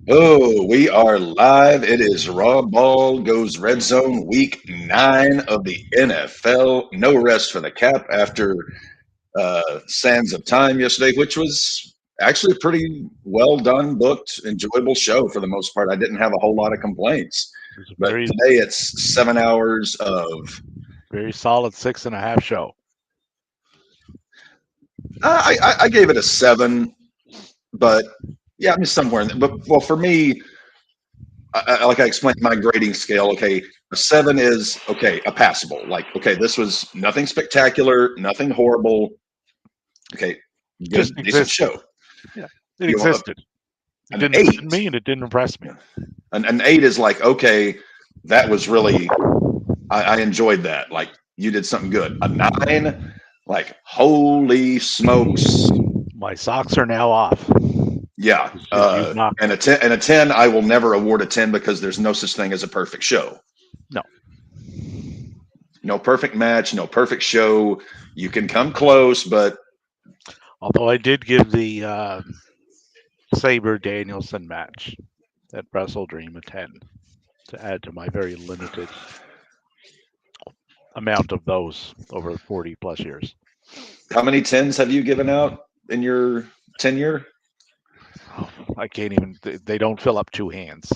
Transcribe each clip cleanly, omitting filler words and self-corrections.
Oh, we are live. It is Raw Ball goes Red Zone week 9 of the NFL. No rest for the cap after Sands of Time yesterday, which was actually a pretty well done, booked, enjoyable show for the most part. I didn't have a whole lot of complaints. It was a But very, today it's 7 hours of. very solid 6.5 show. I gave it a 7, but yeah, I mean somewhere in there. But well, for me, like I explained my grading scale, okay, a 7 is okay, a passable. Like, okay, this was nothing spectacular, nothing horrible. Okay, Just good, decent existed. show. Yeah, it You know, existed. It an didn't offend 8, me, and it didn't impress me. an 8 is like, okay, that was really, I enjoyed that. Like, you did something good. A 9, like, holy smokes. My socks are now off. Yeah. You've knocked And me. a 10, I will never award a 10 because there's no such thing as a perfect show. No, No perfect match, no perfect show. You can come close, but although I did give the Saber Danielson match at Wrestle Dream a 10 to add to my very limited amount of those over 40 plus years. how many 10s have you given out in your tenure? Oh, I can't even. They don't fill up two hands.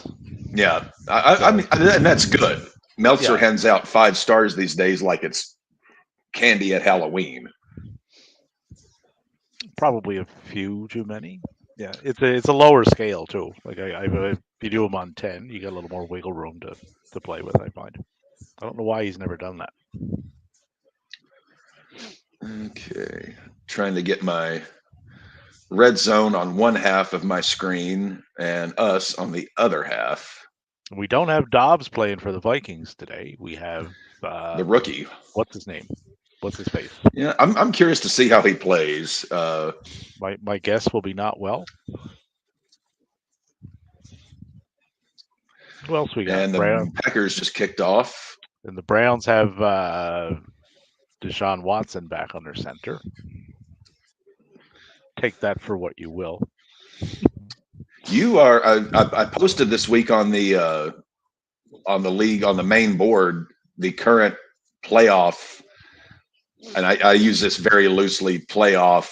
Yeah, I So mean, and that's good. Meltzer yeah, hands out 5 stars these days like it's candy at Halloween. probably a few too many. Yeah, it's a lower scale too. Like if you do them on 10, you got a little more wiggle room to play with. I find. I don't know why he's never done that. Okay, trying to get my red zone on one half of my screen and us on the other half. We don't have Dobbs playing for the Vikings today. We have The rookie. what's his name? What's his face? Yeah, I'm curious to see how he plays. My guess will be not well. Who else we got? And Brown the Packers just kicked off. and the Browns have Deshaun Watson back under center. Take that for what you will. You are. I posted this week on the league on the main board the current playoff, and I use this very loosely. Playoff,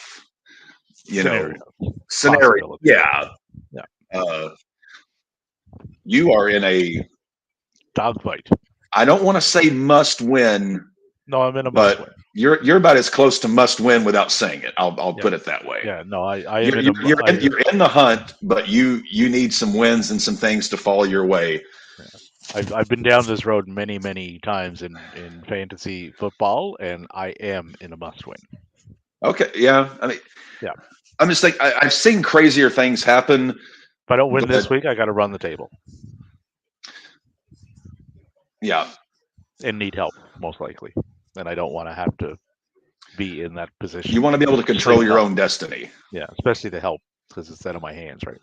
you know, Scenario scenario. possibility. Yeah, Yeah, uh, you are in a. dogfight. I don't want to say must win, No, I'm in a must but win. you're about as close to must win without saying it. I'll Yeah, put it that way. yeah. No, I am in a. You're in the hunt, but you need some wins and some things to fall your way. I've been down this road many times in fantasy football, and I am in a must win. Okay, yeah. I mean, Yeah. I'm just like I've seen crazier things happen, If I don't win this but week, I got to run the table yeah, and need help most likely, and I don't want to have to be in that you position want to be able to to seek control your help. own destiny. Yeah, especially the help because it's out of my hands, right?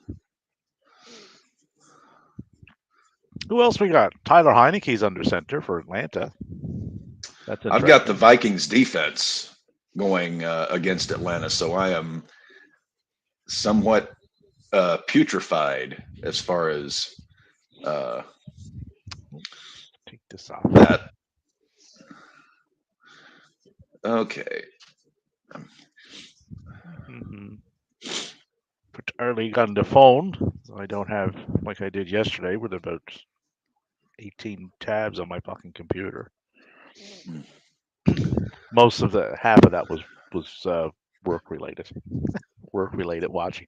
Who else we got? Tyler Heineke's under center for Atlanta. That's I've got the interesting. Vikings defense going against Atlanta, so I am somewhat putrefied as far as uh, Take this off. that. Okay, Mm-hmm. Put our league on the phone, so I don't have like I did yesterday with about 18 tabs on my fucking computer. Most of the half of that was work related. Work related watching.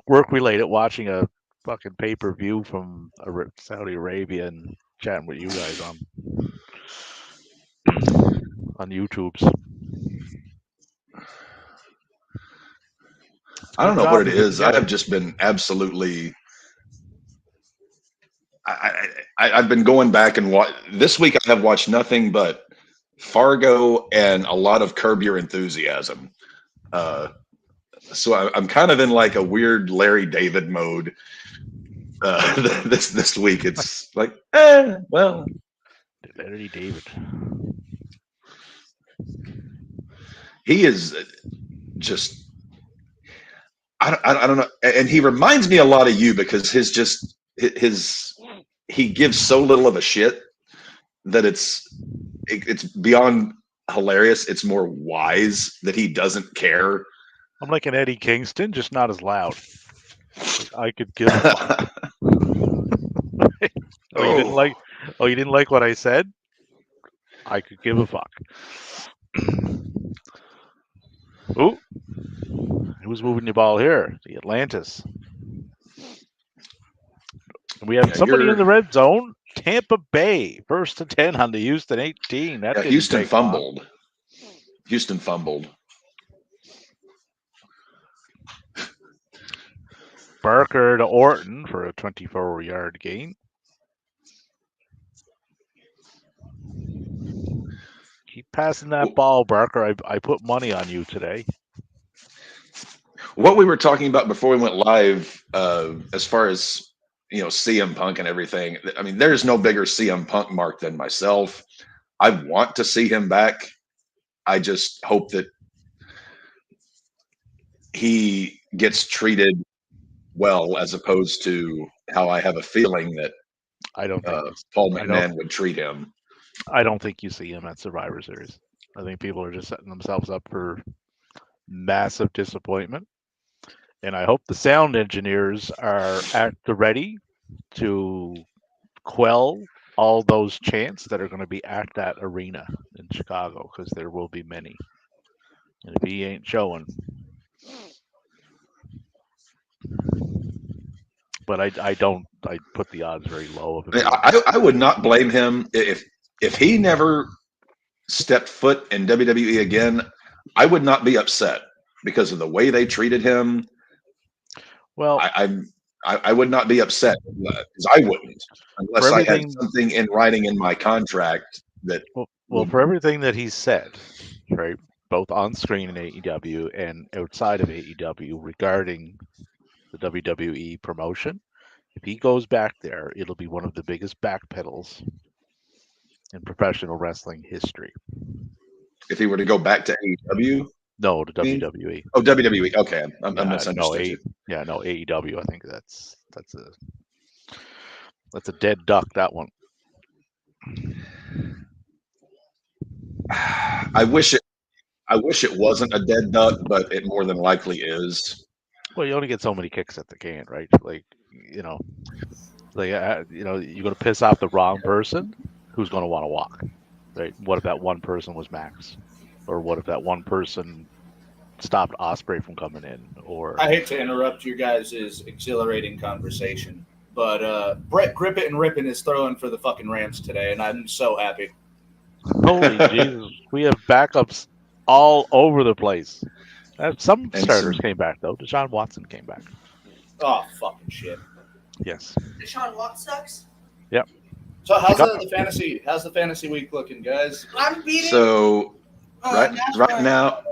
Work related watching a fucking pay per view from Saudi Arabia and chatting with you guys on YouTube's. I don't Good know what job it if you can is. I get it. have just been absolutely. I've been going back and this week. I have watched nothing but Fargo and a lot of Curb Your Enthusiasm. Uh, so I'm kind of in like a weird Larry David mode this week. It's like, well, Larry David. he is just. I don't know. And he reminds me a lot of you because his he gives so little of a shit that it's beyond hilarious. It's more wise that he doesn't care. I'm like an Eddie Kingston, just not as loud. Like, I could give a fuck. Oh, you didn't Oh, like? Oh, you didn't like what I said? I could give a fuck. Ooh, who's moving the ball here? The Atlantis. We have yeah, somebody in the red zone. Tampa Bay, first to 10 on the Houston 18. That didn't Houston take long. fumbled. Houston fumbled. Barker to Orton for a 24-yard gain. Keep passing that ball, Barker. I put money on you today. What we were talking about before we went live, as far as CM Punk and everything. I mean, there's no bigger CM Punk mark than myself. I want to see him back. I just hope that he gets treated well, as opposed to how I have a feeling that I don't think Paul McMahon would treat him. I don't think you see him at Survivor Series. I think people are just setting themselves up for massive disappointment. And I hope the sound engineers are at the ready to quell all those chants that are going to be at that arena in Chicago, because there will be many. And if he ain't showing, but I put the odds very low of it. I would not blame him if he never stepped foot in WWE again. I would not be upset because of the way they treated him. Well, I would not be upset because I wouldn't unless I had something in writing in my contract that. Well, for everything that he said, right, both on screen in AEW and outside of AEW regarding the WWE promotion, if he goes back there, it'll be one of the biggest backpedals in professional wrestling history. If he were to go back to AEW? No, to WWE. Oh, WWE. Okay, I misunderstood you. Yeah, no, AEW. I think that's a dead duck. That one. I wish it wasn't a dead duck, but it more than likely is. Well, you only get so many kicks at the can, right? Like, you're going to piss off the wrong person, who's going to want to walk, right? What if that one person was Max, or what if that one person stopped Ospreay from coming in? Or I hate to interrupt your guys' exhilarating conversation, but Brett Grip It and Rippin is throwing for the fucking Rams today, and I'm so happy. Holy Jesus, we have backups all over the place. Some starters came back though. Deshaun Watson came back. Oh fucking shit! Yes. Deshaun Watson sucks. Yep. So how's the fantasy week looking, guys? I'm beating. So right now,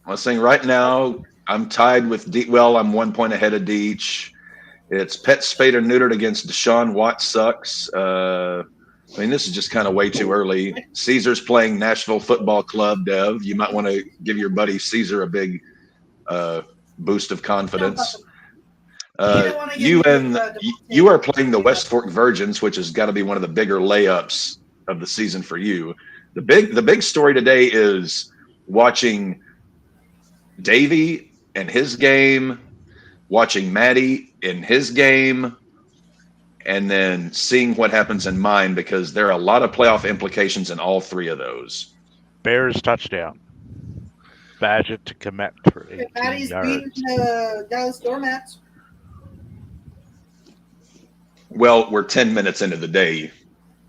I was saying right now I'm tied with I'm 1 point ahead of Deech. It's Pet Spade or Neutered against Deshaun Watts sucks. I mean, this is just kind of way too early. Caesar's playing Nashville Football Club, Dev. You might want to give your buddy Caesar a big boost of confidence. You are playing the West Fork Virgins, which has got to be one of the bigger layups of the season for you. The big story today is watching Davey and his game, watching Matty in his game, and then seeing what happens in mine, because there are a lot of playoff implications in all three of those. Bears touchdown. Badgett to Komet for 18 Matty's yards. beating the Dallas Doormats. Well, we're 10 minutes into the day,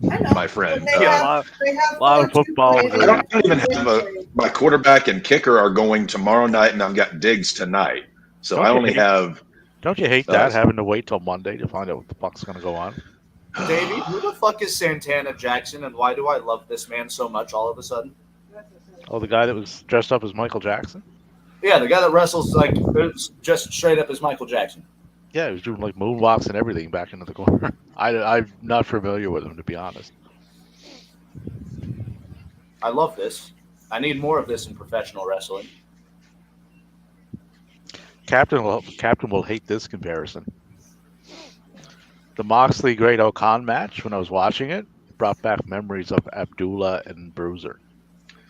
my friend. They have a lot of football. I don't even have my quarterback and kicker are going tomorrow night, and I've got Diggs tonight. So I only have. Don't you hate that, having to wait till Monday to find out what the fuck's going to go on? Davey, who the fuck is Santana Jackson, and why do I love this man so much all of a sudden? Oh, the guy that was dressed up as Michael Jackson? Yeah, the guy that wrestles like just straight up as Michael Jackson. Yeah, he was doing like moonwalks and everything back into the corner. I'm not familiar with him, to be honest. I love this. I need more of this in professional wrestling. Captain will hate this comparison. The Moxley Great O'Khan match, when I was watching it, brought back memories of Abdullah and Bruiser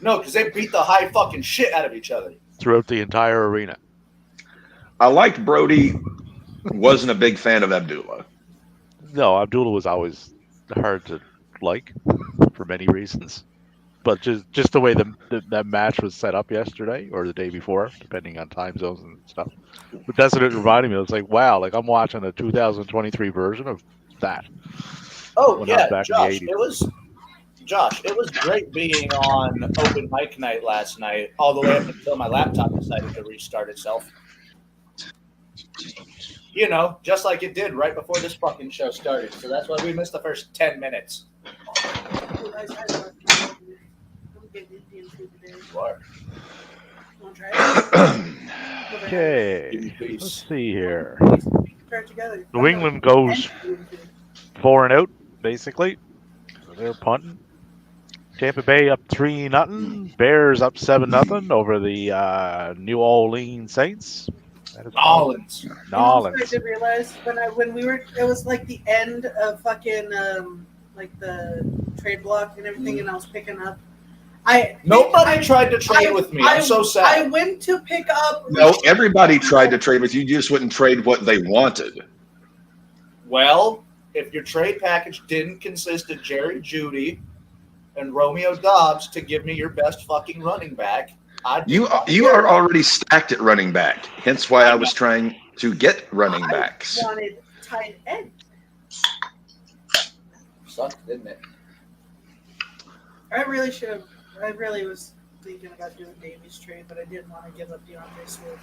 No, because they beat the high fucking shit out of each other. throughout the entire arena. I liked Brody. Wasn't a big fan of Abdullah. No, Abdullah was always hard to like for many reasons. But just the way that match was set up yesterday or the day before, depending on time zones and stuff. But that's what it reminded me of. It's like, wow, like I'm watching a 2023 version of that. Oh When I was yeah, back in the 80s. It was great being on open mic night last night, all the way up until my laptop decided to restart itself. You know, just like it did right before this fucking show started. So that's why we missed the first 10 minutes. You are. Okay, let's see here. Together. New England goes 4-0, basically. So they're punting. Tampa Bay up 3-0. Bears up 7-0 over the New Orleans Saints. That is Nolans. I did realize when we were, it was like the end of fucking like the trade block and everything, and I was picking up. Nobody tried to trade with me. I'm so sad. I went to pick up. No, everybody tried to trade with you. You just wouldn't trade what they wanted. Well, if your trade package didn't consist of Jerry Jeudy and Romeo Doubs to give me your best fucking running back, You are already stacked at running back. Hence why I was trying to get running backs. I wanted tight end. Sucked, didn't it? I really was thinking about doing Davies trade, but I didn't want to give up DeAndre Swift.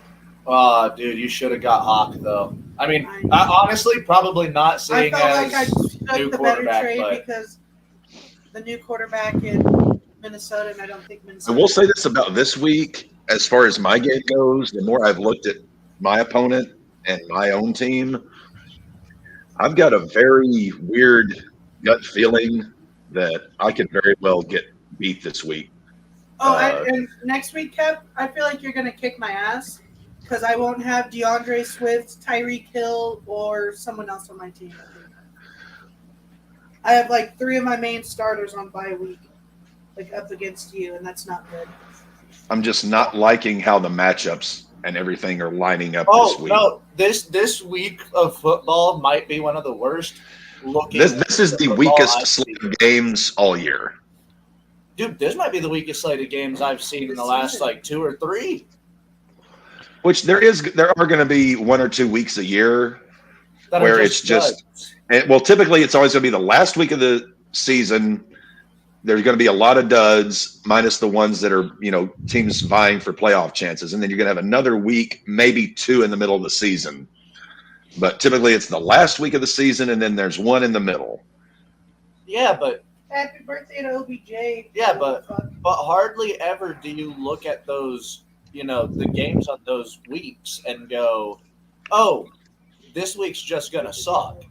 Oh, dude, you should have got Hawk though. I mean, honestly, probably not seeing I felt as like I took the better trade because the new quarterback in Minnesota, and I don't think Minnesota. I will say this about this week, as far as my game goes, the more I've looked at my opponent and my own team, I've got a very weird gut feeling that I could very well get beat this week. Oh, and next week, Kev, I feel like you're going to kick my ass because I won't have DeAndre Swift, Tyreek Hill, or someone else on my team. I have like 3 of my main starters on bye week, like up against you, and that's not good. I'm just not liking how the matchups and everything are lining up this week. No, this week of football might be one of the worst looking. This is the weakest slate of games all year. Dude, this might be the weakest slate of games I've seen in the last like 2 or 3. Which there are going to be 1 or 2 weeks a year where it's just well, typically it's always going to be the last week of the season. There's going to be a lot of duds, minus the ones that are, teams vying for playoff chances. And then you're going to have another week, maybe 2 in the middle of the season. But typically it's the last week of the season, and then there's 1 in the middle. Yeah, but happy birthday to OBJ. Yeah, but hardly ever do you look at those, the games on those weeks and go, oh, this week's just going to suck.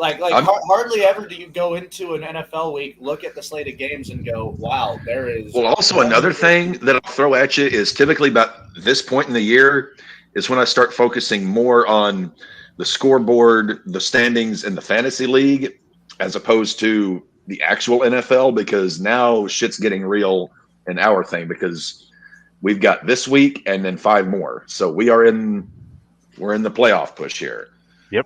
Hardly ever do you go into an NFL week, look at the slate of games, and go, "Wow, there is." Well, also another thing that I'll throw at you is typically about this point in the year is when I start focusing more on the scoreboard, the standings in the fantasy league, as opposed to the actual NFL, because now shit's getting real in our thing because we've got this week and then 5 more, so we're in the playoff push here. Yep.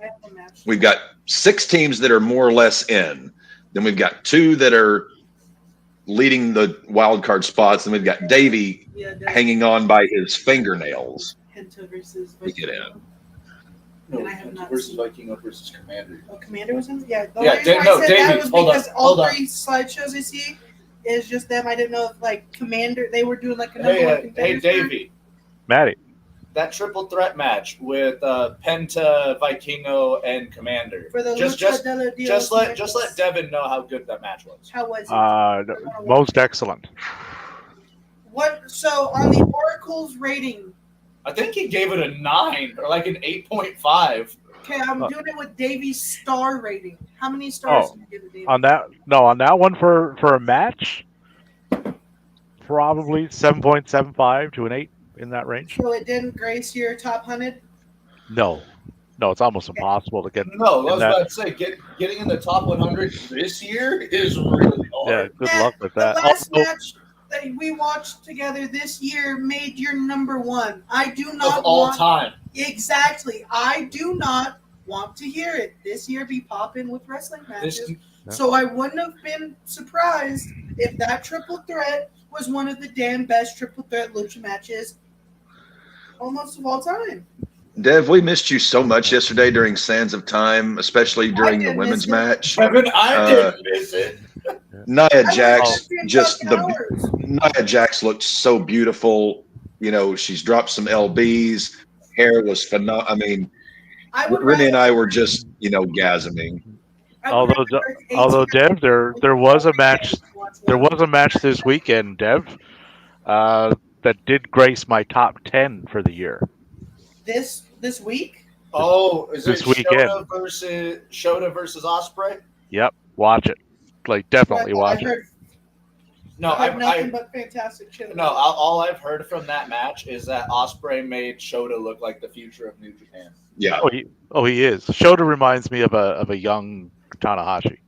We've got 6 teams that are more or less in. Then we've got 2 that are leading the wild card spots. And we've got Davey hanging on by his fingernails to get in. No, versus Vikingo versus Commander. Oh, Commander was in? Yeah. Davey, that was because hold on. 3 slideshows I see is just them. I didn't know if Commander, they were doing a number 1 contender. Hey, Davey. Matty. That triple threat match with Penta, Vikingo, and Commander. For the just let Devin know how good that match was. How was it? Most excellent. What? So on the Oracle's rating, I think he gave it a 9 or like an 8.5. Okay, I'm doing it with Davey's star rating. How many stars did you give it, Davey? On that one for a match, Probably 7.75 to an 8 in that range. So it didn't grace your top 100? No, it's almost impossible to get No, I in was that. about to say getting in the top 100 this year is really Yeah, hard. good luck with The that. last Although, match that we watched together this year made your number one. I do Of not all want time. exactly. I do not want to hear it. This year be popping with wrestling matches. So I wouldn't have been surprised if that triple threat was one of the damn best triple threat lucha matches almost of all time. Dev, we missed you so much yesterday during Sands of Time, especially during the did women's miss it. match. Kevin, I didn't miss it. Nia I Jax, went just 15 the hours. Nia Jax looked so beautiful. You know, she's dropped some lbs. Hair was phenomenal. I mean, I would Renee and rather- I were just, gasming. I would rather work 18 Dev, there was a match. watch There one. was a match this weekend, Dev, that did grace my top 10 for the year. This week. Oh, is This it weekend. Shota versus Osprey? Yep, watch it. Like, definitely watch I it. heard, No, I heard nothing but fantastic shit. No, all I've heard from that match is that Osprey made Shota look like the future of New Japan. Yeah. He is. Shota reminds me of a young Tanahashi.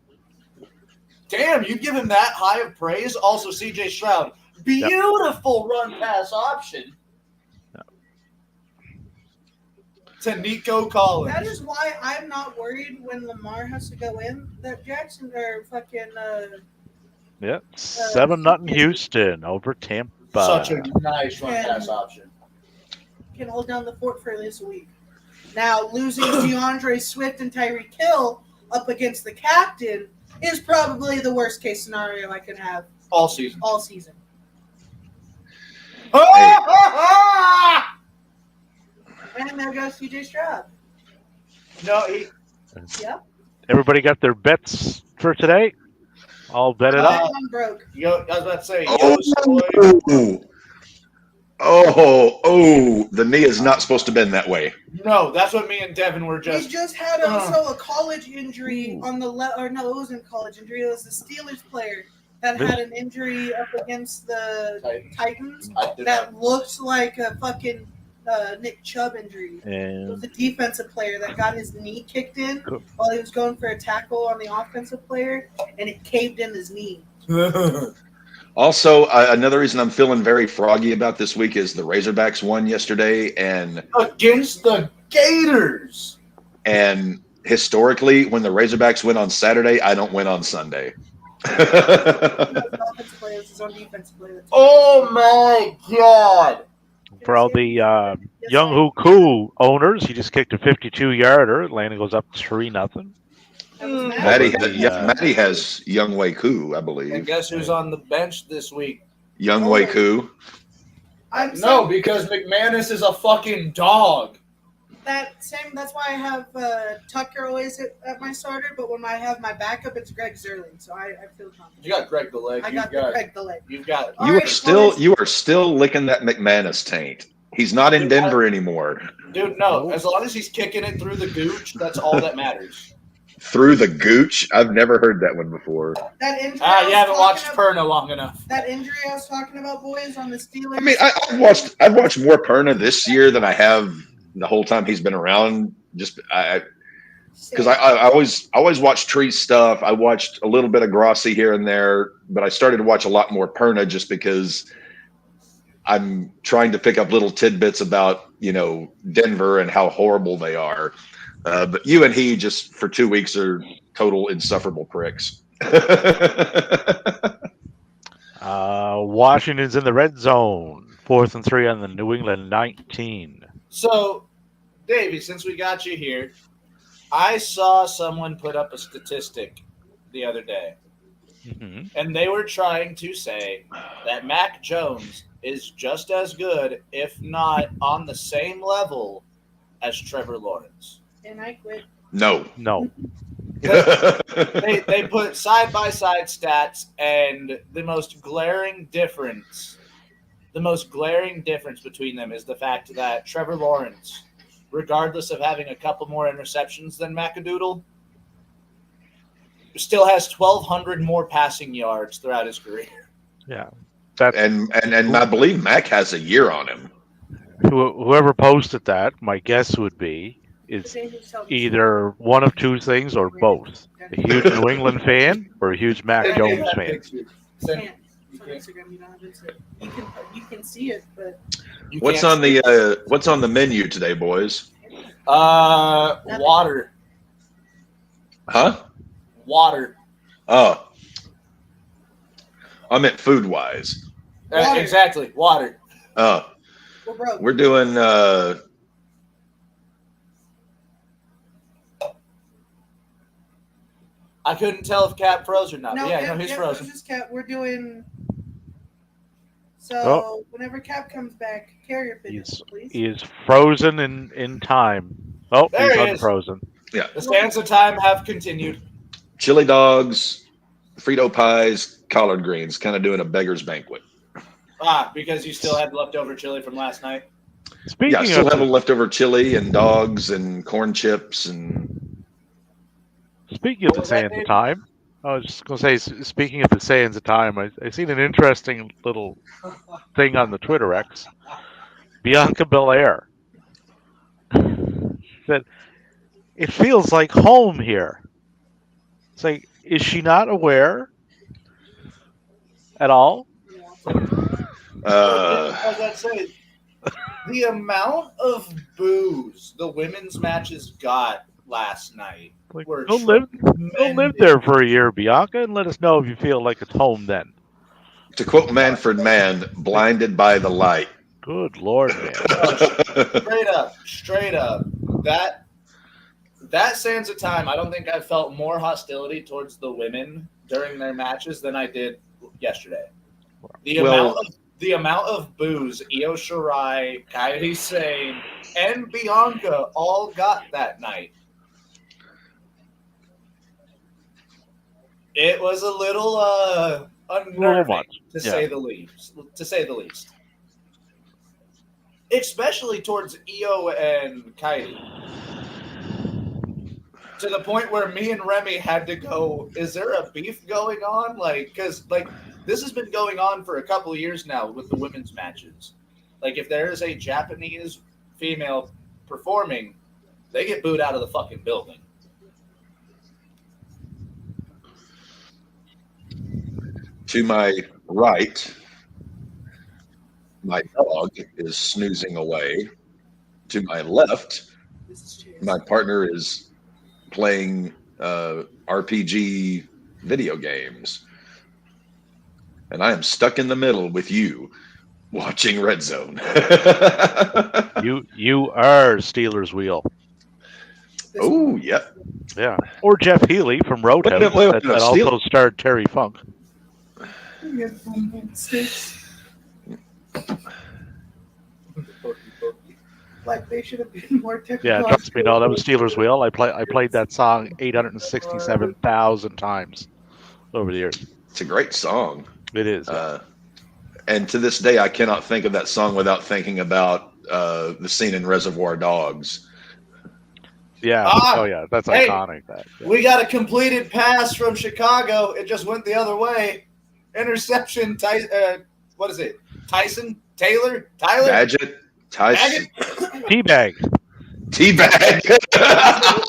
Damn, you give him that high of praise. Also, CJ Stroud, beautiful run pass option. To Nico Collins. That is why I'm not worried when Lamar has to go in. That Jackson or fucking. Yep, 7-0 Houston over Tampa. Such a nice run pass option. Can hold down the fort for this week. Now losing DeAndre Swift and Tyreek Hill up against the captain is probably the worst case scenario I can have all season. And there goes CJ Stroud. No, Yep. Everybody got their bets for today? All betted up? I'm broke. I was about to say, The knee is not supposed to bend that way. No, that's what me and Devin were just. We just had also a college injury on the left. Or no, it wasn't a college injury. It was the Steelers player that had an injury up against the Titans that looked like a fucking Nick Chubb injury. It was a defensive player that got his knee kicked in while he was going for a tackle on the offensive player, and it caved in his knee. Also, another reason I'm feeling very froggy about this week is the Razorbacks won yesterday, and against the Gators. And historically, when the Razorbacks win on Saturday, I don't win on Sunday. Oh my God! For all the Young Hoo Koo owners, he just kicked a 52-yarder. Atlanta goes up 3-0. Matty has Young Wei Koo, I believe. And guess who's on the bench this week? Young Wei Koo. No, because McManus is a fucking dog. That's why I have Tucker always at my starter, but when I have my backup, it's Greg Zerling, so I feel confident. You got Greg the Leg. I got Greg the Leg. You've got. You are still licking that McManus taint. He's not in Denver anymore. Dude, no. As long as he's kicking it through the gooch, that's all that matters. Through the gooch? I've never heard that one before. That injury. You haven't watched Perna long enough. That injury I was talking about, boys, on the Steelers. I mean, I've watched more Perna this year than I have the whole time he's been around. Just because I always watch Tree stuff. I watched a little bit of Grossi here and there, but I started to watch a lot more Perna just because I'm trying to pick up little tidbits about Denver and how horrible they are. But you and he just for 2 weeks are total insufferable pricks. Washington's in the red zone. 4th and 3 on the New England 19. So, Davey, since we got you here, I saw someone put up a statistic the other day. Mm-hmm. And they were trying to say that Mac Jones is just as good, if not on the same level, as Trevor Lawrence. And I quit. No. They put side-by-side stats, and the most glaring difference between them is the fact that Trevor Lawrence, regardless of having a couple more interceptions than Macadoodle, still has 1,200 more passing yards throughout his career. Yeah. and I believe Mac has a year on him. Whoever posted that, my guess would be is either one of two things or both: a huge New England fan or a huge Mac Jones fan. You can see it, but What's on the menu today, boys? Water. Huh? Water. Oh, I meant food wise. Exactly, water. Oh, we're doing. I couldn't tell if Cap froze or not. No, yeah, no, he's frozen. Cap. We're doing. So whenever Cap comes back, carrier pigeons, please. He is frozen in time. Oh, there he's he unfrozen. Yeah. The sands of time have continued. Chili dogs, Frito pies, collard greens, kind of doing a beggar's banquet. Because you still had leftover chili from last night? I still have a leftover chili and dogs and corn chips and. Speaking of the sands of time, I was just going to say, speaking of the sands of time, I seen an interesting little thing on the Twitter X. Bianca Belair said, "It feels like home here." It's like, is she not aware at all? As I say, the amount of booze the women's matches got last night. Like, don't live there for a year, Bianca, and let us know if you feel like it's home then. To quote Manfred Mann, blinded by the light. Good Lord, man. Straight up. That sands of time, I don't think I felt more hostility towards the women during their matches than I did yesterday. The amount of booze Io Shirai, Kairi Sane, and Bianca all got that night. It was a little unnerving, to say the least. Especially towards Io and Kairi. To the point where me and Remy had to go, is there a beef going on? Because this has been going on for a couple of years now with the women's matches. Like, if there is a Japanese female performing, they get booed out of the fucking building. To my right, my dog is snoozing away. To my left, my partner is playing RPG video games. And I am stuck in the middle with you watching RedZone. You are Steelers Wheel. Oh, yep. Yeah. Or Jeff Healy from Roadhouse that also starred Terry Funk. Like they should have been more technical. Yeah, trust me, no, that was Steelers Wheel. I played that song 867,000 times over the years. It's a great song. It is. And to this day, I cannot think of that song without thinking about the scene in Reservoir Dogs. Yeah. Yeah. That's iconic. We got a completed pass from Chicago. It just went the other way. Interception. What is it? Tyson? Taylor? Tyler? Badgett? Tyson? Teabag.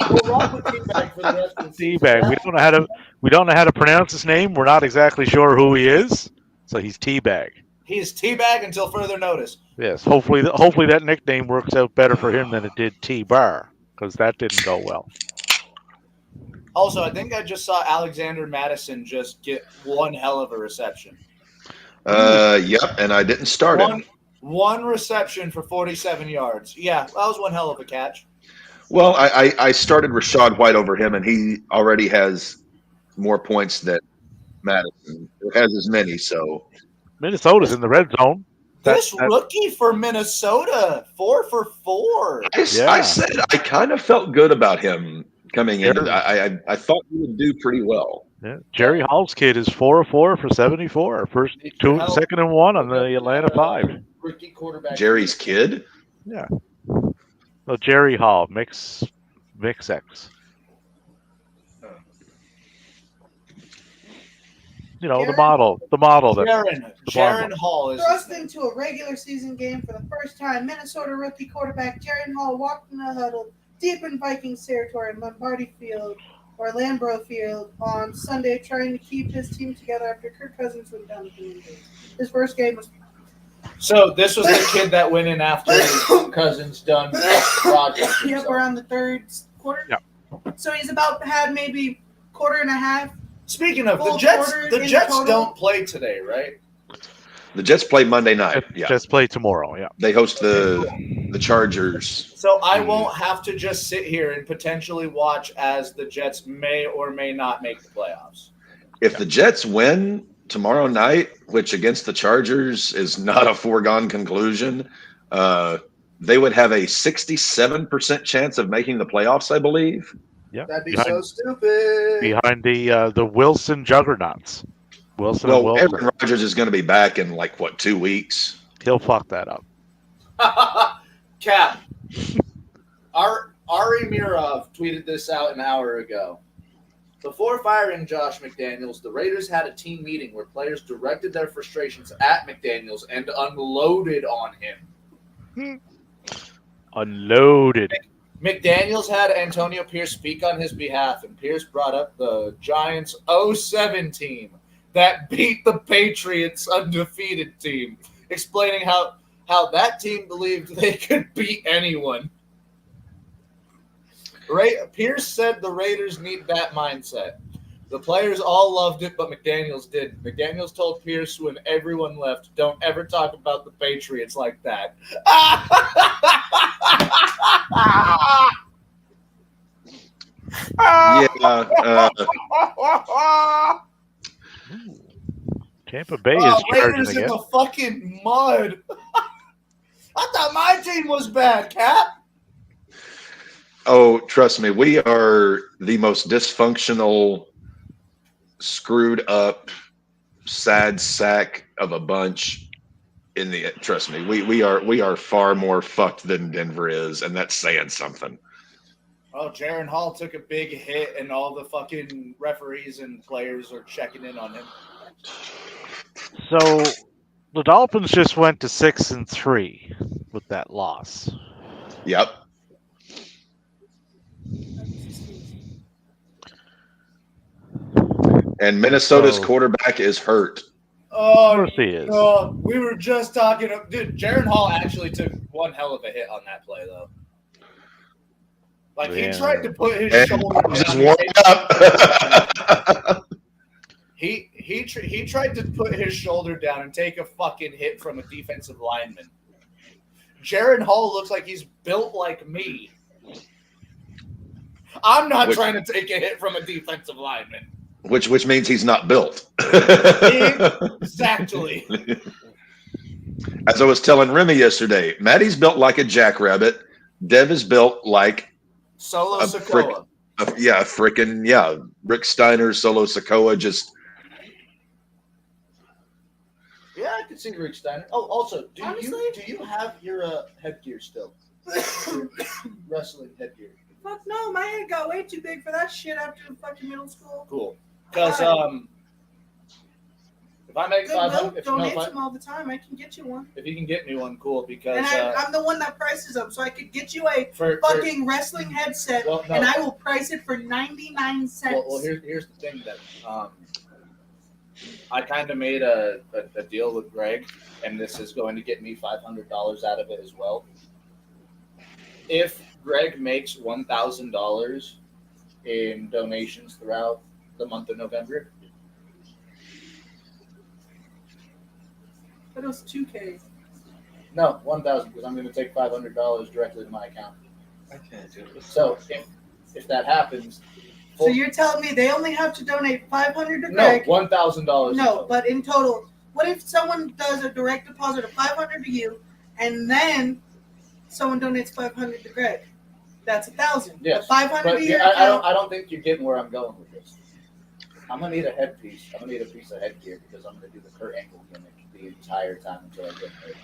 We'll rock with Teabag for the rest of the season. Teabag. We don't know how to pronounce his name. We're not exactly sure who he is. So he's Teabag. He's Teabag until further notice. Yes. Hopefully that nickname works out better for him than it did T-Bar, because that didn't go well. Also, I think I just saw Alexander Madison just get one hell of a reception. Yep, and I didn't start him. One reception for 47 yards. Yeah, that was one hell of a catch. Well, I started Rachaad White over him, and he already has more points than Madison. It has as many, so. Minnesota's in the red zone. This rookie for Minnesota, 4 for 4. I said I kind of felt good about him coming in. I thought he would do pretty well. Yeah. Jerry Hall's kid is 4 of 4 for 74. Second and 1 on the Atlanta 5. Rookie quarterback. Jerry's kid? Yeah. So Jerry Hall, Mix X. the model that Jaron Hall is thrust into a regular season game for the first time. Minnesota rookie quarterback Jaron Hall walked in the huddle deep in Vikings territory in Lombardi Field or Lambeau Field on Sunday, trying to keep his team together after Kirk Cousins went down with an injury. His first game was. So this was the kid that went in after Cousins done Rodgers. Yep, around the third quarter. Yep. So he's about had maybe quarter and a half. Speaking of the Jets don't play today, right? The Jets play Monday night. Yeah. Jets play tomorrow. Yeah. They host the Chargers. So I won't have to just sit here and potentially watch as the Jets may or may not make the playoffs. If the Jets win tomorrow night, which against the Chargers is not a foregone conclusion, they would have a 67% chance of making the playoffs, I believe. Yeah, that'd be so stupid. Behind the Wilson juggernauts. Wilson. Aaron Rodgers is going to be back in 2 weeks. He'll fuck that up. Cap. Ari Mirov tweeted this out an hour ago. Before firing Josh McDaniels, the Raiders had a team meeting where players directed their frustrations at McDaniels and unloaded on him. Unloaded. McDaniels had Antonio Pierce speak on his behalf, and Pierce brought up the Giants' 07 team that beat the Patriots' undefeated team, explaining how that team believed they could beat anyone. Pierce said the Raiders need that mindset. The players all loved it, but McDaniels did. McDaniels told Pierce when everyone left, "Don't ever talk about the Patriots like that." Tampa Bay is charging Raiders again. in the fucking mud. I thought my team was bad, Cap. Oh, trust me, we are the most dysfunctional, screwed up, sad sack of a bunch in the. Trust me, we are far more fucked than Denver is, and that's saying something. Oh, Jaron Hall took a big hit, and all the fucking referees and players are checking in on him. So the Dolphins just went to 6-3 with that loss. Yep. And Minnesota's quarterback is hurt. Oh, of course he is. We were just talking. Dude, Jaron Hall actually took one hell of a hit on that play, though. He tried to put his shoulder down. Just warming up. He tried to put his shoulder down and take a fucking hit from a defensive lineman. Jaron Hall looks like he's built like me. I'm not trying to take a hit from a defensive lineman. Which means he's not built. Exactly. As I was telling Remy yesterday, Maddie's built like a jackrabbit. Dev is built like Solo Sokoa. Rick Steiner, Solo Sokoa, just. Yeah, I could see Rick Steiner. Oh, also, do you have your headgear still? Your wrestling headgear. Fuck no, my head got way too big for that shit after fucking middle school. Cool. Because if I make $500, donate them all the time. I can get you one. If you can get me one, cool. Because and I'm the one that prices them, so I could get you a fucking wrestling headset, and I will price it for 99 cents. Well, here's the thing that I kind of made a deal with Greg, and this is going to get me $500 out of it as well. If Greg makes $1,000 in donations throughout the month of November. That was $2,000. No, $1,000 because I'm going to take $500 directly to my account. I can't do this. So if that happens, so you're telling me they only have to donate $500 to Greg? No, $1,000. No, but in total, what if someone does a direct deposit of $500 to you, and then someone donates $500 to Greg? That's $1,000. Yes, $500 a year. I don't think you're getting where I'm going with this. I'm gonna need a headpiece. I'm gonna need a piece of headgear because I'm gonna do the Kurt Angle gimmick the entire time until I get hurt.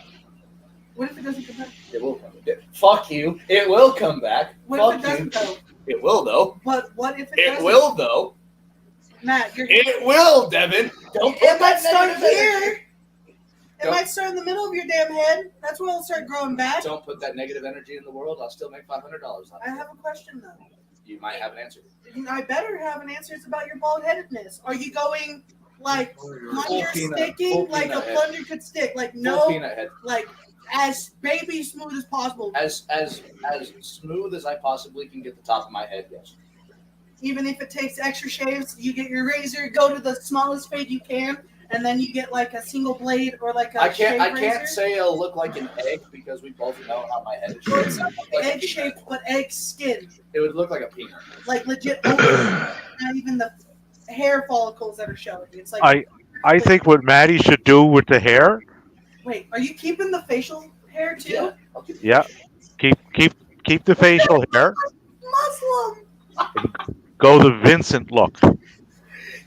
What if it doesn't come back? It will come back. Fuck you. It will come back. What Fuck if it doesn't, though? It will, though. But what if it doesn't? It will, though. Matt, It will, Devin. Don't put it might that start negative energy. here. It might start in the middle of your damn head. That's when it'll start growing back. Don't put that negative energy in the world. I'll still make $500 on it. I have a question though. You might have an answer. I better have an answer. It's about your bald-headedness. Are you going like plunger sticking, like a plunger could stick, like no, peanut head. like as baby smooth as possible? As smooth as I possibly can get the top of my head, yes. Even if it takes extra shaves, you get your razor, go to the smallest fade you can, and then you get like a single blade or like a I can't razor. say it'll look like an egg because we both know how my head is shaped. It's not like egg shaped, but egg skin. It would look like a peanut. Like legit open, not even the hair follicles that are showing. It's like I think what Maddie should do with the hair. Wait, are you keeping the facial hair too? Yeah. Keep the facial hair. Muslim. Go the Vincent look.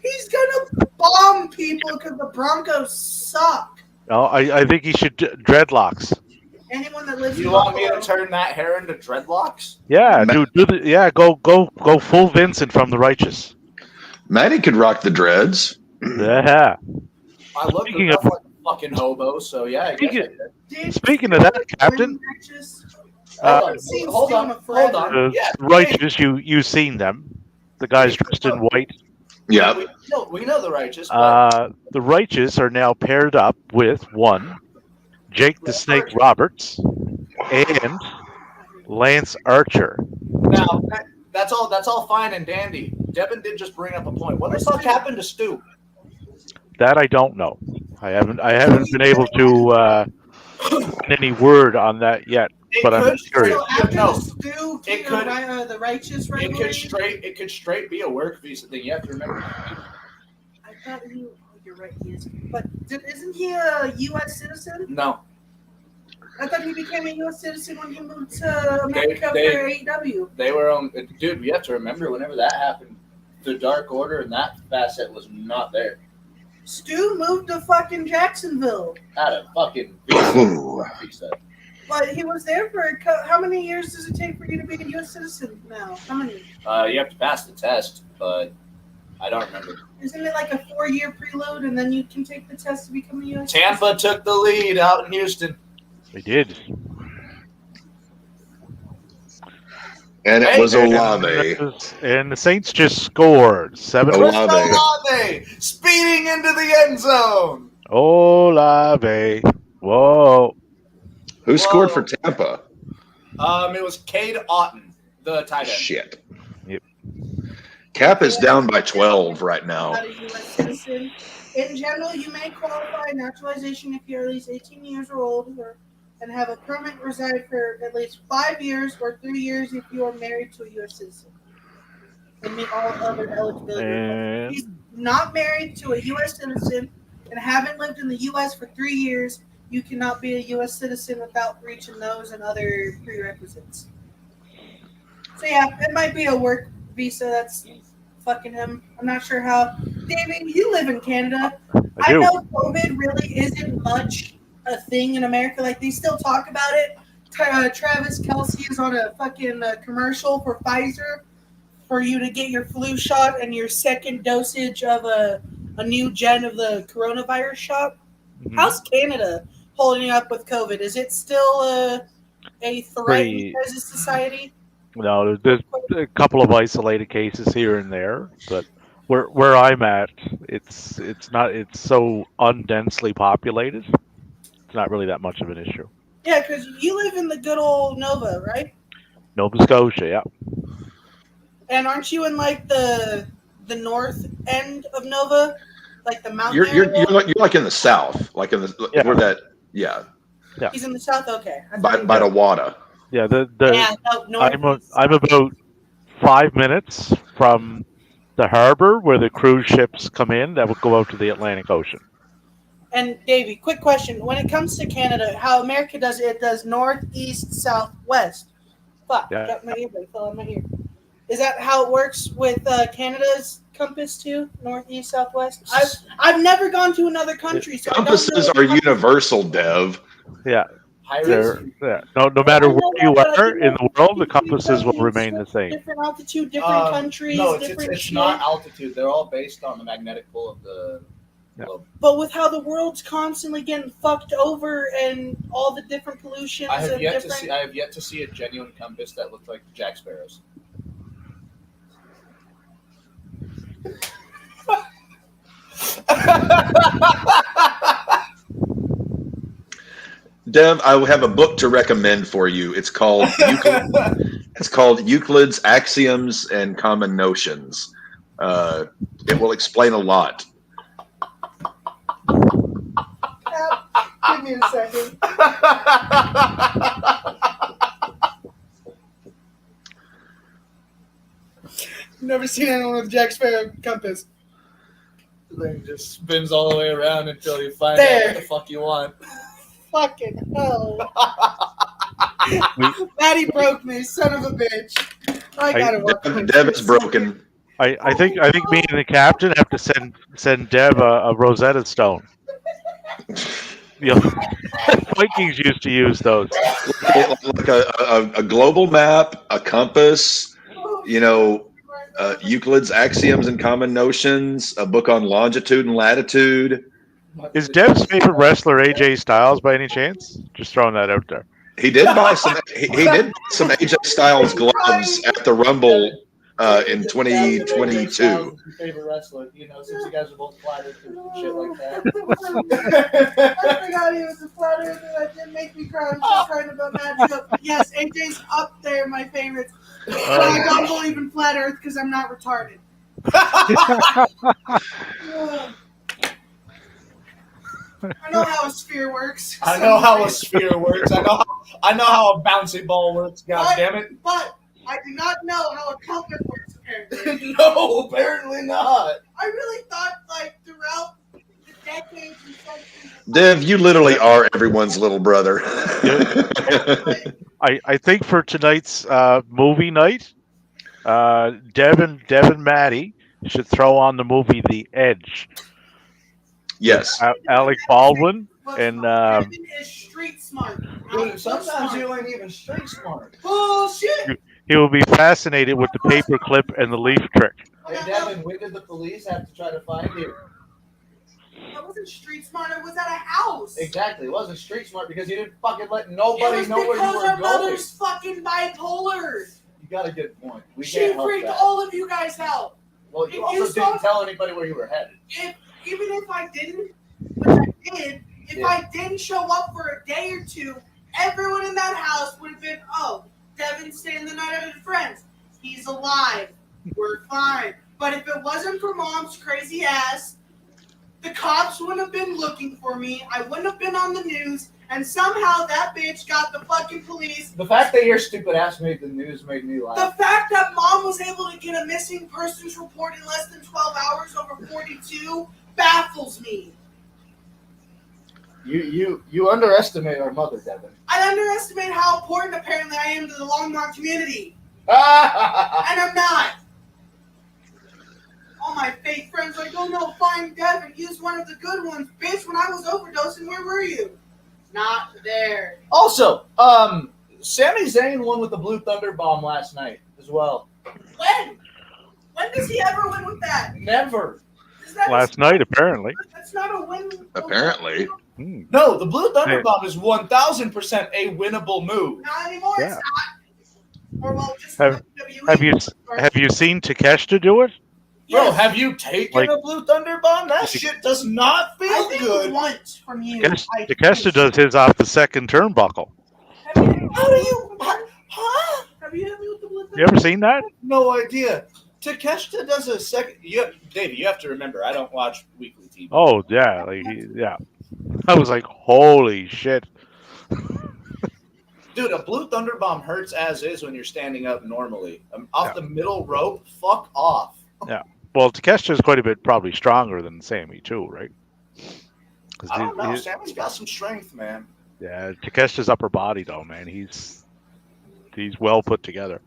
He's gonna bomb people because the Broncos suck. No, I think he should dreadlocks. Anyone that lives You in want me Buffalo, to turn that hair into dreadlocks? Yeah, go full Vincent from The Righteous. Maddie could rock the dreads. Yeah. I look Speaking enough of- like a fucking hobo, so yeah, I guess I did. Speaking of that, Captain, Hold on. Yeah, Righteous, you've seen them. The guys dressed in white. Yeah. We know the Righteous. But The Righteous are now paired up with one, Jake the Snake Roberts, and Lance Archer. now that's all fine and dandy. Devin did just bring up a point. What the fuck happened to Stu? That I don't know. I haven't been able to get any word on that yet. But I'm curious. So after No, the Stu, it could- the Righteous It rivalry, could straight be a work visa thing. You have to remember. I thought you're right, he is. But isn't he a U.S. citizen? No, I thought he became a U.S. citizen when he moved to America They- for AEW. they were on. Dude, you have to remember whenever that happened, the Dark Order and that facet was not there. Stu moved to fucking Jacksonville. Not a fucking Ooh. visa. But he was there for how many years does it take for you to be a U.S. citizen now? How many? You have to pass the test, but I don't remember. Isn't it like a 4-year preload and then you can take the test to become a U.S. Tampa took the lead out in Houston. They did. And it Hey, was Olave. And the Saints just scored 7. Olave. Olave speeding into the end zone. Olave. Whoa. Who scored for Tampa? It was Cade Otton, the tight end. Shit. Yep. Cap is down by 12 right now. Not a U.S. citizen. In general, you may qualify naturalization if you're at least 18 years old and have a permit reside for at least 5 years or 3 years if you are married to a U.S. citizen. And meet all other eligibility requirements. If he's not married to a U.S. citizen and haven't lived in the U.S. for 3 years, you cannot be a U.S. citizen without reaching those and other prerequisites. So yeah, it might be a work visa that's fucking him. I'm not sure how. David, you live in Canada. I do. know COVID really isn't much a thing in America. Like, they still talk about it. Travis Kelce is on a fucking commercial for Pfizer for you to get your flu shot and your second dosage of a new gen of the coronavirus shot. Mhm. How's Canada holding up with COVID? Is it still a threat as a society? No, there's a couple of isolated cases here and there, but where I'm at, it's so undensely populated. It's not really that much of an issue. Yeah, because you live in the good old Nova, right? Nova Scotia, yeah. And aren't you in like the north end of Nova, like the mountain You're area? like in the south, like in the Yeah. where that He's in the south. Okay. I by thought he by the was- water. Yeah, north. I'm about 5 minutes from the harbor where the cruise ships come in that would go out to the Atlantic Ocean. And Davey, quick question: when it comes to Canada, how America does it does north, east, south, west. Fuck, Yeah. got my earbud fell on my ear. Is that how it works with Canada's compass too? North, east, south, west. I've never gone to another country, so Compasses I are don't know. universal, Dev. Yeah. Pirates. No matter I know where you that, but I are didn't in know the world, the people compasses will use remain the same. different altitude, different countries, No, different it's shit. not altitude. They're all based on the magnetic pull of the globe. But with how the world's constantly getting fucked over and all the different pollutions, I have and yet different... to see a genuine compass that looks like Jack Sparrow's. Dev, I have a book to recommend for you. It's called Euclid's Axioms and Common Notions. It will explain a lot. Give me a second. Never seen anyone with Jack Sparrow compass. The thing just spins all the way around until you find There. out what the fuck you want. Fucking hell. Maddie broke me, son of a bitch. I gotta watch Dev is broken. I think me and the captain have to send Dev a Rosetta Stone. Vikings used to use those. Like a global map, a compass, Euclid's Axioms and Common Notions, a book on longitude and latitude. Is Dev's favorite wrestler AJ Styles by any chance? Just throwing that out there. He did buy some. He did buy some AJ Styles gloves at the Rumble in 2022. Your favorite wrestler, since you guys are both flat earthers and shit like that. I forgot he was a flat earther. That didn't make me cry. I'm just crying about matchup. Yes, AJ's up there, my favorites. But I don't believe in flat earth because I'm not retarded. I know how a sphere works. I know how a sphere works. I know how a bouncy ball works. God damn it! But I do not know how a compass works. Apparently, No, apparently not. I really thought throughout the decades and centuries. Dev, you literally are everyone's little brother. I think for tonight's movie night, Dev and Maddie should throw on the movie The Edge. Yes. Alec Baldwin and Devin is street smart. Dude, sometimes you ain't even street smart. Bullshit. he will be fascinated with the paperclip and the leaf trick. Hey, Devin, when did the police have to try to find you? I wasn't street smart. I was at a house. Exactly. It wasn't street smart because you didn't fucking let nobody know where you because were our going. mother's fucking bipolar. You got a good point. She freaked all of you guys out. Well, you also didn't tell anybody where you were headed. Even if I didn't, which I did, if I didn't show up for a day or two, everyone in that house would have been, oh, Devin's staying the night at his friends. He's alive. We're fine. But if it wasn't for Mom's crazy ass, the cops wouldn't have been looking for me. I wouldn't have been on the news. And somehow that bitch got the fucking police. The fact that your stupid ass made the news made me laugh. The fact that Mom was able to get a missing persons report in less than 12 hours over 42 baffles me. You underestimate our mother, Devin. I underestimate how important apparently I am to the Longmont community. And I'm not. All my fake friends are like, oh no, find Devin. He's one of the good ones. Bitch, when I was overdosing, where were you? Not there. Also, Sami Zayn won with the Blue Thunder Bomb last night as well. When? When does he ever win with that? Never. Last night, apparently. That's not a win. Apparently. No, the Blue Thunder Bomb is 1,000% a winnable move. Not anymore. Yeah. It's not. Or well, just Have you seen Takeshita do it? Bro, Yes. have you taken a Blue Thunder Bomb? That shit does not feel I think good. once from you. Takeshita does his off the second turnbuckle. How do you? Huh? Have you hit me with the Blue Thunder? You ever seen that? No idea. Takeshita does a second. David, you have to remember, I don't watch weekly TV. Oh yeah, yeah. I was like, holy shit. Dude, a Blue Thunder Bomb hurts as is when you're standing up normally. Off the middle rope, fuck off. Yeah. Well, Takeshita is quite a bit probably stronger than Sammy too, right? I don't know. Sammy's got some strength, man. Yeah, Takeshita's upper body though, man, he's well put together.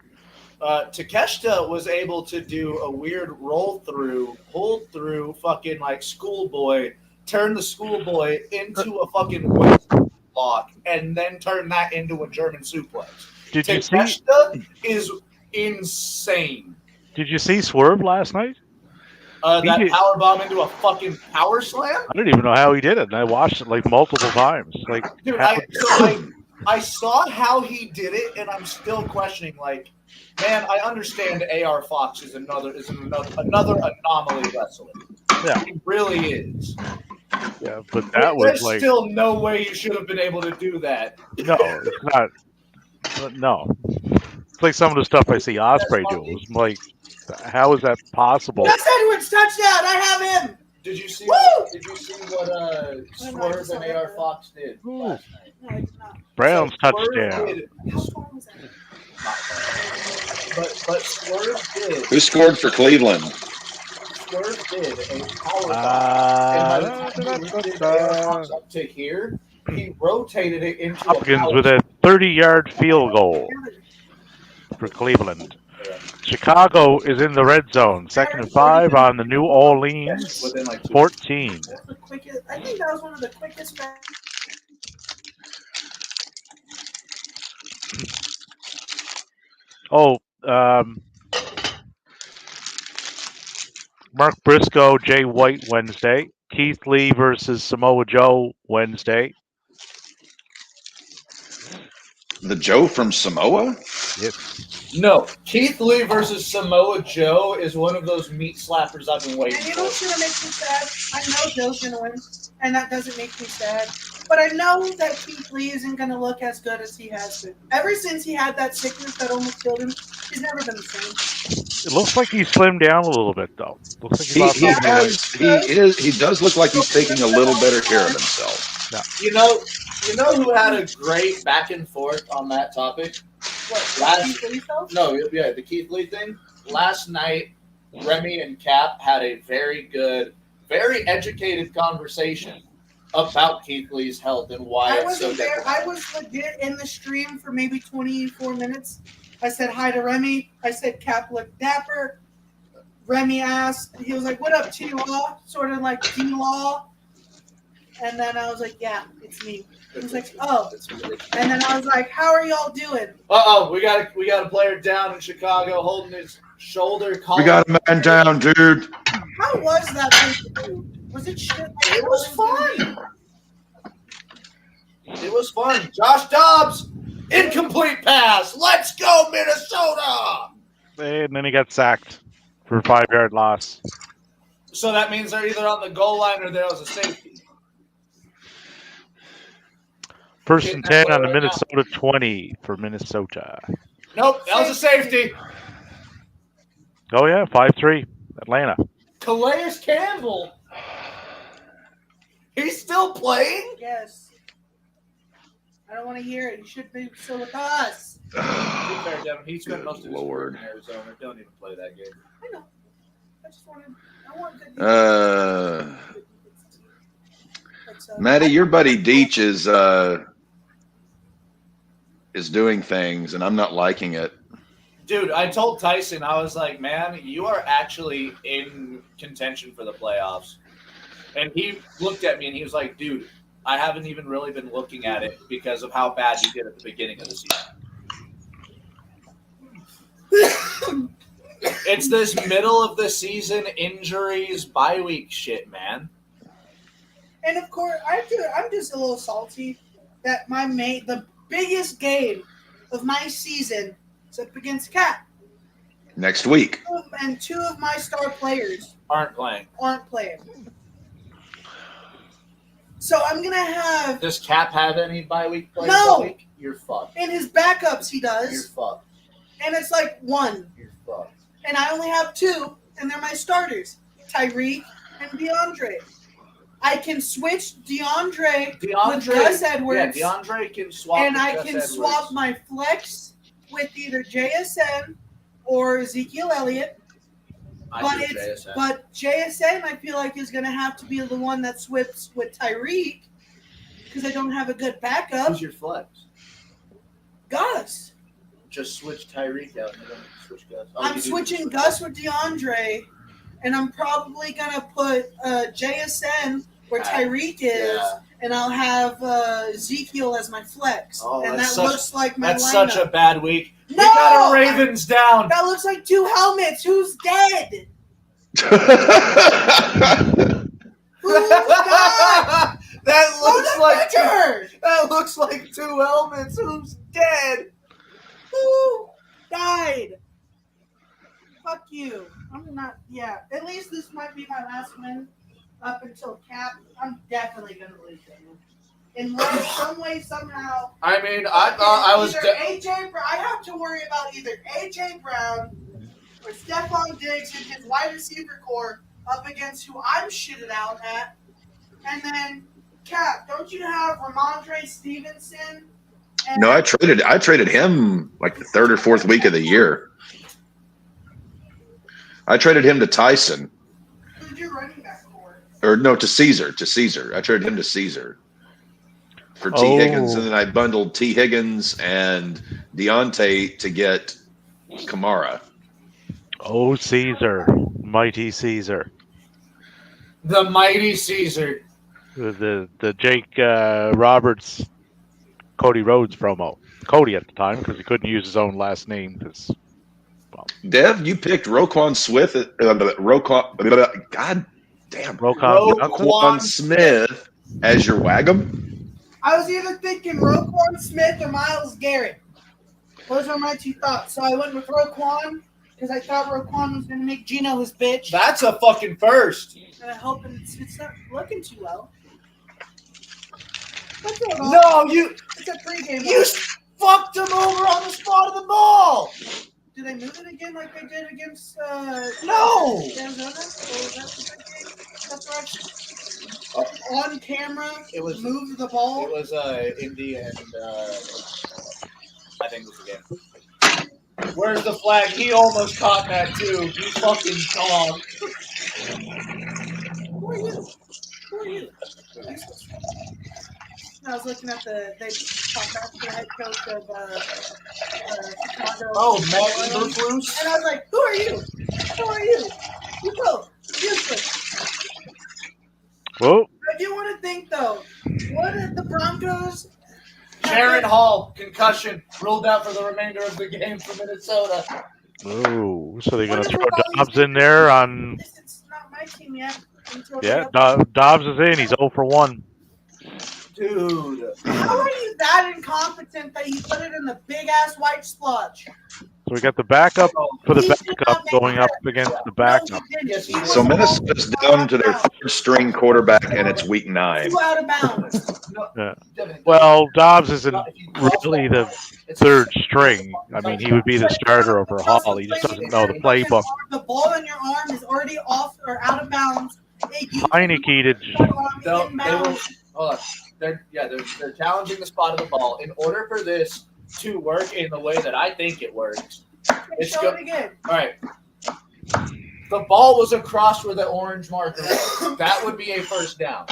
Takeshita was able to do a weird roll through, pull through, fucking like schoolboy, turn the schoolboy into a fucking whip block and then turn that into a German suplex. Did you see? Takeshita is insane. Did you see Swerve last night? That power bomb into a fucking power slam? I don't even know how he did it, and I watched it like multiple times. Like, dude, I saw how he did it, and I'm still questioning. Like, man, I understand AR Fox is another anomaly wrestler. Yeah, he really is. Yeah, but that was there's still no way you should have been able to do that. No, it's not. No, it's like some of the stuff I see Ospreay do. It's like, how is that possible? Gus Edwards touchdown! I have him. Did you see? Did you see what Swerve and AR Fox did last night? No, I did not. Browns touchdown. But Swerve did. Who scored for Cleveland? Swerve did a power bomb. And by the time he did AR Fox up to here, he rotated it into Hopkins with a 30-yard field goal for Cleveland. Chicago is in the red zone. 2nd and 5 on the New Orleans 14. I think that was one of the quickest. Mark Briscoe, Jay White Wednesday. Keith Lee versus Samoa Joe Wednesday. The Joe from Samoa? Yes. No, Keith Lee versus Samoa Joe is one of those meat slappers I've been waiting for. And you know what's going to make me sad? I know Joe's going to win, and that doesn't make me sad. But I know that Keith Lee isn't going to look as good as he has been. Ever since he had that sickness that almost killed him, he's never been the same. It looks like he slimmed down a little bit, though. Looks like he does look like he's taking a little better care of himself. Yeah. You know who had a great back and forth on that topic? The Keith Lee thing. Last night, Remy and Cap had a very good, very educated conversation about Keith Lee's health and why I was legit in the stream for maybe 24 minutes. I said hi to Remy. I said Cap looked dapper. Remy asked, he was like, "What up, T-Law?" Sort of like T-Law. And then I was like, "Yeah, it's me." He was like, "Oh." And then I was like, "How are y'all doing?" We got a player down in Chicago holding his shoulder. We got a man down, dude. How was that thing to do? Was it shit? It was fun. It was fun. Josh Dobbs, incomplete pass. Let's go, Minnesota. And then he got sacked for a 5-yard loss. So that means they're either on the goal line or there was a safety. 1st and 10 on the Minnesota 20 for Minnesota. Nope, that was a safety. Oh, yeah, 5-3, Atlanta. Calais Campbell. He's still playing? Yes. I don't want to hear it. He should be still with us. To be fair, Devin, he spent most of his Lord. career in Arizona. Don't even play that game. I know. I want good Maddie, your buddy Deech is doing things, and I'm not liking it. Dude, I told Tyson, I was like, man, you are actually in contention for the playoffs. And he looked at me and he was like, dude, I haven't even really been looking at it because of how bad you did at the beginning of the season. It's this middle of the season injuries, bye week shit, man. And of course, I'm just a little salty that the biggest game of my season is up against Cat. Next week. And 2 of my star players aren't playing. So I'm going to have... Does Cap have any bye week players? No. Week? You're fucked. In his backups, he does. You're fucked. And it's like 1. You're fucked. And I only have 2, and they're my starters, Tyreek and DeAndre. I can switch DeAndre with Gus Edwards. Yeah, DeAndre can swap. And I can swap my flex with either JSN or Ezekiel Elliott. But JSN, I feel like, is going to have to be the one that swaps with Tyreek because I don't have a good backup. Who's your flex? Gus. Just switch Tyreek out. Switch Gus. I'm switching Gus with DeAndre, and I'm probably going to put JSN where Tyreek is, and I'll have Ezekiel as my flex. And that looks like my lineup. Such a bad week. No! We got a Ravens down. That looks like 2 helmets. Who's dead? Who's dead? That looks like 2 helmets. Who's dead? Who died? Fuck you. I'm not. Yeah. At least this might be my last win up until Cap. I'm definitely gonna lose it. Unless some way somehow. I mean, I thought I was. AJ. I have to worry about either AJ Brown or Stephon Diggs and his wide receiver core up against who I'm shitted out at, and then Cap. Don't you have Ramondre Stevenson? No, I traded him like the 3rd or 4th week of the year. I traded him to Tyson. Who's your running back for? Or no, to Caesar. I traded him to Caesar for T. Higgins, and then I bundled T. Higgins and Deontay to get Kamara. Oh, Caesar. Mighty Caesar. The mighty Caesar. The Jake Roberts, Cody Rhodes promo. Cody at the time, because he couldn't use his own last name. Because, well. Dev, you picked Roquan Smith. God damn. Roquan Smith as your Wagum? I was either thinking Roquan Smith or Myles Garrett. Those are my 2 thoughts. So I went with Roquan because I thought Roquan was going to make Gino his bitch. That's a fucking first. And I hope it's not looking too well. No, it's a pregame. You fucked him over on the spot of the ball. Did they move it again like they did against No. Arizona? Or was that the game? That's right. On camera, it was moved the ball. It was Indy and I think it was the game. Where's the flag? He almost caught that too. You fucking dog. Who are you? I was looking at they talked back to the head coach of Chicago. Oh, Matt Eberflus. And I was like, who are you? You go. Useless. Whoa. I do want to think, though, what if the Broncos... Jaron Hall, concussion, ruled out for the remainder of the game for Minnesota. Oh, so they're going to throw Dobbs in there on... It's not my team yet. Yeah, Dobbs is in. He's 0 for 1. Dude. How are you that incompetent that you put it in the big-ass white splotch? So we got the backup for the backup going up against the backup. So Minnesota's down to their 3rd-string quarterback, and it's week 9. 2 out of bounds. Yeah. Well, Dobbs isn't really the 3rd string. I mean, he would be the starter over Hall. He just doesn't know the playbook. The ball in your arm is already off or out of bounds. Heineke did. Hold on. They're challenging the spot of the ball. In order for this to work in the way that I think it works, it's Show it again. All right. The ball was across where the orange marker was. That would be a first down.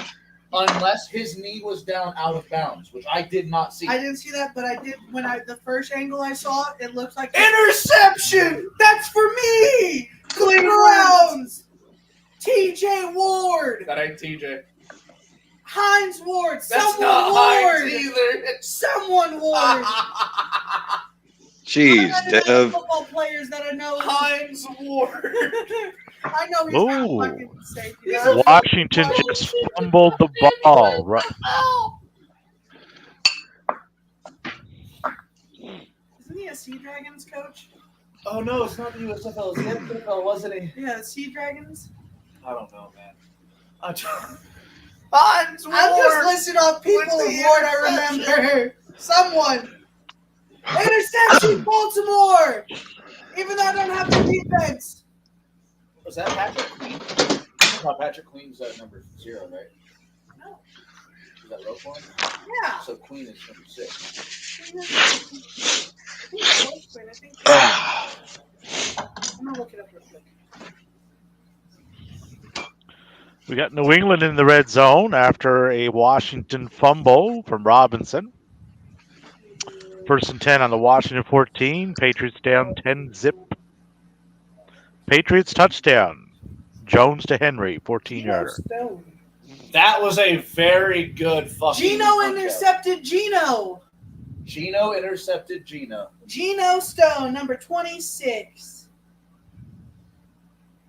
Unless his knee was down out of bounds, which I did not see. I didn't see that, but I did when the first angle I saw it looked like interception. That's for me. Clean rounds. TJ Ward. That ain't TJ. Hines Ward. That's not Hines either. Someone Ward. Jeez, Dev. Football players that I know. Hines Ward. I know he's not fucking safety. Washington just fumbled the ball. Right. Isn't he a Sea Dragons coach? Oh no, it's not the USFL. It's the NFL, wasn't he? Yeah, Sea Dragons. I don't know, man. I'm just listing off people of Ward I remember. Someone. Interception, Baltimore. Even though I don't have the defense. Was that Patrick Queen? No, Patrick Queen's number 0, right? No. Is that Roquan? Yeah. So Queen is number 6. I'm gonna look it up real quick. We got New England in the red zone after a Washington fumble from Robinson. 1st and 10 on the Washington 14. Patriots down 10-zip. Patriots touchdown. Jones to Henry, 14-yarder. Damn, That was a very good fucking. Gino intercepted Gino. Gino intercepted Gino. Gino Stone, number 26.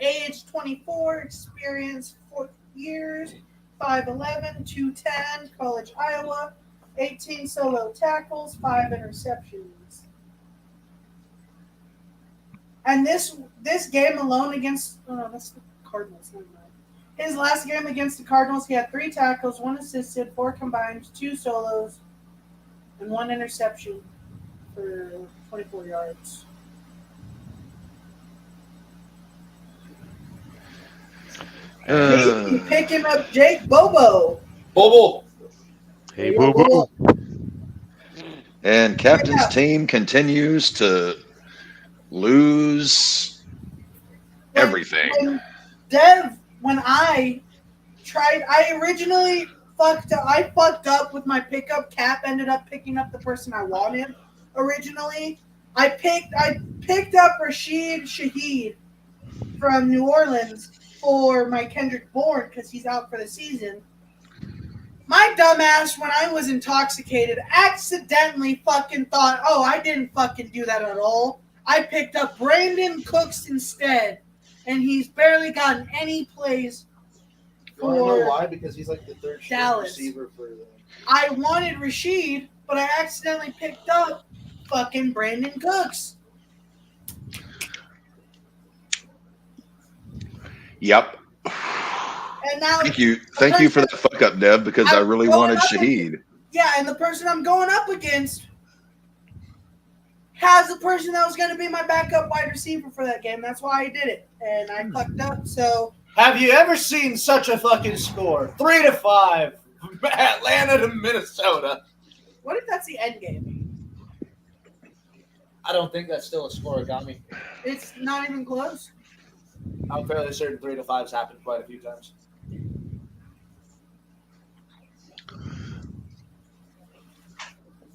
Age 24, experience 4 years, 5'11", 210, college Iowa, 18 solo tackles, 5 interceptions. And this game alone against that's the Cardinals. His last game against the Cardinals, he had 3 tackles, 1 assisted, 4 combined, 2 solos, and 1 interception for 24 yards. Picking up Jake Bobo. Bobo. Hey, Bobo. And Captain's team continues to lose everything. When I originally fucked up with my pickup. Cap ended up picking up the person I wanted originally. I picked up Rashid Shaheed from New Orleans for my Kendrick Bourne because he's out for the season. My dumbass, when I was intoxicated, accidentally fucking thought, oh, I didn't fucking do that at all. I picked up Brandon Cooks instead, and he's barely gotten any plays for You want to know why? Because he's like the third receiver for the... I wanted Rashid, but I accidentally picked up fucking Brandon Cooks. Yep. And now, thank you for that fuck up, Dev, because I really wanted Shaheed. Yeah, and the person I'm going up against has the person that was going to be my backup wide receiver for that game. That's why I did it, and I fucked up. So, have you ever seen such a fucking score? 3-5, Atlanta to Minnesota. What if that's the end game? I don't think that's still a score. It got me. It's not even close. I'm fairly certain 3-5's happened quite a few times.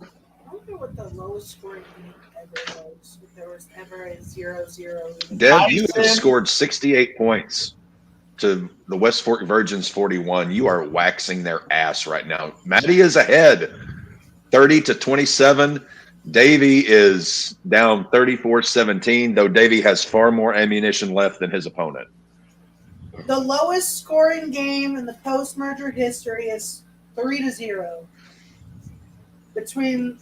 I wonder what the lowest scoring game ever was. If there was ever a 0-0. Dev, you have scored 68 points to the West Fork Virgins 41. You are waxing their ass right now. Maddie is ahead, 30-27. Davey is down 34-17, though Davey has far more ammunition left than his opponent. The lowest scoring game in the post-merger history is 3-0 between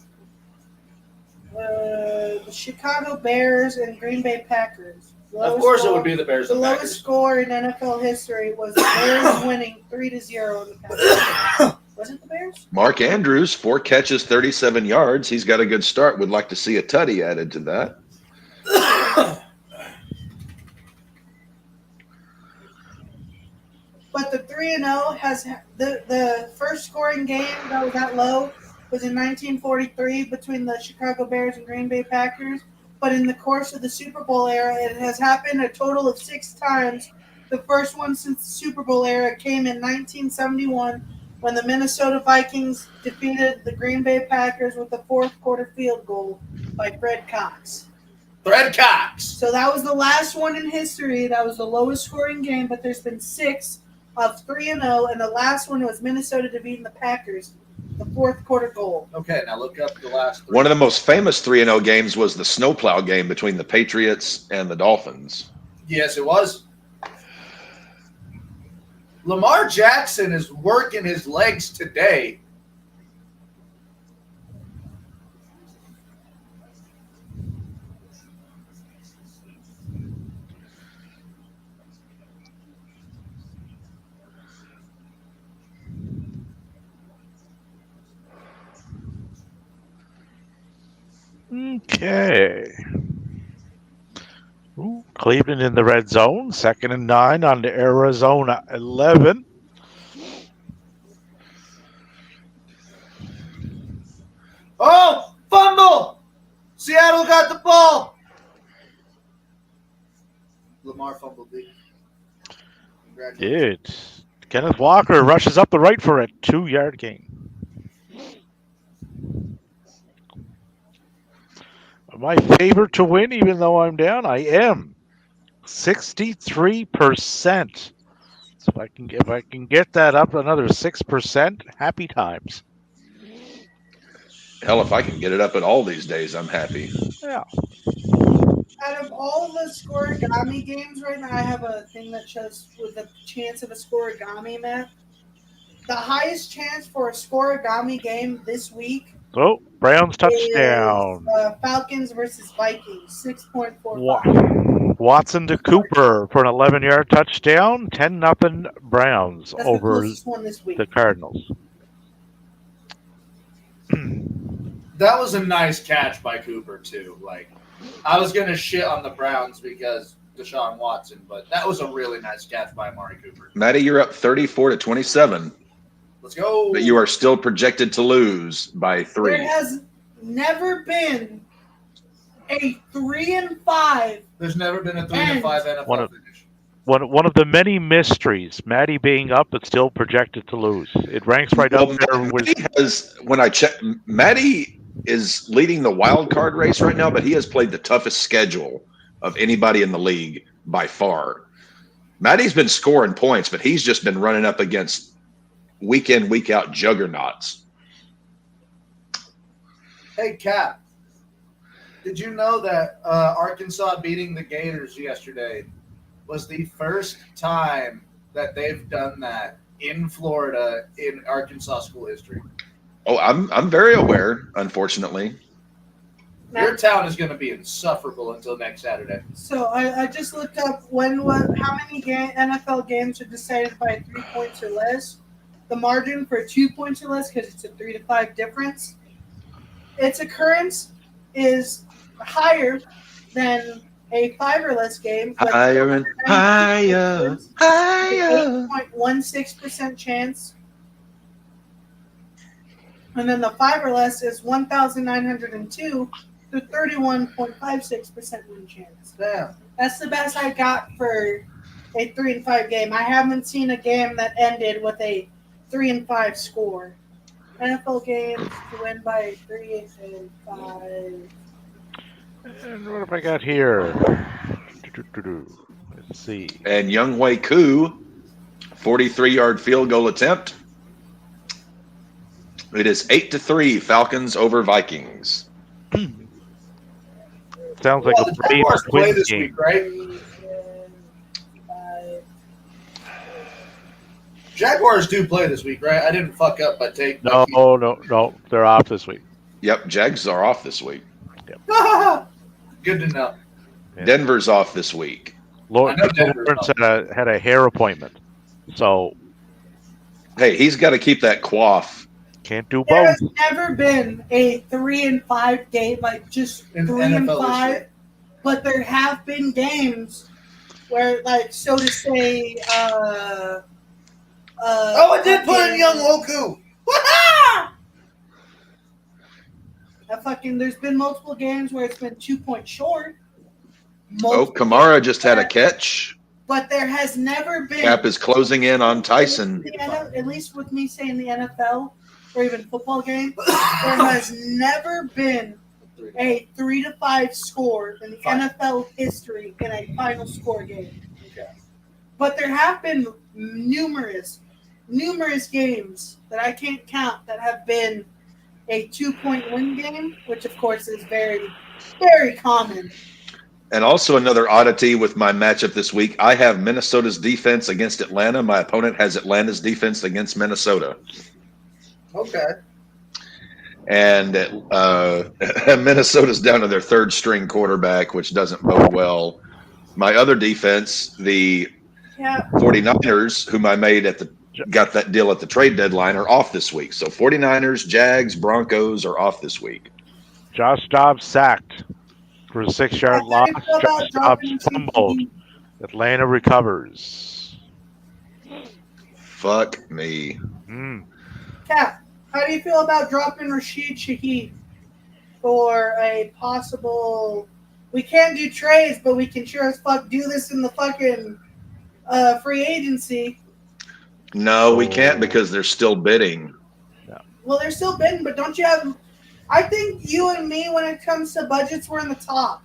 the Chicago Bears and Green Bay Packers. Of course, it would be the Bears. The lowest score in NFL history was the Bears winning 3-0 in the Packers. Was it the Bears? Mark Andrews, 4 catches, 37 yards. He's got a good start. Would like to see a tutty added to that. But the 3-0 has the first scoring game that was that low was in 1943 between the Chicago Bears and Green Bay Packers. But in the course of the Super Bowl era, it has happened a total of 6 times. The first one since the Super Bowl era came in 1971 when the Minnesota Vikings defeated the Green Bay Packers with a fourth quarter field goal by Fred Cox. Fred Cox! So that was the last one in history. That was the lowest scoring game, but there's been 6 of 3-0, and the last one was Minnesota defeating the Packers, the fourth quarter goal. Okay, now look up the last 3. One of the most famous 3-0 games was the snowplow game between the Patriots and the Dolphins. Yes, it was. Lamar Jackson is working his legs today. Okay. Ooh, Cleveland in the red zone, 2nd and 9 on the Arizona 11. Oh, fumble! Seattle got the ball. Lamar fumbled. Dude, Kenneth Walker rushes up the right for a 2-yard gain. My favorite to win, even though I'm down, I am 63%. So if I can get that up another 6%, happy times. Hell, if I can get it up at all these days, I'm happy. Yeah. Out of all the scoregami games right now, I have a thing that shows with the chance of a scoregami map. The highest chance for a scoregami game this week Oh, Browns is touchdown. Falcons versus Vikings, 6.45. Watson to Cooper for an 11-yard touchdown. 10-0 Browns That's the over closest one this week. the Cardinals. That was a nice catch by Cooper too. Like, I was gonna shit on the Browns because Deshaun Watson, but that was a really nice catch by Amari Cooper. Maddie, you're up 34-27. Let's go. But you are still projected to lose by 3. There has never been a 3-5. There's never been a 3-5 NFL finish. One of the many mysteries, Maddie being up but still projected to lose. It ranks right up there with. When I check, Maddie is leading the wild card race right now, but he has played the toughest schedule of anybody in the league by far. Maddie's been scoring points, but he's just been running up against week in, week out juggernauts. Hey, Cap, did you know that Arkansas beating the Gators yesterday was the first time that they've done that in Florida in Arkansas school history? Oh, I'm very aware, unfortunately. Your town is going to be insufferable until next Saturday. So I just looked up how many NFL games are decided by 3 points or less. The margin for 2 points or less, because it's a 3 to 5 difference, its occurrence is higher than a 5 or less game. Higher and higher, higher. 8.16% chance. And then the 5 or less is 1,902 to 31.56% win chance. Damn. That's the best I got for a 3-5 game. I haven't seen a game that ended with a 3-5 score. NFL games to win by 3 and 5. And what have I got here? Let's see. And Younghoe Koo, 43-yard field goal attempt. It is 8-3 Falcons over Vikings. Sounds like a pretty play this game. week, right? Jaguars do play this week, right? I didn't fuck up by taking. No. They're off this week. Yep, Jags are off this week. Good to know. Yeah. Denver's off this week. Lawrence had a hair appointment, so Hey, he's got to keep that quaff. can't do There both. has never been a 3-5 game, like just In 3-5. But there have been games where, like, so to say, I did put in Younghoe Koo. There's been multiple games where it's been 2 points short. Kamara just had a catch. But there has never been. Cap is closing in on Tyson. At least with me saying the NFL or even football game, there has never been a 3-5 score in the NFL history in a final score game. Okay. But there have been numerous games that I can't count that have been a 2-point win game, which of course is very, very common. And also another oddity with my matchup this week, I have Minnesota's defense against Atlanta. My opponent has Atlanta's defense against Minnesota. Okay. And Minnesota's down to their third string quarterback, which doesn't bode well. My other defense, the 49ers, whom I made got that deal at the trade deadline, are off this week. So 49ers, Jags, Broncos are off this week. Josh Dobbs sacked for a 6-yard loss. Josh Dobbs fumbled. Atlanta recovers. Fuck me. Cap, how do you feel about dropping Rashid Shaheed for a possible? We can't do trades, but we can sure as fuck do this in the fucking free agency. No, we can't because they're still bidding. Well, they're still bidding, but don't you have? I think you and me, when it comes to budgets, we're in the top.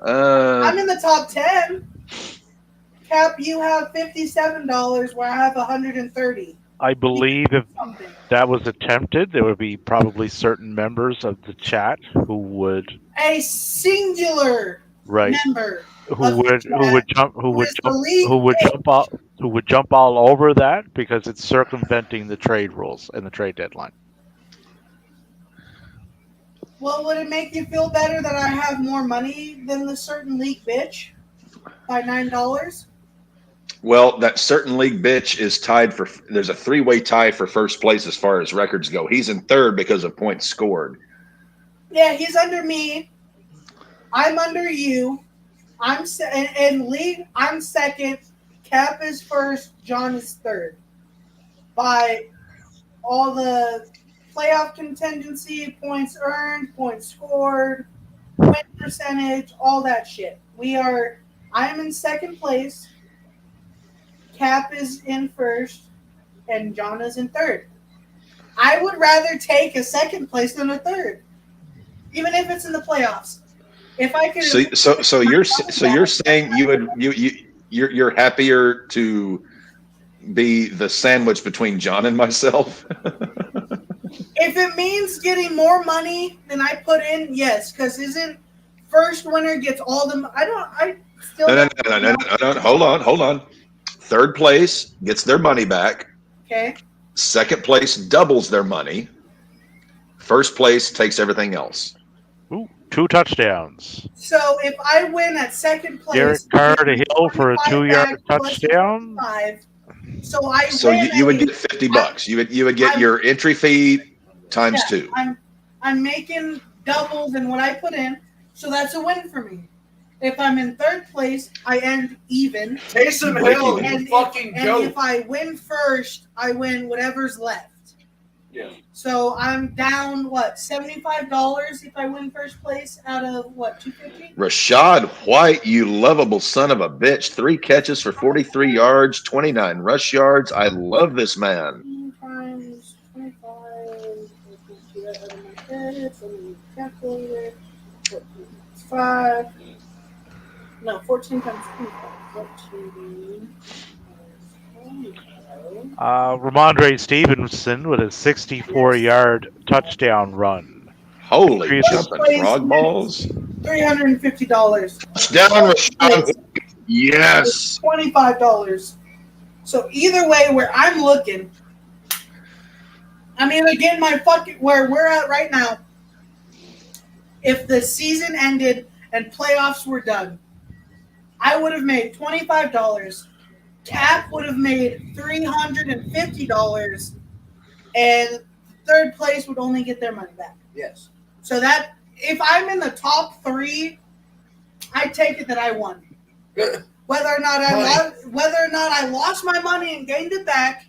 I'm in the top 10. Cap, you have $57, where I have $130. I believe if Something. that was attempted, there would be probably certain members of the chat who would A singular member who would jump all over that because it's circumventing the trade rules and the trade deadline. Well, would it make you feel better that I have more money than the certain league bitch by $9? Well, that certain league bitch is tied for. There's a 3-way tie for first place as far as records go. He's in third because of points scored. Yeah, he's under me. I'm under you. In league. I'm second. Cap is first. John is third. By all the playoff contingency, points earned, points scored, win percentage, all that shit. I'm in second place. Cap is in first, and John is in third. I would rather take a second place than a third, even if it's in the playoffs. If I could. So you're saying you're happier to be the sandwich between John and myself? If it means getting more money than I put in, yes, because isn't first winner gets all the. No. Hold on. Third place gets their money back. Okay. Second place doubles their money. First place takes everything else. Ooh, 2 touchdowns. So if I win at second place, Derek Carr to Hill for a 2-yard touchdown. So you would get $50. You would get your entry fee times 2. I'm making double than what I put in, so that's a win for me. If I'm in third place, I end even. Taysom Hill, you fucking joke. And if I win first, I win whatever's left. Yeah. So I'm down, $75 if I win first place out of, $250? Rashad White, you lovable son of a bitch. 3 catches for 43 yards, 29 rush yards. I love this man. Times 25. Do that out of my head. So I'm going to calculate it. 5. No, 14 times 25. 14 times 25. Ramondre Stevenson with a 64-yard touchdown run. Holy jumping frog balls. $350. Touchdown, Rashad. Yes. $25. So either way, where I'm looking, again, where we're at right now, if the season ended and playoffs were done, I would have made $25. Cap would have made $350, and third place would only get their money back. Yes. So that if I'm in the top 3, I take it that I won. Whether or not I lost my money and gained it back,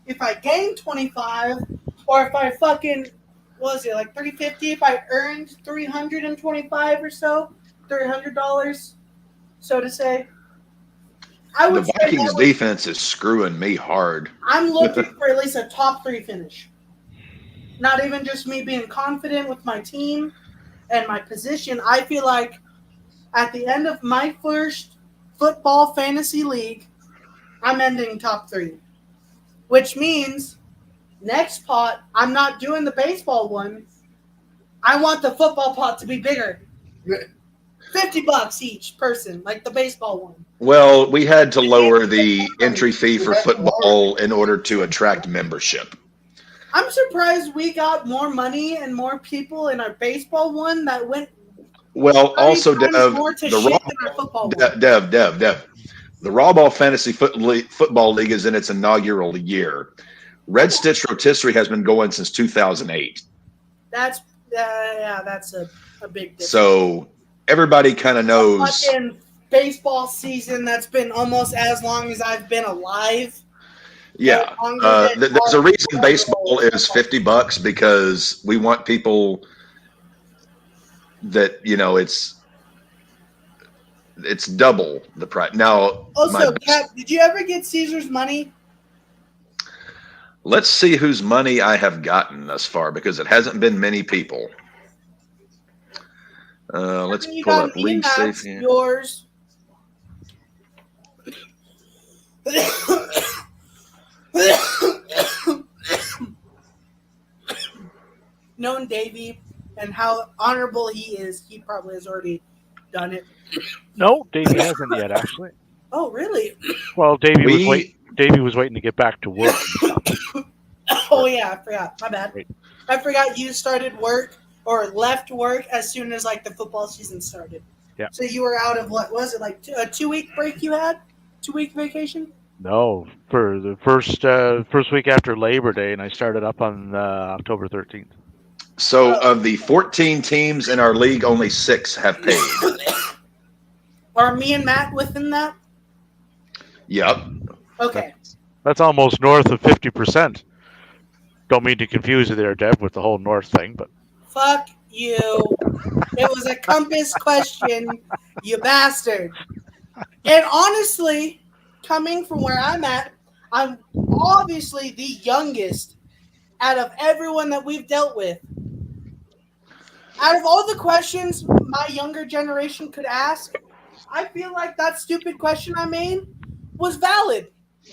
if I gained 25, or if I fucking $350, if I earned 325 or so, $300, so to say. The Vikings defense is screwing me hard. I'm looking for at least a top 3 finish. Not even just me being confident with my team and my position. I feel like at the end of my first football fantasy league, I'm ending top 3. Which means next pot, I'm not doing the baseball one. I want the football pot to be bigger. $50 each person, like the baseball one. Well, we had to lower the entry fee for football in order to attract membership. I'm surprised we got more money and more people in our baseball one that went. Well, also, Dev, the RAWBall Fantasy Football League is in its inaugural year. Red Stitch Rotisserie has been going since 2008. That's a big difference. So everybody kind of knows. Fucking baseball season that's been almost as long as I've been alive. Yeah, there's a reason baseball is $50 because we want people that it's double the price. Now, also, Pat, did you ever get Caesar's money? Let's see whose money I have gotten thus far because it hasn't been many people. Let's pull up League Safe here. Yours. Knowing Davey and how honorable he is, he probably has already done it. No, Davey hasn't yet, actually. Oh, really? Well, Davey was waiting to get back to work. Oh yeah, I forgot. My bad. Right. I forgot you started work or left work as soon as like the football season started. Yeah. So you were out of what was it like a 2-week break you had? 2-week vacation? No, for the first week after Labor Day, and I started up on October 13th. So of the 14 teams in our league, only 6 have paid. Are me and Matt within that? Yep. Okay. That's almost north of 50%. Don't mean to confuse you there, Deb, with the whole north thing, but Fuck you. It was a compass question, you bastard. And honestly, coming from where I'm at, I'm obviously the youngest out of everyone that we've dealt with. Out of all the questions my younger generation could ask, I feel like that stupid question I made was valid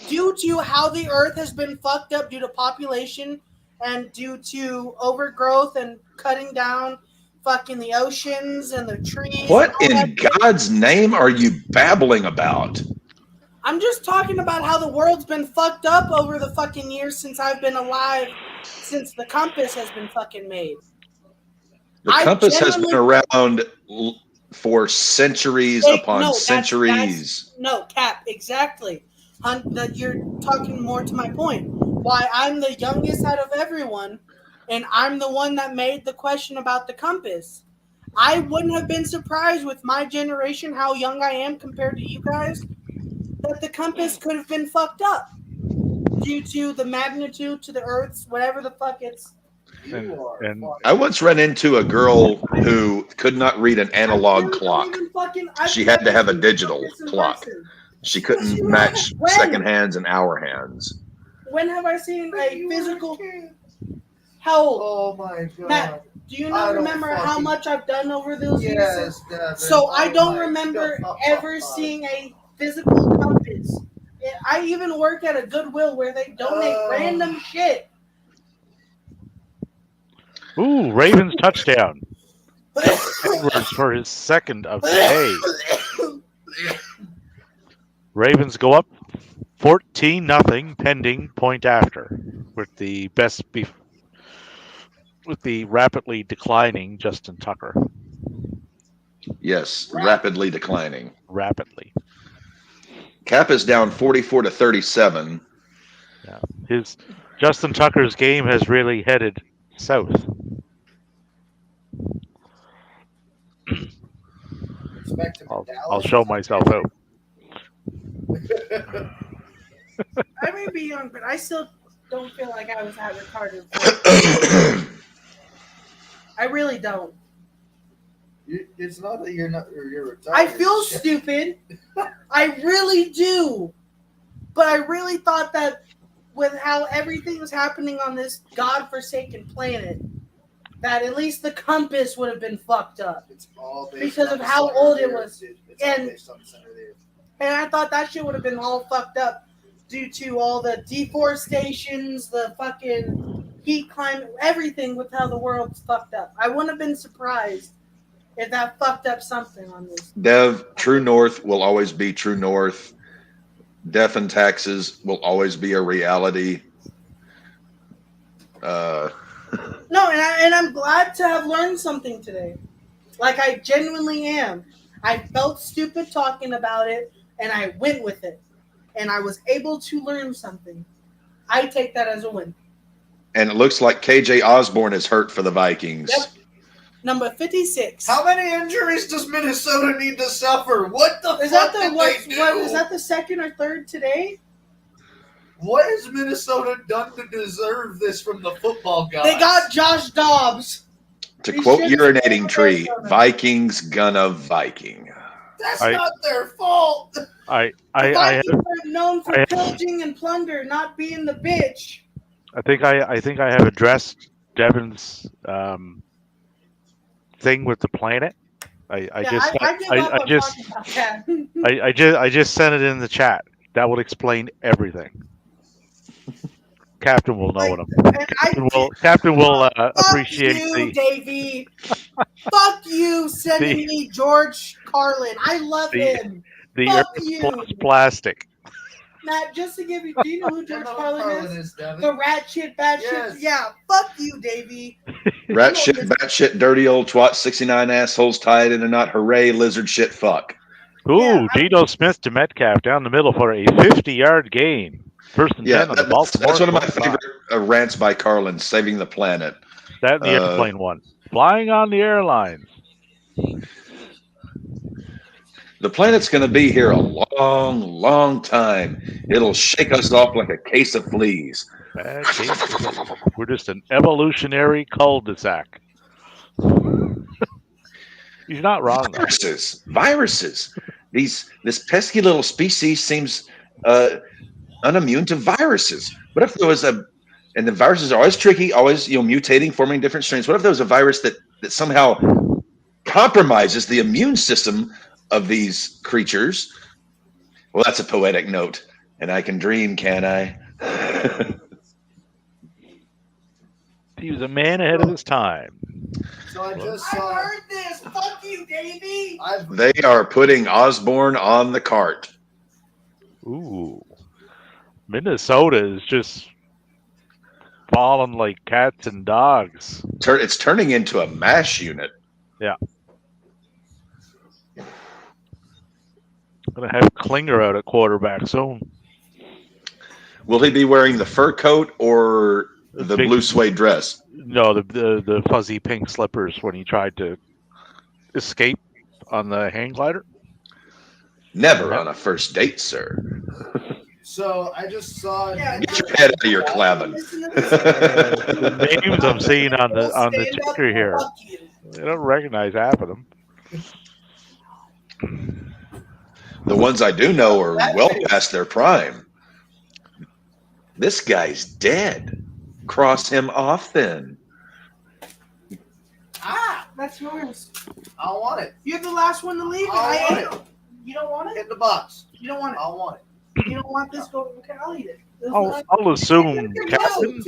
due to how the earth has been fucked up due to population and due to overgrowth and cutting down fucking the oceans and the trees. What in God's name are you babbling about? I'm just talking about how the world's been fucked up over the fucking years since I've been alive, since the compass has been fucking made. The compass has been around for centuries upon centuries. No, Cap, exactly. You're talking more to my point. Why I'm the youngest out of everyone, and I'm the one that made the question about the compass. I wouldn't have been surprised with my generation, how young I am compared to you guys, that the compass could have been fucked up due to the magnitude to the Earth's, whatever the fuck it's. And I once ran into a girl who could not read an analog clock. She had to have a digital clock. She couldn't match second hands and hour hands. When have I seen a physical? How old? Oh my God. Matt, do you not remember how much I've done over those years? So I don't remember ever seeing a physical compass. I even work at a Goodwill where they donate random shit. Ooh, Ravens touchdown. Edwards for his second of the day. Ravens go up 14-0 pending point after with the rapidly declining Justin Tucker. Yes, rapidly declining. Rapidly. Cap is down 44-37. Yeah. Justin Tucker's game has really headed south. I'll show myself out. I may be young, but I still don't feel like I was that retarded. I really don't. It's not that you're retarded. I feel stupid. I really do. But I really thought that with how everything was happening on this godforsaken planet, that at least the compass would have been fucked up. It's all because of how old it was. And I thought that shit would have been all fucked up due to all the deforestations, the fucking heat climate, everything with how the world's fucked up. I wouldn't have been surprised if that fucked up something on this. Dev, True North will always be True North. Death and taxes will always be a reality. No, and I'm glad to have learned something today. Like, I genuinely am. I felt stupid talking about it, and I went with it. And I was able to learn something. I take that as a win. And it looks like KJ Osborne is hurt for the Vikings. Yep. Number 56. How many injuries does Minnesota need to suffer? What the is fuck that did they do? Is that the second or third today? What has Minnesota done to deserve this from the football guys? They got Josh Dobbs. To quote Urinating Tree, Vikings gonna Viking. That's not their fault. The Vikings are known for pillaging and plunder, not being the bitch. I think I have addressed Devin's thing with the planet. I just sent it in the chat. That would explain everything. Captain will know Like, him. Captain will fuck appreciate you, Davey. Fuck you sending me George Carlin. I love him. the Fuck Earth you. plus plastic. Matt, just to give you, do you know who George Carlin is? Devin. The rat shit, bad Yes. shit. Yeah, fuck you, Davey. Rat shit, bat shit, dirty old twat, 69 assholes tied in a knot. Hooray, lizard shit, fuck. Ooh, Geno Smith to Metcalf down the middle for a 50-yard gain. First and 10 on the Baltimore. That's one of my favorite rants by Carlin, saving the planet. That and the airplane one. Flying on the airlines. The planet's going to be here a long, long time. It'll shake us off like a case of fleas. We're just an evolutionary cul-de-sac. He's not wrong. Viruses. This pesky little species seems unimmune to viruses. What if there was and the viruses are always tricky, always mutating, forming different strains. What if there was a virus that somehow compromises the immune system of these creatures? Well, that's a poetic note, and I can dream, can I? He was a man ahead of his time. So I heard this. Fuck you, Davey. They are putting Osborne on the cart. Ooh. Minnesota is just falling like cats and dogs. It's turning into a MASH unit. Yeah. Going to have Klinger out at quarterback soon. Will he be wearing the fur coat or the blue suede dress? No, the fuzzy pink slippers when he tried to escape on the hang glider. Never on a first date, sir. So I just saw. Get your head out of your clabbing. The names I'm seeing on the ticker here, I don't recognize half of them. The ones I do know are well past their prime. This guy's dead. Cross him off then. That's yours. I don't want it. You're the last one to leave. I want it. You don't want it? In the box. You don't want it? I want it. You don't want this? Okay, I'll eat it. I'll assume, Captain,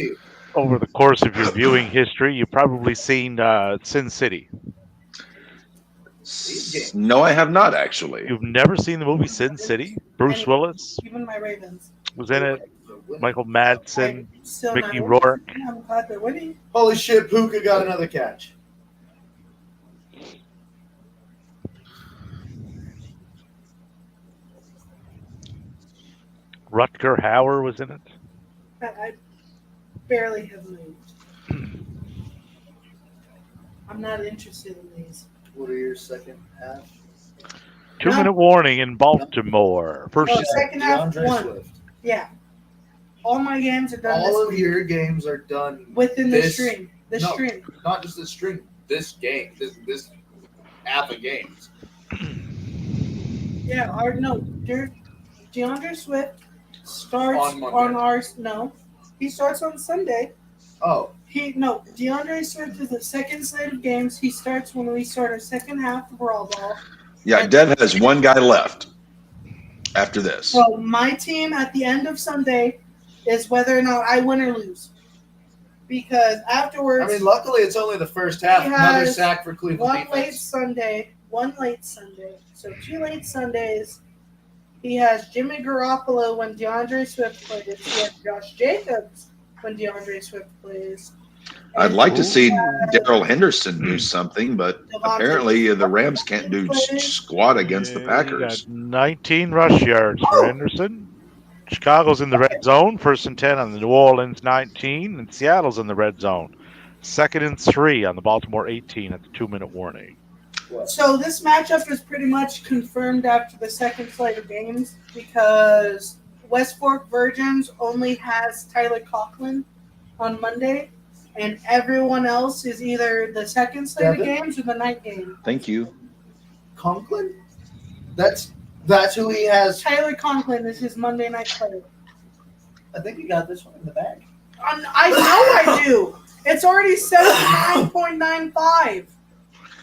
over the course of your viewing history, you've probably seen Sin City. No, I have not, actually. You've never seen the movie Sin City? Bruce Willis Even my Ravens was in it. Michael Madsen, Mickey not Rourke. I'm glad they're winning. Holy shit, Puka got another catch. Rutger Hauer was in it. I barely have moved. I'm not interested in these. What are your second half? 2-minute warning in Baltimore. First, second half, DeAndre one. Swift. Yeah. All my games are done All this of week. your games are done Within the stream. Stream. Not just the stream. This game. This half of games. Yeah, DeAndre Swift starts on ours. No, he starts on Sunday. Oh. DeAndre Swift is the second slate of games. He starts when we start our second half of RAWBall. Yeah, Dev has one guy left after this. So my team at the end of Sunday is whether or not I win or lose. Because afterwards, I mean, luckily it's only the first half. Another sack for Cleveland one defense. late Sunday. So 2 late Sundays. He has Jimmy Garoppolo when DeAndre Swift plays. He has Josh Jacobs when DeAndre Swift plays. I'd like to see Darrell Henderson do something, but apparently the Rams can't do squat against the Packers. 19 rush yards for Henderson. Chicago's in the red zone, 1st and 10 on the New Orleans 19, and Seattle's in the red zone, 2nd and 3 on the Baltimore 18 at the 2-minute warning. So this matchup is pretty much confirmed after the second slate of games because West Fork Virgins only has Tyler Conklin on Monday, and everyone else is either the second slate of games or the night game. Thank you. Conklin? That's who he has. Tyler Conklin is his Monday night player. I think he got this one in the bag. I know I do. It's already 79.95.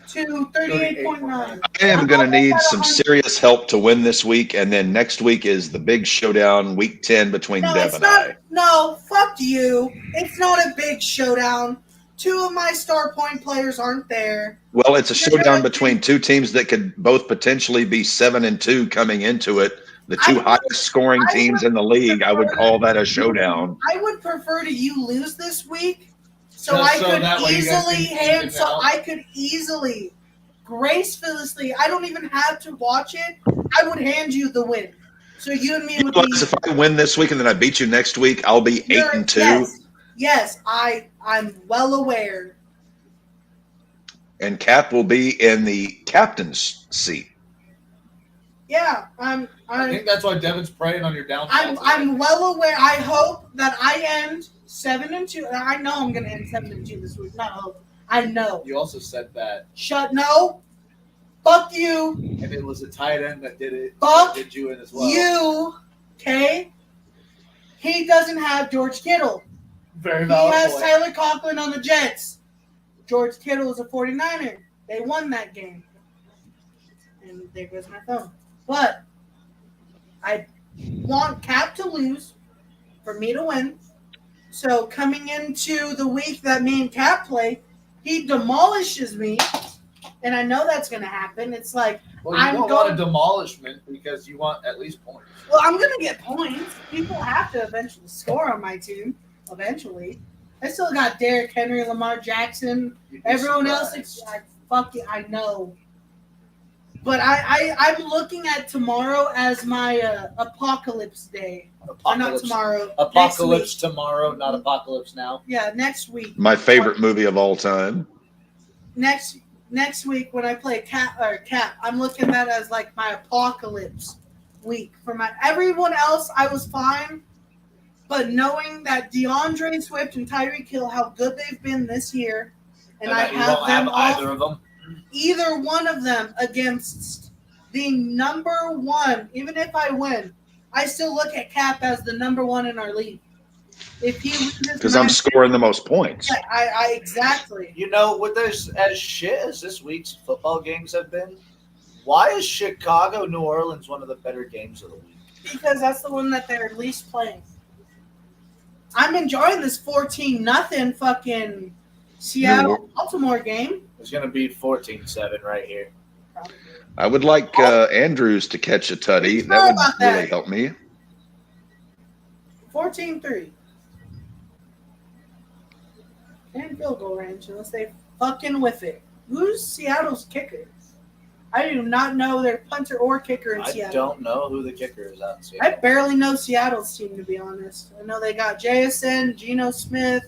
to 38.9. I am going to need some serious help to win this week, and then next week is the big showdown, week 10 between No, Dev it's and not. I. No, fuck you. It's not a big showdown. 2 of my star point players aren't there. Well, it's a showdown between 2 teams that could both potentially be 7-2 coming into it. The 2 highest scoring teams in the league. I would call that a showdown. I would prefer to you lose this week, so Just I that way could you guys can easily even it out. I could easily, gracefully. I don't even have to watch it. I would hand you the win. So you and me would be. If I win this week and then I beat you next week, I'll be 8-2. Yes, I'm well aware. And Cap will be in the captain's seat. Yeah, I think that's why Devin's preying on your downfall. I'm well aware. I hope that I end 7-2. I know I'm gonna end 7-2 this week. Not hope. I know. You also said that. No. Fuck you. And it was a tight end that did it. Fuck did you in as well. you. Okay. He doesn't have George Kittle. Very He valid has point. Tyler Conklin on the Jets. George Kittle is a 49er. They won that game. And there goes my phone. But I want Cap to lose for me to win. So coming into the week that me and Cap play, he demolishes me. And I know that's going to happen. It's like, Well, you don't want a demolishment because you want at least points. well, I'm going to get points. People have to eventually score on my team. Eventually. I still got Derrick Henry, Lamar Jackson. Everyone else, I know. But I'm looking at tomorrow as my apocalypse day. Apocalypse. Not tomorrow. Apocalypse tomorrow, not apocalypse now. Yeah, next week. My favorite movie of all time. Next week when I play Cap, I'm looking at that as like my apocalypse week. For my everyone else, I was fine. But knowing that DeAndre Swift and Tyreek Hill, how good they've been this year, and I have them either of them. Either one of them against the number one, even if I win, I still look at Cap as the number one in our league. If he loses, because I'm scoring the most points. Yeah, I exactly. You know, with this as shit as this week's football games have been, why is Chicago New Orleans one of the better games of the week? Because that's the one that they're least playing. I'm enjoying this 14-0 fucking Seattle Baltimore game. It's going to be 14-7 right here. I would like Andrews to catch a tutty. That would really help me. 14-3. And field goal range unless they fucking whiff it. Who's Seattle's kicker? I do not know their punter or kicker in Seattle. I don't know who the kicker is out in Seattle. I barely know Seattle's team, to be honest. I know they got JSN, Geno Smith,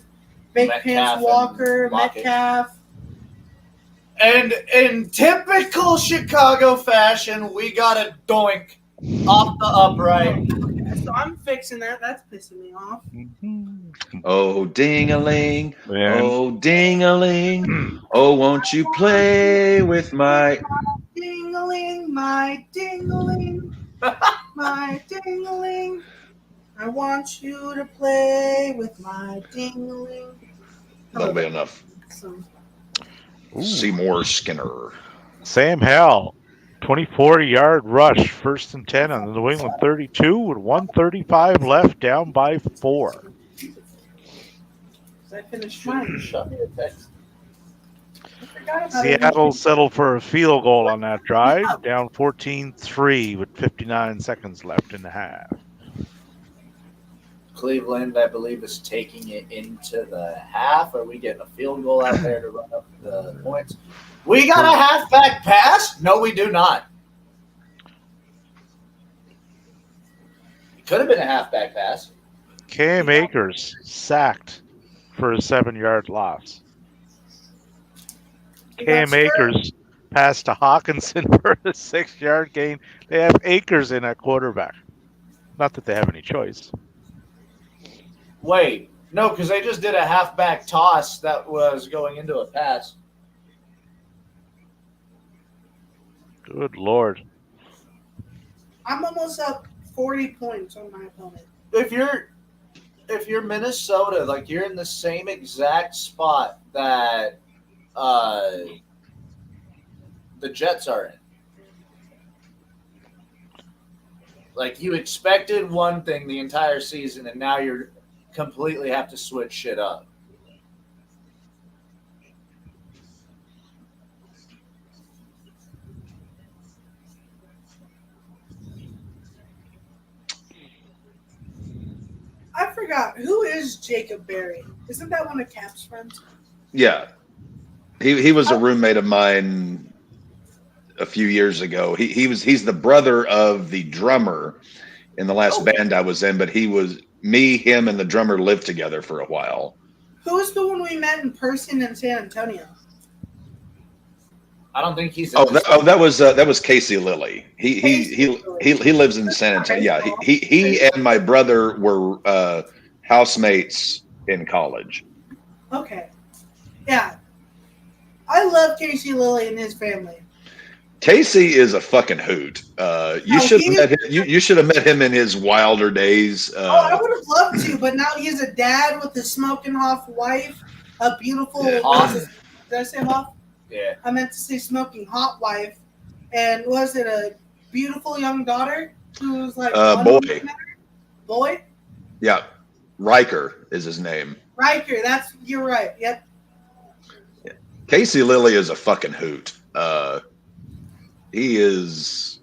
Big Pants Walker, Metcalf. And in typical Chicago fashion, we got a doink off the upright. So I'm fixing that. That's pissing me off. Oh, ding-a-ling. Oh, ding-a-ling. Oh, won't you play with my... Ding-a-ling, my ding-a-ling, my ding-a-ling. I want you to play with my ding-a-ling. That'll be enough. Seymour Skinner. Sam Howell, 24-yard rush, 1st and 10 on the New England 32 with 1:35 left, down by 4. I finished mine. Seattle settled for a field goal on that drive, down 14-3 with 59 seconds left in the half. Cleveland, I believe, is taking it into the half. Are we getting a field goal out there to run up the points? We got a halfback pass? No, we do not. It could have been a halfback pass. Cam Akers sacked for a 7-yard loss. Cam Akers passed to Hawkinson for a 6-yard gain. They have Akers in at quarterback. Not that they have any choice. Wait, no, because they just did a halfback toss that was going into a pass. Good Lord. I'm almost up 40 points on my opponent. If you're Minnesota, like you're in the same exact spot that the Jets are in. Like, you expected one thing the entire season, and now you're completely have to switch shit up. I forgot. Who is Jacob Berry? Isn't that one of Cap's friends? Yeah. He was a roommate of mine a few years ago. He's the brother of the drummer in the last band I was in, but him and the drummer lived together for a while. Who's the one we met in person in San Antonio? I don't think he's. That was Casey Lilly. He lives in San Antonio. Yeah, he and my brother were housemates in college. Okay, yeah, I love Casey Lilly and his family. Casey is a fucking hoot. You should have met him in his wilder days. I would have loved to, but now he's a dad with a smoking hot wife, a beautiful. Did I say hot? Yeah. I meant to say smoking hot wife, and was it a beautiful young daughter who's like boy? Yeah, Riker is his name. Riker, you're right. Yep. Yeah. Casey Lilly is a fucking hoot. He is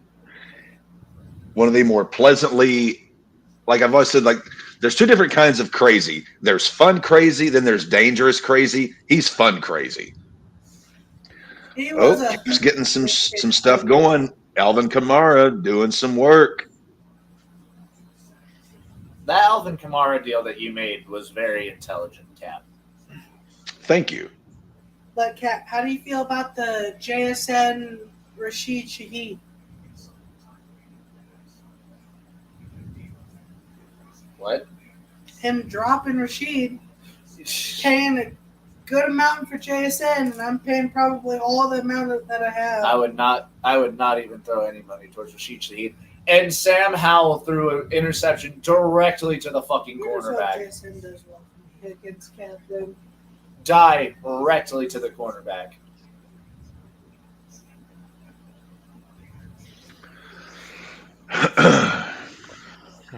one of the more pleasantly, like I've always said, like there's two different kinds of crazy. There's fun crazy, then there's dangerous crazy. He's fun crazy. Keeps getting some stuff going. Alvin Kamara doing some work. That Alvin Kamara deal that you made was very intelligent, Cap. Thank you. But Cap, how do you feel about the JSN Rashid Shaheed? What? Him dropping Rashid, paying a good amount for JSN, and I'm paying probably all the amount that I have. I would not even throw any money towards Rashid Shaheed. And Sam Howell threw an interception directly to the fucking cornerback. JSN does well against Cap, then. Directly to the cornerback.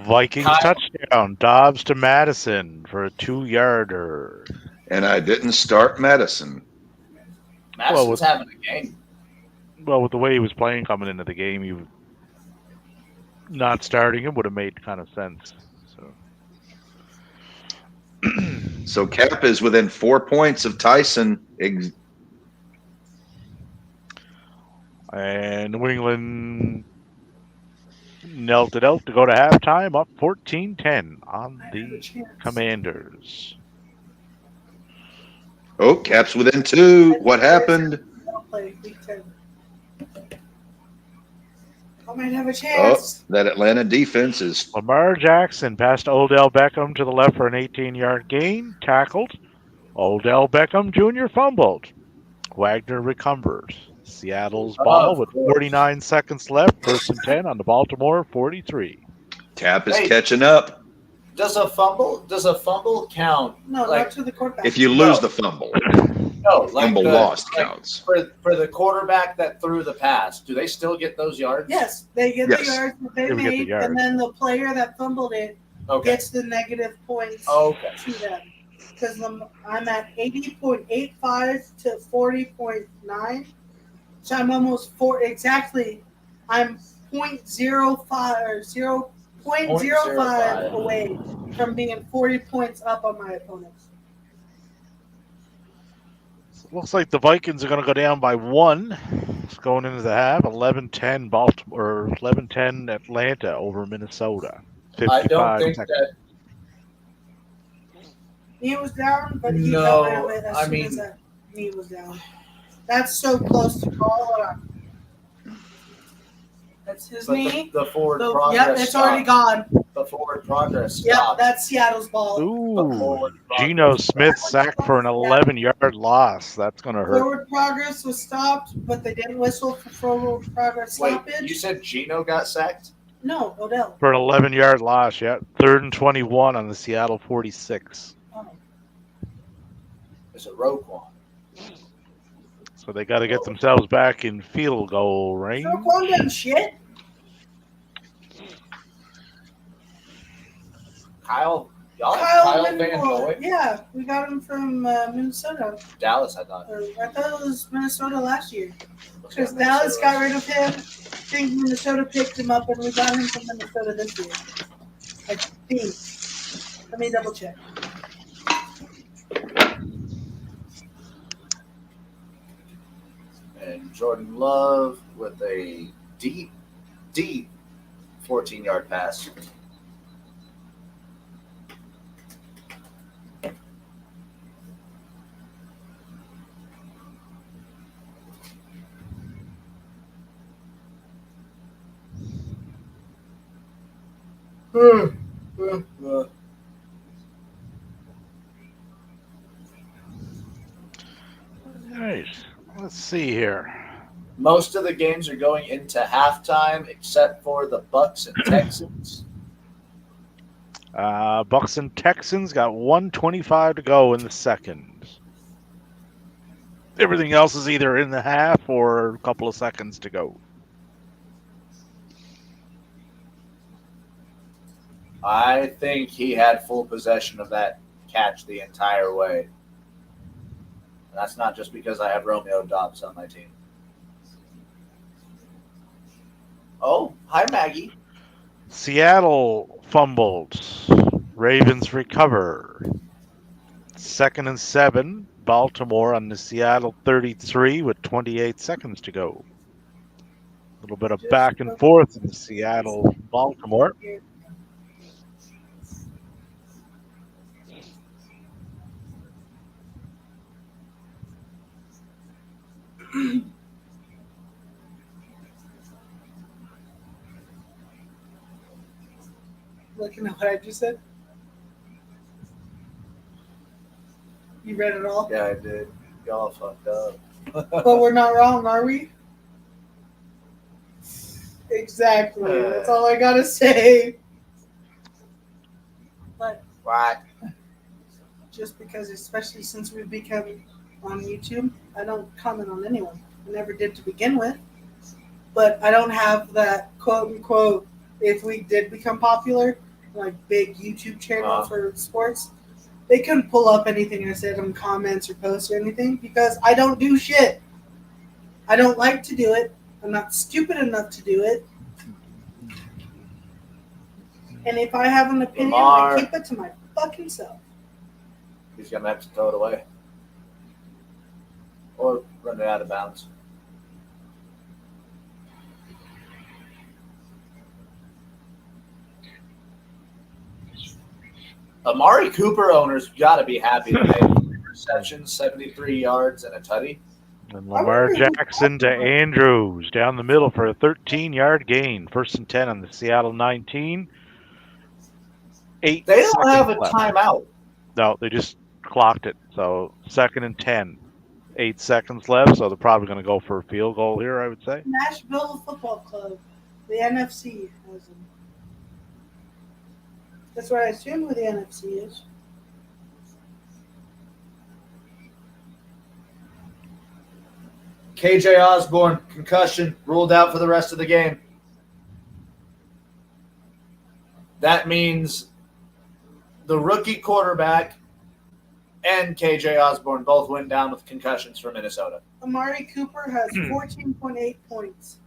Vikings touchdown. Dobbs to Madison for a 2-yarder. And I didn't start Madison. Madison's having a game. Well, with the way he was playing coming into the game, not starting him would have made kind of sense. So Cap is within 4 points of Tyson. And New England knelt it out to go to halftime, up 14-10 on the Commanders. Oh, Cap's within 2. What happened? I might have a chance. That Atlanta defense is... Lamar Jackson passed Odell Beckham to the left for an 18-yard gain. Tackled. Odell Beckham Jr. fumbled. Wagner recovered. Seattle's ball with 49 seconds left. 1st and 10 on the Baltimore 43. Cap is catching up. Does a fumble count? No, not to the quarterback. If you lose the fumble. No, like fumble lost counts. For the quarterback that threw the pass, do they still get those yards? Yes, they get the yards that they made, and then the player that fumbled it gets the negative points to them. Because I'm at 80.85 to 40.9, so I'm almost exactly. I'm 0.05 or 0.05 away from being 40 points up on my opponents. Looks like the Vikings are going to go down by 1. It's going into the half. 11-10 Baltimore, or 11-10 Atlanta over Minnesota. 55 I don't think seconds. that Knee was down, but he fell out of it as soon as that knee was down. That's so close to call. That's his knee. The forward progress. Yep, it's already gone. The forward progress. Yep, that's Seattle's ball. Ooh, Geno Smith sacked for an 11-yard loss. That's going to hurt. Forward progress was stopped, but they didn't whistle for forward progress stoppage. You said Geno got sacked? No, Odell. For an 11-yard loss, yeah. 3rd and 21 on the Seattle 46. It's a Roquan. So they got to get themselves back in field goal range. So calm down, shit. Kyle Van Noy? Yeah, we got him from Minnesota. Dallas, I thought. I thought it was Minnesota last year. Because Dallas got rid of him. I think Minnesota picked him up, and we got him from Minnesota this year. I think. Let me double check. And Jordan Love with a deep 14-yard pass. All right, let's see here. Most of the games are going into halftime, except for the Bucks and Texans. Bucks and Texans got 1:25 to go in the second. Everything else is either in the half or a couple of seconds to go. I think he had full possession of that catch the entire way. And that's not just because I have Romeo Dobbs on my team. Oh, hi, Maggie. Seattle fumbled. Ravens recover. 2nd and 7. Baltimore on the Seattle 33 with 28 seconds to go. A little bit of back and forth in Seattle, Baltimore. Looking at what I just said. You read it all? Yeah, I did. Y'all fucked up. But we're not wrong, are we? Exactly. That's all I gotta say. But What? just because, especially since we've become on YouTube, I don't comment on anyone. I never did to begin with. But I don't have that quote unquote, if we did become popular, like big YouTube channel for sports, they couldn't pull up anything I said on comments or posts or anything because I don't do shit. I don't like to do it. I'm not stupid enough to do it. And if I have an opinion, I keep it to my fucking self. He's going to have to throw it away. Or run it out of bounds. Amari Cooper owners got to be happy that they had 3 receptions, 73 yards, and a tutty. And Lamar Jackson to Andrews down the middle for a 13-yard gain. 1st and 10 on the Seattle 19. 8 They don't seconds have a left. timeout. No, they just clocked it. So 2nd and 10. 8 seconds left, so they're probably going to go for a field goal here, I would say. Nashville Football Club, the NFC has them. That's what I assume who the NFC is. KJ Osborne, concussion, ruled out for the rest of the game. That means the rookie quarterback and KJ Osborne both went down with concussions for Minnesota. Amari Cooper has 14.8 points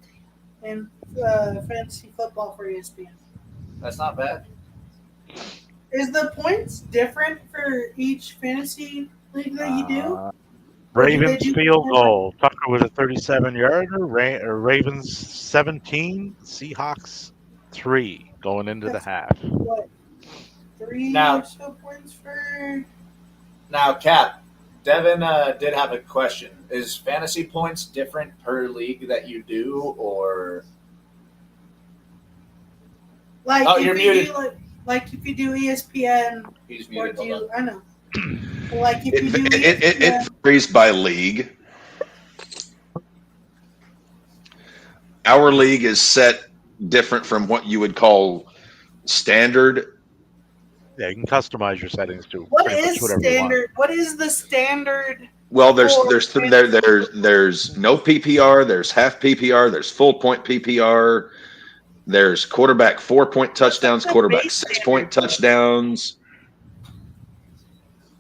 in fantasy football for ESPN. That's not bad. Is the points different for each fantasy league that you do? Ravens field goal. Tucker with a 37-yarder. Ravens 17. Seahawks 3 going into the half. What? 3 Now- or so points for... Now, Cap, Devin did have a question. Is fantasy points different per league that you do, or... Like Oh, if you're you muted. do, like if you do ESPN, He's or muted. do Hold you, on. I know. Like if you do It ESPN, varies by league. Our league is set different from what you would call standard. Yeah, you can customize your settings to what pretty much is whatever you want. standard? What is the standard Well, Or there's no PPR, there's half PPR, there's full point PPR, there's quarterback 4-point touchdowns, the quarterback base 6-point standard? touchdowns.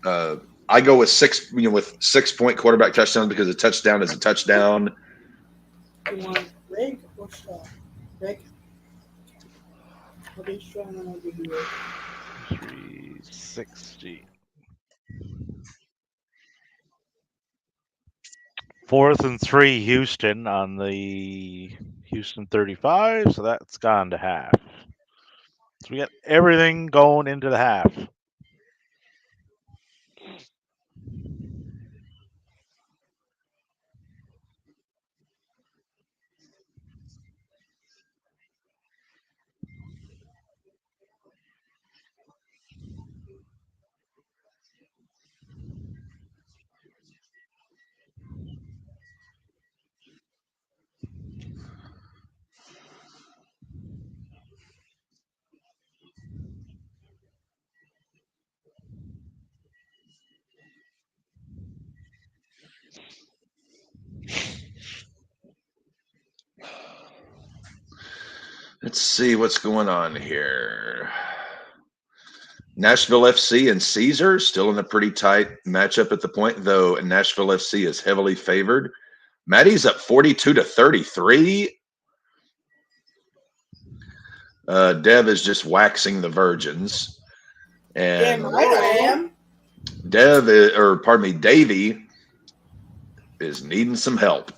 I go with with 6-point quarterback touchdowns because a touchdown is a touchdown. You want leg or straw? Leg. I'll be strong and I'll give you a 360. 4th and 3, Houston on the Houston 35, so that's gone to half. So we got everything going into the half. Let's see what's going on here. Nashville FC and Caesar still in a pretty tight matchup at the point, though Nashville FC is heavily favored. Maddie's up 42-33. Dev is just waxing the virgins. And damn right I am. Davey is needing some help.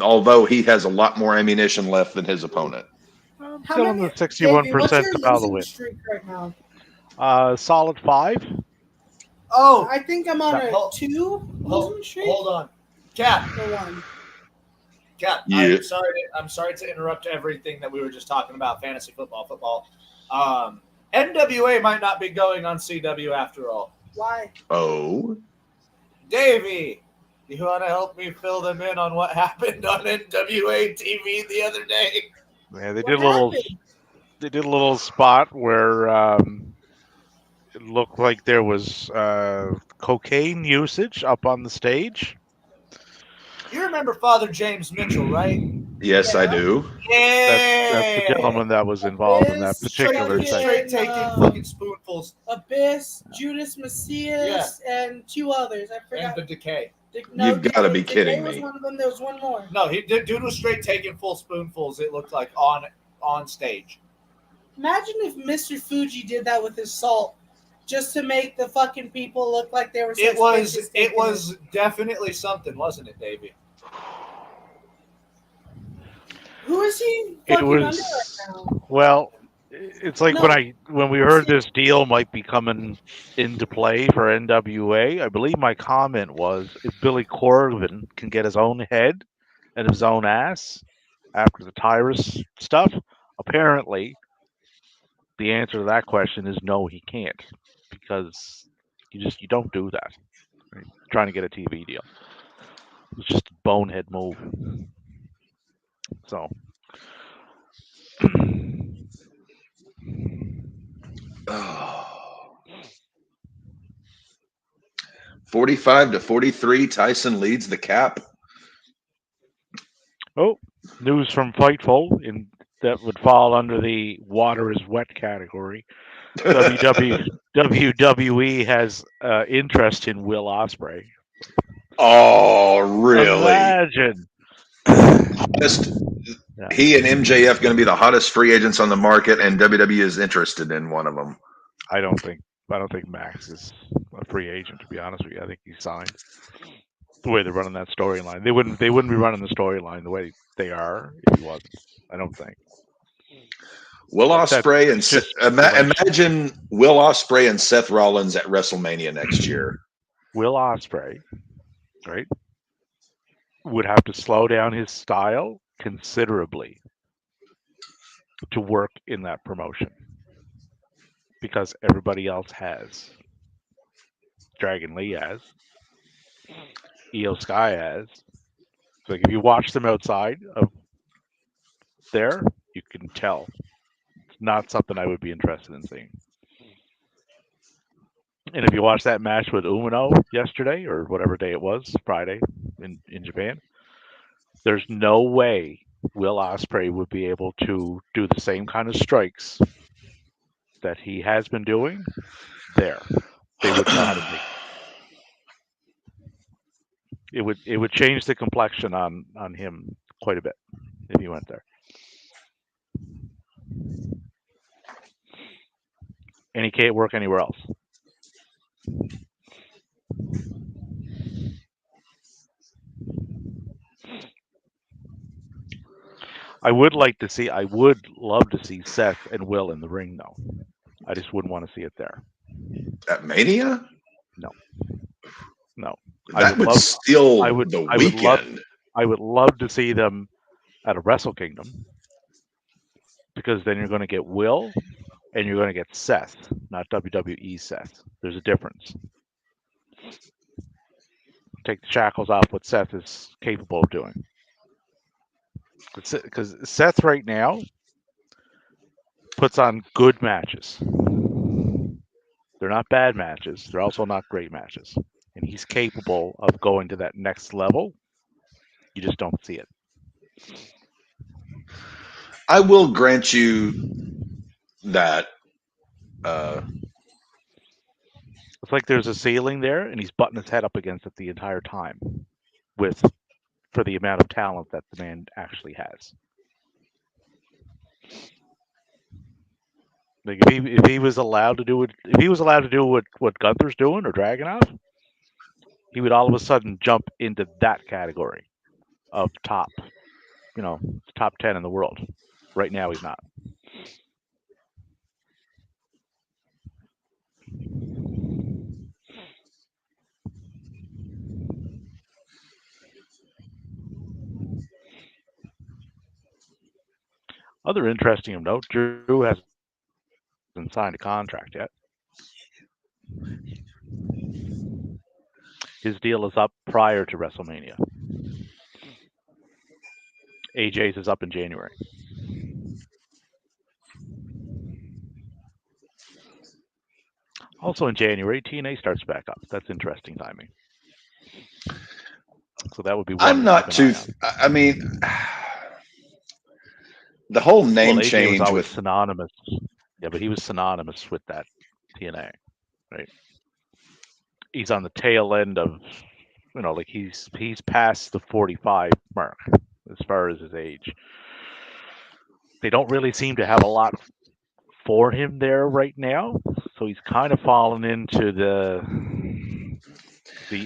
Although he has a lot more ammunition left than his opponent. I'm How still in many- the 61% what's your to follow losing win. streak right now? Solid 5. Oh, I think I'm on a Hold- 2 losing streak. hold on, Cap. Or 1. Cap, Yeah. I'm sorry to interrupt everything that we were just talking about, fantasy football. NWA might not be going on CW after all. Why? Oh. Davey, you want to help me fill them in on what happened on NWA TV the other day? Yeah, they What did a little. happened? They did a little spot where it looked like there was cocaine usage up on the stage. You remember Father James Mitchell, right? Yes, I do. Yeah. That's the gentleman that was involved in that Abyss, particular Straight- segment. Straight taking fucking spoonfuls Abyss, Judas Macias, and 2 others. I and forgot. the decay. You've gotta be Decay kidding was me. one of them. There was one more. No, dude was straight taking full spoonfuls. It looked like on stage. Imagine if Mr. Fuji did that with his salt, just to make the fucking people look like they were. It was definitely something, wasn't it, Davey? Who is he It fucking under was right now? well. It's like No. when we heard this deal might be coming into play for NWA. I believe my comment was if Billy Corgan can get his own head and his own ass after the Tyrus stuff. Apparently, the answer to that question is no, he can't, because you don't do that. Right? Trying to get a TV deal, it's just a bonehead move. So. Oh. 45-43, Tyson leads the cap. Oh, news from Fightful that would fall under the water is wet category. WWE has interest in Will Ospreay. Oh, really? Imagine. Hottest, Yeah. he and MJF going to be the hottest free agents on the market, and WWE is interested in one of them. I don't think Max is a free agent, to be honest with you. I think he's signed. The way they're running that storyline, they wouldn't be running the storyline the way they are if he wasn't. I don't think. Will Ospreay and just imagine Will Ospreay and Seth Rollins at WrestleMania next year. Will Ospreay, right, would have to slow down his style considerably to work in that promotion because everybody else has. Dragon Lee has. Io Sky has. So like if you watch them outside of there, you can tell it's not something I would be interested in seeing. And if you watch that match with Umino yesterday or whatever day it was, Friday in Japan, there's no way Will Ospreay would be able to do the same kind of strikes that he has been doing there. They wouldn't know how to make it. It would change the complexion on him quite a bit if he went there. And he can't work anywhere else. I would love to see Seth and Will in the ring though. I just wouldn't want to see it there. At Mania? No, no. I That would would love, I steal would, the I would love, weekend. I would love to see them at a Wrestle Kingdom because then you're going to get Will and you're going to get Seth, not WWE Seth. There's a difference. Take the shackles off what Seth is capable of doing. Because Seth right now puts on good matches. They're not bad matches. They're also not great matches. And he's capable of going to that next level. You just don't see it. I will grant you that. Uh, It's like there's a ceiling there, and he's butting his head up against it the entire time, with for the amount of talent that the man actually has. Like if he was allowed to do it, if he was allowed to do what Gunther's doing or Dragunov, he would all of a sudden jump into that category of top 10 in the world. Right now, he's not. Other interesting of note, Drew hasn't signed a contract yet. His deal is up prior to WrestleMania. AJ's is up in January. Also in January, TNA starts back up. That's interesting timing. So that would be one I'm to keep not an too. eye on. I mean, the whole name Well, AJ was change always with. synonymous. Yeah, but he was synonymous with that TNA, right? He's on the tail end of, like he's past the 45 mark as far as his age. They don't really seem to have a lot for him there right now, so he's kind of fallen into the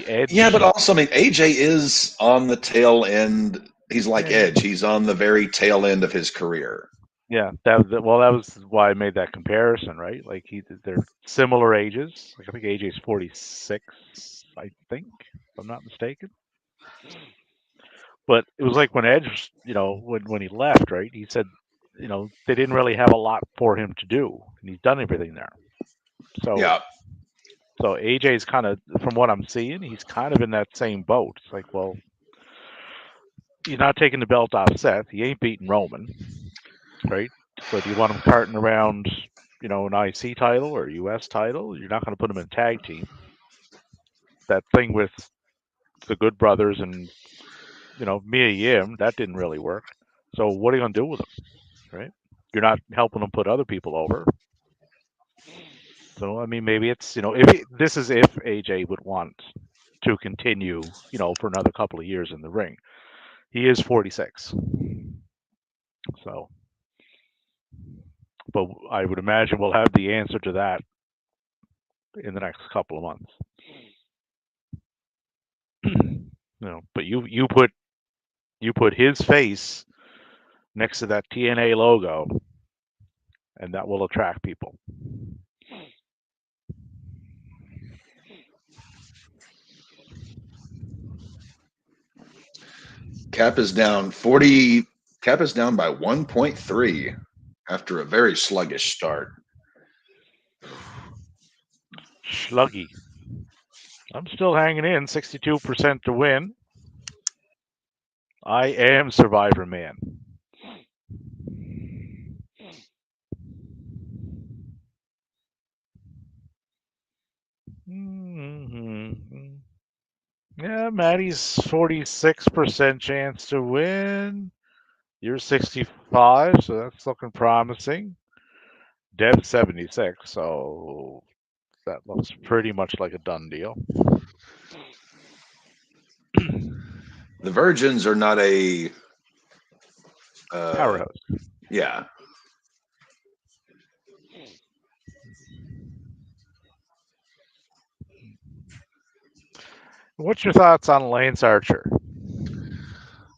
edge. Yeah, but also, I mean, AJ is on the tail end. He's like Yeah. Edge. He's on the very tail end of his career. Yeah, that was why I made that comparison, right? Like they're similar ages. Like I think AJ's 46, I think, if I'm not mistaken. But it was like when Edge, when he left, right? He said, they didn't really have a lot for him to do, and he's done everything there. So Yeah. so AJ's kind of, from what I'm seeing, he's kind of in that same boat. It's like, well, he's not taking the belt off Seth. He ain't beating Roman, right? So do you want him carting around, an IC title or US title? You're not going to put him in a tag team. That thing with the Good Brothers and Mia Yim, that didn't really work. So what are you going to do with him, right? You're not helping him put other people over. So I mean, maybe it's this is if AJ would want to continue, for another couple of years in the ring. He is 46, so but I would imagine we'll have the answer to that in the next couple of months. But you put his face next to that TNA logo, and that will attract people. Cap is down 40. Cap is down by 1.3 after a very sluggish start. Sluggy. I'm still hanging in, 62% to win. I am Survivor Man. Yeah, Maddie's 46% chance to win. You're 65, so that's looking promising. Deb's 76, so that looks pretty much like a done deal. The Virgins are not a Powerhouse. yeah. What's your thoughts on Lance Archer?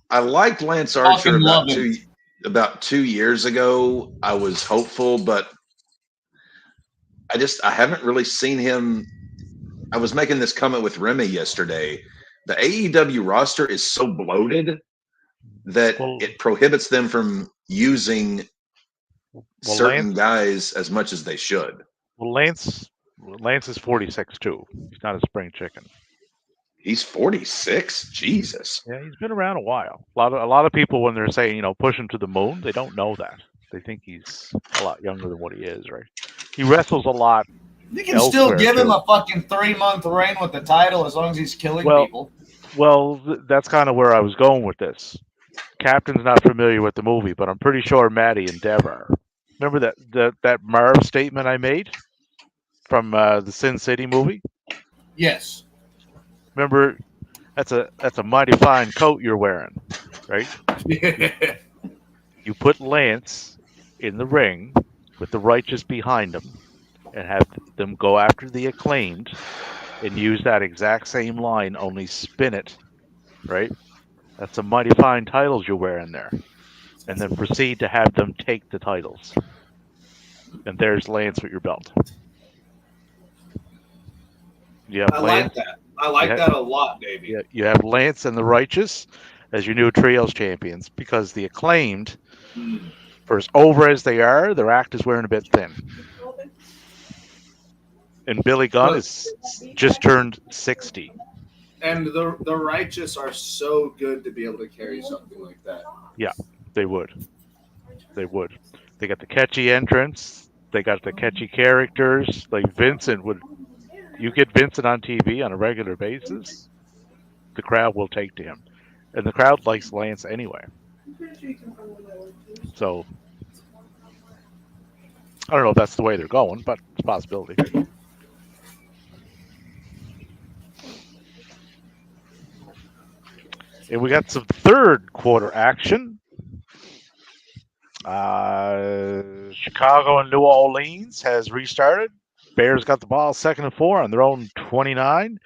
I liked Lance Archer Fucking love him. about 2 years ago. I was hopeful, but I haven't really seen him. I was making this comment with Remy yesterday. The AEW roster is so bloated that Well, it prohibits them from using well, certain Lance, guys as much as they should. well, Lance is 46 too. He's not a spring chicken. He's 46. Jesus. Yeah, he's been around a while. A lot of people, when they're saying, push him to the moon, they don't know that. They think he's a lot younger than what he is, right? He wrestles a lot. You can still Elsewhere, give him too. a fucking 3-month reign with the title as long as he's killing Well, people. Well, that's kind of where I was going with this. Captain's not familiar with the movie, but I'm pretty sure Maddie and Dev are. Remember that Marv statement I made from the Sin City movie? Yes. Remember, that's a mighty fine coat you're wearing, right? You put Lance in the ring with the righteous behind him and have them go after the acclaimed and use that exact same line, only spin it, right? That's some mighty fine titles you're wearing there. And then proceed to have them take the titles. And there's Lance with your belt. You have I Lance. like that. I like that a lot, Davey. You have Lance and the Righteous as your new trios champions because the acclaimed, for as over as they are, their act is wearing a bit thin. And Billy Gunn is just turned 60. And the righteous are so good to be able to carry something like that. Yeah, they would. They would. They got the catchy entrance. They got the catchy characters. Like Vincent would. You get Vincent on TV on a regular basis, the crowd will take to him. And the crowd likes Lance anyway. So I don't know if that's the way they're going, but it's a possibility. And we got some third quarter action. Chicago and New Orleans has restarted. Bears got the ball 2nd and 4 on their own 29.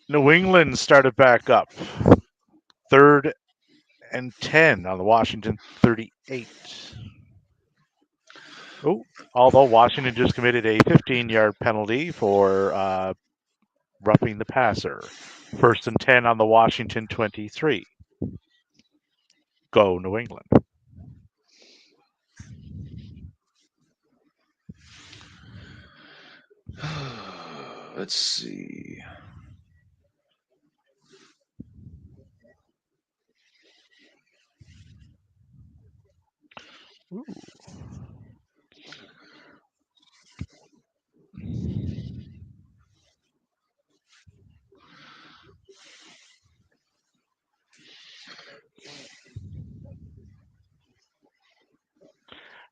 New England started back up. 3rd and 10 on the Washington 38. Oh, although Washington just committed a 15-yard penalty for roughing the passer. 1st and 10 on the Washington 23. Go New England. Let's see. Ooh.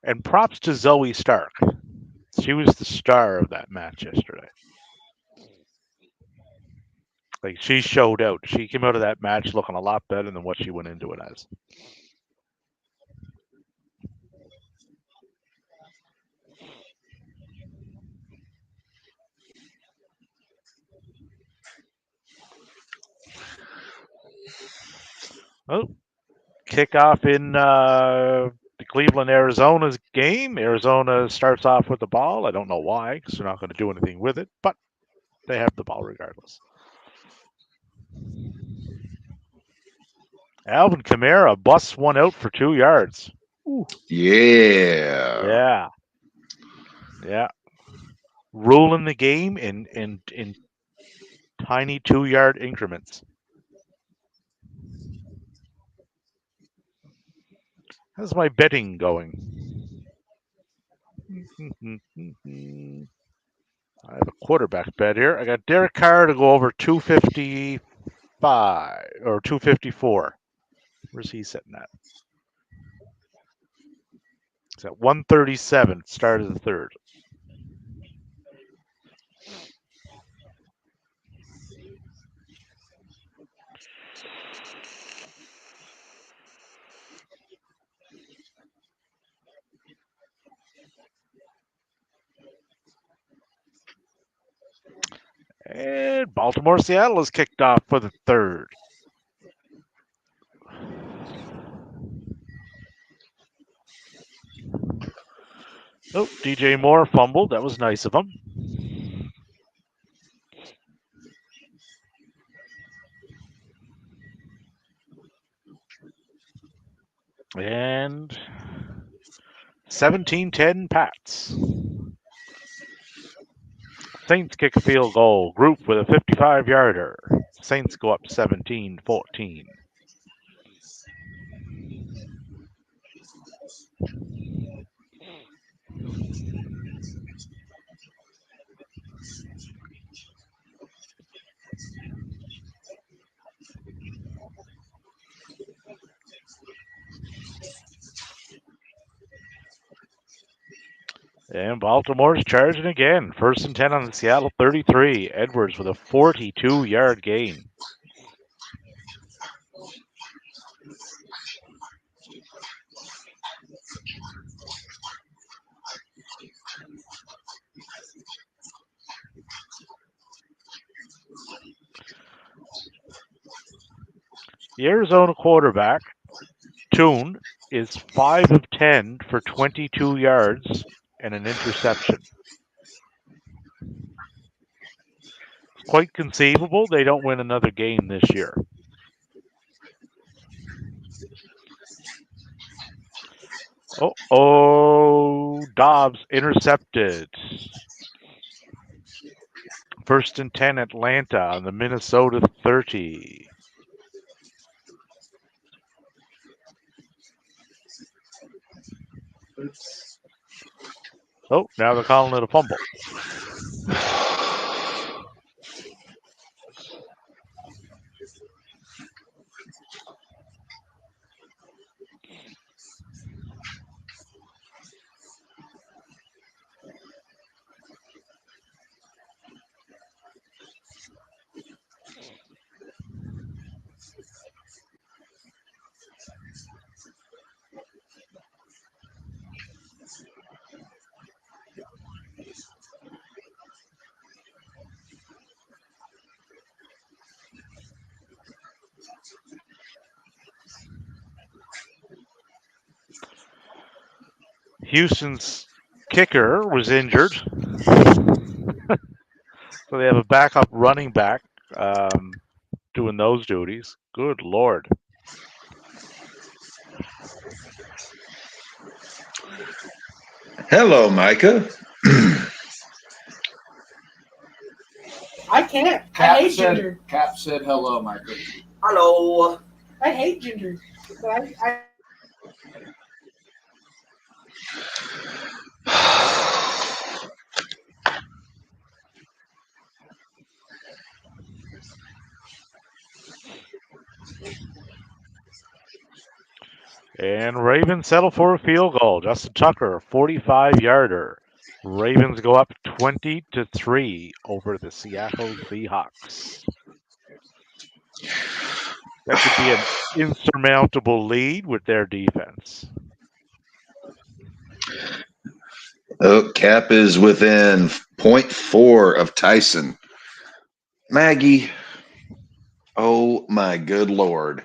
And props to Zoe Stark. She was the star of that match yesterday. Like, she showed out. She came out of that match looking a lot better than what she went into it as. Oh, kickoff in the Cleveland Arizona's game. Arizona starts off with the ball. I don't know why, because they're not going to do anything with it, but they have the ball regardless. Alvin Kamara busts one out for 2 yards. Ooh. Yeah. Yeah. Ruling the game in tiny 2-yard increments. How's my betting going? I have a quarterback bet here. I got Derek Carr to go over 255 or 254. Where's he sitting at? He's at 137. Start of the third. And Baltimore Seattle is kicked off for the third. Oh, DJ Moore fumbled. That was nice of him. And 17-10 Pats. Saints kick a field goal. Group with a 55-yarder. Saints go up 17-14. And Baltimore's charging again. 1st and 10 on the Seattle 33. Edwards with a 42-yard gain. The Arizona quarterback, Toon, is 5 of 10 for 22 yards and an interception. It's quite conceivable they don't win another game this year. Dobbs intercepted. 1st and 10 Atlanta on the Minnesota 30. Oh, now they're calling it a fumble. Houston's kicker was injured. So they have a backup running back doing those duties. Good Lord. Hello, Micah. I can't. I hate ginger. Cap said hello, Michael. Hello. I hate ginger. But I And Ravens settle for a field goal. Justin Tucker, 45-yarder. Ravens go up 20-3 over the Seattle Seahawks. That could be an insurmountable lead with their defense. Oh, Cap is within 0.4 of Tyson. Maggie. Oh, my good Lord.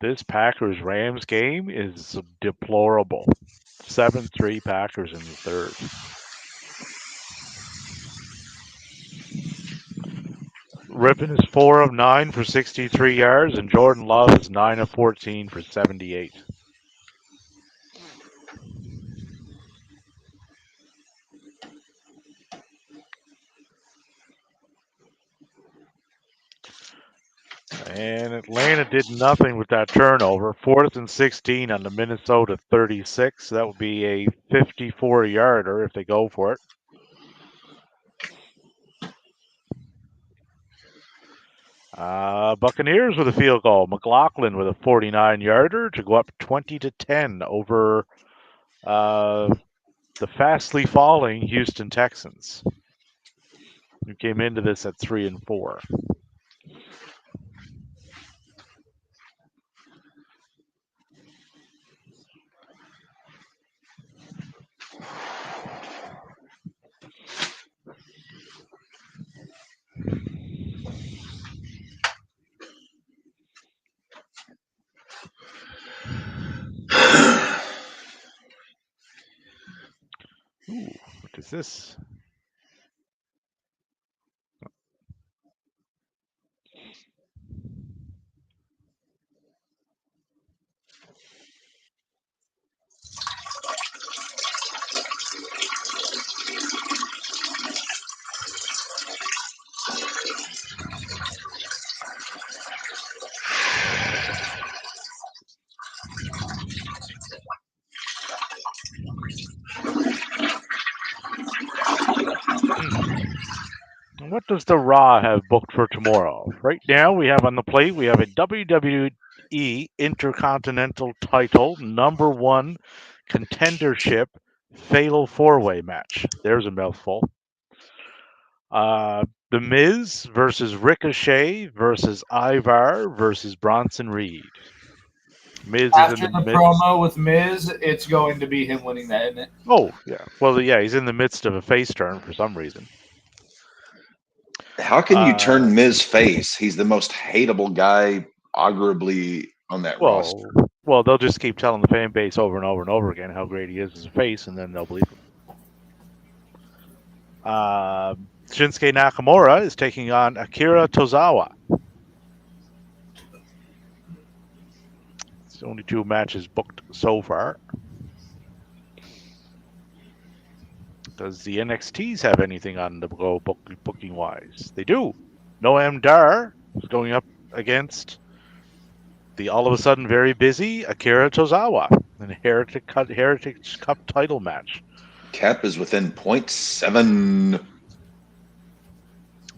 This Packers-Rams game is deplorable. 7-3 Packers in the third. Rippon is 4 of 9 for 63 yards, and Jordan Love is 9 of 14 for 78. And Atlanta did nothing with that turnover. 4th and 16 on the Minnesota 36. That would be a 54-yarder if they go for it. Buccaneers with a field goal. McLaughlin with a 49-yarder to go up 20-10 over the fastly falling Houston Texans, who came into this at 3-4. Ooh, what is this? What does the Raw have booked for tomorrow? Right now, we have on the plate, we have a WWE Intercontinental title #1 contendership fatal 4-way match. There's a mouthful. The Miz versus Ricochet versus Ivar versus Bronson Reed. Miz After is in the midst. promo with Miz, it's going to be him winning that, isn't it? Oh, yeah. Well, yeah, he's in the midst of a face turn for some reason. How can you turn Miz face? He's the most hateable guy, arguably, on that roster. Well, they'll just keep telling the fan base over and over and over again how great he is as a face, and then they'll believe him. Shinsuke Nakamura is taking on Akira Tozawa. It's only 2 matches booked so far. Does the NXTs have anything on the go booking wise? They do. Noam Dar is going up against the all of a sudden very busy Akira Tozawa in a Heritage Cup title match. Cap is within 0.7.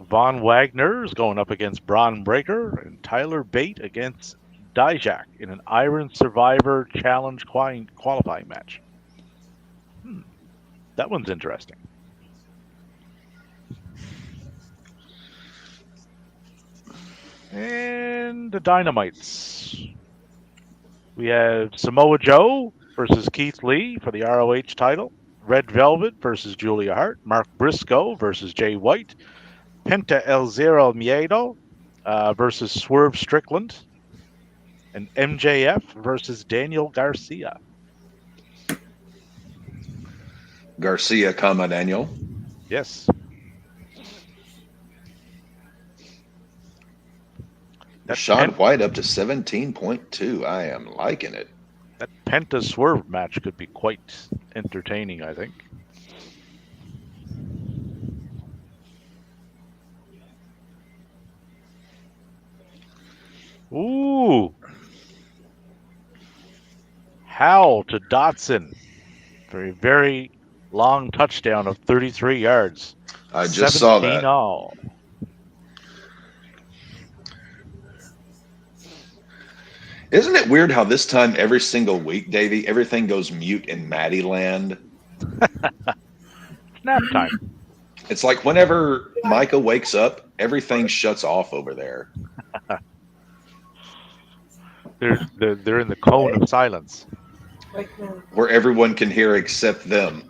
Von Wagner is going up against Braun Breaker, and Tyler Bate against Dijak in an Iron Survivor Challenge qualifying match. That one's interesting. And the Dynamites. We have Samoa Joe versus Keith Lee for the ROH title. Red Velvet versus Julia Hart. Mark Briscoe versus Jay White. Penta El Zero Miedo versus Swerve Strickland. And MJF versus Daniel Garcia. Garcia, Daniel. Yes. Sean White up to 17.2. I am liking it. That Penta Swerve match could be quite entertaining, I think. Ooh. Howell to Dotson for a very long touchdown of 33 yards. I just saw that. All. Isn't it weird how this time every single week, Davey, everything goes mute in Maddie land? Nap time. It's like whenever Micah wakes up, everything shuts off over there. They're in the cone of silence. Where everyone can hear except them.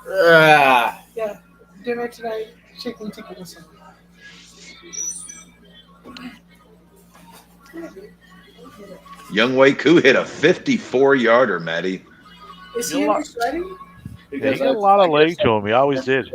Yeah, dinner tonight, chicken tikka masala. Young Wei Koo hit a 54-yarder, Maddie. Is he exciting? He got a lot of leg to him. He always did.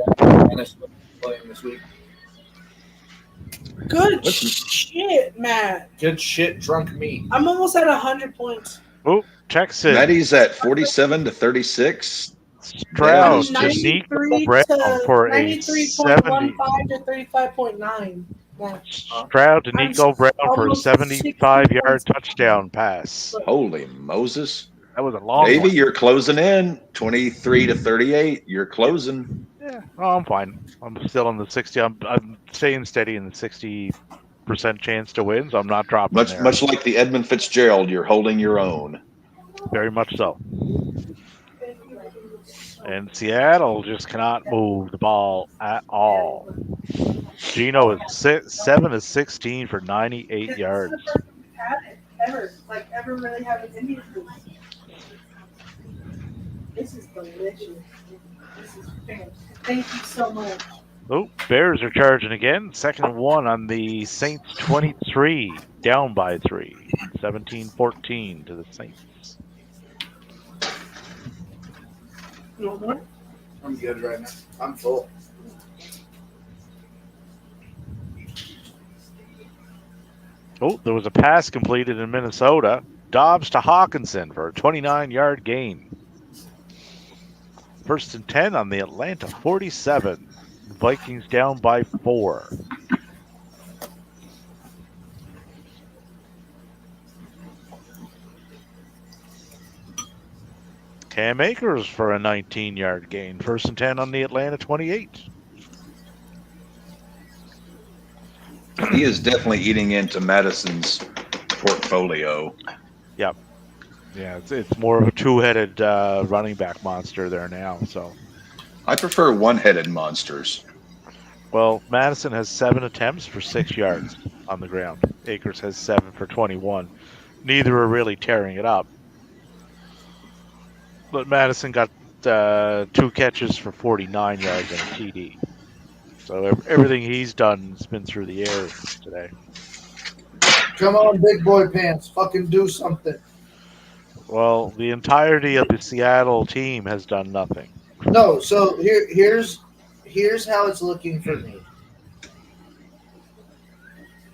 Good shit, Matt. Good shit, drunk me. I'm almost at 100 points. Oh, Texas. Maddie's at 47 to 36. Stroud That to is just- Nico Brown for a 70. 93.15 to 35.9. Yeah. Stroud to Nico Brown for a almost 75-yard 60 touchdown pass. Holy Moses. That was a long Davey, one. you're closing in. 23 to 38. You're closing. Yeah, oh, I'm fine. I'm still in the 60. I'm staying steady in the 60% chance to win, so I'm not dropping there. Much like the Edmund Fitzgerald, you're holding your own. Very much so. And Seattle just cannot move the ball at all. Gino is 7 of 16 for 98 yards. Ever really have an Indian food. This is delicious. This is fantastic. Thank you so much. Oh, Bears are charging again. 2nd and 1 on the Saints 23. Down by 3. 17-14 to the Saints. You want more? I'm good right now. I'm full. Oh, there was a pass completed in Minnesota. Dobbs to Hawkinson for a 29-yard gain. 1st and 10 on the Atlanta 47. Vikings down by 4. Cam Akers for a 19-yard gain. 1st and 10 on the Atlanta 28. He is definitely eating into Madison's portfolio. Yep. Yeah, it's more of a two-headed running back monster there now. So, I prefer one-headed monsters. well, Madison has 7 attempts for 6 yards on the ground. Akers has 7 for 21. Neither are really tearing it up. But Madison got 2 catches for 49 yards and a TD. So everything he's done has been through the air today. Come on, big boy pants. Fucking do something. Well, the entirety of the Seattle team has done nothing. No, so here's how it's looking for me.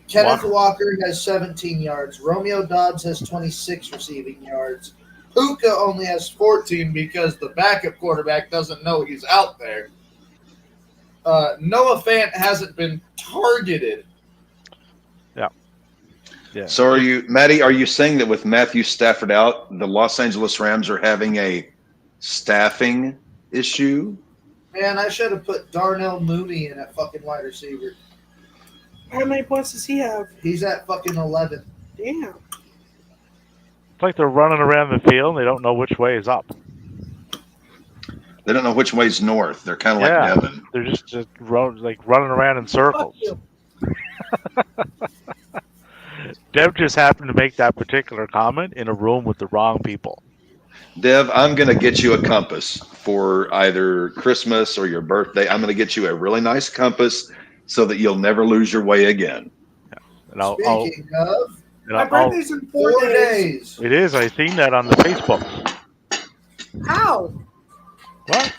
Kenneth Walker has 17 yards. Romeo Dobbs has 26 receiving yards. Puka only has 14 because the backup quarterback doesn't know he's out there. Noah Fant hasn't been targeted. Yeah. So are you, Maddie, are you saying that with Matthew Stafford out, the Los Angeles Rams are having a staffing issue? Man, I should have put Darnell Mooney in at fucking wide receiver. How many points does he have? He's at fucking 11. Damn. It's like they're running around the field and they don't know which way is up. They don't know which way's north. They're kind of like Devin. They're just running around in circles. Dev just happened to make that particular comment in a room with the wrong people. Dev, I'm going to get you a compass for either Christmas or your birthday. I'm going to get you a really nice compass so that you'll never lose your way again. And Speaking of, my birthday's in 4 days. It is. I seen that on the Facebook. How? What?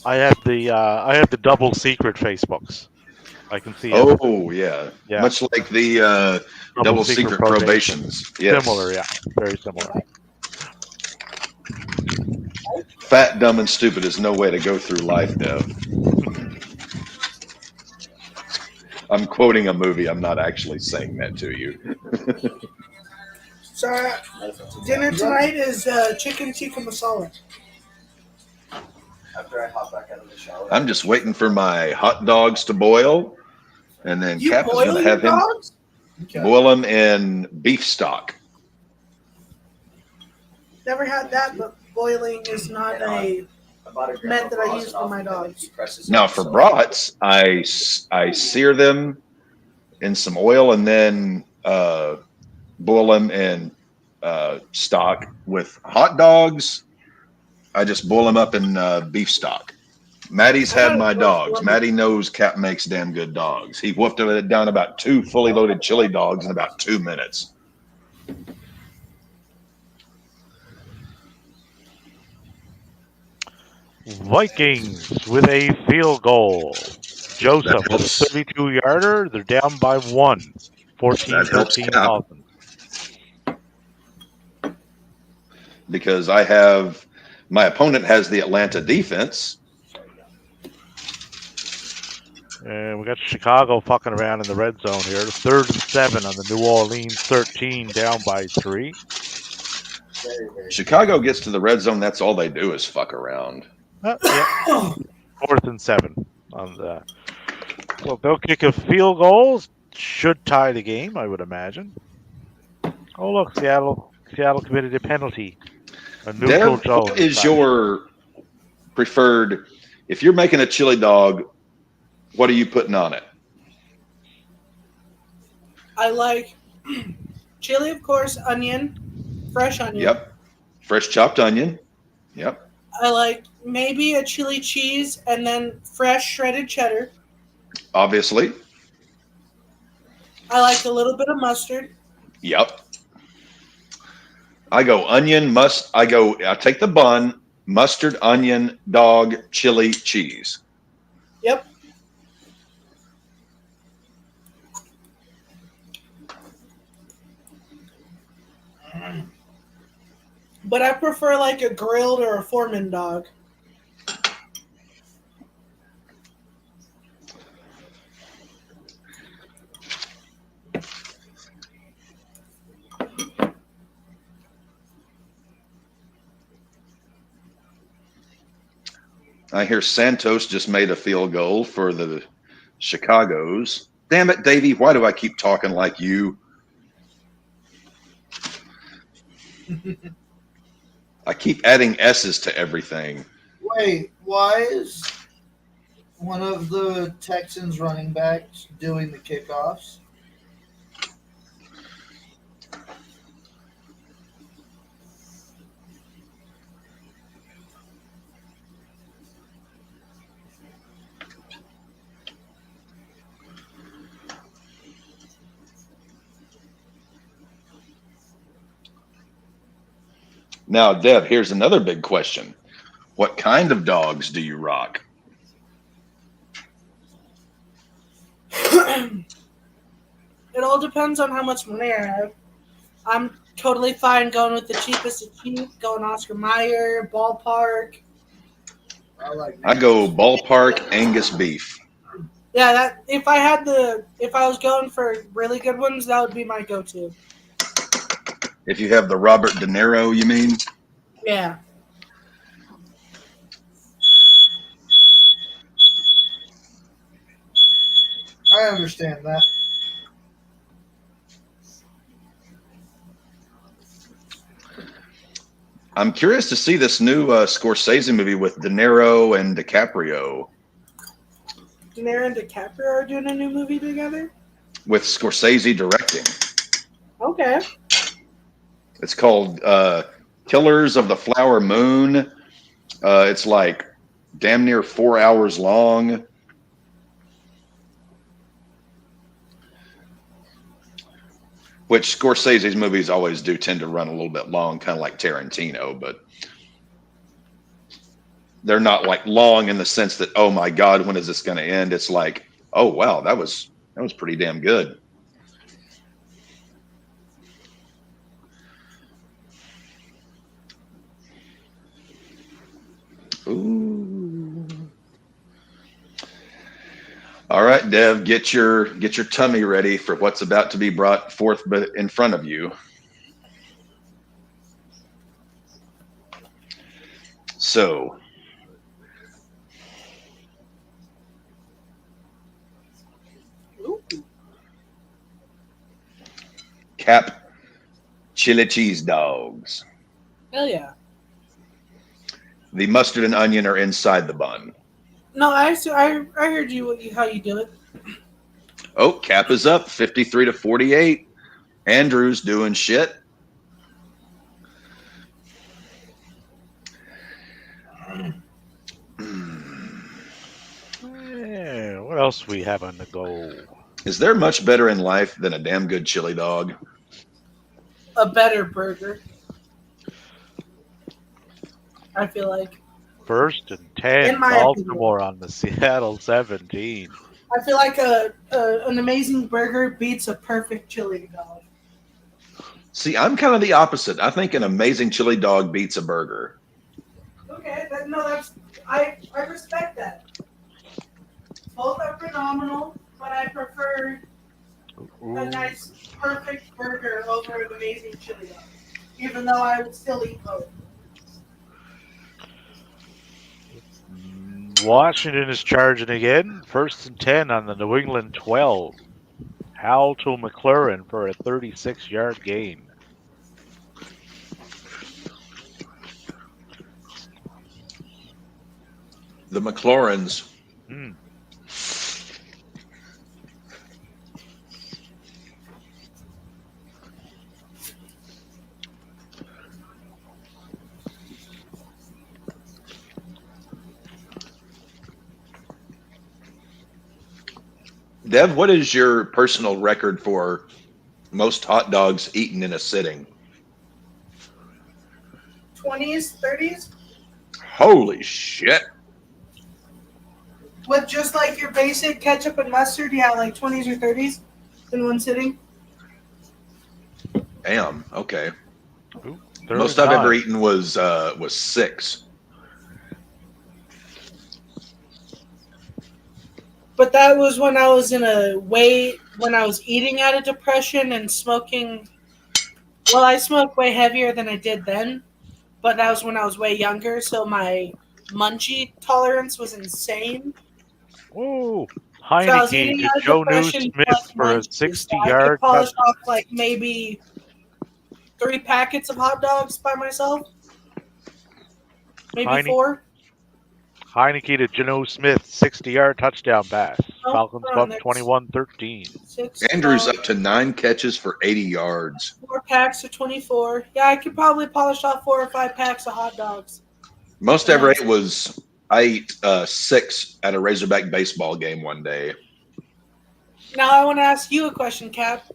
I have the double secret Facebooks. I can see. Oh yeah. Much like the double secret probations. Yes. Similar, yeah, very similar. Fat, dumb, and stupid is no way to go through life, Dev. I'm quoting a movie. I'm not actually saying that to you. So, dinner tonight is chicken tikka masala. after I hop back out of the shower, I'm just waiting for my hot dogs to boil, and then You Cap is boil going to your have him dogs? boil them in beef stock. Never had that, but boiling is not a method I use for my dogs. Now for brats, I sear them in some oil and then boil them in stock. With hot dogs, I just boil them up in beef stock. Maddie's had my dogs. Maddie knows Cap makes damn good dogs. He whooped it down about 2 fully loaded chili dogs in about 2 minutes. Vikings with a field goal. Joseph with a 32-yarder. They're down by 1. 14-13 Dolphins. Because I have My opponent has the Atlanta defense. And we got Chicago fucking around in the red zone here. 3rd and 7 on the New Orleans 13, down by 3. Chicago gets to the red zone. That's all they do is fuck around. Yeah. 4th and 7 on that. Well, they'll kick a field goal. Should tie the game, I would imagine. Oh, look, Seattle committed a penalty. A neutral Dev, zone. what is your preferred? If you're making a chili dog, what are you putting on it? I like chili, of course, onion, fresh onion. Yep. Fresh chopped onion. Yep. I like maybe a chili cheese and then fresh shredded cheddar. Obviously. I like a little bit of mustard. Yep. I go onion, I take the bun, mustard, onion, dog, chili, cheese. Yep. But I prefer like a grilled or a Foreman dog. I hear Santos just made a field goal for the Chicagos. Damn it, Davey, why do I keep talking like you? I keep adding S's to everything. Wait, why is one of the Texans running backs doing the kickoffs? Now, Deb, here's another big question. What kind of dogs do you rock? It all depends on how much money I have. I'm totally fine going with the cheapest of cheap, going Oscar Mayer, Ballpark. I go Ballpark Angus beef. Yeah, that if I was going for really good ones, that would be my go-to. If you have the Robert De Niro, you mean? Yeah. I understand that. I'm curious to see this new Scorsese movie with De Niro and DiCaprio. De Niro and DiCaprio are doing a new movie together? With Scorsese directing. Okay. It's called Killers of the Flower Moon. It's like damn near 4 hours long. Which Scorsese's movies always do tend to run a little bit long, kind of like Tarantino, but they're not like long in the sense that, oh my God, when is this going to end? It's like, oh wow, that was pretty damn good. Ooh. All right, Dev, get your tummy ready for what's about to be brought forth in front of you. So, Cap chili cheese dogs. Hell yeah. The mustard and onion are inside the bun. No, I heard how you do it. Oh, Cap is up 53-48. Andrew's doing shit. Yeah, what else we have on the go? Is there much better in life than a damn good chili dog? A better burger. I feel like. 1st and 10, Baltimore on the Seattle 17. I feel like an amazing burger beats a perfect chili dog. See, I'm kind of the opposite. I think an amazing chili dog beats a burger. no, I respect that. Both are phenomenal, but I prefer a nice, perfect burger over an amazing chili dog. Even though I would still eat both. Washington is charging again. 1st and 10 on the New England 12. Howell to McLaurin for a 36-yard gain. The McLaurins. Dev, what is your personal record for most hot dogs eaten in a sitting? 20s, 30s? Holy shit. With just like your basic ketchup and mustard, yeah, like 20s or 30s in one sitting. Damn, okay. Ooh, Most I've ever eaten was 6. But that was when I was when I was eating out of depression and smoking. Well, I smoked way heavier than I did then, but that was when I was way younger, so my munchie tolerance was insane. Whoa. So I was Heineke eating to out of Joe depression Smith plus for a munchies, so I could 60-yard polish touchdown. off like maybe 3 packets of hot dogs by myself. Maybe 4. Heineke to Geno Smith, 60-yard touchdown pass. Oh, Falcons up 21-13. Andrew's up to 9 catches for 80 yards. 4 packs of 24. Yeah, I could probably polish off 4 or 5 packs of hot dogs. Most ever ate was I ate 6 at a Razorback baseball game one day. Now I want to ask you a question, Cap.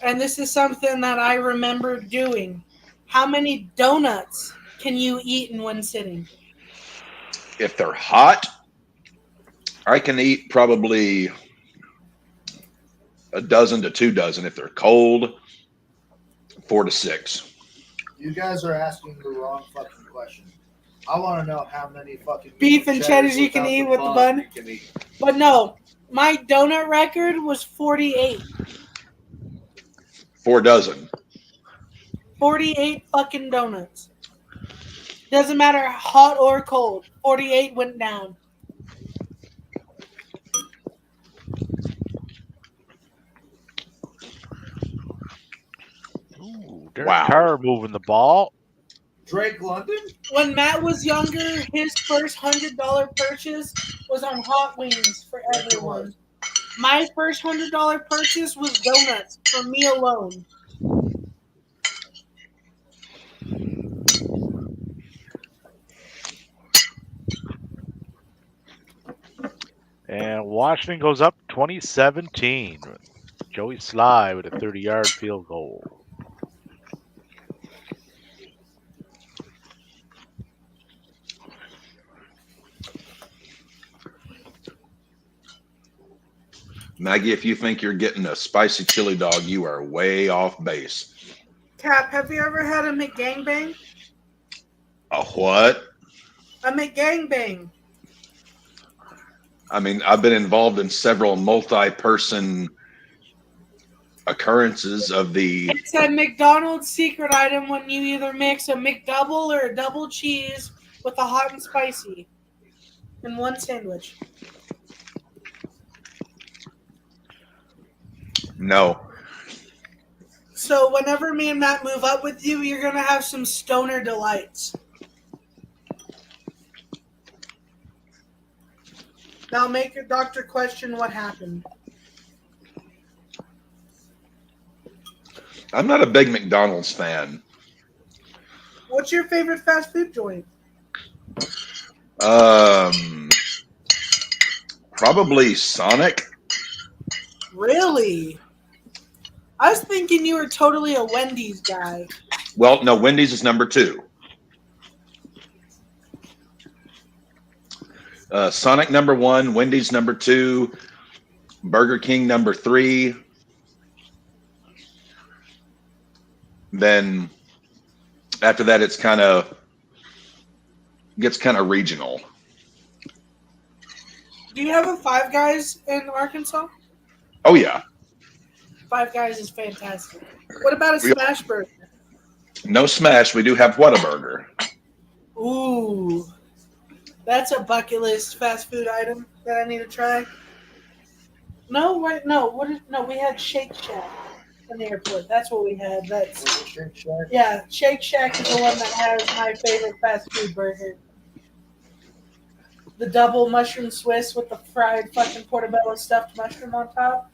And this is something that I remember doing. How many donuts can you eat in one sitting? If they're hot, I can eat probably a dozen to 2 dozen. If they're cold, 4 to 6. You guys are asking the wrong fucking question. I want to know how many fucking beef and cheddars you can eat with the bun. But no, my donut record was 48. 4 dozen. 48 fucking donuts. Doesn't matter hot or cold. 48 went down. Ooh, Derek Carr moving the ball. Drake London? When Matt was younger, his first $100 purchase was on hot wings for everyone. My first $100 purchase was donuts for me alone. And Washington goes up 2017. Joey Sly with a 30-yard field goal. Maggie, if you think you're getting a spicy chili dog, you are way off base. Cap, have you ever had a McGangbang? A what? A McGangbang. I mean, I've been involved in several multi-person occurrences of the... It's a McDonald's secret item when you either mix a McDouble or a double cheese with a hot and spicy in one sandwich. No. So whenever me and Matt move up with you, you're going to have some stoner delights. Now make your doctor question what happened. I'm not a big McDonald's fan. What's your favorite fast food joint? Probably Sonic. Really? I was thinking you were totally a Wendy's guy. Well, no, Wendy's is number 2. Sonic number 1, Wendy's number 2, Burger King number 3. Then after that, it's kind of gets kind of regional. Do you have a Five Guys in Arkansas? Oh yeah. Five Guys is fantastic. What about a smash burger? No smash. We do have Whataburger. Ooh, that's a bucket list fast food item that I need to try. No, wait, no. No, we had Shake Shack in the airport. That's what we had. That's Shake Shack. yeah. Shake Shack is the one that has my favorite fast food burger. The double mushroom Swiss with the fried fucking portobello stuffed mushroom on top.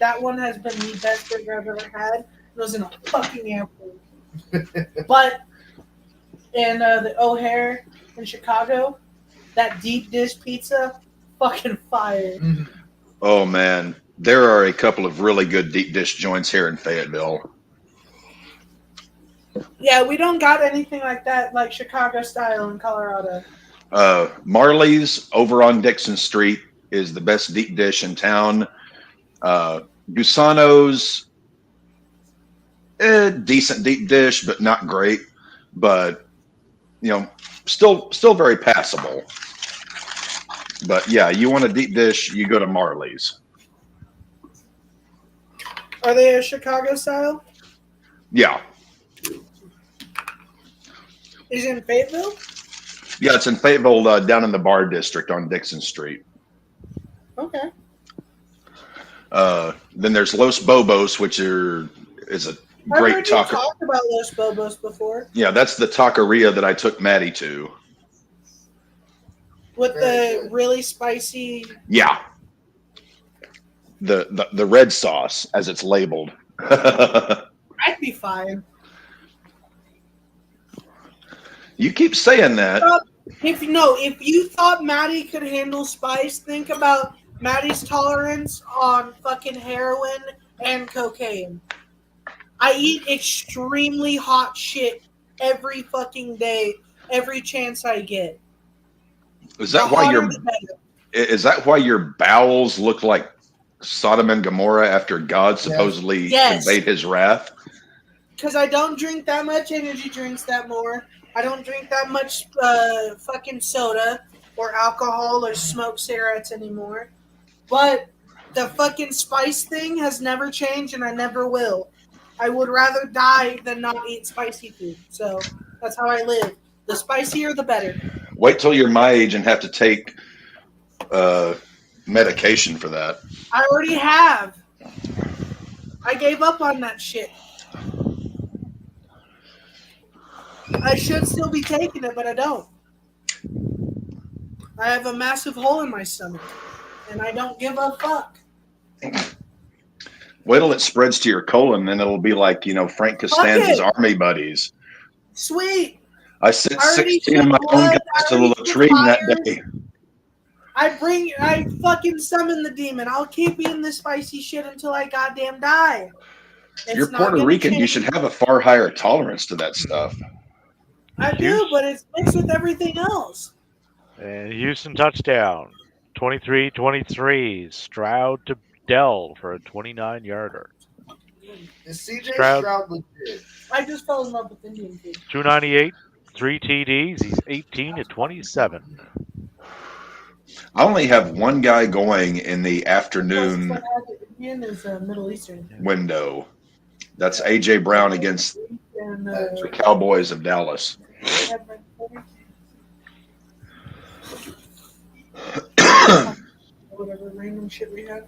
That one has been the best burger I've ever had. It was in a fucking airport. But in the O'Hare in Chicago, that deep dish pizza, fucking fire. Mhm. Oh man, there are a couple of really good deep dish joints here in Fayetteville. Yeah, we don't got anything like that, like Chicago style in Colorado. Marley's over on Dixon Street is the best deep dish in town. Gusano's, decent deep dish, but not great. But still very passable. But yeah, you want a deep dish, you go to Marley's. Are they a Chicago style? Yeah. Is it in Fayetteville? Yeah, it's in Fayetteville, down in the Bar District on Dixon Street. Okay. Then there's Los Bobos, which is a I've great heard taco. you talk about Los Bobos before. Yeah, that's the taqueria that I took Maddie to. With Very the good. really spicy. Yeah. The red sauce, as it's labeled. I'd be fine. You keep saying that. If you thought Maddie could handle spice, think about Maddie's tolerance on fucking heroin and cocaine. I eat extremely hot shit every fucking day, every chance I get. Is that why your bowels look like Sodom and Gomorrah after God supposedly conveyed his wrath? Because I don't drink that much energy drinks that more. I don't drink that much fucking soda or alcohol or smoke cigarettes anymore. But the fucking spice thing has never changed, and I never will. I would rather die than not eat spicy food. So that's how I live. The spicier, the better. Wait till you're my age and have to take medication for that. I already have. I gave up on that shit. I should still be taking it, but I don't. I have a massive hole in my stomach, and I don't give a fuck. Wait till it spreads to your colon, then it'll be like, Frank Costanza's Army Buddies. Sweet. I sent 16 of my own guys to the latrine that day. I fucking summon the demon. I'll keep eating this spicy shit until I goddamn die. You're Puerto Rican. You should have a far higher tolerance to that stuff. I do, but it's mixed with everything else. And Houston touchdown. 23-23. Stroud to Dell for a 29-yarder. Is CJ Stroud legit? I just fell in love with Indian food. 298, 3 TDs. He's 18-27. I only have one guy going in the afternoon Indian is Middle Eastern window. That's A.J. Brown against the Cowboys of Dallas. Whatever random shit we had.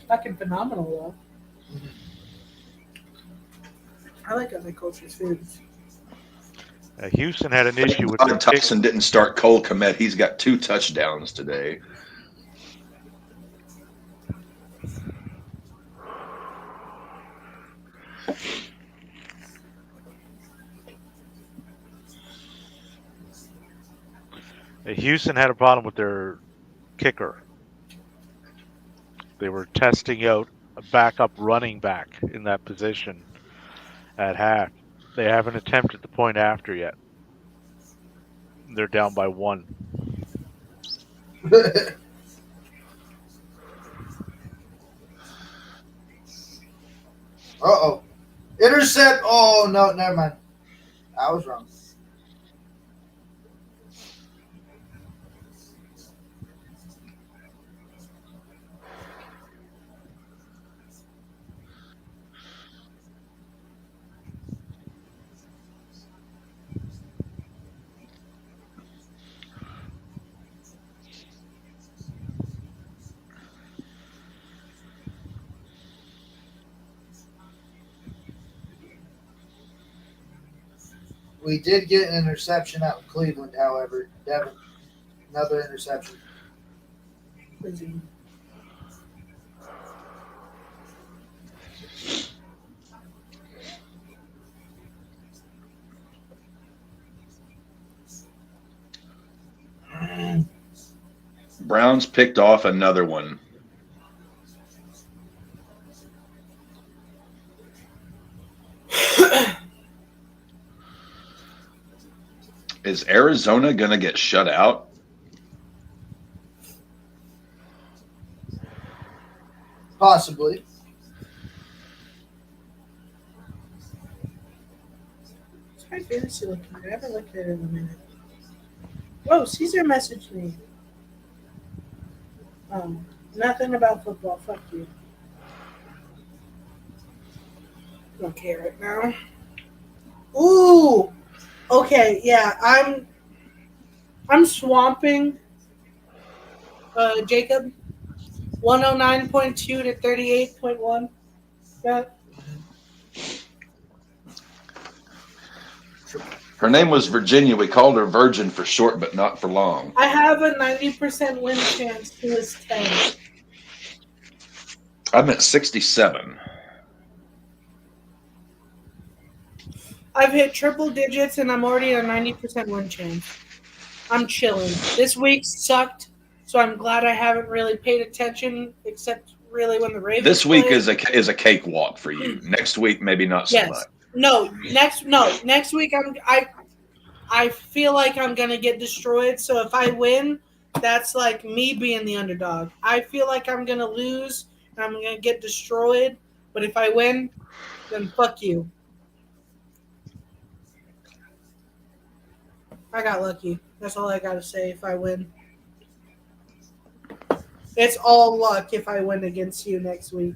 Fucking phenomenal, though. I like other cultures' foods. Houston had an issue with their Tyson didn't start Cole Kmet. He's got 2 touchdowns today. Houston had a problem with their kicker. They were testing out a backup running back in that position at half. They haven't attempted the point after yet. They're down by 1. Uh-oh. Intercept. Oh, no, never mind. I was wrong. We did get an interception out in Cleveland, however. Devin, another interception. Browns picked off another one. Is Arizona going to get shut out? Possibly. It's my fantasy looking. I haven't looked at it in a minute. Whoa, Caesar messaged me. Nothing about football. Fuck you. Don't care right now. Ooh. Okay, yeah, I'm swamping Jacob 109.2 to 38.1. Yeah. Her name was Virginia. We called her Virgin for short, but not for long. I have a 90% win chance to his 10. I'm at 67. I've hit triple digits and I'm already at a 90% win chance. I'm chilling. This week sucked, so I'm glad I haven't really paid attention, except really when the Ravens. This week played. is a cakewalk for you. Next week, maybe not so much. Next week I feel like I'm gonna get destroyed. So if I win, that's like me being the underdog. I feel like I'm gonna lose and I'm gonna get destroyed. But if I win, then fuck you. I got lucky. That's all I gotta say. If I win, it's all luck. If I win against you next week.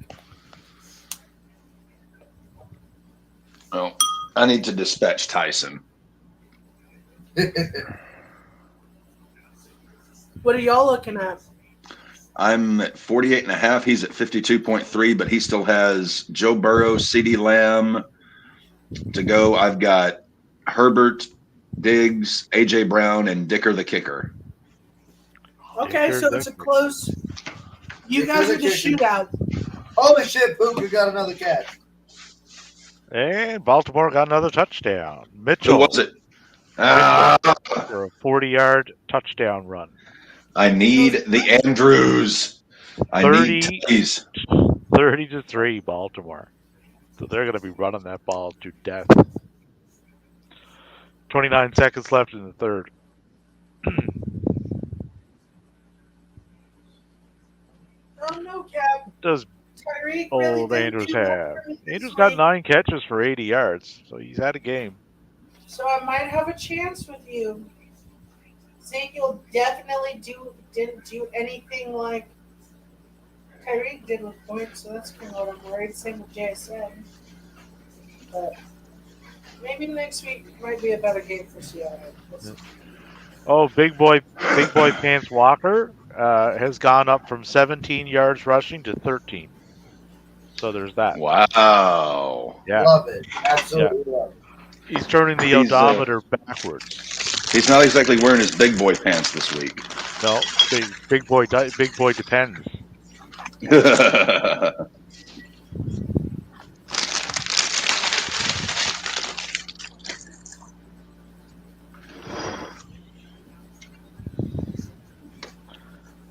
Well, I need to dispatch Tyson. What are y'all looking at? I'm at 48.5. He's at 52.3, but he still has Joe Burrow, CeeDee Lamb to go. I've got Herbert, Diggs, AJ Brown, and Dicker the kicker. Okay, so it's a close. You guys are the shootout. Holy shit, Puka got another catch. And Baltimore got another touchdown. Mitchell. Who was it? For a 40-yard touchdown run. I need the Andrews. I need Teddy's. 30-3 Baltimore. So they're going to be running that ball to death. 29 seconds left in the third. Oh no, Cap. Does Tyreek old really Andrews have? Andrews got 9 catches for 80 yards, so he's had a game. So I might have a chance with you. Ezekiel definitely didn't do anything like Tyreek did with points, so that's kind of what I'm worried. Same with JSN. But maybe next week might be a better game for Seattle. Oh, big boy Pants Walker has gone up from 17 yards rushing to 13. So there's that. Wow. Yeah. Love it. Absolutely love it. He's turning the odometer backwards. He's not exactly wearing his big boy pants this week. No, big boy depends.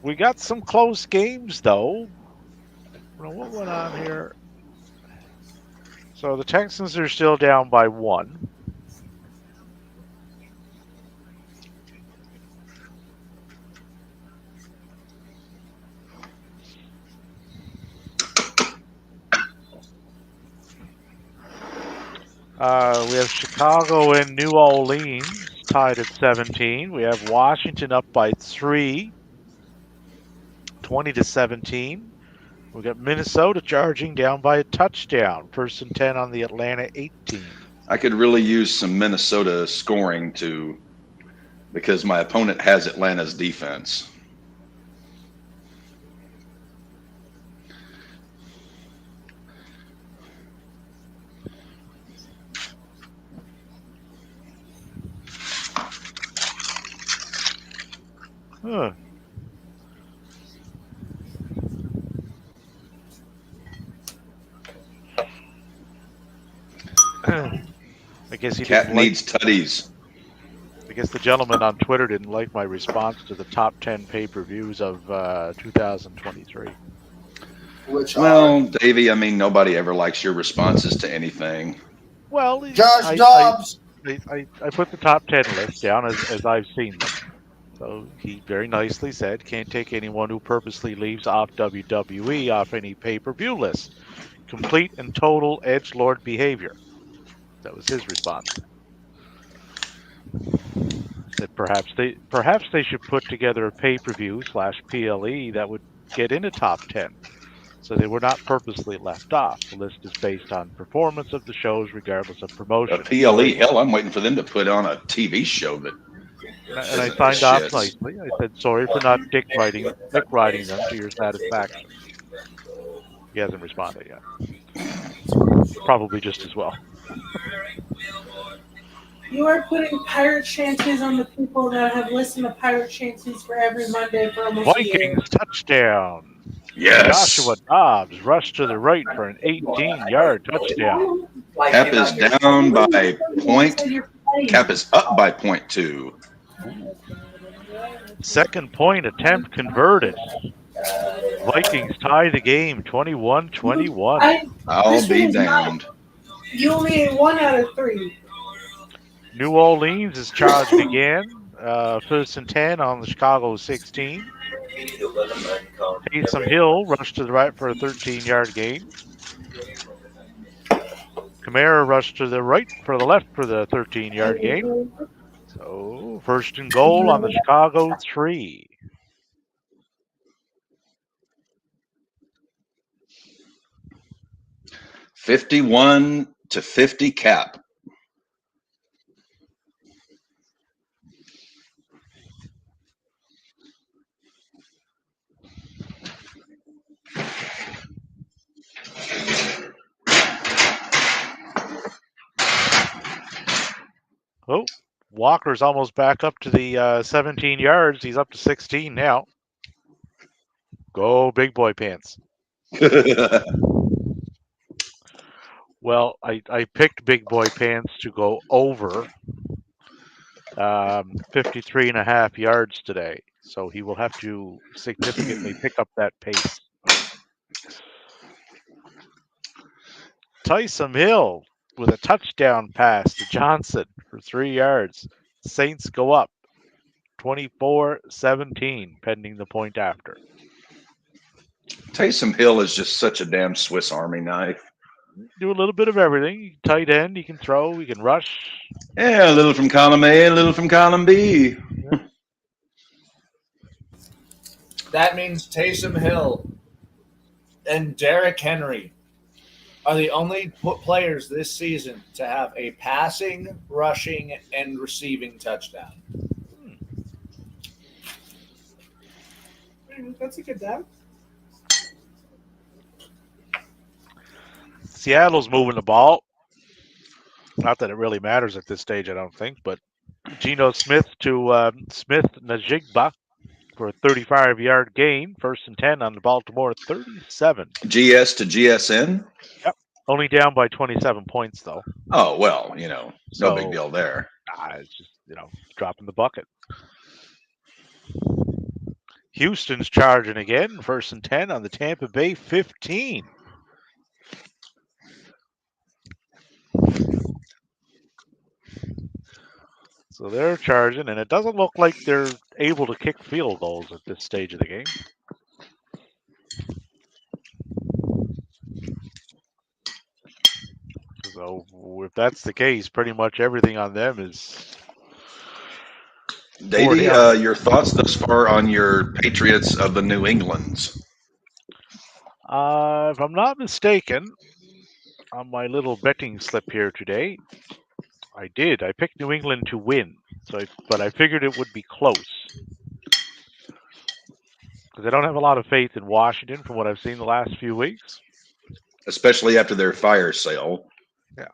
We got some close games, though. What went on here? So the Texans are still down by 1. We have Chicago and New Orleans tied at 17. We have Washington up by 3, 20-17. We got Minnesota charging down by a touchdown. 1st and 10 on the Atlanta 18. I could really use some Minnesota scoring because my opponent has Atlanta's defense. Huh. I guess he Cat didn't like. needs tutties. I guess the gentleman on Twitter didn't like my response to the top 10 pay-per-views of 2023. Which Well, Davey, I mean, nobody ever likes your responses to anything. Well, Josh Dobbs. I put the top 10 list down as I've seen them. So he very nicely said, can't take anyone who purposely leaves off WWE off any pay-per-view list. Complete and total edgelord behavior. That was his response. That perhaps they should put together a pay-per-view / PLE that would get in a top 10. So they were not purposely left off. The list is based on performance of the shows regardless of A promotion. PLE, hell, I'm waiting for them to put on a TV show that And I isn't signed off shit. nicely. I said, sorry for not dick riding them to your satisfaction. He hasn't responded yet. Probably just as well. You are putting pirate chances on the people that have listened to pirate chances for every Monday for almost a year. Vikings touchdown. Yes. Joshua Dobbs rushed to the right for an 18-yard touchdown. Cap is down by point. Cap is up by 0.2. Second point attempt converted. Vikings tie the game 21-21. I'll be damned. You only ate 1 out of 3. New Orleans is charged again. First and 10 on the Chicago 16. Taysom Hill rushed to the right for a 13-yard gain. Kamara rushed to the right for the left for the 13-yard gain. So first and goal on the Chicago 3. $51-50 Cap. Oh, Walker's almost back up to the 17 yards. He's up to 16 now. Go big boy pants. Well, I picked big boy pants to go over 53 and a half yards today. So he will have to significantly pick up that pace. Taysom Hill with a touchdown pass to Johnson for 3 yards. Saints go up 24-17 pending the point after. Taysom Hill is just such a damn Swiss Army knife. Do a little bit of everything. Tight end, he can throw, he can rush. Yeah, a little from column A, a little from column B. That means Taysom Hill and Derrick Henry are the only players this season to have a passing, rushing, and receiving touchdown. That's a good dab. Seattle's moving the ball. Not that it really matters at this stage, I don't think, but Geno Smith to Smith-Njigba for a 35-yard gain. First and 10 on the Baltimore 37. GS to GSN? Yep. Only down by 27 points, though. Oh, well, no big deal there. It's just, dropping the bucket. Houston's charging again. First and 10 on the Tampa Bay 15. So they're charging, and it doesn't look like they're able to kick field goals at this stage of the game. So if that's the case, pretty much everything on them is... Davey, your thoughts thus far on your Patriots of the New Englands? If I'm not mistaken, on my little betting slip here today, I picked New England to win, but I figured it would be close. Because I don't have a lot of faith in Washington from what I've seen the last few weeks. Especially after their fire sale. Yeah.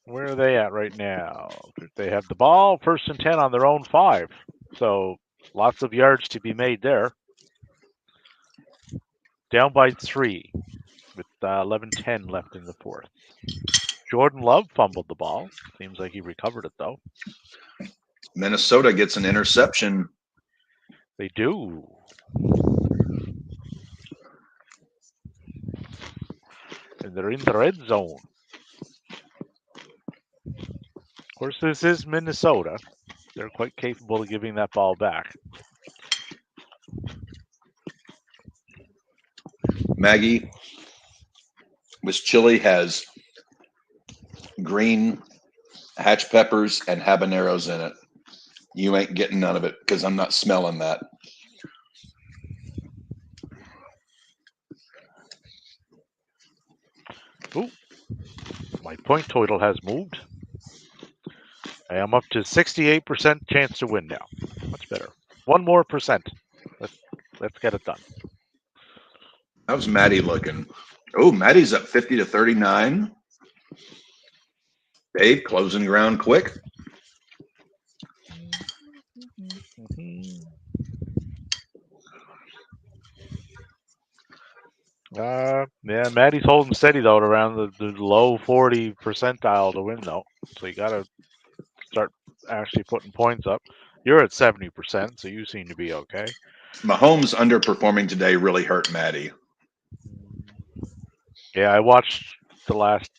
Where are they at right now? They have the ball, 1st and 10 on their own 5. So lots of yards to be made there. Down by 3 with 11:10 left in the 4th. Jordan Love fumbled the ball. Seems like he recovered it, though. Minnesota gets an interception. They do. And they're in the red zone. Of course, this is Minnesota. They're quite capable of giving that ball back. Maggie, this chili has green hatch peppers and habaneros in it. You ain't getting none of it because I'm not smelling that. Ooh. My point total has moved. I am up to 68% chance to win now. Much better. 1 more percent. Let's get it done. How's Maddie looking? Oh, Maddie's up 50 to 39. Dave closing ground quick. Yeah, Maddie's holding steady though around the low 40 percentile to win though. So you got to start actually putting points up. You're at 70%, so you seem to be okay. Mahomes underperforming today really hurt Maddie. Yeah, I watched the last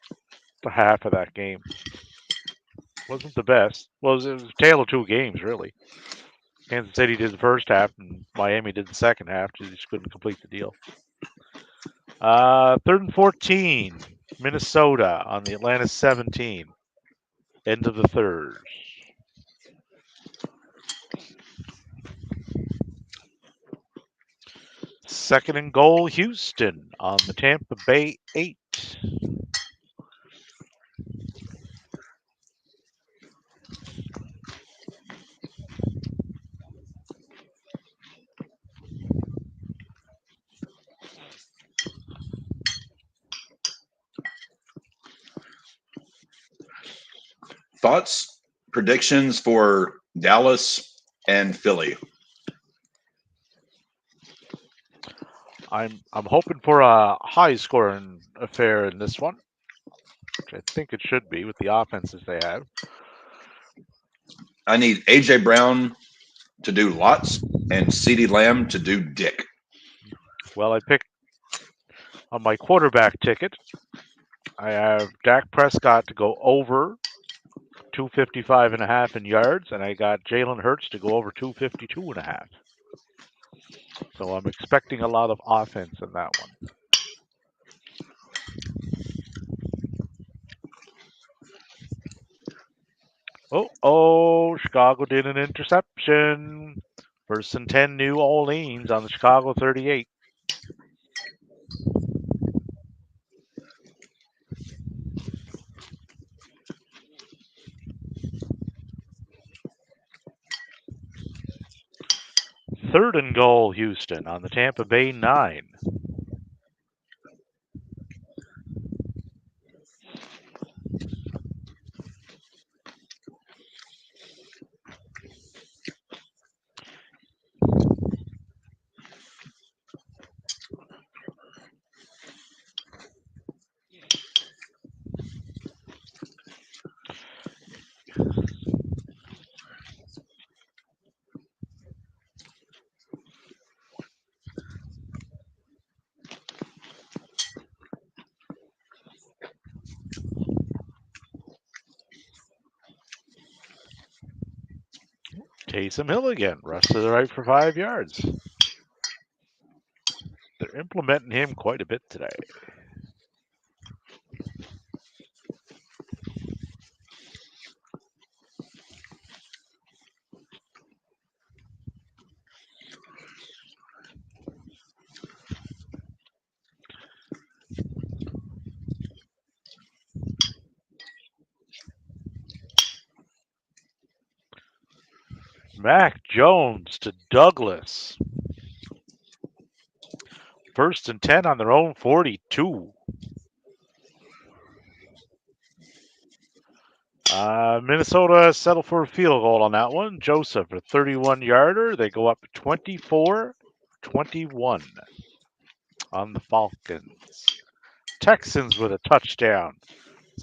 half of that game. Wasn't the best. Well, it was a tale of 2 games, really. Kansas City did the first half, and Miami did the second half. They just couldn't complete the deal. 3rd and 14. Minnesota on the Atlanta 17. End of the 3rd. Second and goal, Houston on the Tampa Bay 8. Thoughts, predictions for Dallas and Philly? I'm hoping for a high-scoring affair in this one, which I think it should be with the offenses they have. I need A.J. Brown to do lots and CeeDee Lamb to do dick. Well, I picked on my quarterback ticket. I have Dak Prescott to go over 255.5 in yards, and I got Jalen Hurts to go over 252.5. So I'm expecting a lot of offense in that one. Chicago did an interception. 1st and 10, New Orleans on the Chicago 38. Third and goal, Houston on the Tampa Bay 9. Taysom Hill again, rush to the right for 5 yards. They're implementing him quite a bit today. Mac Jones to Douglas. 1st and 10 on their own 42. Minnesota settled for a field goal on that one. Joseph, a 31-yarder. They go up 24-21 on the Falcons. Texans with a touchdown.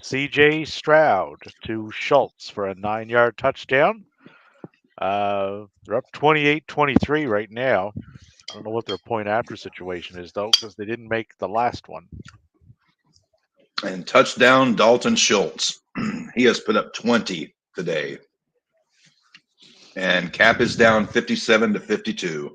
C.J. Stroud to Schultz for a 9-yard touchdown. They're up 28-23 right now. I don't know what their point after situation is, though, because they didn't make the last one. And touchdown, Dalton Schultz. He has put up 20 today. And Cap is down 57-52.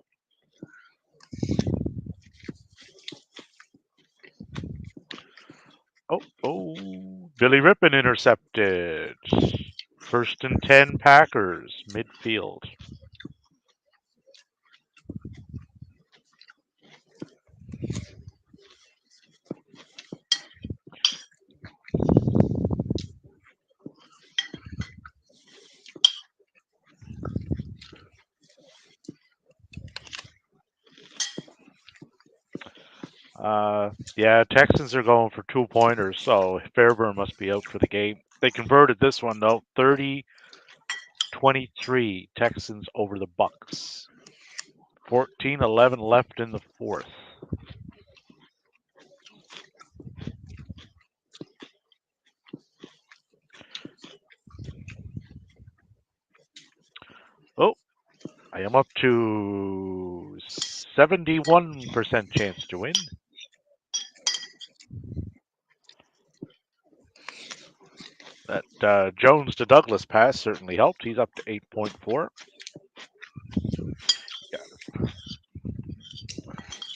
Oh, Billy Rippon intercepted. 1st and 10 Packers, midfield. Yeah, Texans are going for 2-pointers, so Fairburn must be out for the game. They converted this one, though. 30-23, Texans over the Bucks. 14-11 left in the fourth. Oh, I am up to 71% chance to win. That Jones to Douglas pass certainly helped. He's up to 8.4.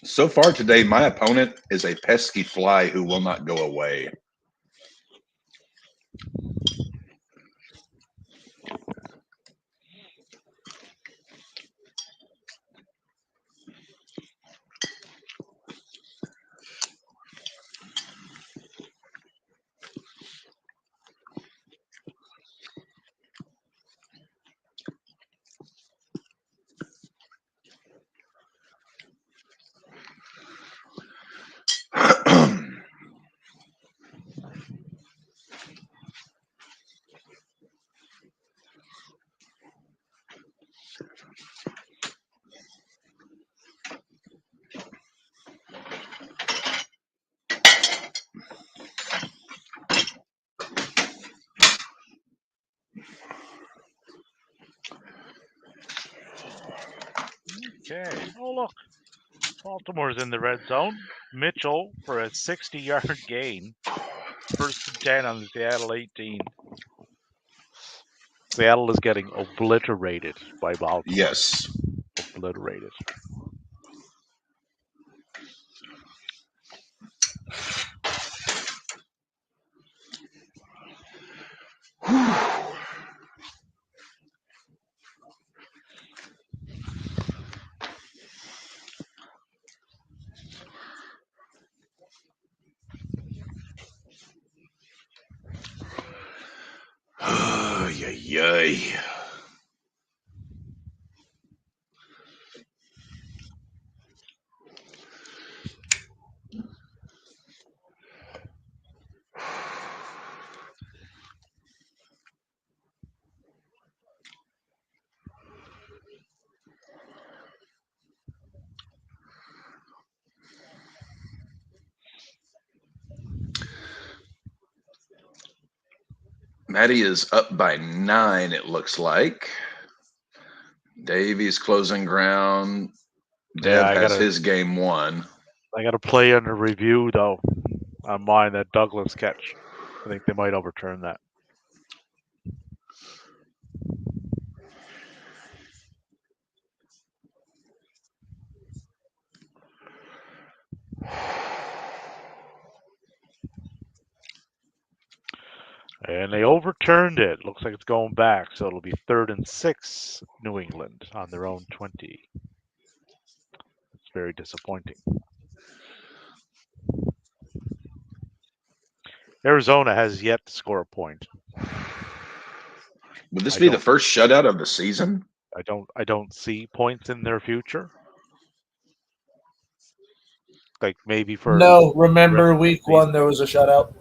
So far today, my opponent is a pesky fly who will not go away. Okay. Oh, look. Baltimore's in the red zone. Mitchell for a 60-yard gain. 1st and 10 on the Seattle 18. Seattle is getting obliterated by Baltimore. Yes. Obliterated. Yay. Maddie is up by 9, it looks like. Davies closing ground. Deb has his game won. I got to play under review, though, on mine, that Douglas catch. I think they might overturn that. And they overturned it. Looks like it's going back, so it'll be 3rd and 6, New England on their own 20. It's very disappointing. Arizona has yet to score a point. Would this be the first shutout of the season? I don't see points in their future. Like maybe for No, remember week 1 there was a shutout.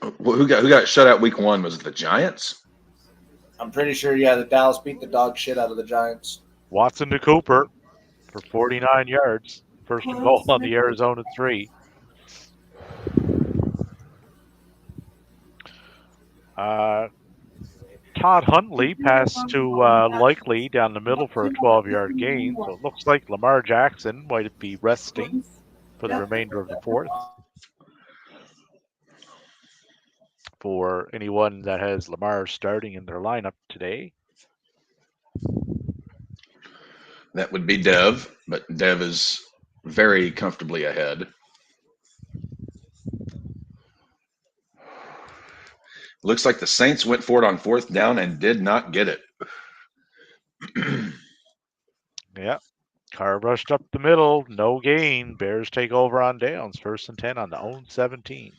Who got shut out week 1? Was it the Giants? I'm pretty sure, the Dallas beat the dog shit out of the Giants. Watson to Cooper for 49 yards. First and goal on the Arizona 3. Todd Huntley passed to Likely down the middle for a 12-yard gain. So it looks like Lamar Jackson might be resting for the remainder of the fourth. For anyone that has Lamar starting in their lineup today. That would be Dev, but Dev is very comfortably ahead. Looks like the Saints went for it on 4th down and did not get it. Yeah. Carr rushed up the middle. No gain. Bears take over on downs. 1st and 10 on the own 17.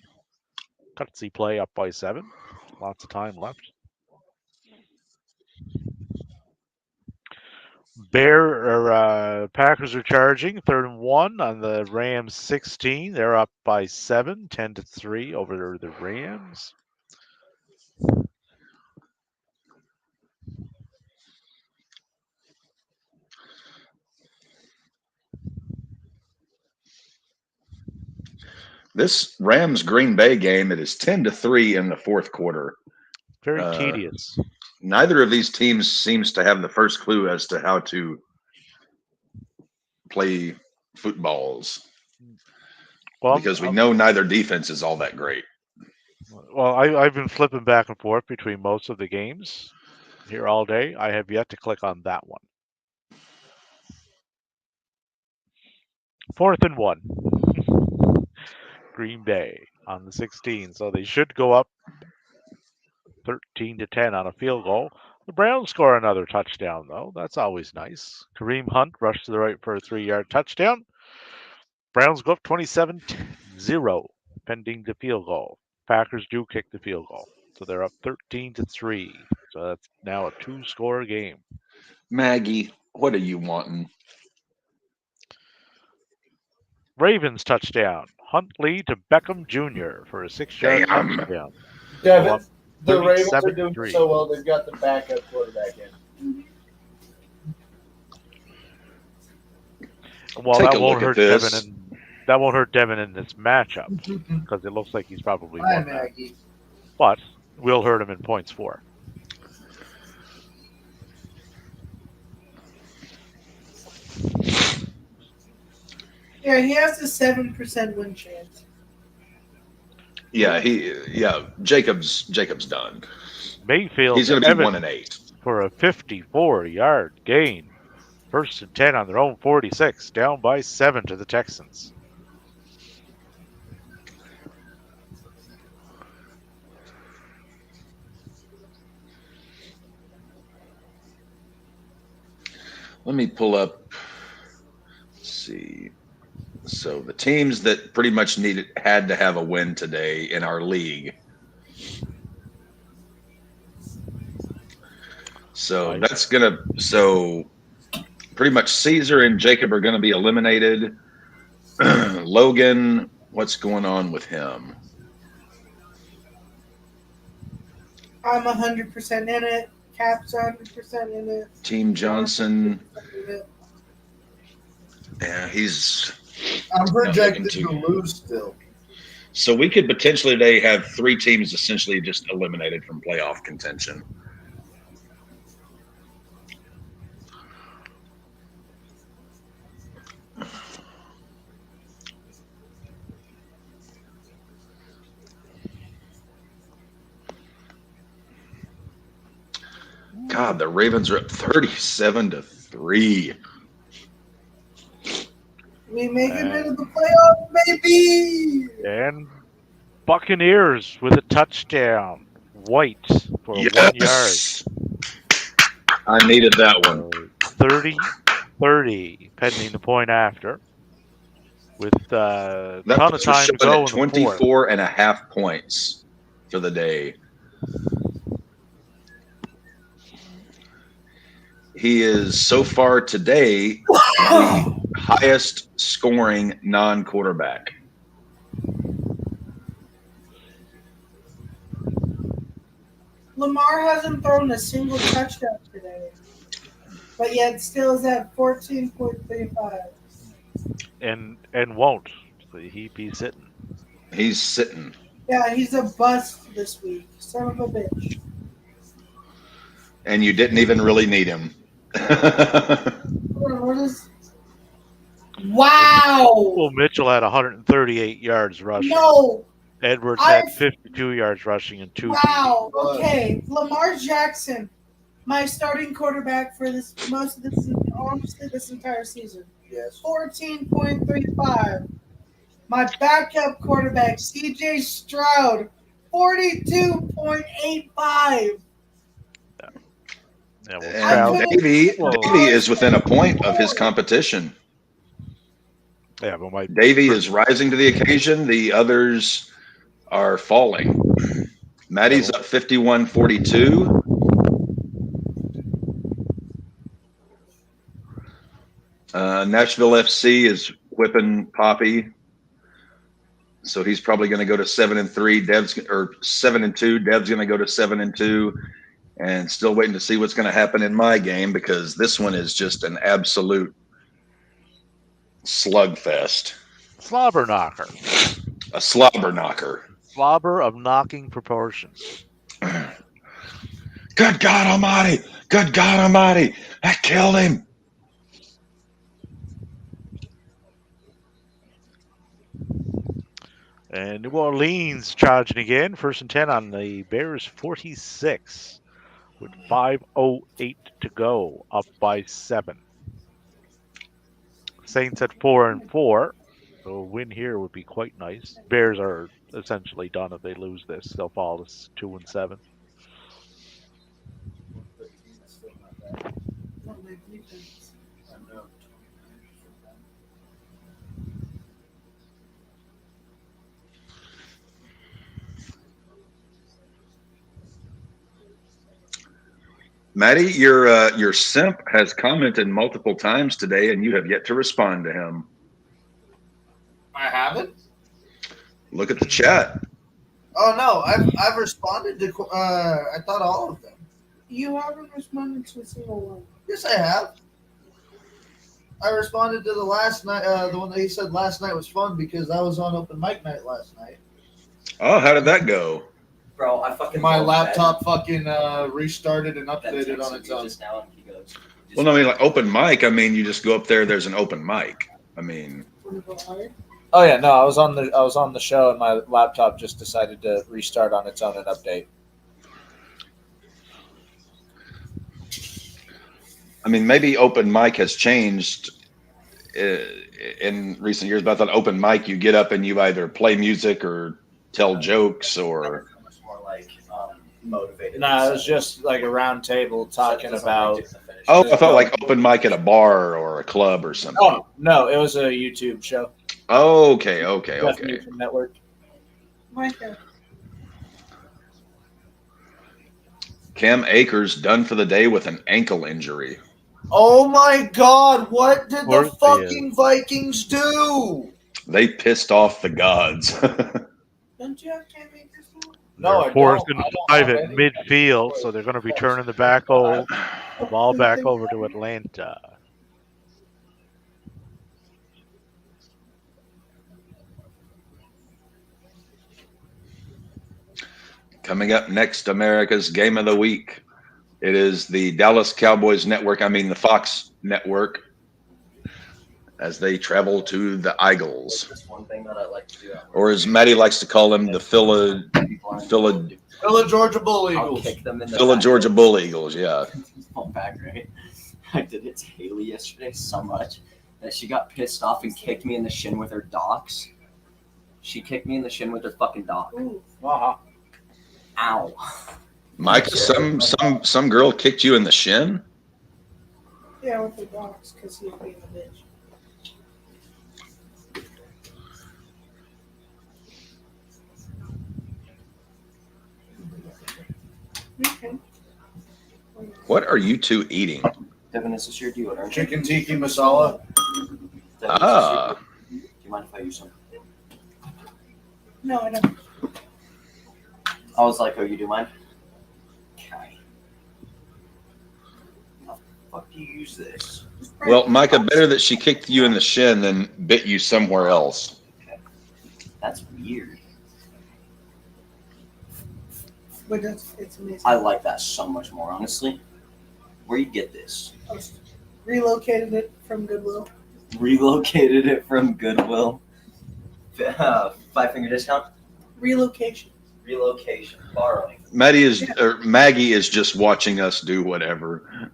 Cutsy play up by 7. Lots of time left. Packers are charging 3rd and 1 on the Rams 16. They're up by 7, 10-3 over the Rams. This Rams Green Bay game, it is 10-3 in the 4th quarter. Very tedious. Neither of these teams seems to have the first clue as to how to play footballs. Well, because we know neither defense is all that great. Well, I've been flipping back and forth between most of the games here all day. I have yet to click on that one. 4th and 1. Green Bay on the 16. So they should go up 13-10 on a field goal. The Browns score another touchdown, though. That's always nice. Kareem Hunt rushed to the right for a 3-yard touchdown. Browns go up 27-0, pending the field goal. Packers do kick the field goal. So they're up 13-3. So that's now a 2-score game. Maggie, what are you wanting? Ravens touchdown. Huntley to Beckham Jr. for a 6-yard touchdown. Devin, the Ravens are doing so well, they've got the backup quarterback in. Well, that won't hurt Devin. That won't hurt Devin in this matchup because it looks like he's probably won that. But will hurt him in points for. Yeah, he has a 7% win chance. Yeah, Jacob's done. Mayfield, he's going to be 1-8 for a 54-yard gain. 1st and 10 on their own 46, down by 7 to the Texans. Let me pull up. Let's see. So the teams that pretty much had to have a win today in our league. So pretty much Caesar and Jacob are gonna be eliminated. Logan, what's going on with him? I'm 100% in it. Cap's 100% in it. Team Johnson. Yeah, I'm projected to lose still. So we could potentially today have 3 teams essentially just eliminated from playoff contention. God, the Ravens are up 37-3. We make it into the playoff, maybe. And Buccaneers with a touchdown. White for 1 yard. I needed that one. 30-30, pending the point after. With a ton of time to go. 24.5 points for the day. He is so far today the highest scoring non-quarterback. Lamar hasn't thrown a single touchdown today, but yet still is at 14.35. And won't. So he'd be sitting. He's sitting. Yeah, he's a bust this week. Son of a bitch. And you didn't even really need him. What is? Wow! Well, Mitchell had 138 yards rushing. No! Edwards had 52 yards rushing and 2 Wow. Okay. Lamar Jackson, my starting quarterback for almost this entire season. Yes. 14.35. My backup quarterback, CJ Stroud, 42.85. Yeah, And Davey is within a point of his competition. Yeah, but Davey is rising to the occasion. The others are falling. Maddie's up 51-42. Nashville FC is whipping Poppy, so he's probably going to go to 7-3. 7-2. Dev's going to go to 7-2, and still waiting to see what's going to happen in my game because this one is just an absolute slugfest. Slobber knocker. A slobber knocker. Slobber of knocking proportions. Good God Almighty! Good God Almighty! That killed him. And New Orleans charging again. 1st and 10 on the Bears 46 with 5:08 to go, up by 7. Saints at 4-4. So a win here would be quite nice. Bears are essentially done if they lose this. They'll fall to 2-7. Maddie, your simp has commented multiple times today, and you have yet to respond to him. I haven't. Look at the chat. Oh no, I've responded to. I thought all of them. You haven't responded to a single one. Yes, I have. I responded to the last night, the one that he said last night was fun because I was on open mic night last night. Oh, how did that go? Bro, I fucking my laptop fucking restarted and updated on its own. Well, no, I mean, like open mic. I mean, you just go up there. There's an open mic. I mean. Oh yeah, no, I was on the show and my laptop just decided to restart on its own and update. I mean, maybe open mic has changed in recent years, but I thought open mic, you get up and you either play music or tell jokes or. More like motivated. No, it was just like a round table talking about. Oh, I thought like open mic at a bar or a club or something. Oh no, it was a YouTube show. Okay. Network. Cam Akers done for the day with an ankle injury. Oh my God! What did the fucking Vikings do? They pissed off the gods. Don't you have Cam Akers? No, they're forced and 5 at midfield, so they're going to be turning the ball back over to Atlanta. Coming up next, America's Game of the Week. It is the Dallas Cowboys Network, the Fox Network, as they travel to the Eagles. That's one thing that I like to do. Or as Maddie likes to call them, the Phila Georgia Bull Eagles. I'll kick them in the Phila back. Georgia Bull Eagles, yeah. Back, right? I did it to Haley yesterday so much that she got pissed off and kicked me in the shin with her docks. She kicked me in the shin with her fucking dock. Uh-huh. Ow. Micah, some girl kicked you in the shin? Yeah, with the dogs, because he was being a bitch. Okay. What are you two eating? Devin, is this your deodorant? Chicken tiki masala. Devin, Ah. do you mind if I use some? No, I don't. I was like, oh, you do mind? fuck do you use this? Well, Micah, better that she kicked you in the shin than bit you somewhere else. That's weird. But it's amazing. I like that so much more, honestly. Where you get this? Relocated it from Goodwill. Relocated it from Goodwill. 5-finger discount? Relocation. Relocation. Borrowing. Maggie is just watching us do whatever.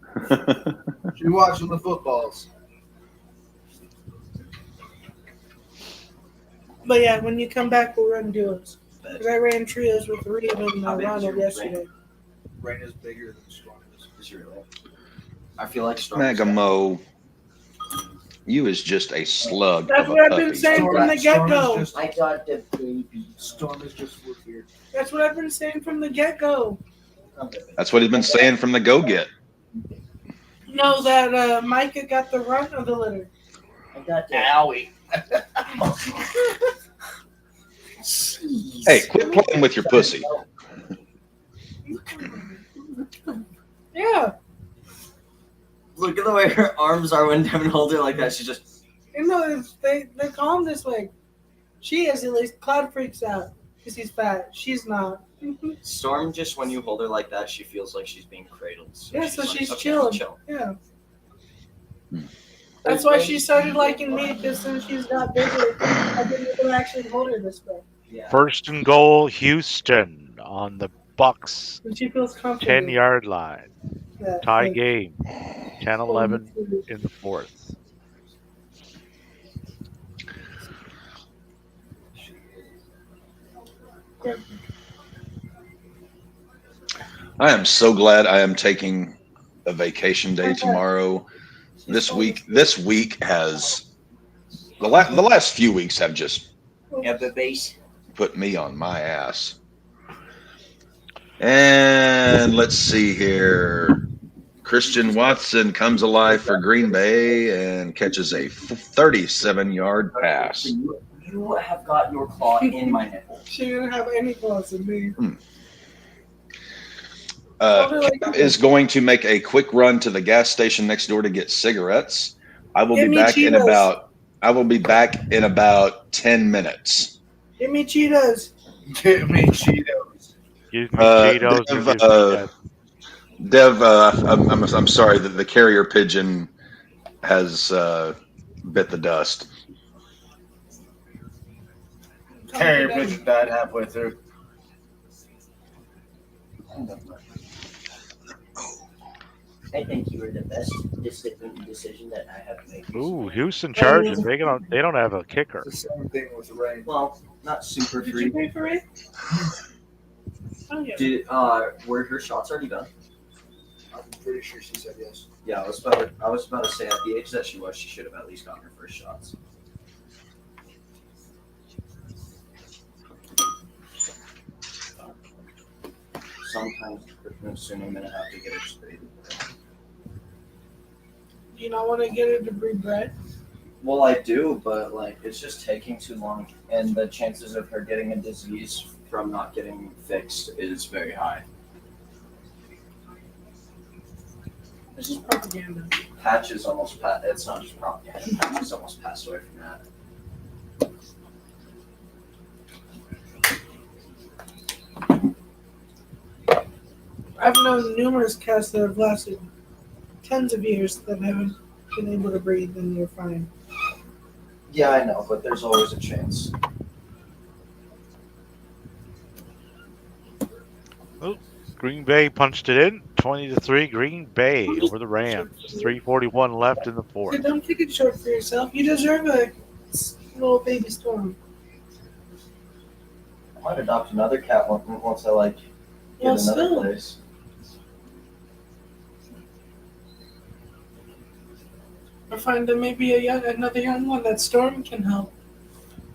She's watching the footballs. But yeah, when you come back, we'll run duos. Because I ran trios with Reed and Ronald yesterday. Rain is bigger than Storm is. Is she really? I feel like Storm. Magamo, you is just a slug. That's of a what I've puppy. been saying from the get-go. I got the baby. Storm is just here. That's what I've been saying from the get-go. That's what he's been saying from the go-get. No, that Micah got the runt of the litter. I got the Owie. Hey, quit playing with your pussy. Yeah. Look at the way her arms are when Devin holds her like that. She just. You know, they call him this way. She is, at least. Cloud freaks out because he's fat. She's not. Storm, just when you hold her like that, she feels like she's being cradled. Yeah, so she's okay, chilling. chill. Yeah. That's why she started liking me, because since she's got bigger, I've been able to actually hold her this way. Yeah. First and goal, Houston on the Bucks And she feels comfortable. 10-yard line. Yeah, Tie like, game. 10-11 in the fourth. I am so glad I am taking a vacation day tomorrow. This week has the last few weeks have just Yeah, the base. put me on my ass. And let's see here. Christian Watson comes alive for Green Bay and catches a 37-yard pass. You have got your claw in my nipple. She didn't have any claws in me. Cap is going to make a quick run to the gas station next door to get cigarettes. I will be back in about 10 minutes. Give me Cheetos. Give me Cheetos. Give me Cheetos. Dev, give me that. Dev, I'm sorry that the carrier pigeon has bit the dust. Carrier pigeon died halfway through. I think you were the best decision that I have made. Ooh, Houston Chargers. They don't have a kicker. It's the same thing with rain. Well, not super Did free. you pay for it? Oh, yeah. Were her shots already done? I'm pretty sure she said yes. Yeah, I was about to say at the age that she was, she should have at least gotten her first shots. Sometimes soon I'm gonna have to get her sprayed. Do you not want to get her to breed bread? Well, I do, but like it's just taking too long, and the chances of her getting a disease from not getting fixed is very high. This is propaganda. Patch is almost it's not just propaganda. Patch is almost passed away from that. I've known numerous cats that have lasted tens of years that haven't been able to breathe, and they're fine. Yeah, I know, but there's always a chance. Oh, Green Bay punched it in. 20-3. Green Bay over the Rams. 3:41 left in the So fourth. don't take it short for yourself. You deserve a little baby storm. I might adopt another cat once I like get Well, another still. place. Or find maybe another young one that Storm can help.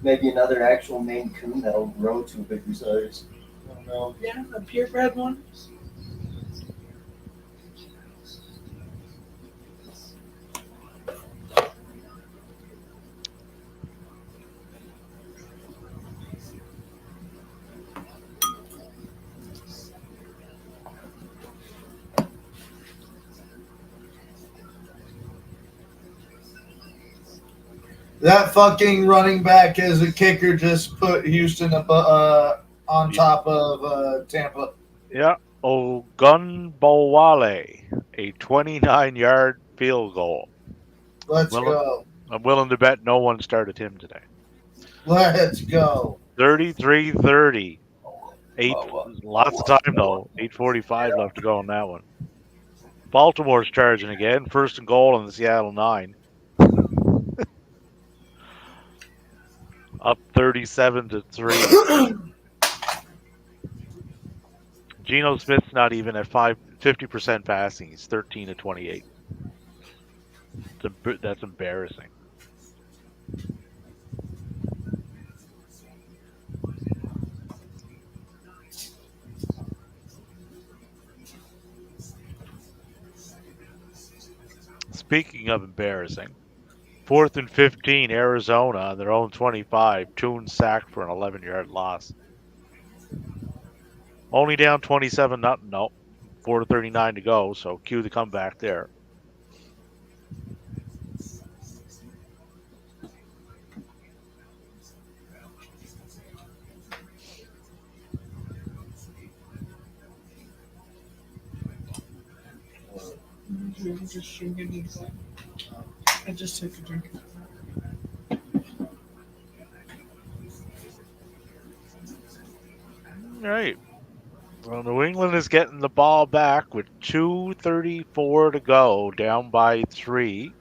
Maybe another actual Maine Coon that'll grow to a bigger size. I don't know. Yeah, a purebred one. That fucking running back as a kicker just put Houston on top of Tampa. Yeah. Ogunbowale, a 29-yard field goal. Let's go. I'm willing to bet no one started him today. Let's go. 33-30. Lots of time though. 8:45 left to go on that one. Baltimore's charging again. First and goal on the Seattle 9. Up 37-3. Geno Smith's not even at 50% passing. He's 13-28. That's embarrassing. Speaking of embarrassing, 4th and 15, Arizona on their own 25. Toon sacked for an 11-yard loss. Only down 27-0. No, 4:39 to go. So cue the comeback there. I just took a drink. All right. Well, New England is getting the ball back with 2:34 to go, down by 3.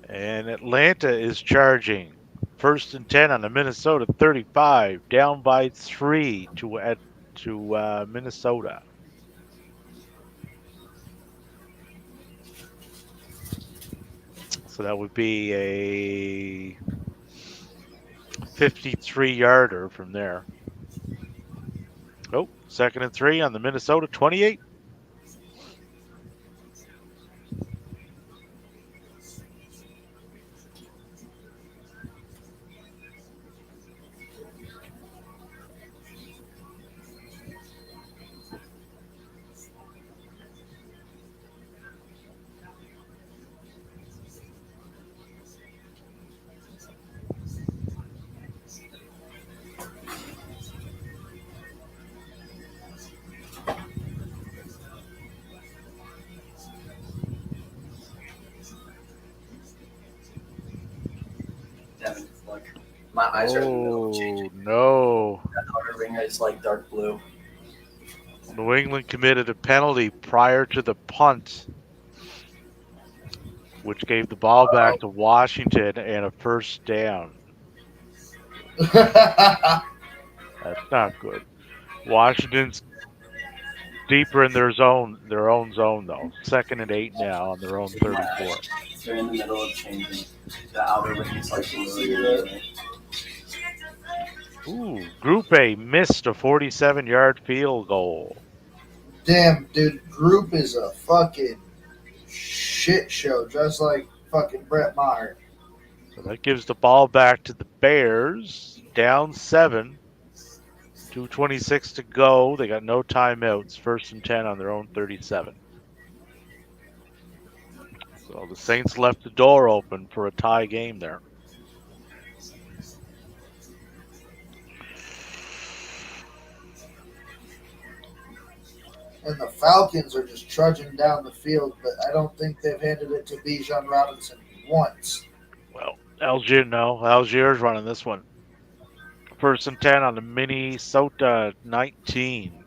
And Atlanta is charging. 1st and 10 on the Minnesota 35, down by 3 to Minnesota. So that would be a 53-yarder from there. Oh, 2nd and 3 on the Minnesota 28. Devin, look. My eyes are in the middle of changing. No. That outer ring is like dark blue. New England committed a penalty prior to the punt, which gave the ball back to Washington and a first down. That's not good. Washington's deeper in their own zone though. 2nd and 8 now on their own 34. They're in the middle of changing. The outer ring is like blue. Ooh, Group A missed a 47-yard field goal. Damn, dude, Group is a fucking shit show, just like fucking Brett Maher. So that gives the ball back to the Bears, down 7. 2:26 to go. They got no timeouts. 1st and 10 on their own 37. So the Saints left the door open for a tie game there. And the Falcons are just trudging down the field, but I don't think they've handed it to Bijan Robinson once. Well, Algiers running this one. 1st and 10 on the Minnesota 19.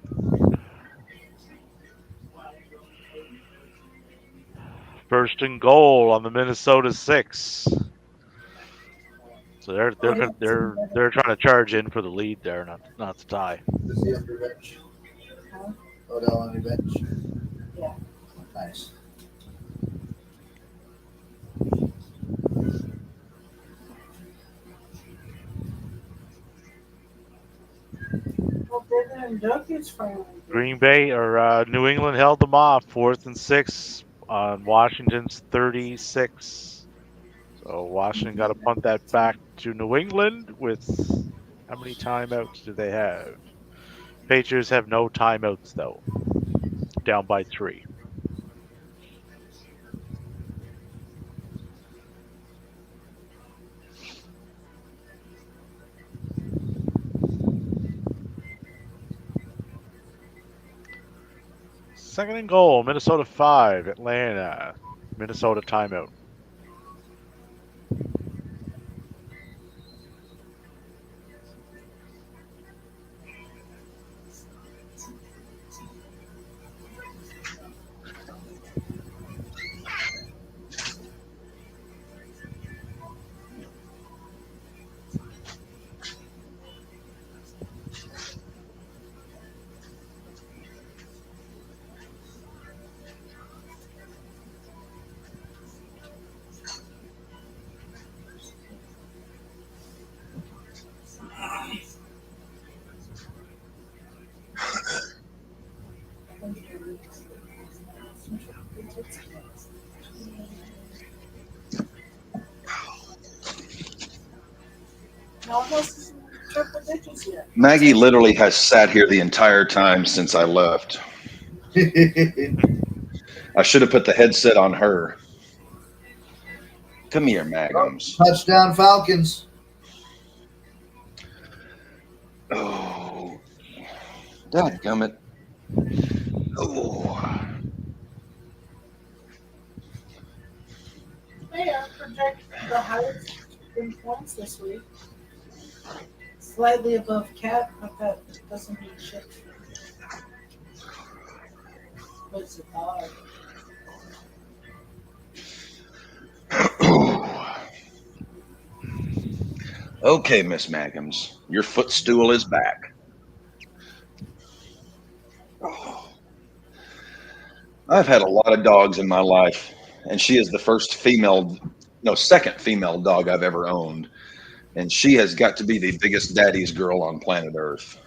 First and goal on the Minnesota 6. So they're trying to charge in for the lead there, not to tie. Is he under bench? Odell under bench? Yeah. Nice. Green Bay or New England held them off. 4th and 6 on Washington's 36. So Washington got to punt that back to New England with how many timeouts do they have? Patriots have no timeouts, though. Down by 3. Second and goal, Minnesota 5, Atlanta. Minnesota timeout. Maggie literally has sat here the entire time since I left. I should have put the headset on her. Come here, Magnums. Touchdown Falcons. Oh, dadgummit. Oh. Hey, I project the highest in points this week. Slightly above cap, but that doesn't mean shit. But it's a dog. Okay, Miss Magnums, your footstool is back. Oh. I've had a lot of dogs in my life, and she is the second female dog I've ever owned. And she has got to be the biggest daddy's girl on planet Earth.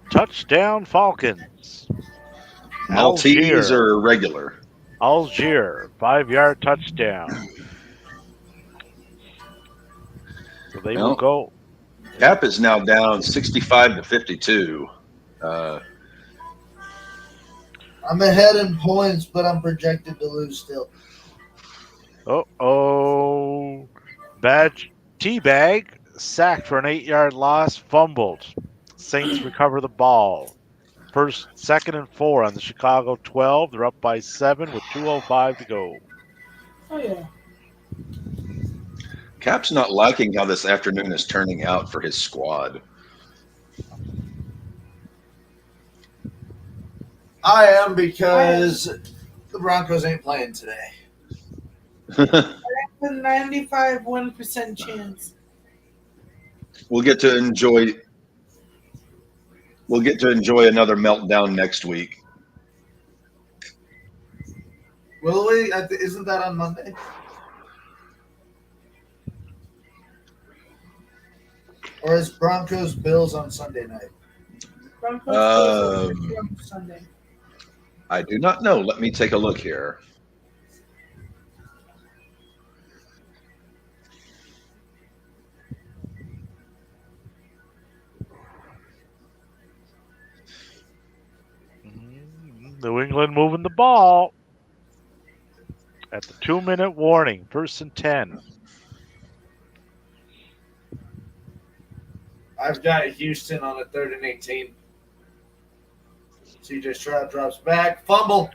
Touchdown Falcons. Maltese or regular? Algier, 5-yard touchdown. So they will go. Cap is now down 65-52. I'm ahead in points, but I'm projected to lose still. Uh-oh. Teabag, sacked for an 8-yard loss, fumbled. Saints recover the ball. Second and 4 on the Chicago 12. They're up by 7 with 2:05 to go. Oh, yeah. Cap's not liking how this afternoon is turning out for his squad. I am, because the Broncos ain't playing today. I have a 95% chance. We'll get to enjoy another meltdown next week. Will we? Isn't that on Monday? Or is Broncos Bills on Sunday night? Broncos on Sunday. I do not know. Let me take a look here. New England moving the ball at the 2-minute warning. 1st and 10. I've got Houston on a 3rd and 18. CJ Stroud drops back. Fumble.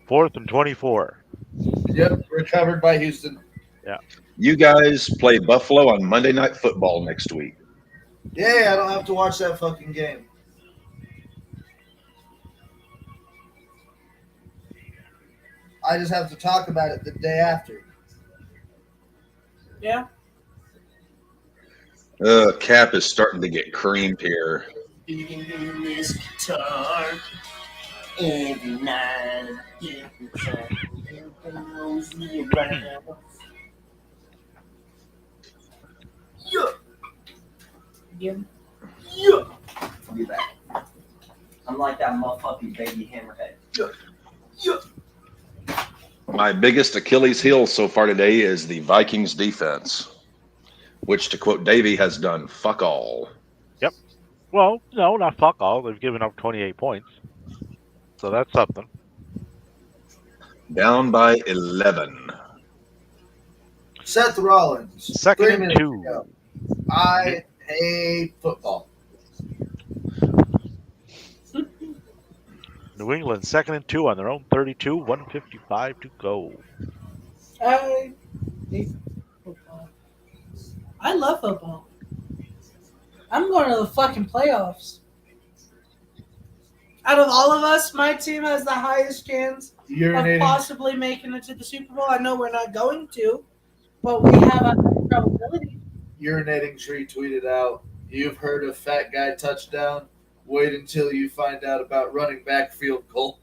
4th and 24. Yep, recovered by Houston. Yeah. You guys play Buffalo on Monday Night Football next week. Yeah, I don't have to watch that fucking game. I just have to talk about it the day after. Yeah. Cap is starting to get creamed here. In this guitar every night. Yeah. Yeah. I'll be back. I'm like that motherfucking baby hammerhead. Yeah. My biggest Achilles heel so far today is the Vikings defense. which, to quote Davey, has done fuck all. Yep. Well, no, not fuck all. They've given up 28 points. So that's something. Down by 11. Seth Rollins. Second 3 and minutes 2. ago. I hate football. New England, 2nd and 2 on their own 32, 1:55 to go. I hate football. I love football. I'm going to the fucking playoffs. Out of all of us, my team has the highest chance of possibly making it to the Super Bowl. I know we're not going to, but we have a high probability. Urinating Tree tweeted out, "You've heard of fat guy touchdown? Wait until you find out about running back field goal."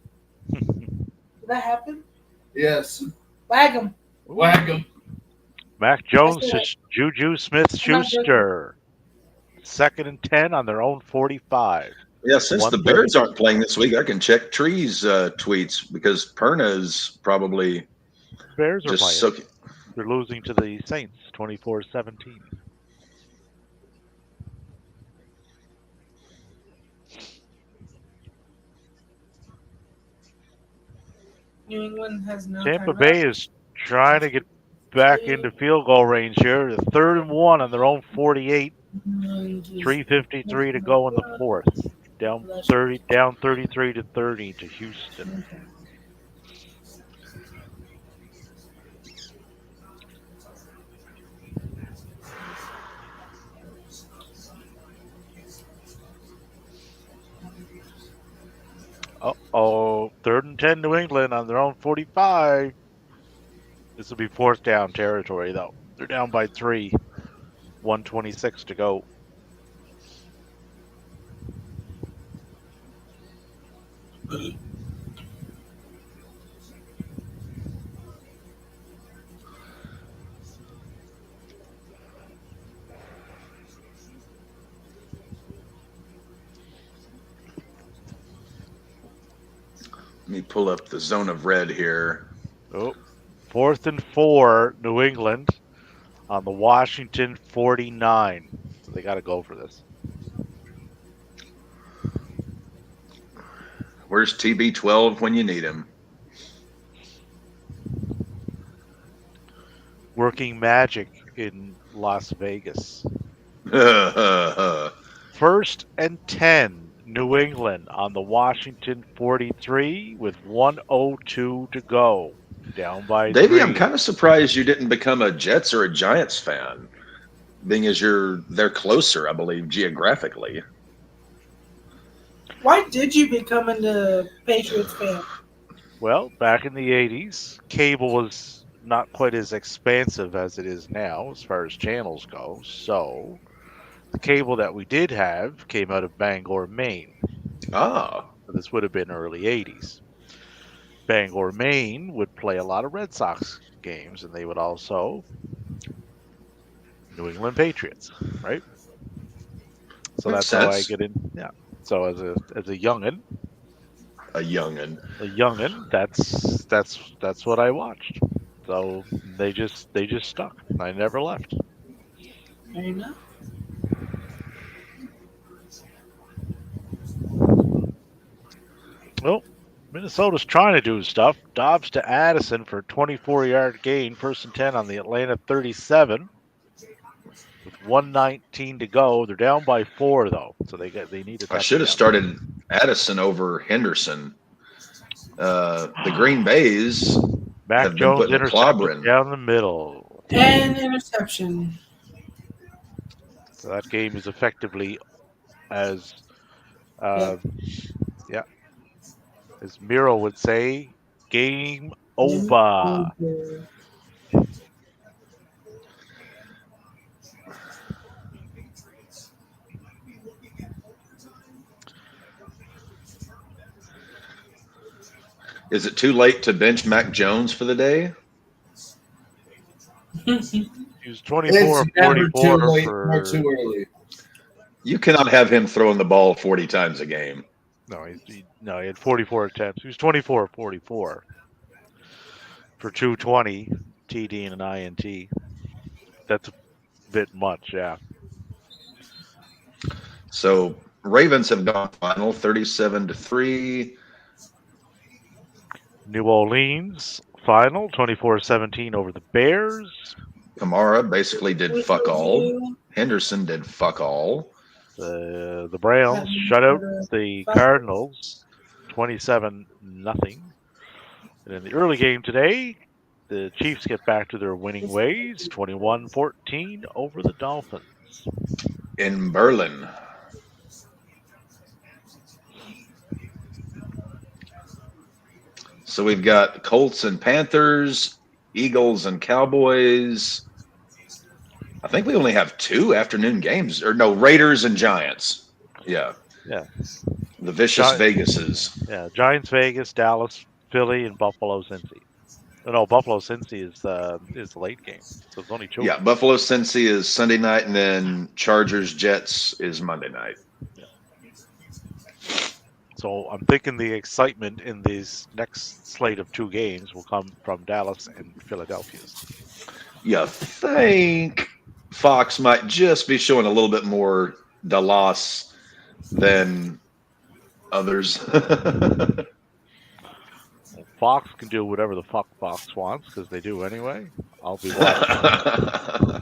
Did that happen? Yes. Whack him. Whack him. Mac Jones to Juju Smith-Schuster. 2nd and 10 on their own 45. Yeah, since the Bears aren't playing this week, I can check Tree's tweets because Perna is probably Bears are just playing. They're losing to the Saints 24-17. New England has no Tampa Bay is trying to get back into field goal range here. The 3rd and 1 on their own 48. 3:53 to go in the 4th. Down 33 to 30 to Houston. Uh-oh, 3rd and 10 New England on their own 45. This will be 4th down territory, though. They're down by 3. 1:26 to go. Let me pull up the zone of red here. Oh, 4th and 4, New England on the Washington 49. So they got to go for this. Where's TB12 when you need him? Working magic in Las Vegas. 1st and 10. New England on the Washington 43 with 1:02 to go. Down by Davey, 3. I'm kind of surprised you didn't become a Jets or a Giants fan, being as they're closer, I believe, geographically. Why did you become a Patriots fan? Well, back in the 80s, cable was not quite as expansive as it is now as far as channels go. So the cable that we did have came out of Bangor, Maine. Ah. This would have been early 80s. Bangor, Maine would play a lot of Red Sox games, and they would also New England Patriots, right? So Makes that's how I sense. get in. Yeah. So as a youngin, that's what I watched. So they just stuck. I never left. Fair enough. Well, Minnesota's trying to do stuff. Dobbs to Addison for a 24-yard gain. 1st and 10 on the Atlanta 37. With 1:19 to go. They're down by 4, though. So they need a touchdown. I should have started Addison over Henderson. The Green Bays Mac Jones intercepted down the middle. And interception. So that game is effectively as as Miro would say, game over. Is it too late to bench Mac Jones for the day? He was 24 It's never 44 too late for... or too early. You cannot have him throwing the ball 40 times a game. No, he had 44 attempts. He was 24 44 for 220 TD and an INT. bit much, yeah. So Ravens have gone final 37-3. New Orleans final 24-17 over the Bears. Kamara basically did fuck all. Henderson did fuck all. The Browns shut out the Cardinals 27-0. And in the early game today, the Chiefs get back to their winning ways 21-14 over the Dolphins. In Berlin. So we've got Colts and Panthers, Eagles and Cowboys. I think we only have 2 afternoon games. Or no, Raiders and Giants. Yeah. Yeah. The vicious Vegases. Yeah, Giants, Vegas, Dallas, Philly, and Buffalo, Cincy. No, Buffalo, Cincy is the late game. So it's only 2. Yeah, Buffalo, Cincy is Sunday night, and then Chargers, Jets is Monday night. Yeah. So I'm thinking the excitement in these next slate of 2 games will come from Dallas and Philadelphia. You think Fox might just be showing a little bit more Dallas than others? Fox can do whatever the fuck Fox wants because they do anyway. I'll be watching.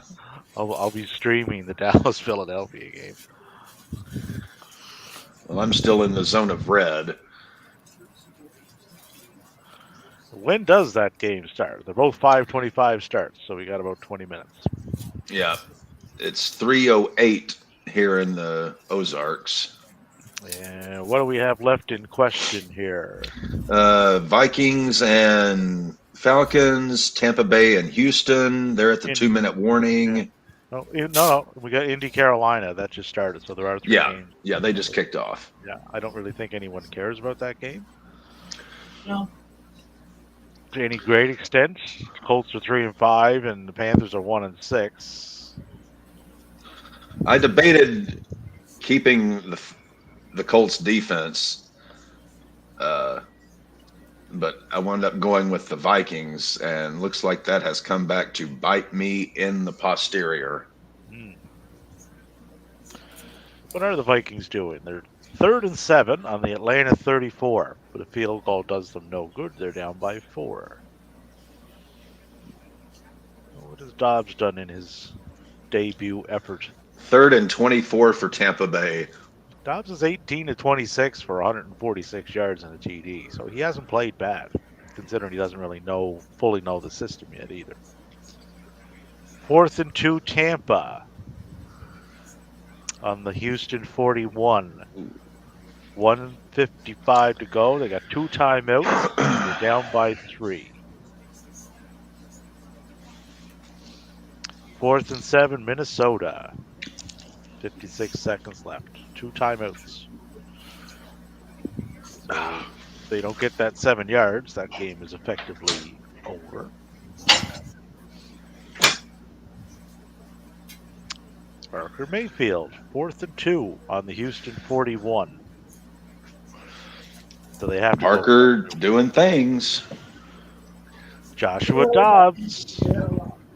I'll be streaming the Dallas Philadelphia game. Well, I'm still in the zone of red. When does that game start? They're both 5:25 starts, so we got about 20 minutes. Yeah, it's 3:08 here in the Ozarks. And what do we have left in question here? Vikings and Falcons, Tampa Bay and Houston. They're at the 2-minute warning. No, we got Indy, Carolina. That just started, so there are 3 games. Yeah, they just kicked off. Yeah, I don't really think anyone cares about that game. No. To any great extent, Colts are 3-5, and the Panthers are 1-6. I debated keeping the Colts defense, but I wound up going with the Vikings, and looks like that has come back to bite me in the posterior. What are the Vikings doing? They're 3rd and 7 on the Atlanta 34, but a field goal does them no good. They're down by 4. What has Dobbs done in his debut effort? 3rd and 24 for Tampa Bay. Dobbs is 18-26 for 146 yards and a TD, so he hasn't played bad, considering he doesn't really fully know the system yet either. 4th and 2 Tampa on the Houston 41. 1:55 to go. They got 2 timeouts. They're down by 3. 4th and 7 Minnesota. 56 seconds left. 2 timeouts. So if they don't get that 7 yards, that game is effectively over. Parker Mayfield, 4th and 2 on the Houston 41. So they have to Parker doing things. Joshua Dobbs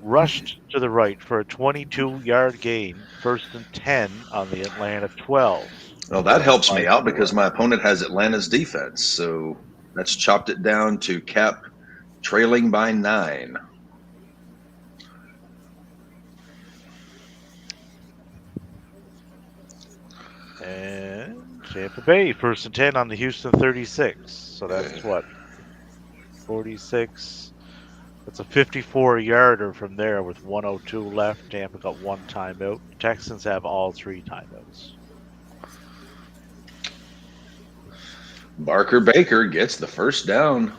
rushed to the right for a 22-yard gain, 1st and 10 on the Atlanta 12. Well, that helps me out because my opponent has Atlanta's defense, so that's chopped it down to Cap trailing by 9. And Tampa Bay, 1st and 10 on the Houston 36. So that's what? 46. That's a 54-yarder from there with 1:02 left. Tampa got 1 timeout. Texans have all 3 timeouts. Barker Baker gets the first down.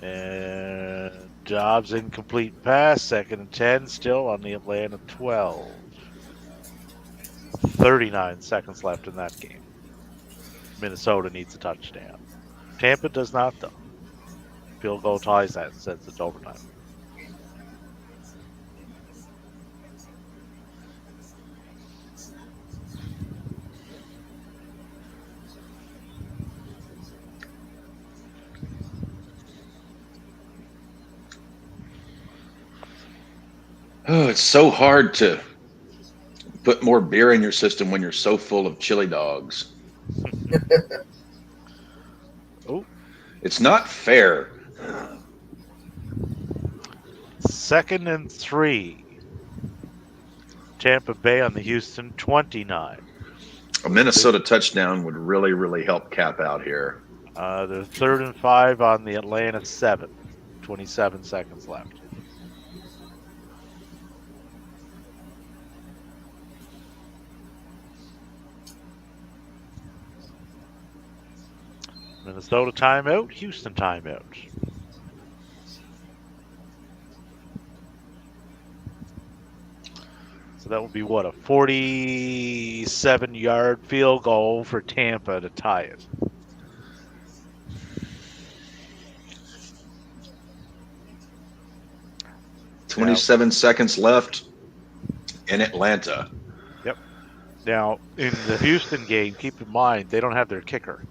And Dobbs incomplete pass, 2nd and 10 still on the Atlanta 12. 39 seconds left in that game. Minnesota needs a touchdown. Tampa does not, though. Field goal ties that and sends it to overtime. Oh, it's so hard to put more beer in your system when you're so full of chili dogs. Oh, It's not fair. 2nd and 3. Tampa Bay on the Houston 29. A Minnesota touchdown would really, really help Cap out here. The 3rd and 5 on the Atlanta 7. 27 seconds left. Minnesota timeout, Houston timeout. So that would be what, a 47-yard field goal for Tampa to tie it. Now, 27 seconds left in Atlanta. Yep. Now, in the Houston game, keep in mind, they don't have their kicker.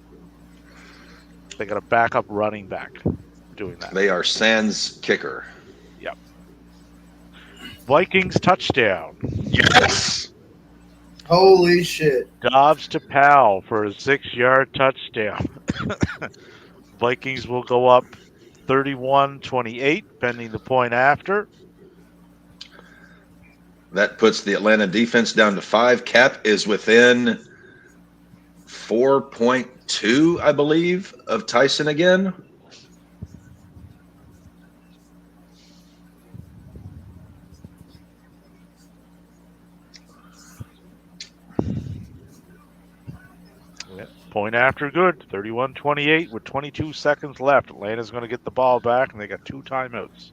They got a backup running back doing that. They are sans kicker. Yep. Vikings touchdown. Yes! Holy shit. Dobbs to Powell for a 6-yard touchdown. Vikings will go up 31-28, pending the point after. That puts the Atlanta defense down to 5. Cap is within 4.2, I believe, of Tyson again. Point after good, 31-28 with 22 seconds left. Atlanta's going to get the ball back, and they got 2 timeouts.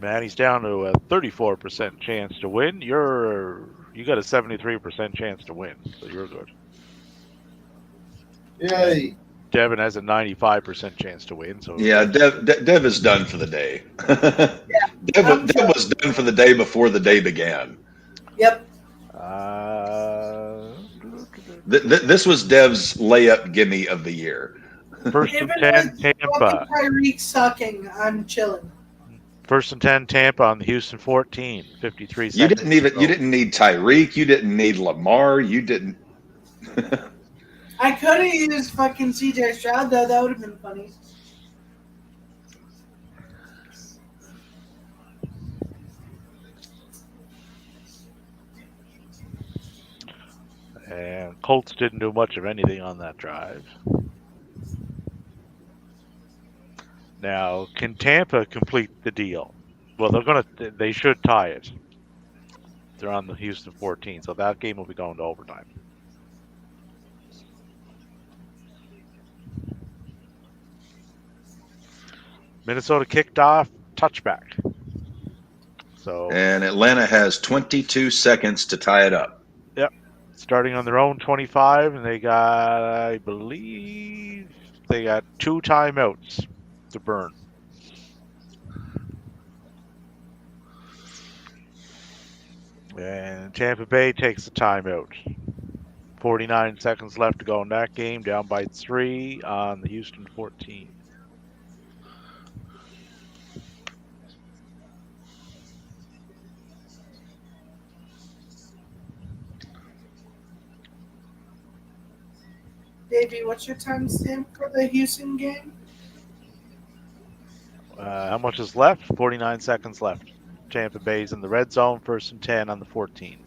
Manny's down to a 34% chance to win. You got a 73% chance to win, so you're good. Yay. Devin has a 95% chance to win. So yeah, Dev is done for the day. Dev was done for the day before the day began. Yep. This was Dev's layup gimme of the year. First and 10, Tampa. Tyreek sucking. I'm chilling. First and 10, Tampa on the Houston 14. 53 seconds. You didn't need Tyreek. You didn't need Lamar. You didn't. I could have used fucking CJ Stroud, though. That would have been funny. And Colts didn't do much of anything on that drive. Now, can Tampa complete the deal? Well, they should tie it. They're on the Houston 14, so that game will be going to overtime. Minnesota kicked off, touchback. And Atlanta has 22 seconds to tie it up. Yep. Starting on their own 25, and they got, I believe, 2 timeouts to burn. And Tampa Bay takes the timeout. 49 seconds left to go in that game, down by 3 on the Houston 14. Davey, what's your timestamp for the Houston game? How much is left? 49 seconds left. Tampa Bay's in the red zone, 1st and 10 on the 14.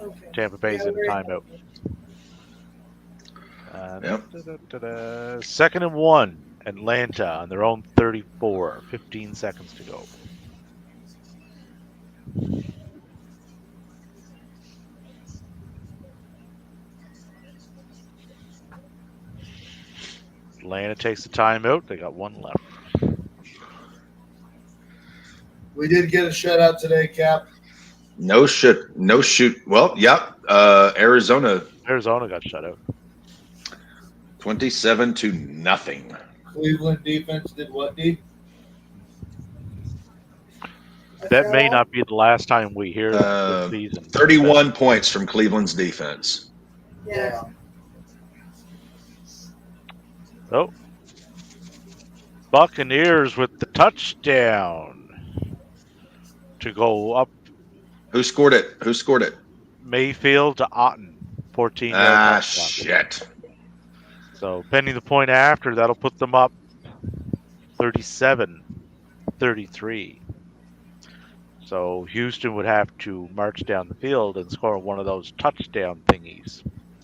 Okay. Tampa Bay's in timeout. Yep. 2nd and 1, Atlanta on their own 34. 15 seconds to go. Atlanta takes the timeout. They got 1 left. We did get a shutout today, Cap. No shoot. Well, yep. Arizona got shut out. 27-0. Cleveland defense did what, D? That may not be the last time we hear this season. 31 points from Cleveland's defense. Yeah. Oh, Buccaneers with the touchdown to go up Who scored it? Who scored it? Mayfield to Otten, 14-yard Ah, touchdown. shit. So pending the point after, that'll put them up 37-33. So Houston would have to march down the field and score one of those touchdown thingies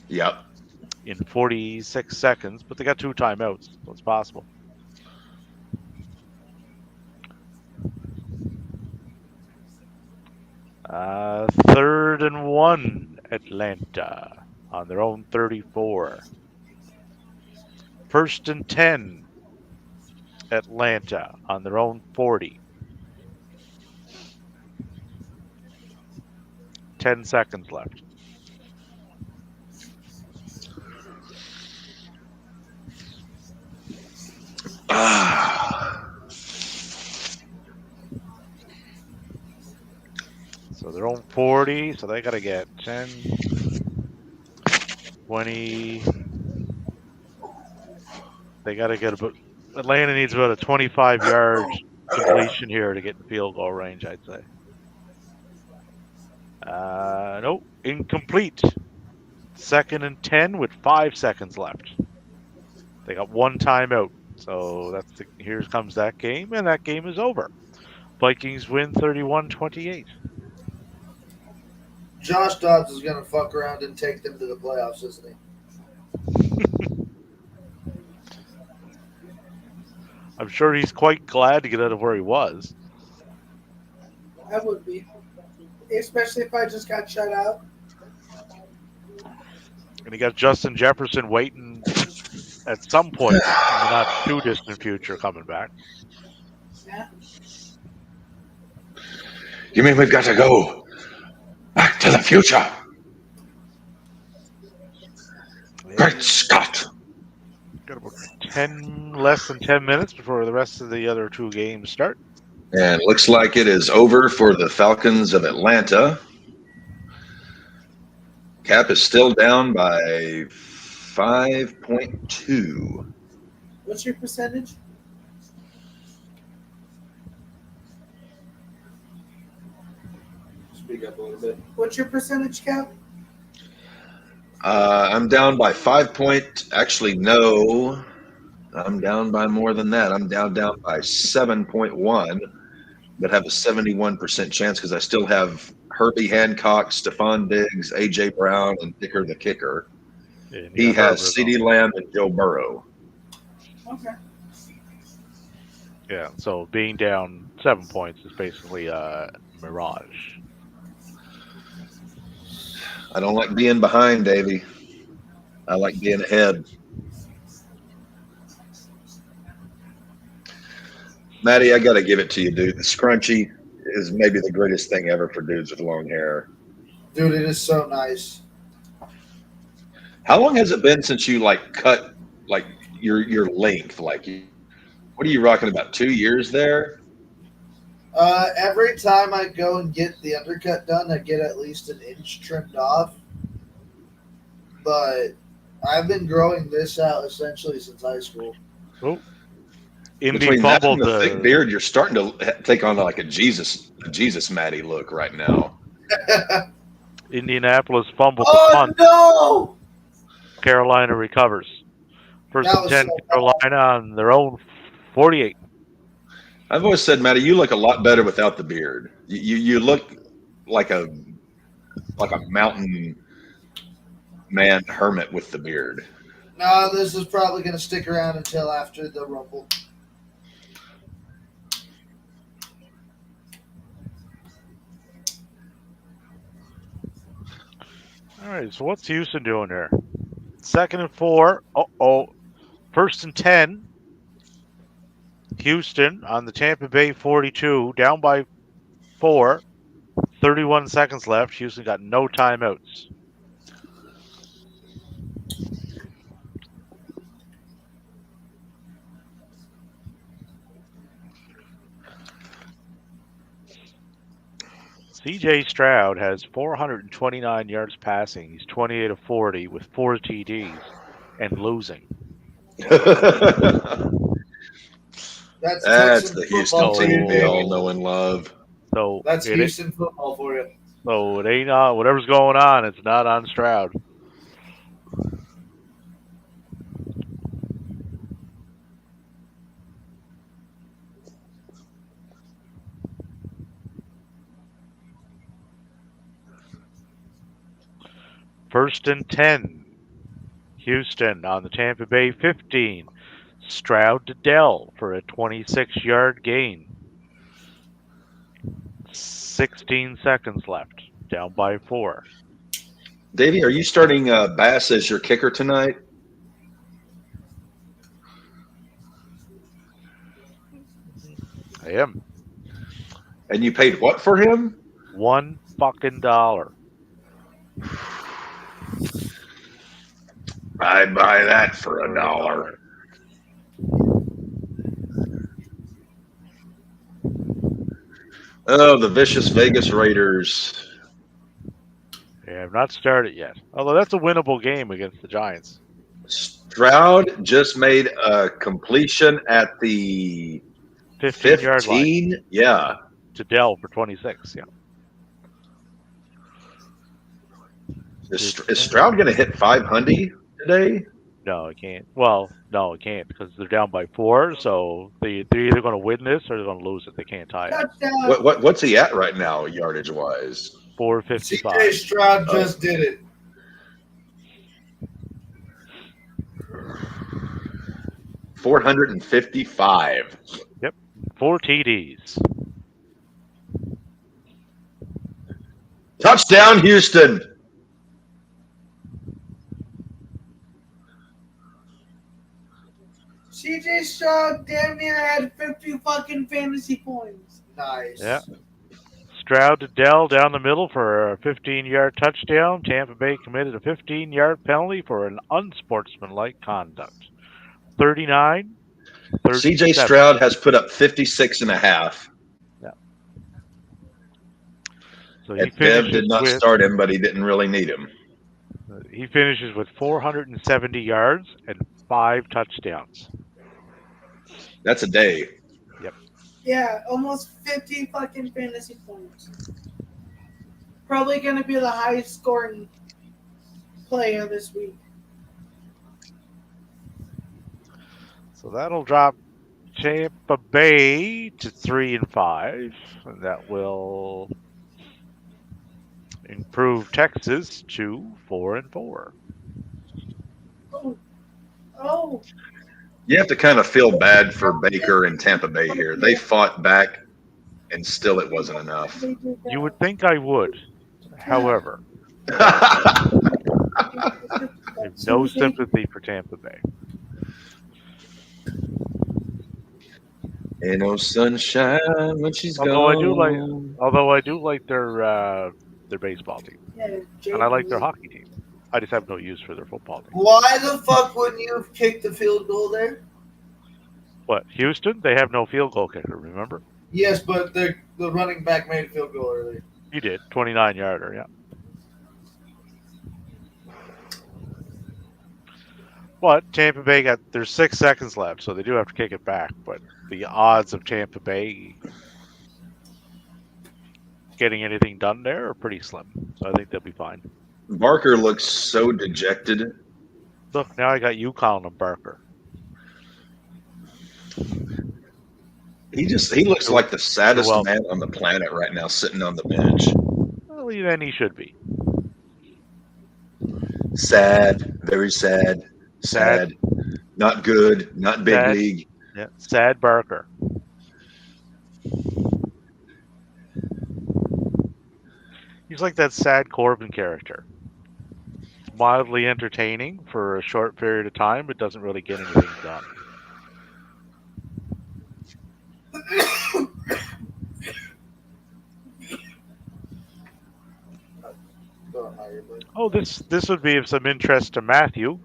Yep. in 46 seconds, but they got 2 timeouts, so it's possible. Third and 1, Atlanta on their own 34. First and 10, Atlanta on their own 40. 10 seconds left. So they're on 40, so they got to get 10, 20. They got to get about, Atlanta needs about a 25-yard completion here to get in field goal range, I'd say. Nope, incomplete. 2nd and 10 with 5 seconds left. They got 1 timeout. So here comes that game, and that game is over. Vikings win 31-28. Josh Dobbs is going to fuck around and take them to the playoffs, isn't he? I'm sure he's quite glad to get out of where he was. I would be. Especially if I just got shut out. And he got Justin Jefferson waiting at some point in the not too distant future coming back. Yeah. You mean we've got to go back to the future? Great Scott! Got about less than 10 minutes before the rest of the other 2 games start. And looks like it is over for the Falcons of Atlanta. Cap is still down by 5.2. What's your percentage? Speak up a little bit. What's your percentage, Cap? I'm down by 5 point. Actually, no. I'm down by more than that. I'm down by 7.1, but have a 71% chance because I still have Herbie Hancock, Stephon Diggs, A.J. Brown, and Dicker the kicker. Yeah, He has CeeDee Lamb and Joe Burrow. Okay. Yeah, so being down 7 points is basically a mirage. I don't like being behind, Davey. I like being ahead. Maddie, I got to give it to you, dude. The scrunchie is maybe the greatest thing ever for dudes with long hair. Dude, it is so nice. How long has it been since you cut your length? What are you rocking, about 2 years there? Every time I go and get the undercut done, I get at least an inch trimmed off. But I've been growing this out essentially since high school. Oh. Indy Between that fumbled and the thick beard, you're starting to take on like a Jesus Maddie look right now. Indianapolis fumbled the punt. No! Carolina recovers. First and 10, so Carolina on their own 48. I've always said, Maddie, you look a lot better without the beard. You look like a mountain man hermit with the beard. No, this is probably going to stick around until after the Rumble. All right, so what's Houston doing here? 2nd and 4. Uh-oh. 1st and 10. Houston on the Tampa Bay 42, down by 4. 31 seconds left. Houston got no timeouts. C.J. Stroud has 429 yards passing. He's 28 of 40 with 4 TDs and losing. That's That's Texan the Houston football for you, team we all Davey. know and love. So That's it, Houston football for you. so it ain't whatever's going on. It's not on Stroud. First and 10. Houston on the Tampa Bay 15. Stroud to Dell for a 26-yard gain. 16 seconds left. Down by 4. Davey, are you starting Bass as your kicker tonight? I am. And you paid what for him? $1 fucking dollar. I buy that for a dollar. Oh, the vicious Vegas Raiders. They have not started yet. Although that's a winnable game against the Giants. Stroud just made a completion at the 15-yard line. 15. Yeah. To Dell for 26. Yeah. Is Stroud going to hit 500 today? No, it can't. Well, no, it can't because they're down by 4. So they're either going to win this or they're going to lose it. They can't tie it. Touchdown. What's he at right now, yardage wise? 455. CJ Stroud just did it. $455. Yep. 4 TDs. Touchdown, Houston. CJ Stroud damn near had 50 fucking fantasy points. Nice. Yeah. Stroud to Dell down the middle for a 15-yard touchdown. Tampa Bay committed a 15-yard penalty for an unsportsmanlike conduct. 39. CJ Stroud has put up 56 and a half. Yeah. So And Dev did not start him, but he didn't really need him. He finishes with 470 yards and 5 touchdowns. That's a day. Yep. Yeah, almost 50 fucking fantasy points. Probably going to be the highest scoring player this week. So that'll drop Tampa Bay to 3-5, and that will improve Texas to 4-4. Oh. You have to kind of feel bad for Baker and Tampa Bay here. They fought back, and still it wasn't enough. You would think I would. However, I have no sympathy for Tampa Bay. Ain't no sunshine when she's gone. Although I do like their baseball team, and I like their hockey team. I just have no use for their football team. Why the fuck wouldn't you have kicked the field goal there? What, Houston? They have no field goal kicker, remember? Yes, but the running back made a field goal earlier. He did. 29-yarder, yeah. But Tampa Bay there's 6 seconds left, so they do have to kick it back. But the odds of Tampa Bay getting anything done there are pretty slim. So I think they'll be fine. Barker looks so dejected. Look, now I got you calling him Barker. He looks like the saddest man on the planet right now, sitting on the bench. Well, then he should be. Sad, very sad. Sad. Not good, not big league. Yeah, sad Barker. He's like that sad Corbin character. Mildly entertaining for a short period of time, but doesn't really get anything done. Oh, this would be of some interest to Matthew.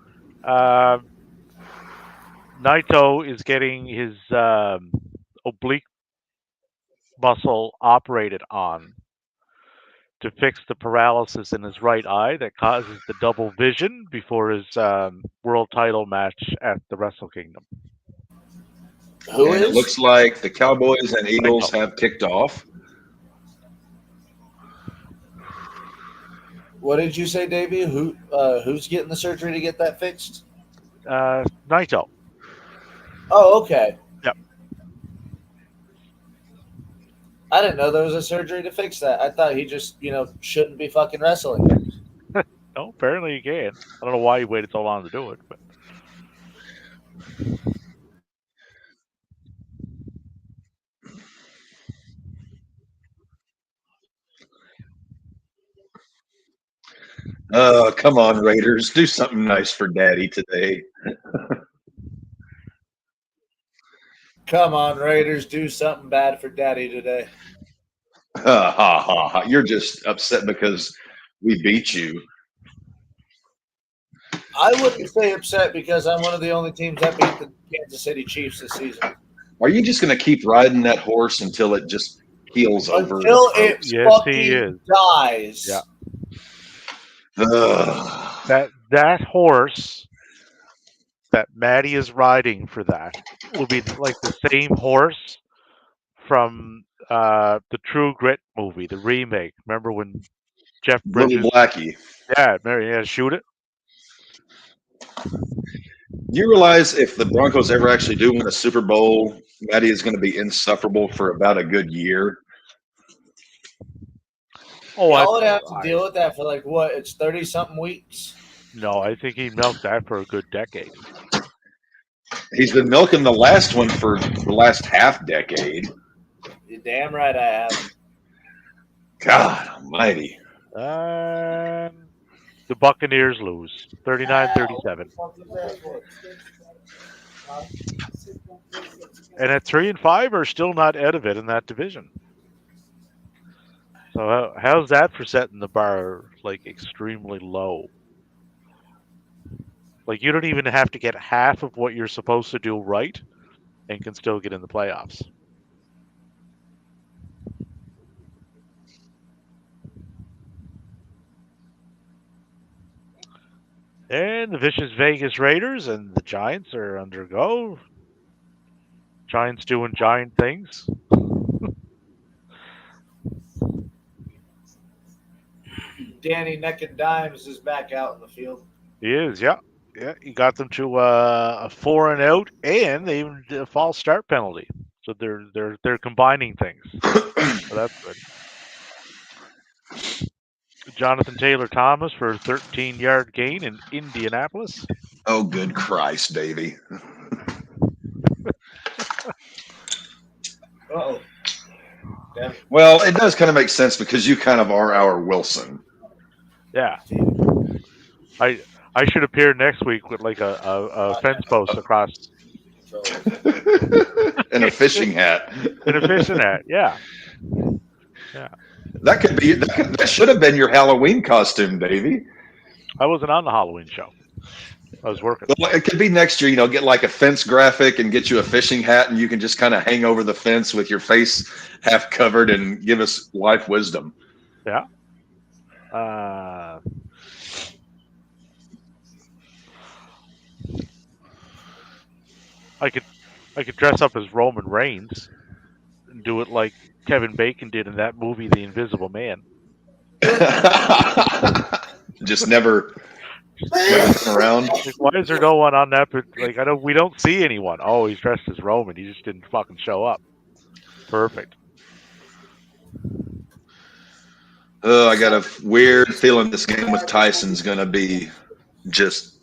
Naito is getting his oblique muscle operated on to fix the paralysis in his right eye that causes the double vision before his world title match at the Wrestle Kingdom. Who and is? it looks like the Cowboys and Eagles know. have kicked off. What did you say, Davey? Who's getting the surgery to get that fixed? Naito. Oh, okay. Yep. I didn't know there was a surgery to fix that. I thought he just, shouldn't be fucking wrestling. No, apparently you can. I don't know why he waited so long to do it, but Oh, come on, Raiders. Do something nice for Daddy today. Come on, Raiders, do something bad for Daddy today. Ha ha ha ha. You're just upset because we beat you. I wouldn't say upset because I'm one of the only teams that beat the Kansas City Chiefs this season. Are you just going to keep riding that horse until it just keels over? Until it Yes, he fucking is. dies. Yeah. Ugh. that horse that Maddie is riding for that will be like the same horse from the True Grit movie, the remake. Remember when Jeff Little Bridges? Blackie. Yeah, Mary, yeah, shoot it. You realize if the Broncos ever actually do win a Super Bowl, Maddie is going to be insufferable for about a good year. Oh, Y'all would have to deal with that for it's 30 something weeks. No, I think he milked that for a good decade. He's been milking the last one for the last half decade. You're damn right I have. God almighty. The Buccaneers lose 39-37. And at 3-5 are still not out of it in that division. So how's that for setting the bar extremely low? You don't even have to get half of what you're supposed to do right and can still get in the playoffs. And the vicious Vegas Raiders and the Giants are undergo. Giants doing giant things. Danny Neck and Dimes is back out in the field. He is, yeah. Yeah, he got them to a 4-and-out, and they even did a false start penalty. So they're combining things. So that's good. Jonathan Taylor Thomas for a 13-yard gain in Indianapolis. Oh, good Christ, Davey. Uh-oh. Yeah. Well, it does kind of make sense because you kind of are our Wilson. Yeah. I should appear next week with a fence post across. And a fishing hat. And a fishing hat, yeah. Yeah. That should have been your Halloween costume, Davey. I wasn't on the Halloween show. I was working. Well, it could be next year, get like a fence graphic and get you a fishing hat, and you can just kind of hang over the fence with your face half covered and give us life wisdom. Yeah. I could dress up as Roman Reigns and do it like Kevin Bacon did in that movie, The Invisible Man. Just never around. Why is there no one on that? We don't see anyone. Oh, he's dressed as Roman. He just didn't fucking show up. Perfect. Oh, I got a weird feeling this game with Tyson's going to be just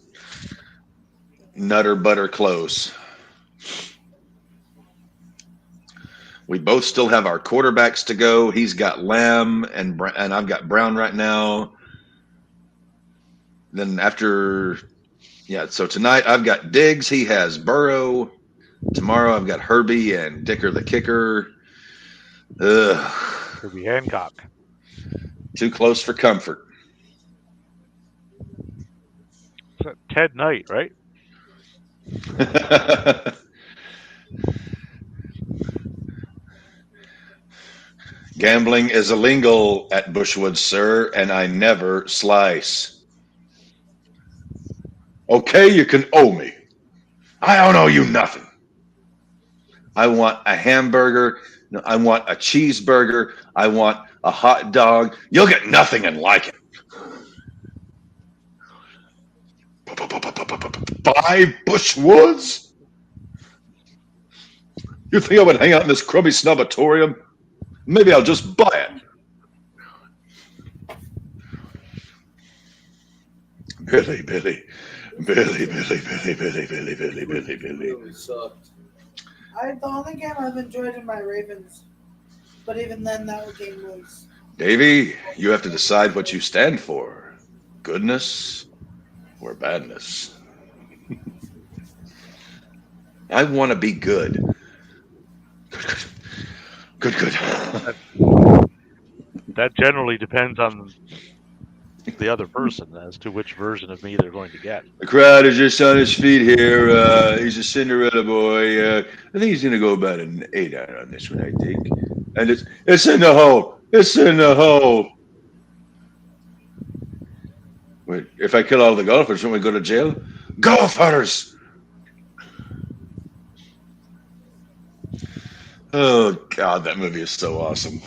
nutter butter close. We both still have our quarterbacks to go. He's got Lamb and I've got Brown right now. Then so tonight I've got Diggs. He has Burrow. Tomorrow I've got Herbie and Dicker the kicker. Ugh. Herbie Hancock. Too close for comfort. It's Ted Knight, right? Gambling is illegal at Bushwood, sir, and I never slice. Okay, you can owe me. I don't owe you nothing. I want a hamburger. No, I want a cheeseburger. I want a hot dog. You'll get nothing and like it. 5 Bushwoods? You think I would hang out in this crummy snubatorium? Maybe I'll just buy it. Billy. Really sucked. The only game I've enjoyed in my Ravens, but even then, that game was. Davey, you have to decide what you stand for. Goodness or badness. I want to be good. Good. That generally depends on the other person as to which version of me they're going to get. The crowd is just on his feet here. He's a Cinderella boy. I think he's going to go about an 8 out on this one, I think. And it's in the hole. It's in the hole. Wait, if I kill all the golfers, won't we go to jail? Golfers! Oh, God, that movie is so awesome.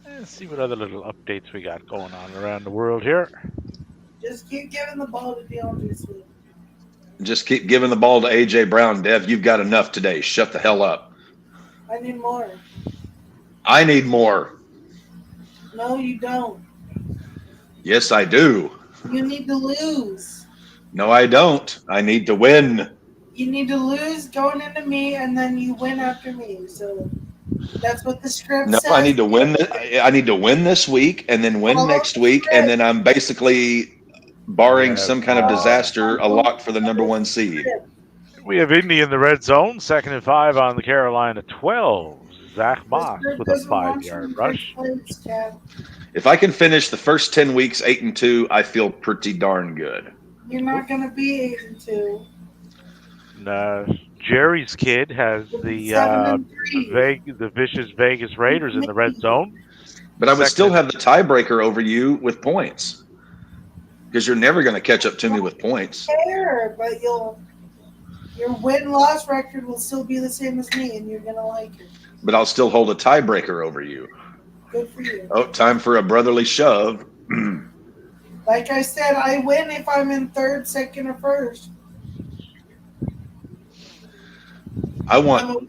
Let's see what other little updates we got going on around the world here. Just keep giving the ball to DeAndre Swift. Just keep giving the ball to A.J. Brown, Dev. You've got enough today. Shut the hell up. I need more. I need more. No, you don't. Yes, I do. You need to lose. No, I don't. I need to win. You need to lose going into me, and then you win after me. So that's what the script No, says. I need to win. I need to win this week, and then win next week, and then I'm basically, barring some kind of disaster, a lock for the #1 seed. We have Indy in the red zone, 2nd and 5 on the Carolina 12. Zach Moss with a 5-yard rush. If I can finish the first 10 weeks 8-2, I feel pretty darn good. You're not going to be 8-2. Jerry's kid has the vicious Vegas Raiders in the red zone. But I would still have the tiebreaker over you with points, because you're never going to catch up to me with points. Fair, but your win-loss record will still be the same as me, and you're going to like it. But I'll still hold a tiebreaker over you. Good for you. Oh, time for a brotherly shove. Like I said, I win if I'm in 3rd, 2nd, or 1st. I want to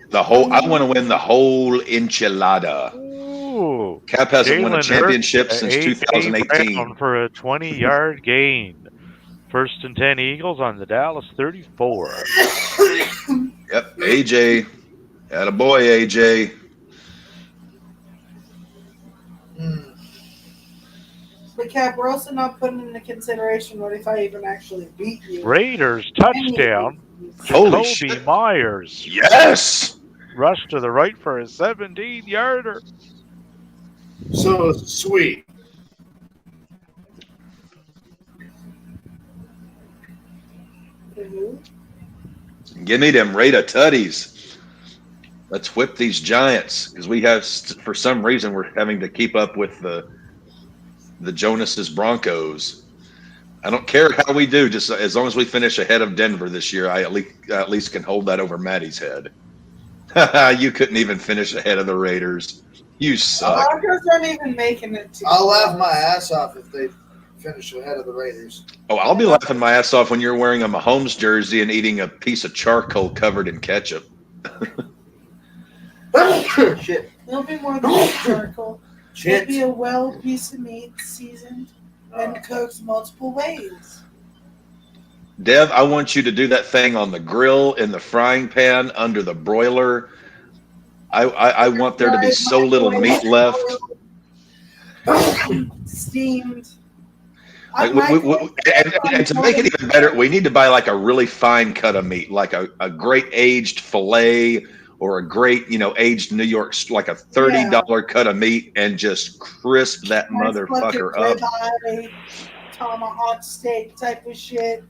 win the whole enchilada. Ooh, Cap hasn't won a championship since 2018. For a 20-yard gain. 1st and 10 Eagles on the Dallas 34. Yep, AJ. Attaboy, AJ. But Cap, we're also not putting into consideration what if I even actually beat you. Raiders touchdown. Holy Jacoby shit. Myers. Yes! Rush to the right for a 17-yarder. So sweet. Give me them Raider tutties. Let's whip these Giants, because we have, for some reason, we're having to keep up with the Jonas's Broncos. I don't care how we do, just as long as we finish ahead of Denver this year, I at least can hold that over Maddie's head. You couldn't even finish ahead of the Raiders. You suck. The Broncos aren't even making it. I'll laugh my ass off if they finish ahead of the Raiders. Oh, I'll be laughing my ass off when you're wearing a Mahomes jersey and eating a piece of charcoal covered in ketchup. Shit. There'll be more than charcoal. It'll be a well piece of meat, seasoned and cooked multiple ways. Dev, I want you to do that thing on the grill, in the frying pan, under the broiler. I want there to be so little meat left. Steamed. Like, and to make it even better, we need to buy like a really fine cut of meat, like a great aged filet or a great, aged New York, like a $30 cut of meat, and just crisp that motherfucker up. tomahawk steak type of shit.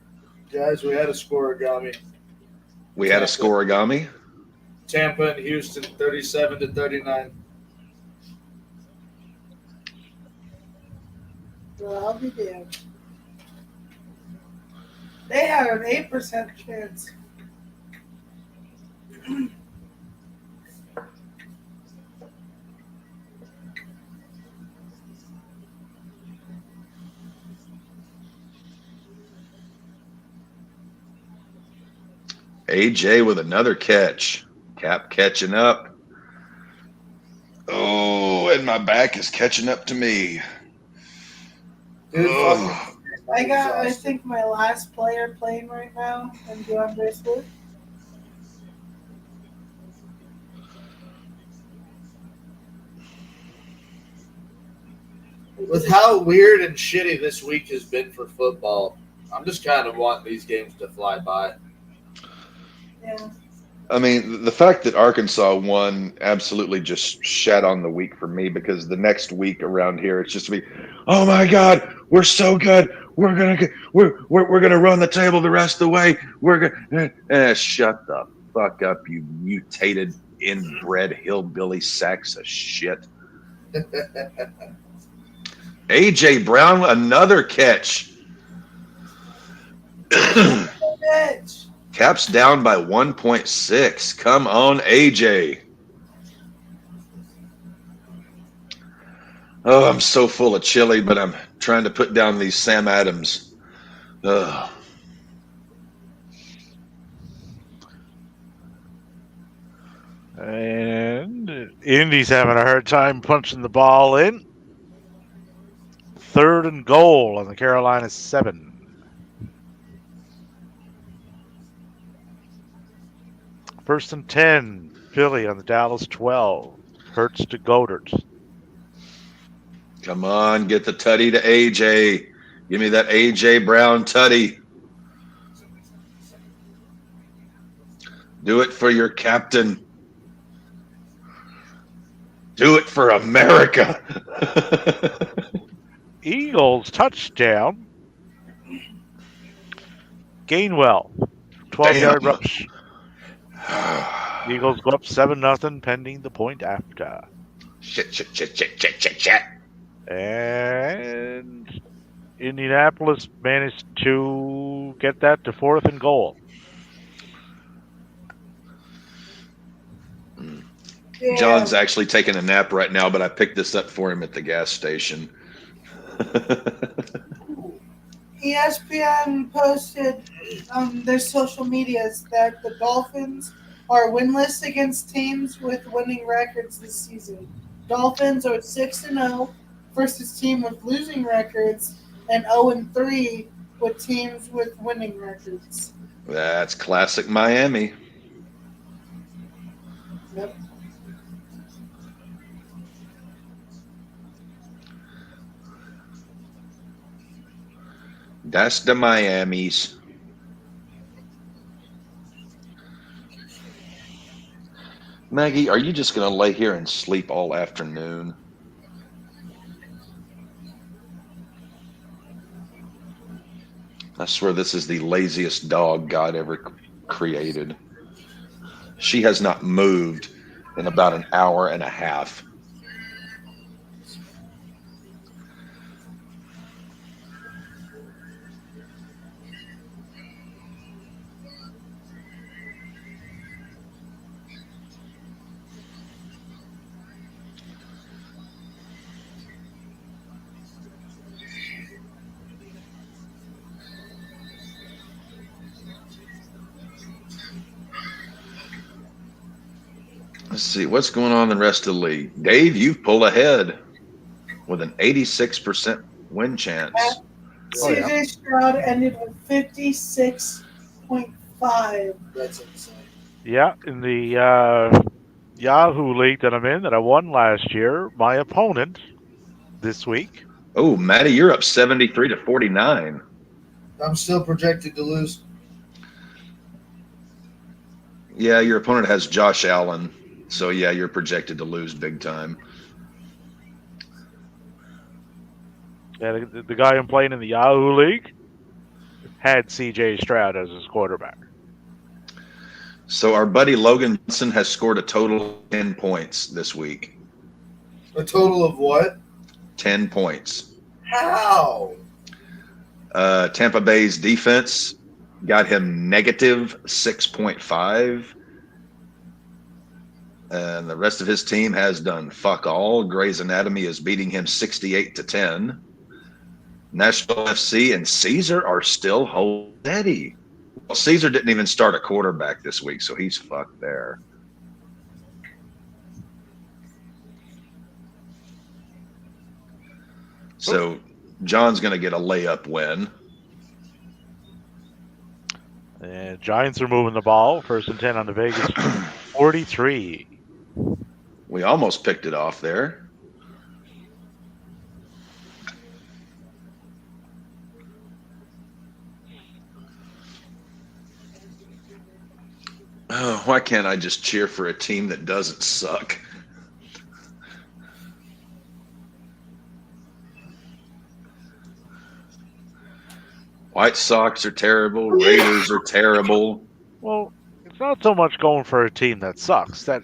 Guys, we had a scoregami. We had a scoregami. Tampa and Houston, 37-39. Well, I'll be damned. They had an 8% chance. AJ with another catch. Cap catching up. Oh, and my back is catching up to me. Dude, Oh. I think my last player playing right now, and DeAndre Swift. With how weird and shitty this week has been for football, I'm just kind of wanting these games to fly by. Yeah. I mean, the fact that Arkansas won absolutely just shat on the week for me, because the next week around here it's just to be, oh my God, we're so good. We're gonna run the table the rest of the way. We're gonna shut the fuck up, you mutated inbred hillbilly sacks of shit. AJ Brown, another catch. Cap's down by 1.6. Come on, AJ. Oh, I'm so full of chili, but I'm trying to put down these Sam Adams. Ugh. And Indy's having a hard time punching the ball in. 3rd and goal on the Carolina 7. First and 10, Philly on the Dallas 12. Hurts to Goddard. Come on, get the tutty to AJ. Give me that AJ Brown tutty. Do it for your captain. Do it for America. Eagles touchdown. Gainwell, 12-yard rush. Eagles go up 7-0 pending the point after. Shit. And Indianapolis managed to get that to 4th and goal. Yeah. John's actually taking a nap right now, but I picked this up for him at the gas station. ESPN posted on their social medias that the Dolphins are winless against teams with winning records this season. Dolphins are 6-0 versus teams with losing records, and 0-3 with teams with winning records. That's classic Miami. Yep. That's the Miamis. Maggie, are you just going to lay here and sleep all afternoon? I swear this is the laziest dog God ever created. She has not moved in about an hour and a half. Let's see what's going on in the rest of the league. Dave, you've pulled ahead with an 86% win chance. CJ Stroud ended with 56.5. That's insane. Yeah, in the Yahoo league that I'm in, that I won last year, my opponent this week. Oh, Matty, you're up 73-49. I'm still projected to lose. Yeah, your opponent has Josh Allen. So, yeah, you're projected to lose big time. Yeah, the guy I'm playing in the Yahoo League had C.J. Stroud as his quarterback. So our buddy Logan Johnson has scored a total of 10 points this week. A total of what? 10 points. How? Tampa Bay's defense got him negative 6.5. And the rest of his team has done fuck all. Grey's Anatomy is beating him 68-10. Nashville FC and Caesar are still holding steady. Well, Caesar didn't even start a quarterback this week, so he's fucked there. So John's going to get a layup win. And Giants are moving the ball. 1st and 10 on the Vegas 43. We almost picked it off there. Oh, why can't I just cheer for a team that doesn't suck? White Sox are terrible. Raiders are terrible. Well, it's not so much going for a team that sucks. That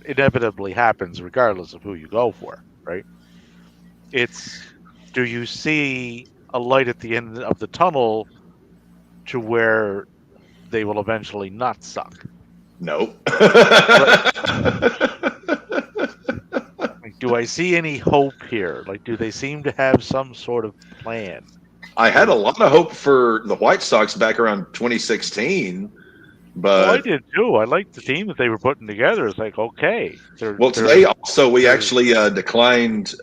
inevitably happens regardless of who you go for, right? It's, do you see a light at the end of the tunnel to where they will eventually not suck? Nope. Like, do I see any hope here? Like, do they seem to have some sort of plan? I had a lot of hope for the White Sox back around 2016, but well, I did too. I liked the team that they were putting together. It's like, okay. Today also we actually declined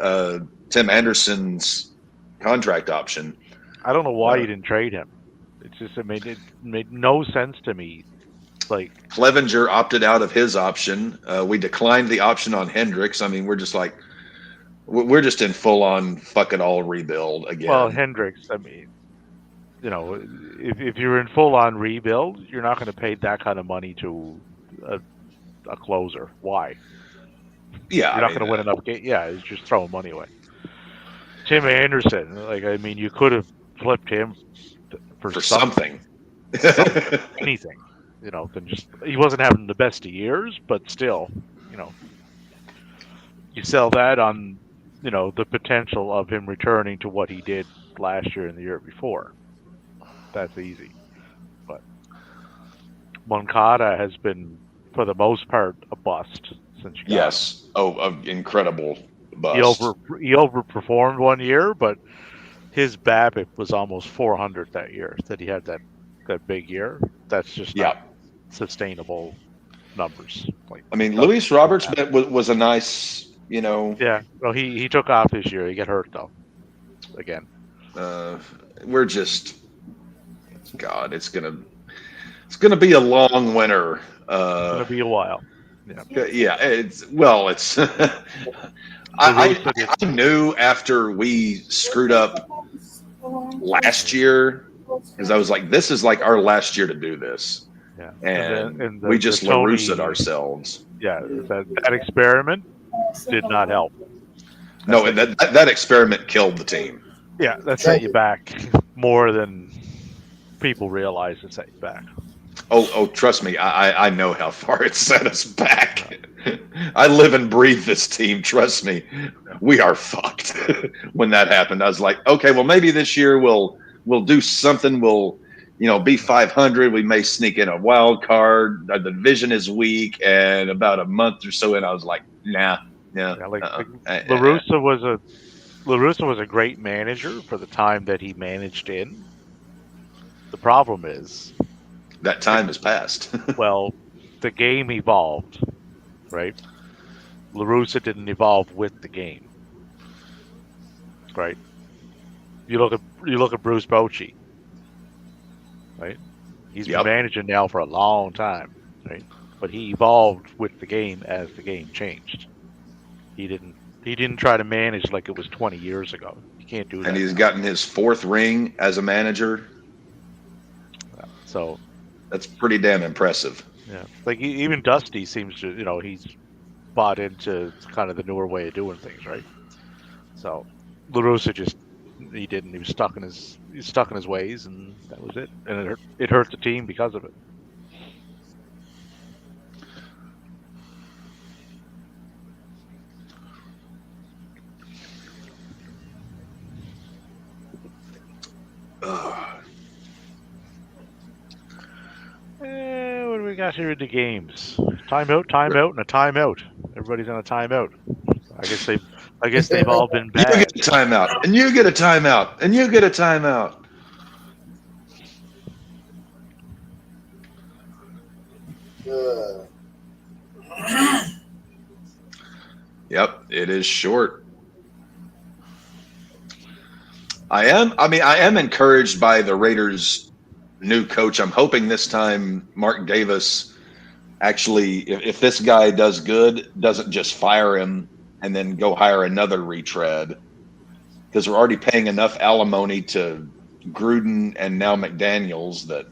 Tim Anderson's contract option. I don't know why you didn't trade him. It's just it made no sense to me. Like, Clevenger opted out of his option. We declined the option on Hendricks. I mean, we're just in full on fuck it all rebuild again. Well, Hendricks, I mean, if you're in full on rebuild, you're not going to pay that kind of money to a closer. Why? Yeah, you're not going to win enough games. Yeah, it's just throwing money away. Tim Anderson, you could have flipped him for something. Anything, than just, he wasn't having the best of years, but still, you sell that on, the potential of him returning to what he did last year and the year before. That's easy. But Moncada has been, for the most part, a bust since you got Yes. him. Incredible bust. He overperformed one year, but his BABIP was almost 400 that year that he had that big year. That's just not sustainable numbers. Luis Roberts was a nice, Yeah. Well, he took off this year. He got hurt though. Again. We're just, God, it's gonna be a long winter. It's gonna be a while. Yeah. It's. I knew after we screwed up last year, because I was like, this is like our last year to do this. Yeah. And we just LaRussa'd ourselves. Yeah. That experiment did not help. No, and that experiment killed the team. Yeah, that set you back more than people realize it set you back. Oh, trust me, I know how far it set us back. I live and breathe this team. Trust me, we are fucked. When that happened, I was like, okay, well, maybe this year we'll do something. We'll, be 500. We may sneak in a wild card. The division is weak, and about a month or so in, I was like, nah. Yeah, LaRussa was a great manager for the time that he managed in. The problem is that time has passed. Well, the game evolved, right? LaRussa didn't evolve with the game, right? You look at Bruce Bochy, right? He's been managing now for a long time, right? But he evolved with the game as the game changed. He didn't try to manage like it was 20 years ago. You can't do that. And he's gotten his 4th ring as a manager. So that's pretty damn impressive. Yeah, like even Dusty seems to, he's bought into kind of the newer way of doing things, right? So LaRussa he didn't. He was stuck in his ways, and that was it. And it hurt the team because of it. What do we got here in the games? Timeout, and a timeout. Everybody's on a timeout. I guess they've all been You bad. get a timeout, and you get a timeout, and you get a timeout. Yep, it is short. I am encouraged by the Raiders' new coach. I'm hoping this time Mark Davis actually, if this guy does good, doesn't just fire him and then go hire another retread, because we're already paying enough alimony to Gruden and now McDaniels that,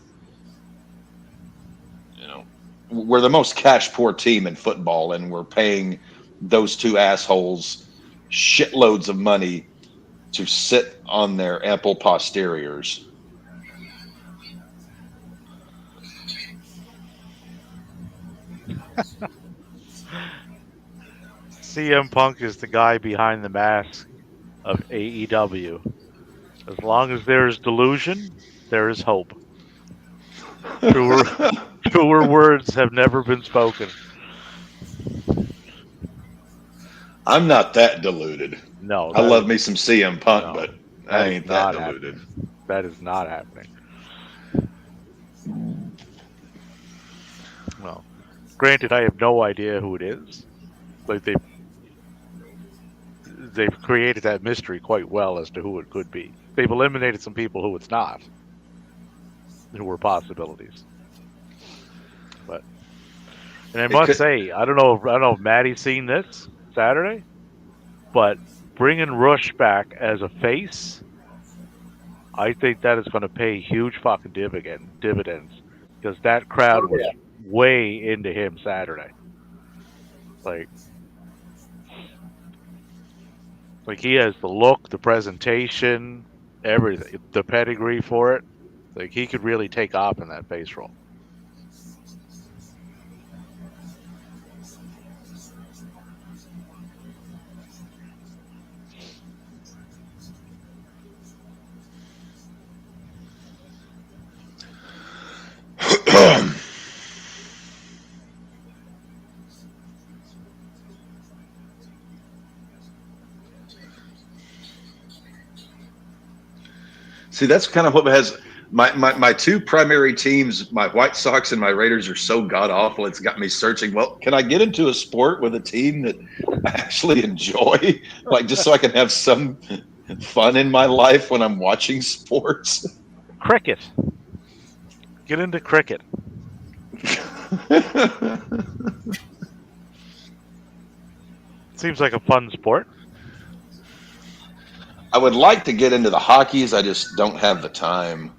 we're the most cash poor team in football, and we're paying those two assholes shitloads of money to sit on their ample posteriors. CM Punk is the guy behind the mask of AEW. As long as there is delusion, there is hope. Truer words have never been spoken. I'm not that deluded. No, I love me some CM Punk, no, but I ain't that deluded. Happening. That is not happening. Well, granted, I have no idea who it is. Like they've created that mystery quite well as to who it could be. They've eliminated some people who it's not, who were possibilities. And I must say, I don't know if Maddie's seen this Saturday, but bringing Rush back as a face, I think that is going to pay huge fucking dividends, because that crowd was way into him Saturday. Like he has the look, the presentation, everything, the pedigree for it. Like, he could really take off in that face role. See, that's kind of what has my two primary teams, my White Sox and my Raiders, are so god awful. It's got me searching. Well, can I get into a sport with a team that I actually enjoy, like, just so I can have some fun in my life when I'm watching sports? Cricket. Get into cricket. Seems like a fun sport. I would like to get into the hockeys. I just don't have the time.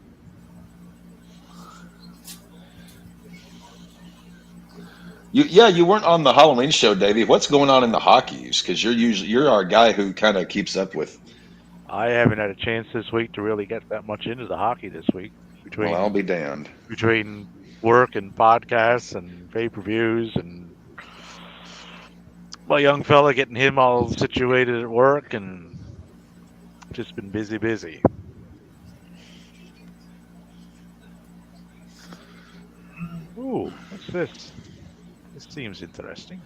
You weren't on the Halloween show, Davey. What's going on in the hockeys? Because you're our guy who kind of keeps up with. I haven't had a chance this week to really get that much into the hockey this week. Well, I'll be damned. Between work and podcasts and pay-per-views and my young fella getting him all situated at work, and just been busy. Ooh, what's this? This seems interesting.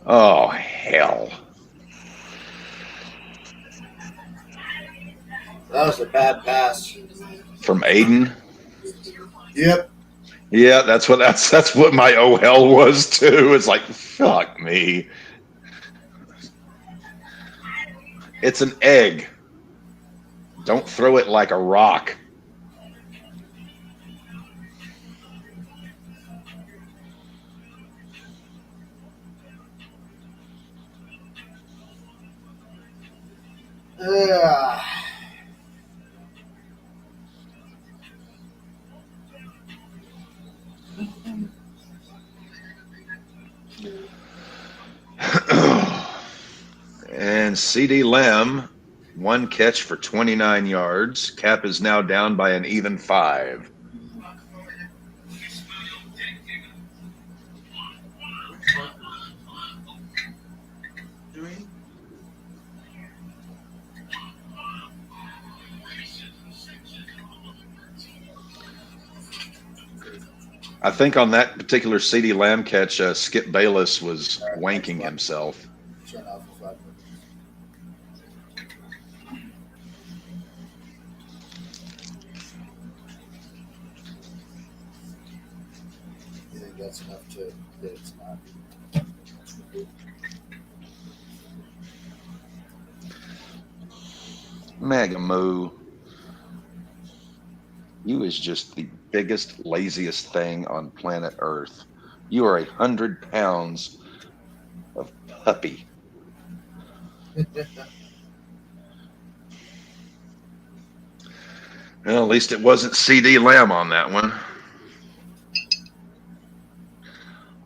Oh, hell. That was a bad pass. From Aiden? Yep. Yeah, that's what my oh hell was too. It's like, fuck me. It's an egg. Don't throw it like a rock. And CD Lamb, 1 catch for 29 yards. Cap is now down by an even 5. I think on that particular CD Lamb catch, Skip Bayless was wanking himself. Turn off the 5 minutes. You think that's enough to that it's not? Magamoo. You is just the biggest, laziest thing on planet Earth. You are 100 pounds of puppy. Well, at least it wasn't CD Lamb on that one.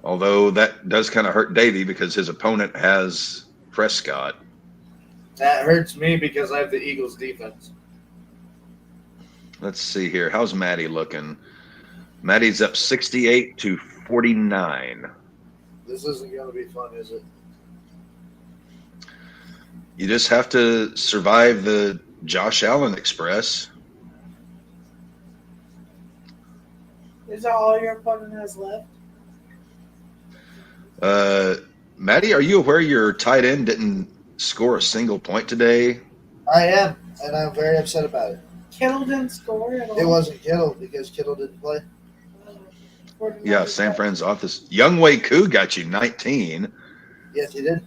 Although that does kind of hurt Davey because his opponent has Prescott. That hurts me because I have the Eagles defense. Let's see here. How's Maddie looking? Maddie's up 68-49. This isn't going to be fun, is it? You just have to survive the Josh Allen Express. Is that all your opponent has left? Maddie, are you aware your tight end didn't score a single point today? I am, and I'm very upset about it. Kittle didn't score at all. It wasn't Kittle because Kittle didn't play. Yeah, San Fran's office. Youngway Koo got you 19. Yes, he did.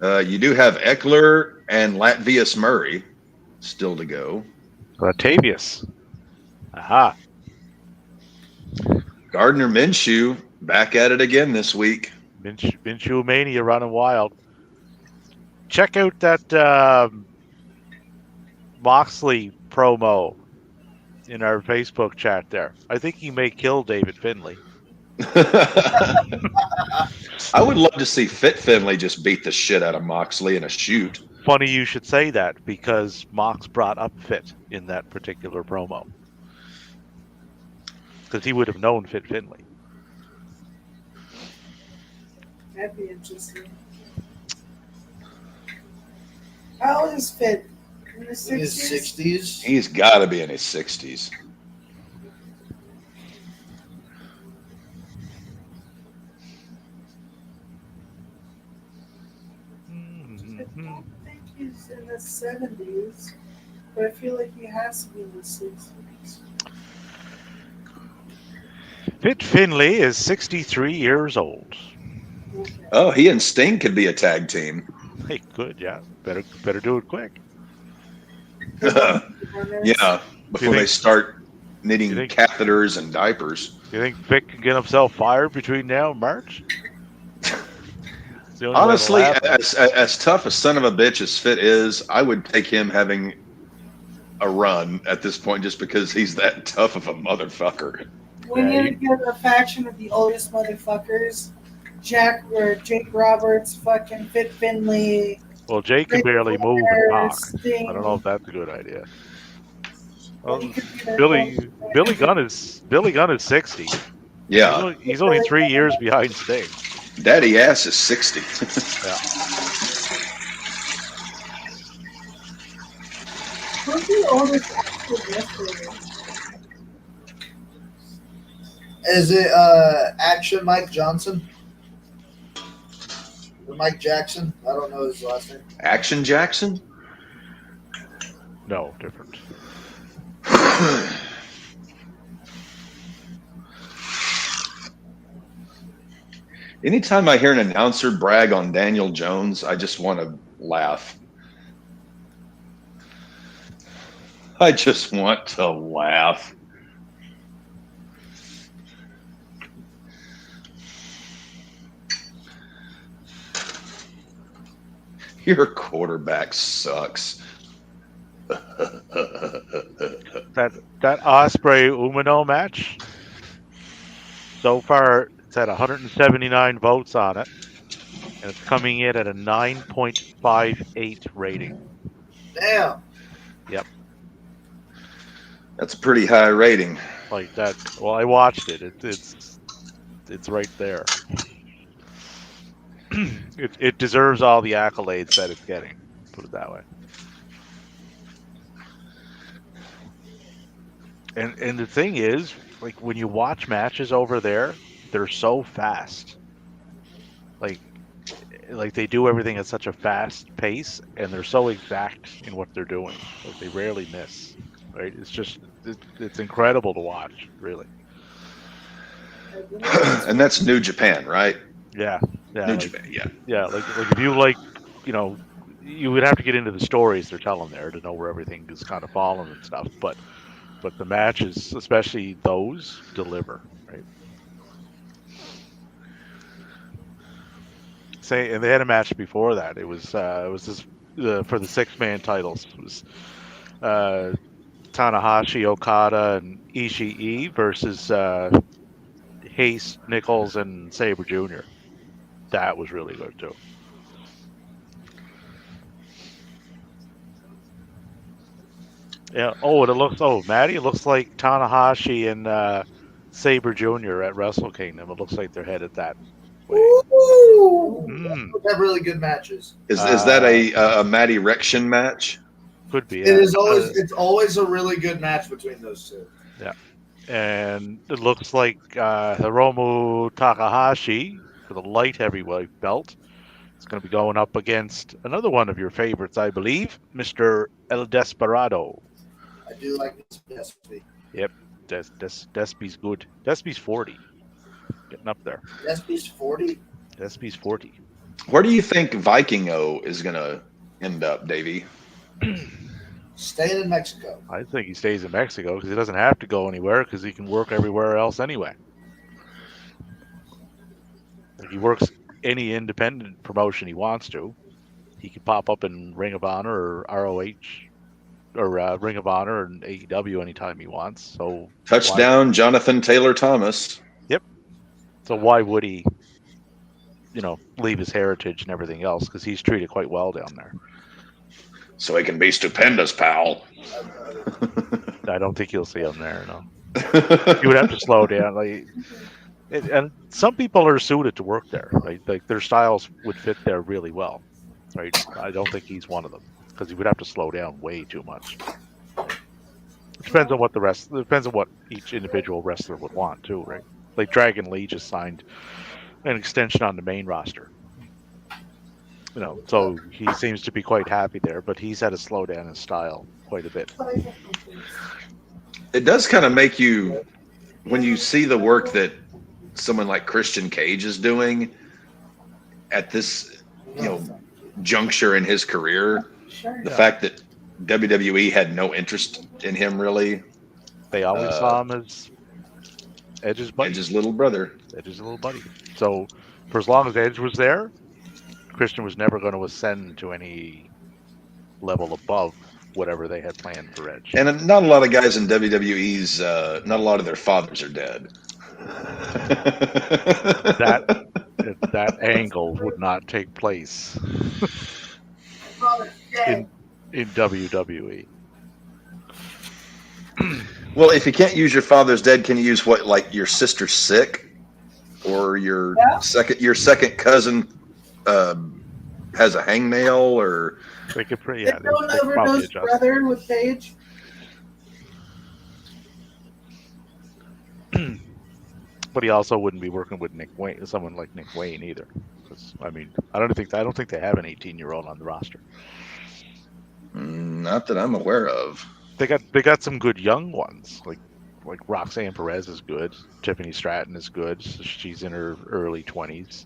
You do have Eckler and Latvius Murray still to go. Latavius. Aha. Gardner Minshew back at it again this week. Minshew Mania running wild. Check out that Moxley promo in our Facebook chat there. I think he may kill David Finley. I would love to see Fit Finley just beat the shit out of Moxley in a shoot. Funny you should say that because Mox brought up Fit in that particular promo. Because he would have known Fit Finley. That'd be interesting. How old is Fit? In his 60s? In his 60s. He's got to be in his 60s. I don't think he's in the 70s, but I feel like he has to be in the 60s. Fit Finley is 63 years old. Okay. Oh, he and Sting could be a tag team. They could, yeah. Better do it quick. Yeah, before they start needing you think- catheters and diapers. You think Fit can get himself fired between now and March? It's the only way Honestly, it'll happen. as tough a son of a bitch as Fit is, I would take him having a run at this point just because he's that tough of a motherfucker. We need to get a faction of the oldest motherfuckers. Jake Roberts, fucking Fit Finley. Well, Jake can barely move and talk. Sting. I don't know if that's a good idea. Well, Well, he could be their Billy Gunn is 60. Yeah, He's only 3 years behind Sting. Daddy Ass is 60. Yeah. Who's the oldest active wrestler? Is it Action Mike Johnson? Or Mike Jackson? I don't know his last name. Action Jackson? No, different. Anytime I hear an announcer brag on Daniel Jones, I just want to laugh. I just want to laugh. Your quarterback sucks. That Osprey Umino match, so far it's at 179 votes on it, and it's coming in at a 9.58 rating. Damn. Yep, That's a pretty high rating. like that. Well, I watched it. It's right there. It deserves all the accolades that it's getting. Put it that way. And the thing is, like when you watch matches over there, they're so fast. Like they do everything at such a fast pace, and they're so exact in what they're doing. Like they rarely miss. Right? It's incredible to watch, really. And that's New Japan, right? Yeah, yeah, New like, Japan, yeah. yeah. Like if you like, you would have to get into the stories they're telling there to know where everything is kind of falling and stuff. But the matches, especially those, deliver, right? And they had a match before that. It was this for the 6-man titles. It was Tanahashi, Okada, and Ishii versus Hayes, Nichols, and Sabre Jr. That was really good too. Yeah. Oh, and Maddie, it looks like Tanahashi and Sabre Jr. at Wrestle Kingdom. It looks like they're headed that way. Ooh, they have really good matches. Is that a Matty Rection match? Could be. It is always it's always a really good match between those two. Yeah, and it looks like Hiromu Takahashi for the light heavyweight belt. It's going to be going up against another one of your favorites, I believe, Mr. El Desperado. I do like this Despy. Yep, Despy's good. Despy's 40, getting up there. Despy's 40. Despy's 40. Where do you think Vikingo is going to end up, Davey? Staying in Mexico. I think he stays in Mexico because he doesn't have to go anywhere because he can work everywhere else anyway. Like he works any independent promotion he wants to. He could pop up in Ring of Honor or ROH or Ring of Honor and AEW anytime he wants. So Touchdown, Jonathan Taylor Thomas. Yep. So why would he, leave his heritage and everything else? Because he's treated quite well down there. So he can be stupendous, pal. I don't think you'll see him there. No. You would have to slow down. And some people are suited to work there. Right? Like their styles would fit there really well. Right? I don't think he's one of them because he would have to slow down way too much. It depends on what each individual wrestler would want too, right? Like Dragon Lee just signed an extension on the main roster. So he seems to be quite happy there, but he's had to slow down his style quite a bit. It does kind of make you, when you see the work that someone like Christian Cage is doing at this, juncture in his career, the fact that WWE had no interest in him really. They always saw him as Edge's buddy. Edge's little brother. Edge's little buddy. So for as long as Edge was there, Christian was never going to ascend to any level above whatever they had planned for Edge. And not a lot of guys in WWE's, not a lot of their fathers are dead. That angle would not take place in WWE. Well, if you can't use your father's dead, can you use what, like your sister's sick, or your second cousin has a hangnail, or they could They don't overdose brother with Paige. But he also wouldn't be working with someone like Nick Wayne either. I don't think they have an 18-year-old on the roster. Not that I'm aware of. They got some good young ones, like Roxanne Perez is good. Tiffany Stratton is good. She's in her early 20s.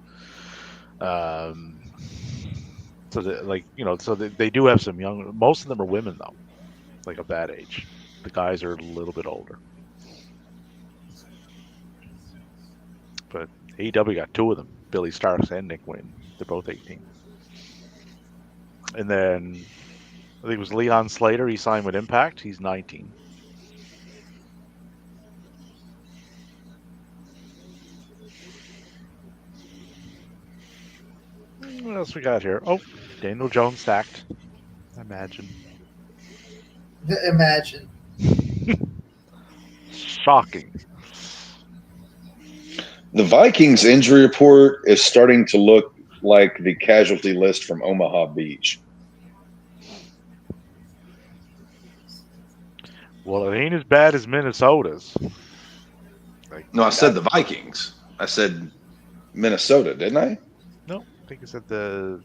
So they do have some young. Most of them are women though, like of that age. The guys are a little bit older. But AEW got two of them, Billy Starks and Nick Wayne. They're both 18. And then I think it was Leon Slater. He signed with Impact. He's 19. What else we got here? Oh, Daniel Jones sacked. Imagine. Imagine. Shocking. The Vikings injury report is starting to look like the casualty list from Omaha Beach. Well, it ain't as bad as Minnesota's. No, I said the Vikings. I said Minnesota, didn't I? No, I think I said the.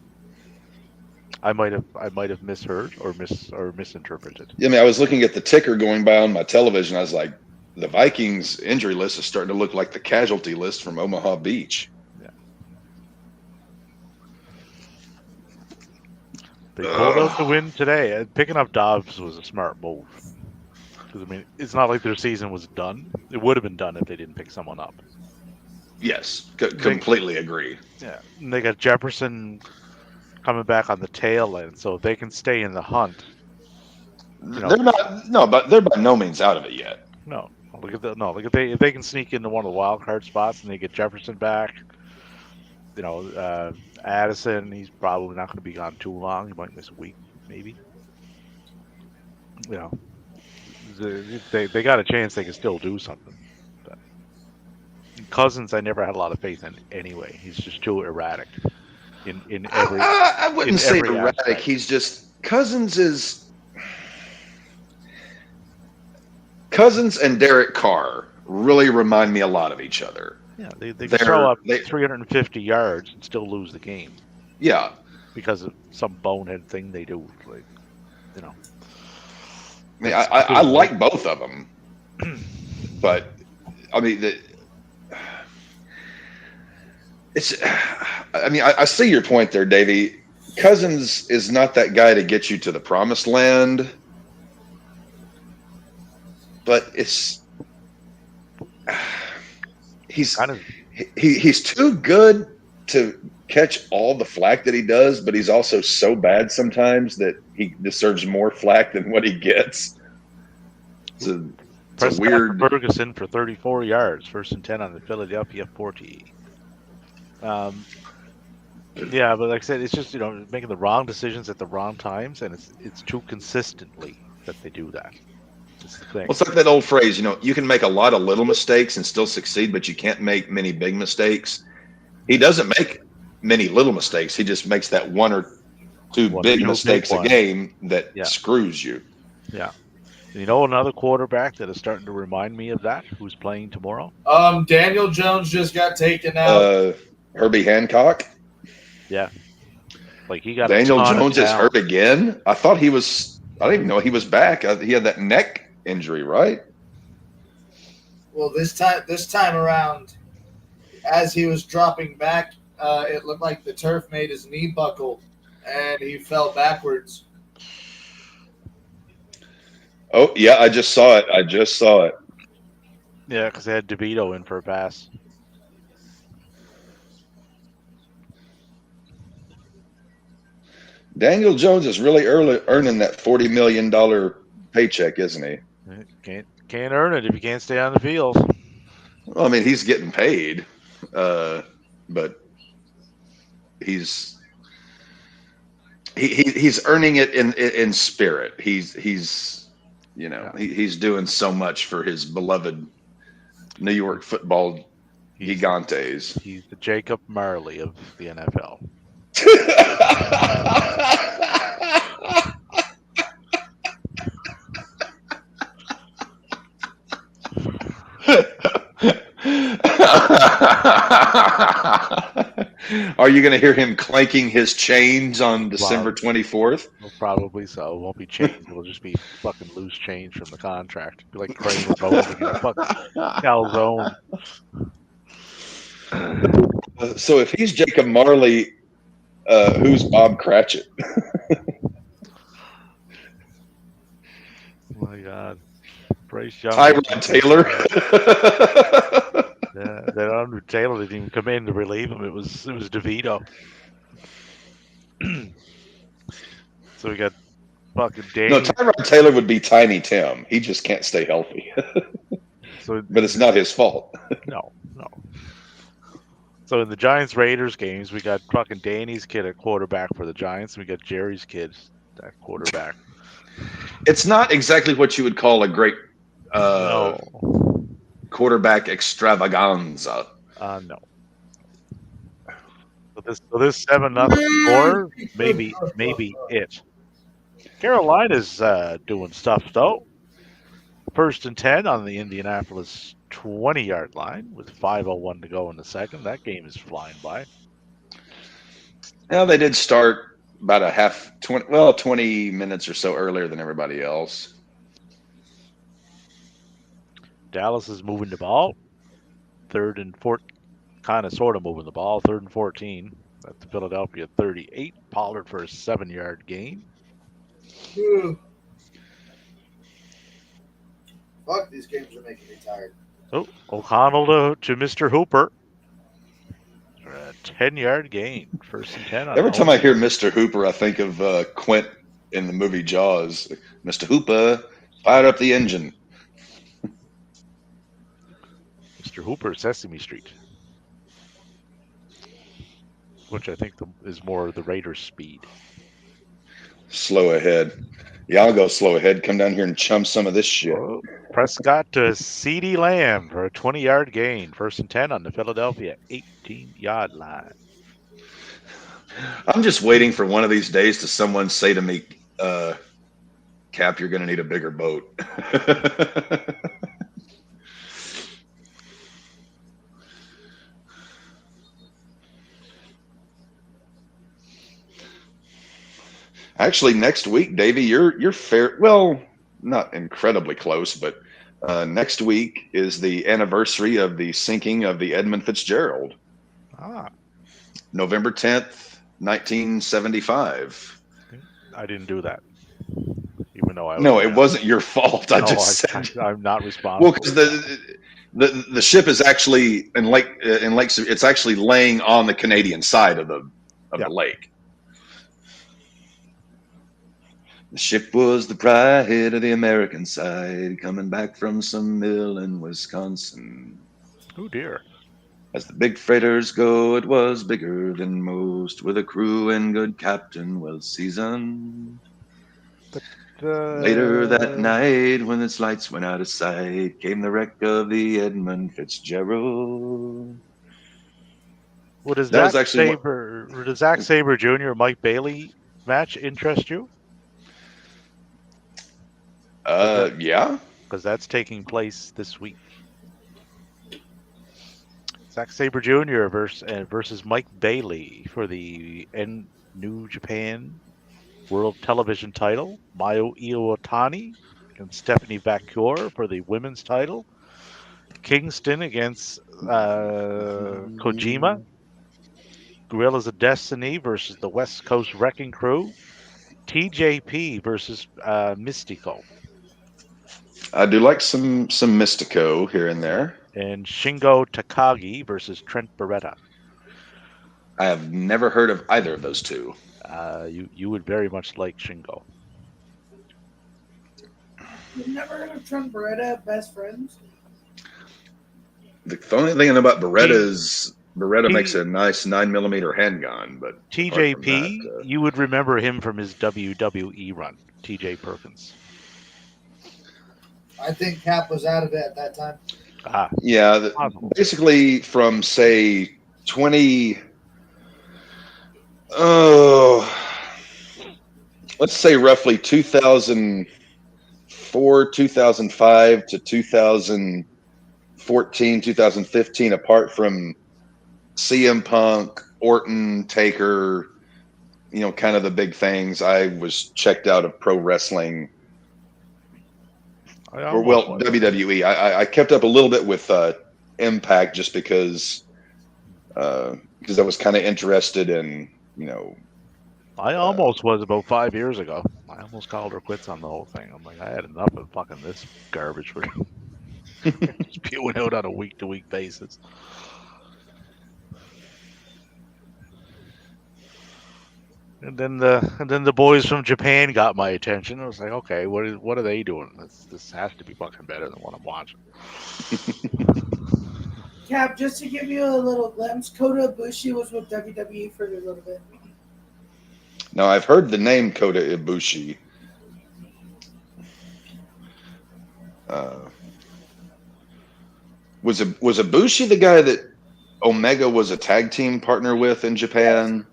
I might have misheard or misinterpreted. I mean, I was looking at the ticker going by on my television. I was like, the Vikings injury list is starting to look like the casualty list from Omaha Beach. Yeah. They pulled out the win today. Picking up Dobbs was a smart move. Because, I mean, it's not like their season was done. It would have been done if they didn't pick someone up. Yes, completely agree. Yeah. And they got Jefferson coming back on the tail end, so if they can stay in the hunt. They're not. No, but they're by no means out of it yet. No. Look at if they can sneak into one of the wild card spots and they get Jefferson back. Addison, he's probably not going to be gone too long. He might miss a week, maybe. They got a chance they can still do something. But Cousins, I never had a lot of faith in anyway. He's just too erratic in every. I wouldn't say erratic. Aspect. He's just Cousins and Derek Carr really remind me a lot of each other. Yeah, they can throw up 350 yards and still lose the game. Yeah, because of some bonehead thing they do, I mean, I like both of them, but I mean, I see your point there, Davey. Cousins is not that guy to get you to the promised land, but he's too good to catch all the flack that he does, but he's also so bad sometimes that he deserves more flack than what he gets. It's a weird. Ferguson for 34 yards, 1st and 10 on the Philadelphia 40. Yeah, but like I said, it's just making the wrong decisions at the wrong times, and it's too consistently that they do that. It's the thing. Well, it's like that old phrase, you can make a lot of little mistakes and still succeed, but you can't make many big mistakes. He doesn't make many little mistakes. He just makes that one or two big mistakes a game that screws you. Yeah. Another quarterback that is starting to remind me of that, who's playing tomorrow? Daniel Jones just got taken out. Herbie Hancock? Yeah. Like he got Daniel Jones is hurt again? I thought I didn't even know he was back. He had that neck injury, right? Well, this time around, as he was dropping back, it looked like the turf made his knee buckle, and he fell backwards. Oh, yeah, I just saw it. Yeah, because they had DeVito in for a pass. Daniel Jones is really earning that $40 million paycheck, isn't he? Can't earn it if you can't stay on the field. Well, I mean, he's getting paid, but he's earning it in spirit. He's doing so much for his beloved New York football gigantes. He's the Jacob Marley of the NFL. Are you going to hear him clanking his chains on December 24th? Well, probably so. It won't be chains. It'll just be fucking loose change from the contract. It'll be like Crane and Bowman in a fucking calzone. So if he's Jacob Marley, who's Bob Cratchit? Oh my God. Bryce Young. Tyrod Taylor. Yeah, that Andrew Taylor didn't even come in to relieve him. It was DeVito. So we got fucking No, Danny. Tyrod Taylor would be Tiny Tim. He just can't stay healthy. So, But it's not his fault. no. So in the Giants Raiders games, we got fucking Danny's kid at quarterback for the Giants, and we got Jerry's kid at quarterback. It's not exactly what you would call a great No. quarterback extravaganza. No. So this 7-0 score, maybe it. Carolina's doing stuff though. 1st and 10 on the Indianapolis 20-yard line with 5:01 to go in the second. That game is flying by. Now they did start about 20 minutes or so earlier than everybody else. Dallas is moving the ball. 3rd and 14, kind of sort of moving the ball. 3rd and 14. That's Philadelphia 38. Pollard for a 7-yard gain. Fuck, these games are making me tired. Oh, O'Connell to Mr. Hooper. For a 10-yard gain. 1st and 10. Every time I hear Mr. Hooper, I think of Quint in the movie Jaws. Mr. Hooper, fire up the engine. Mr. Hooper, Sesame Street. Which I think is more the Raiders' speed. Slow ahead. Yeah, I'll go slow ahead. Come down here and chum some of this shit. Oh, Prescott to CeeDee Lamb for a 20-yard gain. 1st and 10 on the Philadelphia 18-yard line. I'm just waiting for one of these days to someone say to me, Cap, you're going to need a bigger boat. Actually, next week, Davey, you're fair. Well, not incredibly close, but next week is the anniversary of the sinking of the Edmund Fitzgerald. November 10th, 1975. I didn't do that. Even though I was No, it wasn't your fault. I I'm not responsible. Well, because the ship is actually in Lake it's actually laying on the Canadian side of the lake. The ship was the pride of the American side, coming back from some mill in Wisconsin. Oh dear. As the big freighters go, it was bigger than most, with a crew and good captain well seasoned. Later that night, when its lights went out of sight, came the wreck of the Edmund Fitzgerald. Well, does Zack Sabre Jr. Mike Bailey match interest you? Yeah. Because that's taking place this week. Zack Sabre Jr. versus Mike Bailey for the New Japan World Television title. Mayu Iwatani against Stephanie Vacuor for the women's title. Kingston against Kojima. Gorillas of Destiny versus the West Coast Wrecking Crew. TJP versus Mystico. I do like some Mystico here and there. And Shingo Takagi versus Trent Beretta. I have never heard of either of those two. You would very much like Shingo. You've never heard of Trent Beretta, Best Friends? The only thing about Beretta is Beretta makes a nice 9mm handgun, but TJP, you would remember him from his WWE run, TJ Perkins. I think Cap was out of it at that time. Yeah, basically from say 20. Let's say roughly 2004, 2005 to 2014, 2015, apart from CM Punk, Orton, Taker, kind of the big things, I was checked out of pro wrestling. WWE. I kept up a little bit with Impact just because I was kind of interested in, I almost was about 5 years ago. I almost called her quits on the whole thing. I'm like, I had enough of fucking this garbage for spewing out on a week-to-week basis. And then the boys from Japan got my attention. I was like, okay, what are they doing? This has to be fucking better than what I'm watching. Cap, just to give you a little glimpse, Kota Ibushi was with WWE for a little bit. Now, I've heard the name Kota Ibushi. Was Ibushi the guy that Omega was a tag team partner with in Japan?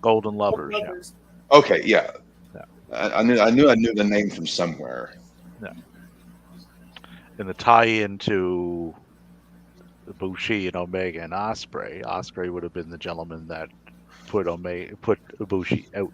Golden Lovers. Yeah. Okay, yeah. I knew the name from somewhere. Yeah. And the tie-in to Ibushi and Omega and Ospreay would have been the gentleman that put Ibushi out.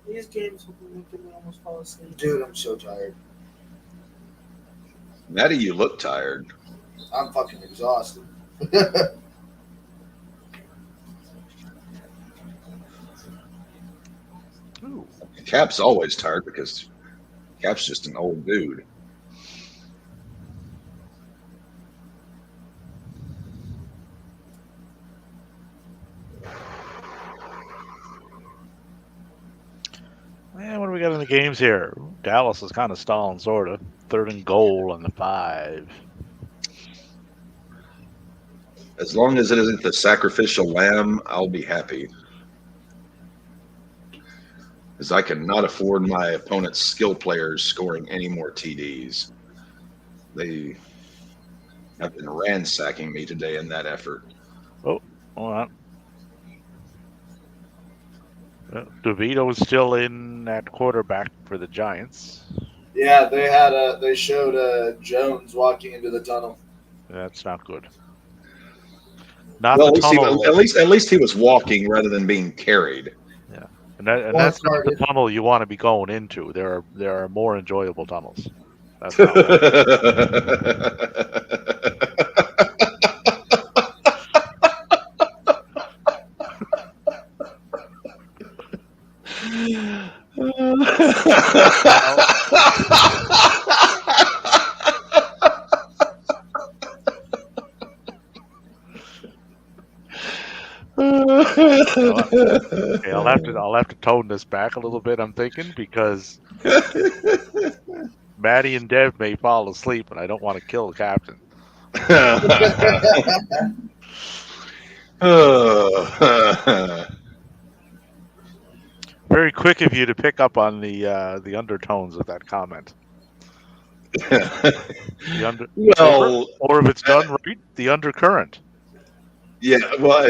These games will be making me almost fall asleep. Dude, I'm so tired. Maddie, you look tired. I'm fucking exhausted. Ooh. Cap's always tired because Cap's just an old dude. Man, what do we got in the games here? Dallas is kind of stalling, sort of. 3rd and goal on the 5. As long as it isn't the sacrificial lamb, I'll be happy. Because I cannot afford my opponent's skill players scoring any more TDs. They have been ransacking me today in that effort. Oh, hold on. DeVito is still in at quarterback for the Giants. Yeah, they showed Jones walking into the tunnel. That's not good. Not Well, the tunnel. at least he was walking rather than being carried. Yeah, and that's not the tunnel you want to be going into. There are more enjoyable tunnels. That's not Okay, I'll have to tone this back a little bit. I'm thinking because Maddie and Dev may fall asleep, and I don't want to kill the captain. Very quick of you to pick up on the undertones of that comment. Or if it's done right, the undercurrent. Yeah, well,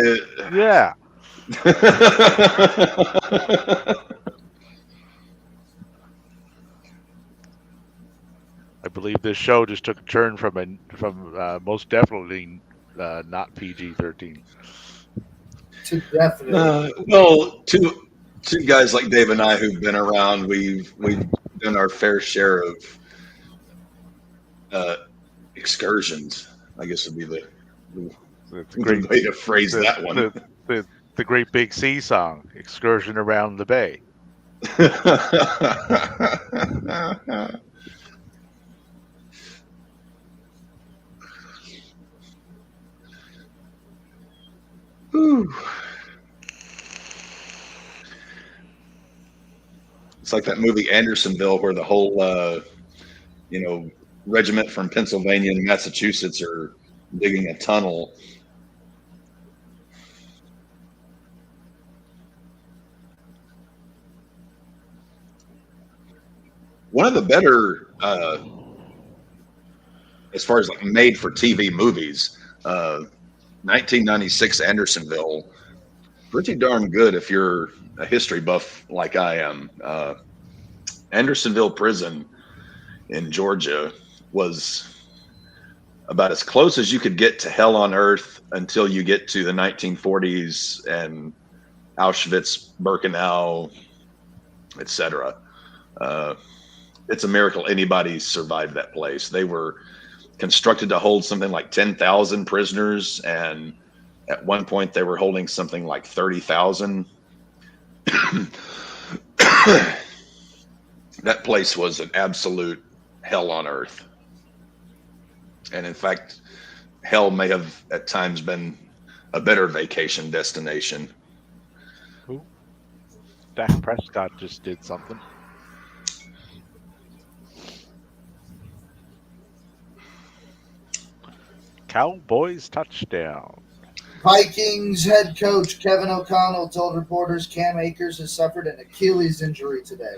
yeah. I believe this show just took a turn from most definitely not PG-13. Well, two guys like Dave and I who've been around, we've done our fair share of excursions. I guess would be the great way to phrase that one. The great Big C song, "Excursion Around the Bay." It's like that movie Andersonville, where the whole regiment from Pennsylvania and Massachusetts are digging a tunnel. One of the better, as far as like made for TV movies, 1996 Andersonville, pretty darn good if you're a history buff like I am. Andersonville Prison in Georgia was about as close as you could get to hell on earth until you get to the 1940s and Auschwitz, Birkenau, etc. It's a miracle anybody survived that place. They were constructed to hold something like 10,000 prisoners, and At one point, they were holding something like 30,000. That place was an absolute hell on earth. And in fact, hell may have at times been a better vacation destination. Who? Dak Prescott just did something. Cowboys touchdown. Vikings head coach Kevin O'Connell told reporters Cam Akers has suffered an Achilles injury today.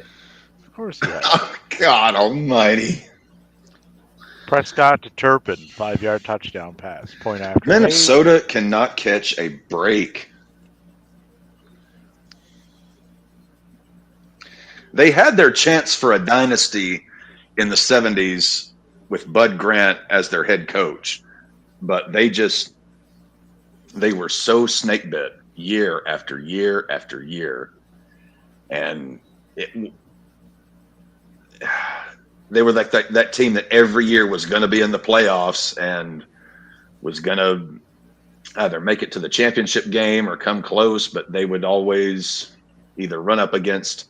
Of course he has. Oh, God almighty. Prescott to Turpin, 5-yard touchdown pass. Point after. Minnesota cannot catch a break. They had their chance for a dynasty in the 70s with Bud Grant as their head coach, but they were so snake bit year after year after year. And they were like that team that every year was going to be in the playoffs and was going to either make it to the championship game or come close, but they would always either run up against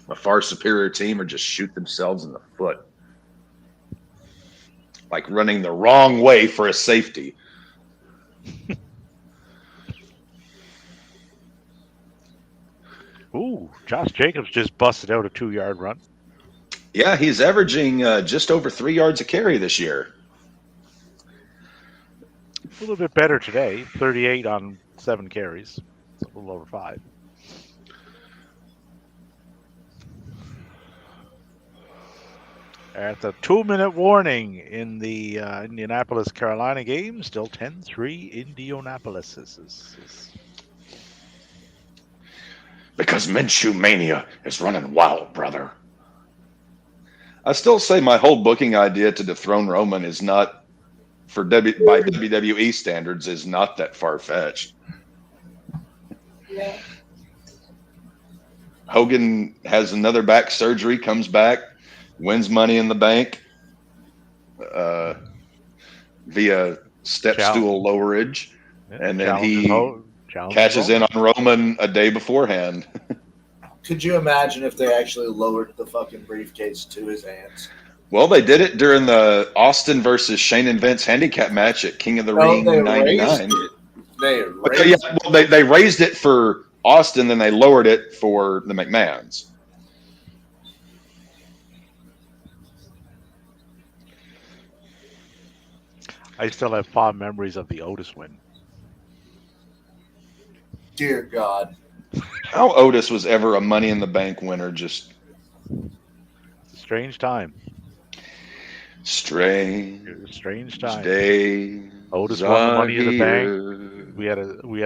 a far superior team or just shoot themselves in the foot. Like running the wrong way for a safety. Ooh, Josh Jacobs just busted out a 2-yard run. Yeah, he's averaging just over 3 yards a carry this year. A little bit better today, 38 on 7 carries. It's a little over 5. At the 2-minute warning in the Indianapolis-Carolina game, still 10-3 Indianapolis. Because Minshew Mania is running wild, brother. I still say my whole booking idea to dethrone Roman is not, by WWE standards, is not that far-fetched. Yeah. Hogan has another back surgery, comes back, wins Money in the Bank via step stool lowerage, and then he cashes in on Roman a day beforehand. Could you imagine if they actually lowered the fucking briefcase to his hands? Well, they did it during the Austin versus Shane and Vince handicap match at King of the Ring '99. They raised it for Austin, then they lowered it for the McMahons. I still have fond memories of the Otis win. Dear God. How Otis was ever a Money in the Bank winner, just... It's a strange time. Strange time. Day. Otis won the Money in the Bank. We had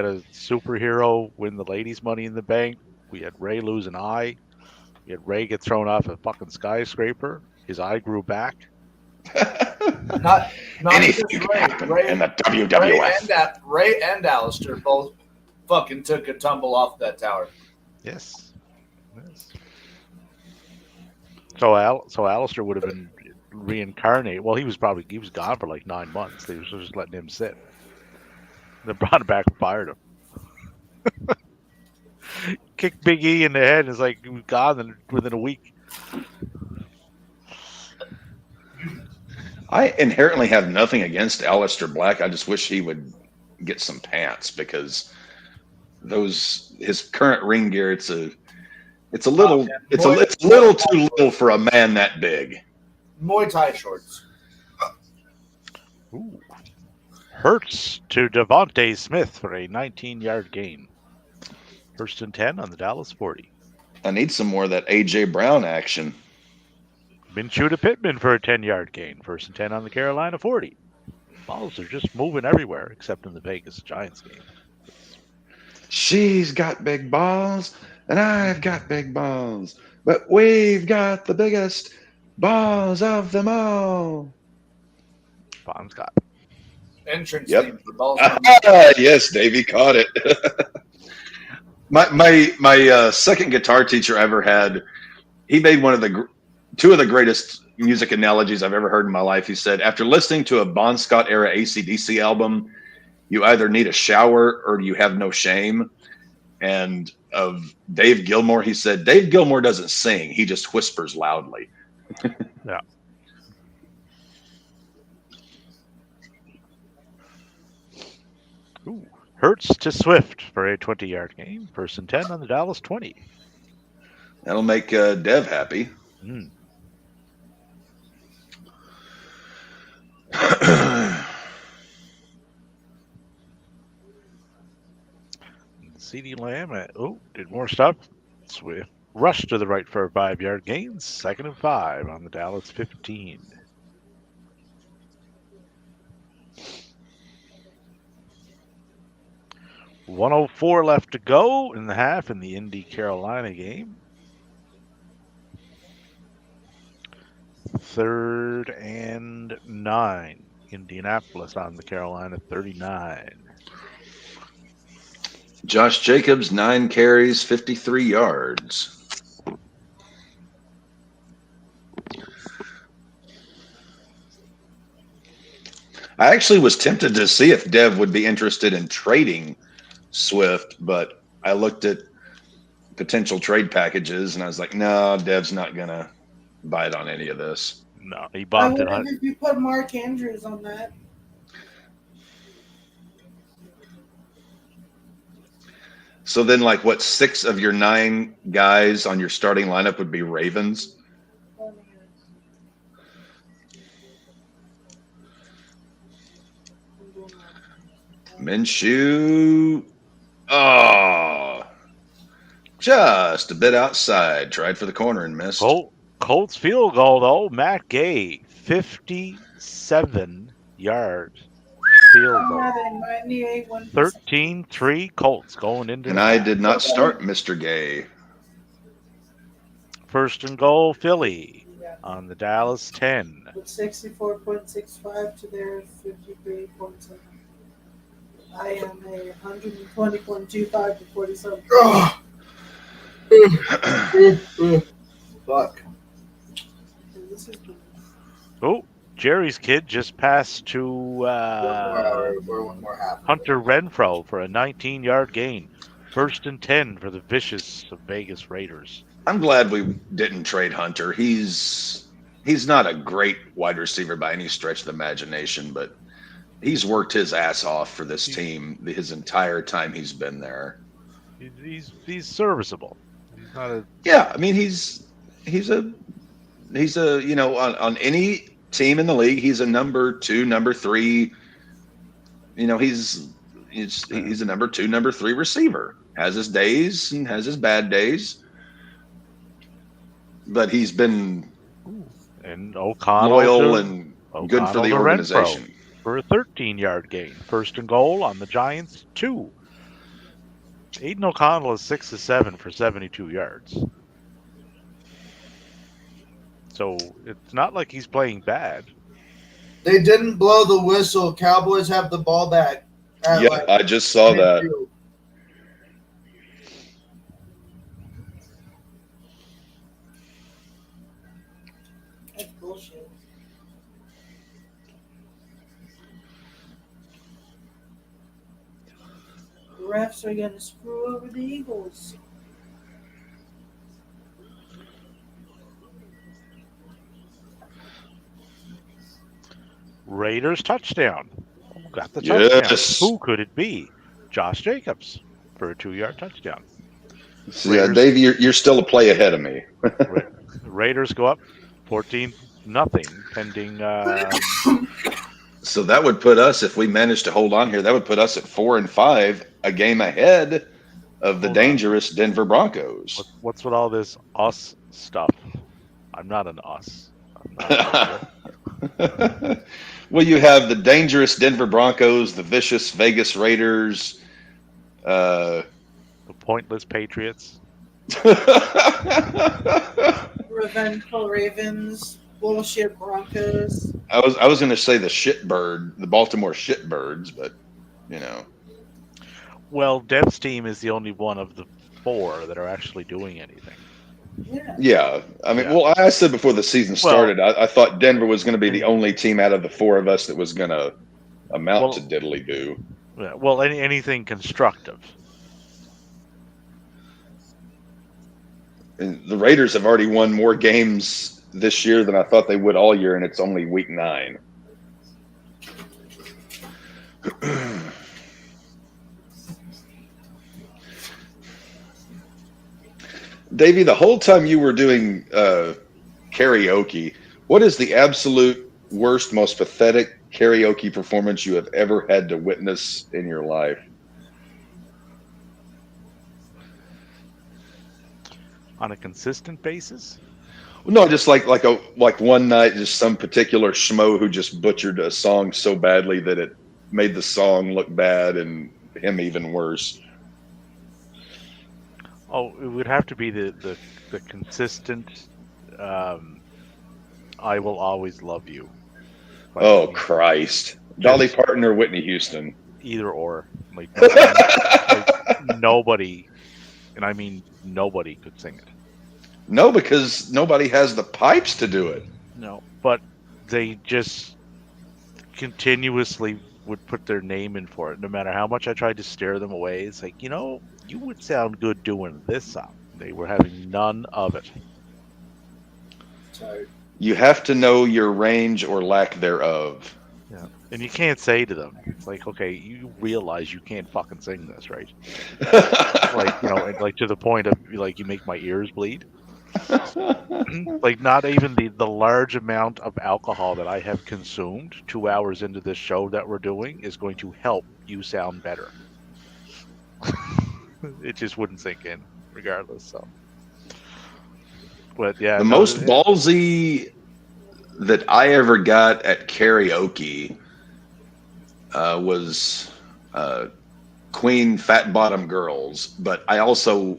a superhero win the ladies' Money in the Bank. We had Ray lose an eye. We had Ray get thrown off a fucking skyscraper. His eye grew back. not anything can happen in the WWF. Ray and Alistair both fucking took a tumble off that tower. Yes. So Alistair would have been reincarnated. Well, he was gone for like 9 months. They were just letting him sit. They brought him back and fired him. Kicked Big E in the head, and it's like he was gone within a week. I inherently have nothing against Aleister Black. I just wish he would get some pants, because his current ring gear, it's a little too little for a man that big. Muay Thai shorts. Ooh. Hurts to Devontae Smith for a 19-yard gain. First and 10 on the Dallas 40. I need some more of that A.J. Brown action. Minshew to Pittman for a 10-yard gain. First and 10 on the Carolina 40. Balls are just moving everywhere except in the Vegas Giants game. She's got big balls, and I've got big balls, but we've got the biggest balls of them all. Bon Scott. Entrance yep. theme for balls. Yes, Davey caught it. My second guitar teacher I ever had, he made two of the greatest music analogies I've ever heard in my life. He said, after listening to a Bon Scott era AC/DC album, you either need a shower or you have no shame. And of Dave Gilmore, he said, Dave Gilmore doesn't sing. He just whispers loudly. Yeah. Ooh. Hurts to Swift for a 20-yard gain. 1st and 10 on the Dallas 20. That'll make Dev happy. Mm. CeeDee Lamb did more stuff. Swift rushed to the right for a 5-yard gain. 2nd and 5 on the Dallas 15. $104 left to go in the half in the Indy Carolina game. 3rd and 9. Indianapolis on the Carolina 39. Josh Jacobs, 9 carries, 53 yards. I actually was tempted to see if Dev would be interested in trading Swift, but I looked at potential trade packages and I was like, no, Dev's not going to bite on any of this. No, he I bumped it. wonder if you put Mark Andrews on that. So then, like, what, 6 of your 9 guys on your starting lineup would be Ravens? Minshew. Oh, just a bit outside. Tried for the corner and missed. Colts field goal, though. Matt Gay, 57 yards. Field goal. 13-3 Colts going into. And I did not start Mr. Gay. 1st and goal, Philly on the Dallas 10. With 64.65 to their 53.7. I am a 120.25 to 47. Fuck. Oh, Jerry's kid just passed to Hunter Renfrow for a 19-yard gain. 1st and 10 for the vicious Vegas Raiders. I'm glad we didn't trade Hunter. He's not a great wide receiver by any stretch of the imagination, but he's worked his ass off for this team his entire time he's been there. He's serviceable. He's not a I mean he's a on any team in the league he's a number 2, number 3. He's a number 2, number 3 receiver. Has his days and has his bad days, but he's been loyal and good for the organization. For a 13-yard gain. 1st and goal on the Giants 2. Aiden O'Connell is 6 of 7 for 72 yards. So it's not like he's playing bad. They didn't blow the whistle. Cowboys have the ball back. I just saw that. That's bullshit. The refs are going to screw over the Eagles. Raiders touchdown. Got the touchdown. Yes. Who could it be? Josh Jacobs for a 2-yard touchdown. Yeah, Dave, you're still a play ahead of me. Raiders go up 14-0 pending. So that would put us, if we manage to hold on here, that would put us at 4-5, a game ahead of the dangerous Denver Broncos. What's with all this us stuff? I'm not an us. Well, you have the dangerous Denver Broncos, the vicious Vegas Raiders, the pointless Patriots, revengeful Ravens, bullshit Broncos. I was going to say the Baltimore shitbirds, but Well, Dev's team is the only one of the 4 that are actually doing anything. Yeah. I mean, well, I said before the season started, I thought Denver was going to be the only team out of the 4 of us that was going to amount to diddly-do. Yeah, well, anything constructive. And the Raiders have already won more games this year than I thought they would all year, and it's only week 9. Davey, the whole time you were doing karaoke, what is the absolute worst, most pathetic karaoke performance you have ever had to witness in your life? On a consistent basis? No, just like one night, just some particular schmo who just butchered a song so badly that it made the song look bad and him even worse. Oh, it would have to be the consistent I Will Always Love You. Oh, Christ. Dolly Parton or Whitney Houston? Either or. Like nobody, and I mean nobody, could sing it. No, because nobody has the pipes to do it. No, but they just continuously would put their name in for it. No matter how much I tried to steer them away, it's like, you would sound good doing this song. They were having none of it. Sorry. You have to know your range or lack thereof. Yeah, and you can't say to them, it's like, okay, you realize you can't fucking sing this, right? Like to the point of like you make my ears bleed. Like not even the large amount of alcohol that I have consumed 2 hours into this show that we're doing is going to help you sound better. It just wouldn't sink in regardless. So, but yeah, most ballsy that I ever got at karaoke was Queen Fat Bottom Girls, but I also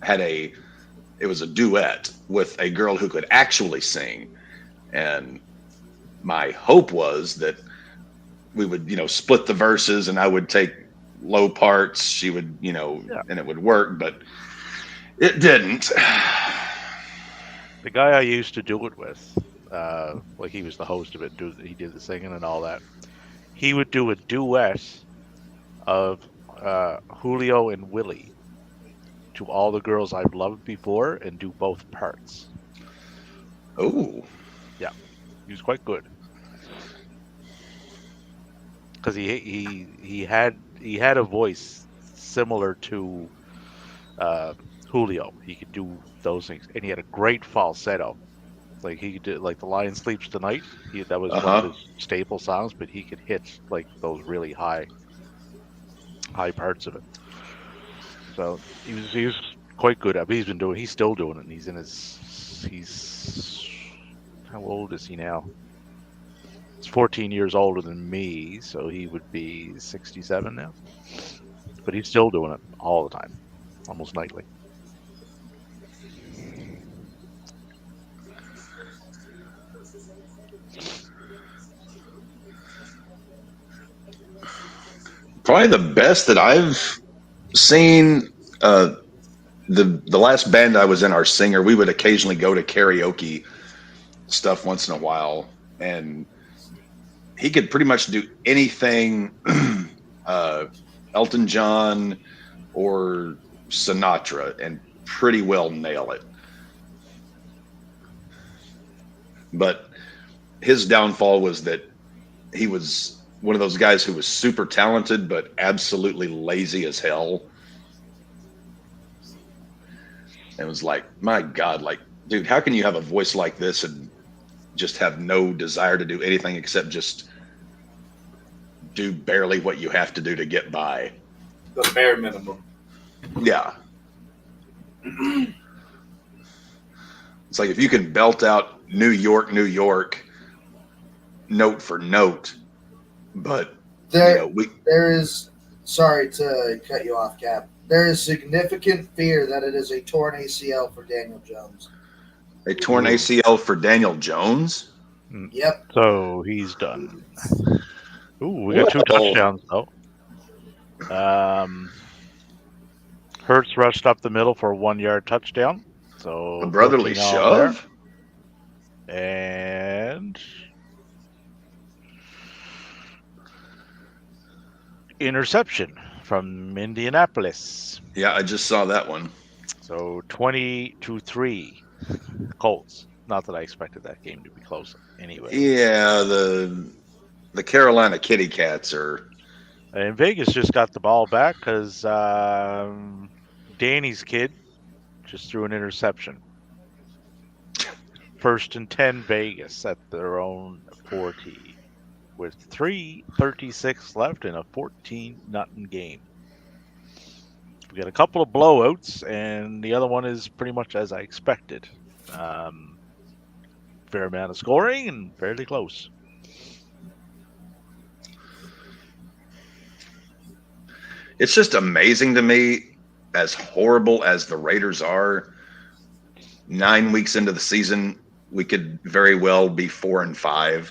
had it was a duet with a girl who could actually sing. And my hope was that we would, split the verses and I would take low parts. She would, and it would work, but it didn't. The guy I used to do it with, like he was the host of it, he did the singing and all that. He would do a duet of Julio and Willie to All the Girls I've Loved Before and do both parts. Oh. Yeah. He was quite good. Because he had a voice similar to Julio. He could do those things. And he had a great falsetto. Like he did, like The Lion Sleeps Tonight. That was one of his staple songs, but he could hit like those really high parts of it. So he was quite good at it. He's still doing it. And he's how old is he now? He's 14 years older than me, so he would be 67 now. But he's still doing it all the time, almost nightly. Probably the best that I've seen. The last band I was in, our singer, we would occasionally go to karaoke stuff once in a while, and he could pretty much do anything, Elton John or Sinatra, and pretty well nail it. But his downfall was that he was one of those guys who was super talented but absolutely lazy as hell. And it was like, my God, like, dude, how can you have a voice like this and just have no desire to do anything except just do barely what you have to do to get by? The bare minimum. Yeah. It's like if you can belt out New York, New York, note for note, but there is, sorry to cut you off, Cap. There is significant fear that it is a torn ACL for Daniel Jones. A torn ACL for Daniel Jones? Yep. So he's done. Ooh, we got 2 touchdowns though. Hurts rushed up the middle for a 1-yard touchdown. So a brotherly shove. And interception from Indianapolis. Yeah, I just saw that one. So 20-3 Colts. Not that I expected that game to be close anyway. Yeah, the Carolina Kitty Cats are. And Vegas just got the ball back because Danny's kid just threw an interception. 1st and 10 Vegas at their own 40 with 3:36 left in a 14-0 game. We got a couple of blowouts, and the other one is pretty much as I expected. Fair amount of scoring and fairly close. It's just amazing to me, as horrible as the Raiders are, 9 weeks into the season, we could very well be 4-5.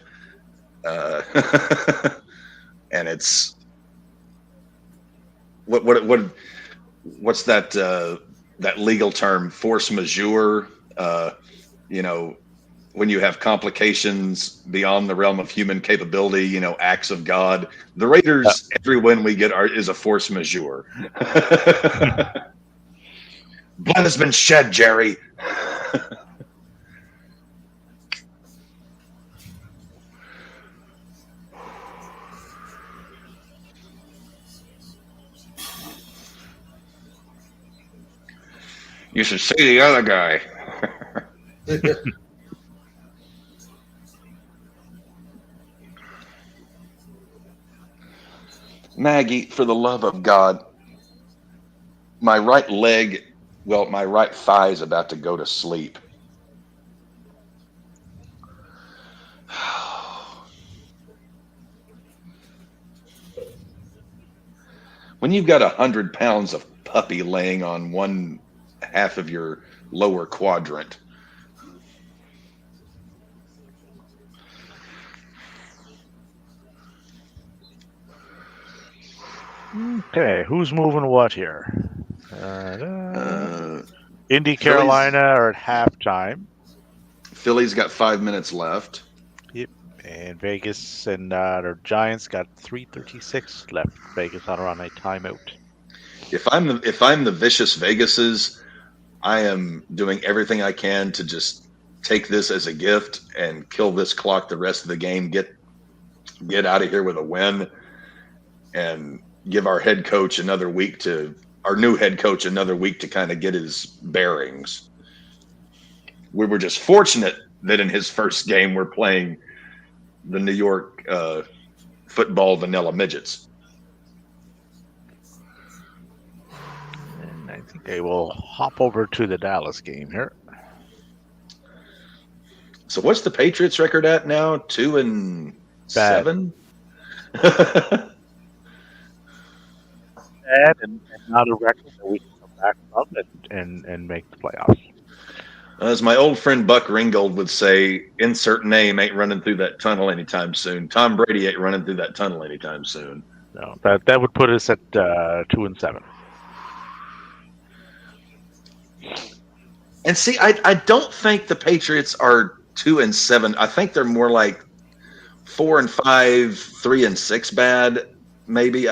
And it's what's that legal term, force majeure? When you have complications beyond the realm of human capability, acts of God. The Raiders, every win we get is a force majeure. Blood has been shed, Jerry. You should see the other guy. Maggie, for the love of God, my right thigh is about to go to sleep. When you've got 100 pounds of puppy laying on one half of your lower quadrant. Okay, who's moving what here? Indy, Carolina are at halftime. Philly's got 5 minutes left. Yep, and Vegas and their Giants got 3:36 left. Vegas are on a timeout. If I'm the vicious Vegases, I am doing everything I can to just take this as a gift and kill this clock the rest of the game. Get out of here with a win, and give our new head coach another week to kind of get his bearings. We were just fortunate that in his first game we're playing the New York football vanilla midgets. And I think they will hop over to the Dallas game here. So what's the Patriots record at now? 2-7? And not a record that we can come back from and make the playoffs. As my old friend Buck Ringgold would say, insert name ain't running through that tunnel anytime soon. Tom Brady ain't running through that tunnel anytime soon. No, that would put us at 2-7. And see, I don't think the Patriots are 2-7. I think they're more like 4-5, 3-6 bad. Maybe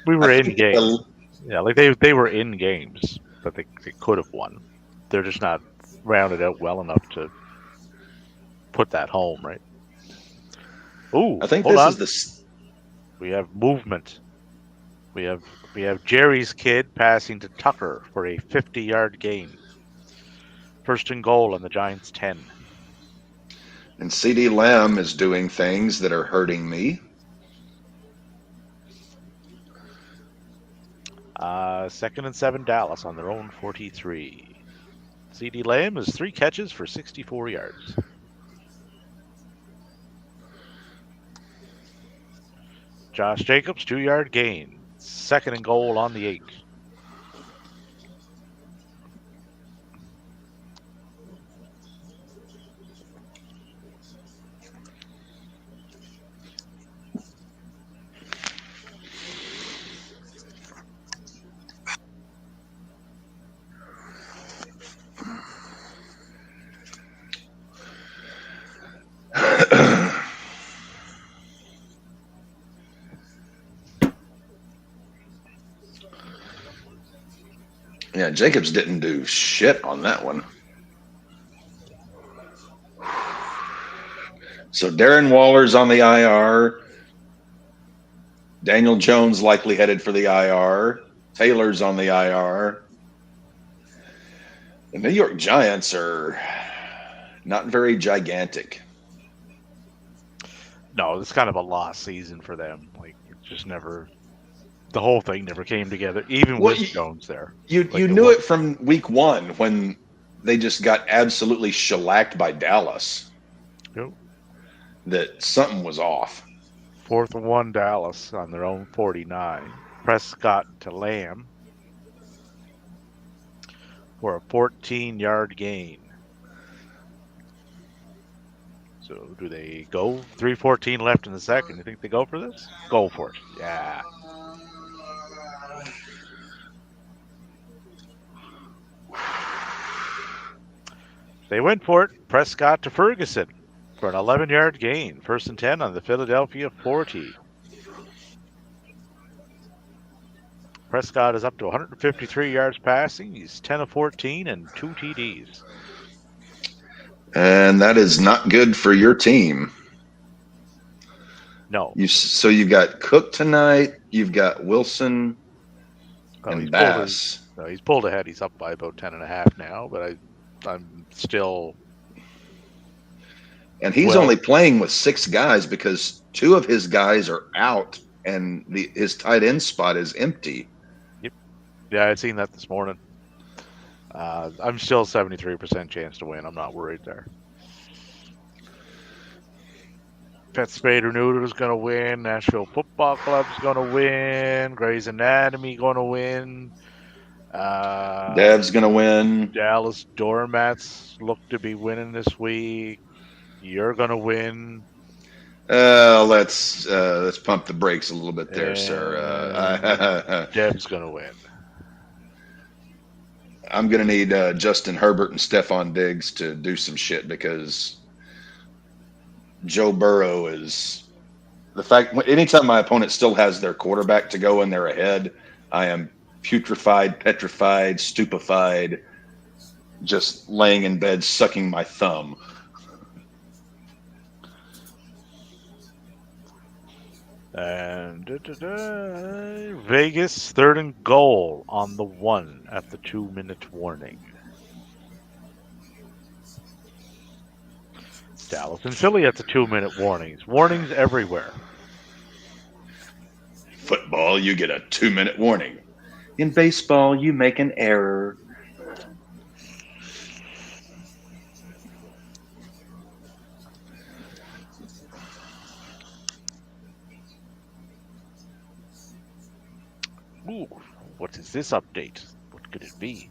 we were in games. Yeah, like they were in games, but they could have won. They're just not rounded out well enough to put that home, right? Ooh, I think we have movement. We have Jerry's kid passing to Tucker for a 50-yard gain. 1st and goal on the Giants' 10. And CeeDee Lamb is doing things that are hurting me. 2nd and 7 Dallas on their own 43. CeeDee Lamb is 3 catches for 64 yards. Josh Jacobs, 2-yard gain. 2nd and goal on the 8. Yeah, Jacobs didn't do shit on that one. So Darren Waller's on the IR. Daniel Jones likely headed for the IR. Taylor's on the IR. The New York Giants are not very gigantic. No, it's kind of a lost season for them. Like, it just never, the whole thing never came together, even with Jones there. You knew it from week one when they just got absolutely shellacked by Dallas. Yep. That something was off. 4th and 1 Dallas on their own 49. Prescott to Lamb for a 14-yard gain. So do they go? 3:14 left in the second. You think they go for this? Go for it. Yeah. They went for it. Prescott to Ferguson for an 11-yard gain. 1st and 10 on the Philadelphia 40. Prescott is up to 153 yards passing. He's 10 of 14 and 2 TDs. And that is not good for your team. No. So you've got Cook tonight. You've got Wilson and Bass. He's pulled ahead. He's up by about 10.5 now, but I'm still. And he's only playing with 6 guys because 2 of his guys are out and his tight end spot is empty. Yep. Yeah, I'd seen that this morning. I'm still 73% chance to win. I'm not worried there. Pet Spader Noodle's going to win. Nashville Football Club's going to win. Grey's Anatomy going to win. Dev's going to win. Dallas Doormats look to be winning this week. You're going to win. Let's pump the brakes a little bit there, sir. Dev's going to win. I'm going to need Justin Herbert and Stephon Diggs to do some shit because Joe Burrow is the fact. Anytime my opponent still has their quarterback to go and they're ahead, I am putrefied, petrified, stupefied, just laying in bed, sucking my thumb. And Vegas 3rd and goal on the 1 at the 2-minute warning. Dallas and Philly at the 2-minute warnings. Warnings everywhere. Football, you get a 2-minute warning. In baseball, you make an error. Ooh, what is this update? What could it be?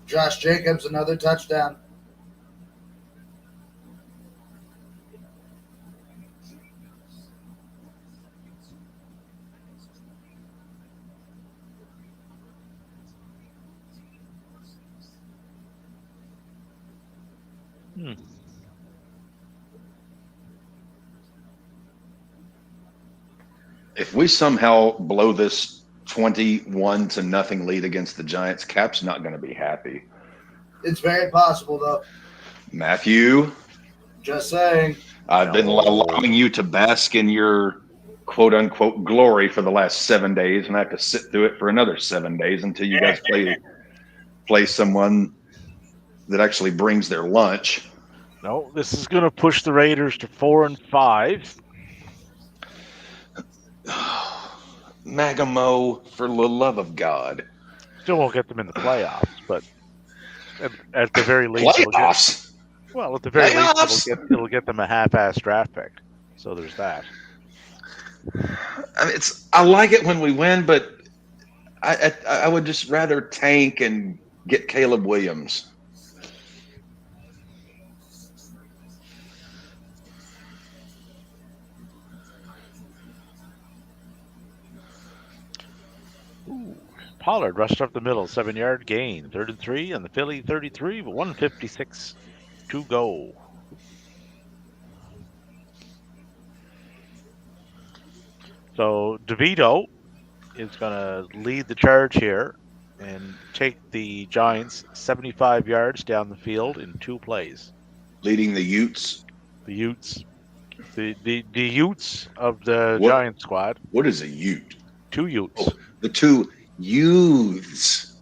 Josh Jacobs, another touchdown. If we somehow blow this 21-0 lead against the Giants, Cap's not going to be happy. It's very possible, though. Matthew, just saying. I've been allowing you to bask in your quote-unquote glory for the last 7 days, and I have to sit through it for another 7 days until you guys play someone that actually brings their lunch. No, this is going to push the Raiders to 4-5. Magamo, for the love of God. Still won't get them in the playoffs, but at the very least, playoffs. At the very least, it'll get them a half-ass draft pick. So there's that. I mean, I like it when we win, but I would just rather tank and get Caleb Williams. Ooh. Pollard rushed up the middle, 7-yard gain, 3rd and 3 on the Philly 33, but 1:56 to go. So DeVito is going to lead the charge here and take the Giants 75 yards down the field in 2 plays. Leading the Utes. The Utes. The Utes of the Giants squad. What is a Ute? 2 Utes. Oh, the 2 youths.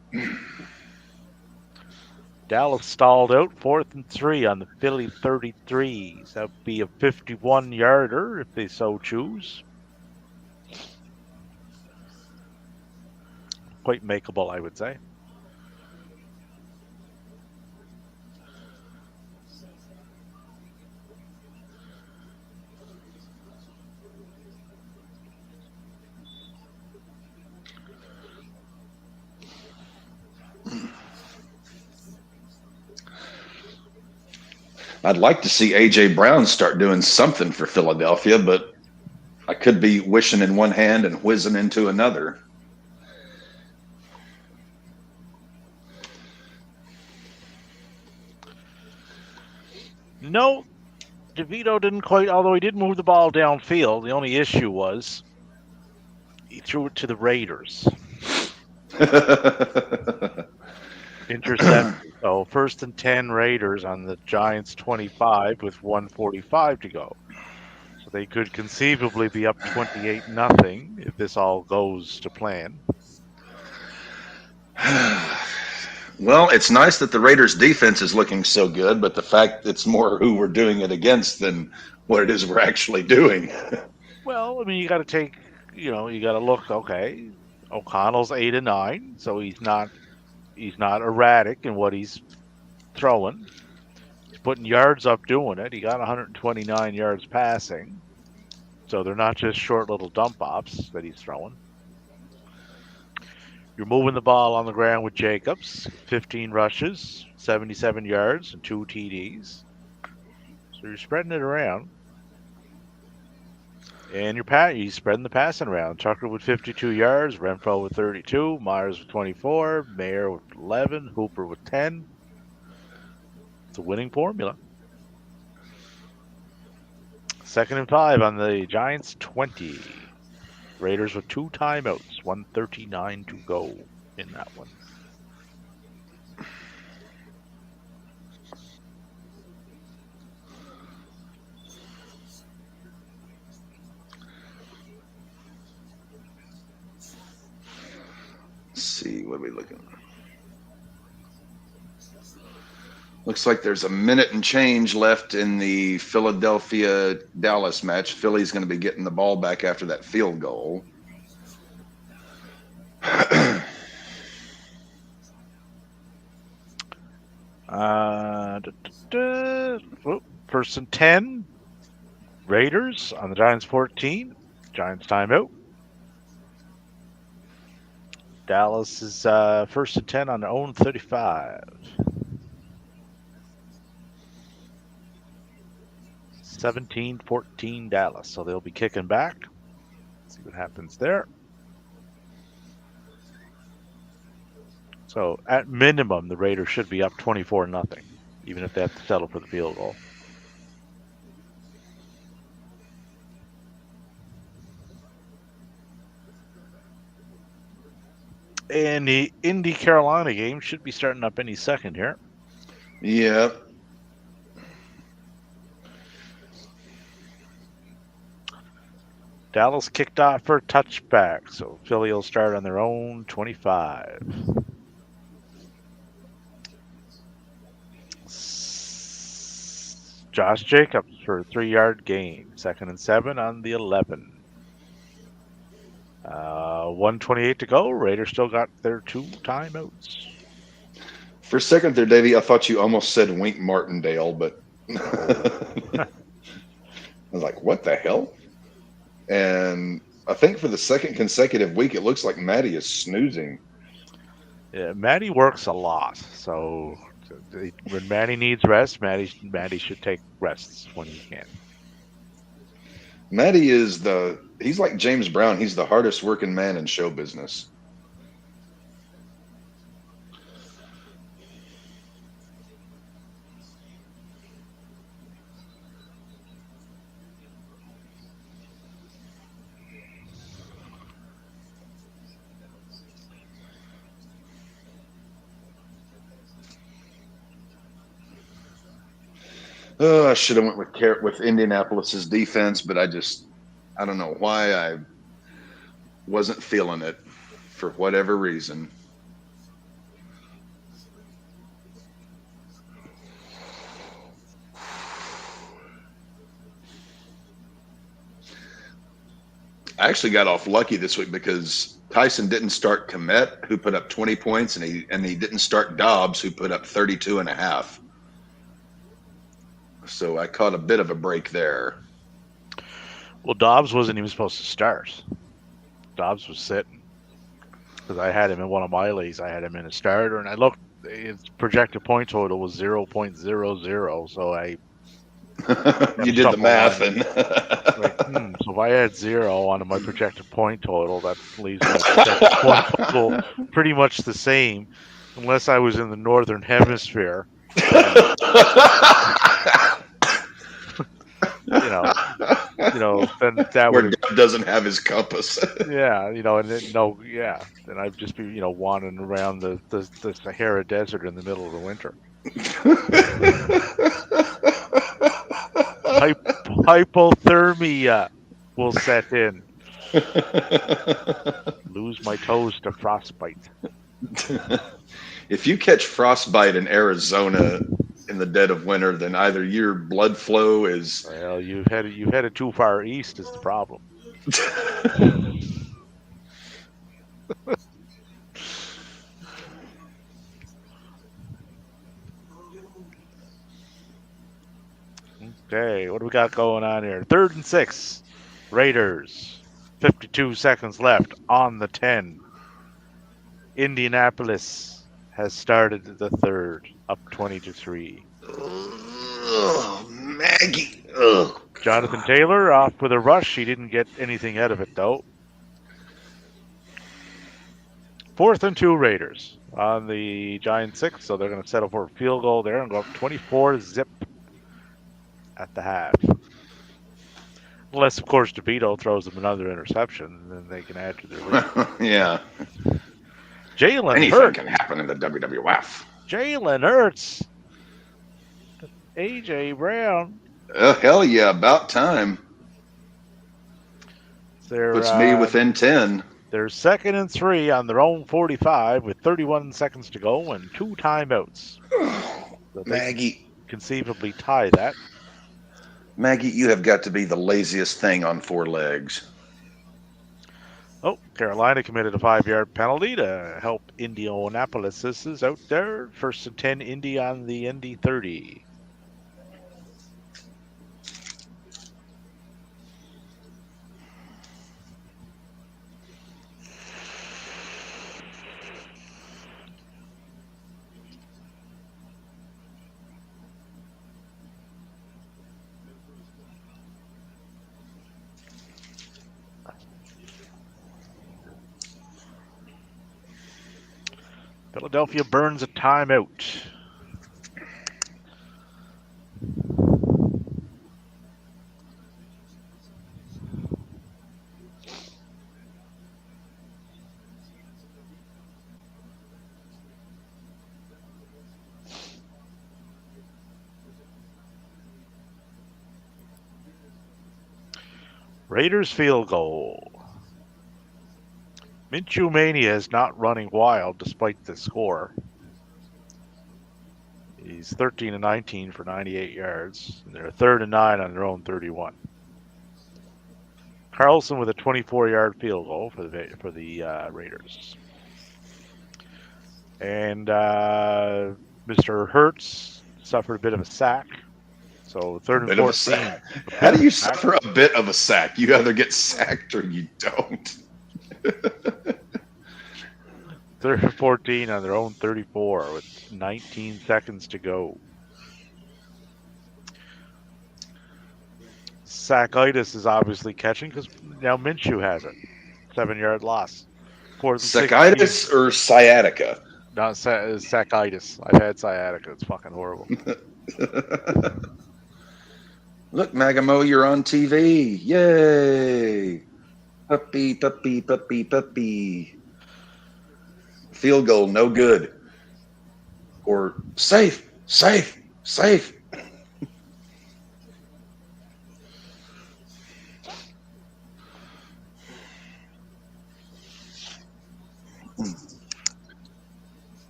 Dallas stalled out, 4th and 3 on the Philly 33. So that would be a 51-yarder if they so choose. Quite makeable, I would say. I'd like to see A.J. Brown start doing something for Philadelphia, but I could be wishing in one hand and whizzing into another. No, DeVito didn't quite, although he did move the ball downfield. The only issue was he threw it to the Raiders. Intercept. So 1st and 10 Raiders on the Giants 25 with 1:45 to go. So they could conceivably be up 28-0 if this all goes to plan. Well, it's nice that the Raiders defense is looking so good, but the fact it's more who we're doing it against than what it is we're actually doing. Well, I mean, you got to take, you got to look, okay, O'Connell's 8-9, so he's not erratic in what he's throwing. He's putting yards up doing it. He got 129 yards passing. So they're not just short little dump offs that he's throwing. You're moving the ball on the ground with Jacobs, 15 rushes, 77 yards, and 2 TDs. So you're spreading it around. And you're spreading the passing around. Tucker with 52 yards, Renfro with 32, Myers with 24, Mayer with 11, Hooper with 10. It's a winning formula. 2nd and 5 on the Giants 20. Raiders with 2 timeouts, 1:39 to go in that one. Let's see, what are we looking at? Looks like there's a minute and change left in the Philadelphia-Dallas match. Philly's going to be getting the ball back after that field goal. First and 10. Raiders on the Giants 14. Giants timeout. Dallas is 1st and 10 on their own 35. 17-14 Dallas. So they'll be kicking back. Let's see what happens there. So at minimum, the Raiders should be up 24-0, even if they have to settle for the field goal. And the Indy-Carolina game should be starting up any second here. Yeah. Dallas kicked off for a touchback, so Philly will start on their own 25. Josh Jacobs for a 3-yard gain. 2nd and 7 on the 11. 1:28 to go. Raiders still got their 2 timeouts. For a second there, Davey, I thought you almost said Wink Martindale, but I was like, what the hell? And I think for the second consecutive week, it looks like Maddie is snoozing. Yeah, Maddie works a lot, so when Maddie needs rest, Maddie should take rests when he can. Maddie is he's like James Brown. He's the hardest working man in show business. Oh, I should have went with Indianapolis's defense, but I don't know why I wasn't feeling it for whatever reason. I actually got off lucky this week because Tyson didn't start Komet, who put up 20 points, and he didn't start Dobbs, who put up 32 and a half. So I caught a bit of a break there. Well, Dobbs wasn't even supposed to start. Dobbs was sitting because I had him in one of my leagues. I had him in a starter, and I looked. His projected point total was 0.00, so I. You did the math, and so if I add 0 onto my projected point total, that leaves my projected point total pretty much the same, unless I was in the northern hemisphere. Then that where God doesn't have his compass. Yeah, and then I'd just be, wandering around the Sahara Desert in the middle of the winter. Hypothermia will set in. Lose my toes to frostbite. If you catch frostbite in Arizona in the dead of winter, then either your blood flow is you've headed too far east is the problem. Okay, what do we got going on here? 3rd and 6. Raiders. 52 seconds left on the 10. Indianapolis has started the third, up 20-3. Oh, Maggie. Oh, Jonathan Taylor off with a rush. He didn't get anything out of it, though. 4th and 2 Raiders on the Giants 6, so they're going to settle for a field goal there and go up 24-0 at the half. Unless, of course, DeVito throws them another interception, and then they can add to their lead. Yeah. Jalen Hurts. Anything can happen in the WWF. Jalen Hurts. A.J. Brown. Hell yeah, about time. Puts me within 10. They're 2nd and 3 on their own 45 with 31 seconds to go and 2 timeouts. So Maggie. Conceivably tie that. Maggie, you have got to be the laziest thing on 4 legs. Oh, Carolina committed a 5-yard penalty to help Indianapolis is out there. 1st and 10, Indy on the Indy 30. Philadelphia burns a timeout. Raiders field goal. Minshew Mania is not running wild despite the score. He's 13 and 19 for 98 yards. And they're 3rd and 9 on their own 31. Carlson with a 24-yard field goal for the Raiders. And Mr. Hurts suffered a bit of a sack. So 3rd and Bit of a 14. sack. How do you suffer a bit of a sack? You either get sacked or you don't. 3rd and 14 on their own 34 with 19 seconds to go. Sackitis is obviously catching because now Minshew has it. 7-yard loss. 4th and 16. Sackitis or sciatica? Not sackitis. I've had sciatica. It's fucking horrible. Look, Magamo, you're on TV. Yay. Puppy, puppy, puppy, puppy. Field goal, no good. Or safe, safe, safe.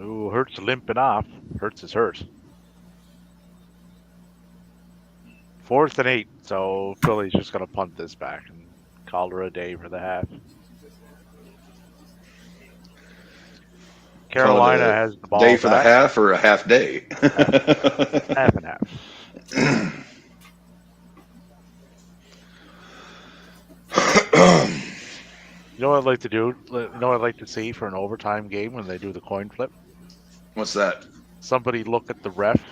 Ooh, Hurts limping off. Hurts is hurt. 4th and 8, so Philly's just going to punt this back and call her a day for the half. Carolina has the ball day for back. the half or a half day? Half and half. You know what I'd like to do? You know what I'd like to see for an overtime game when they do the coin flip? What's that? Somebody look at the ref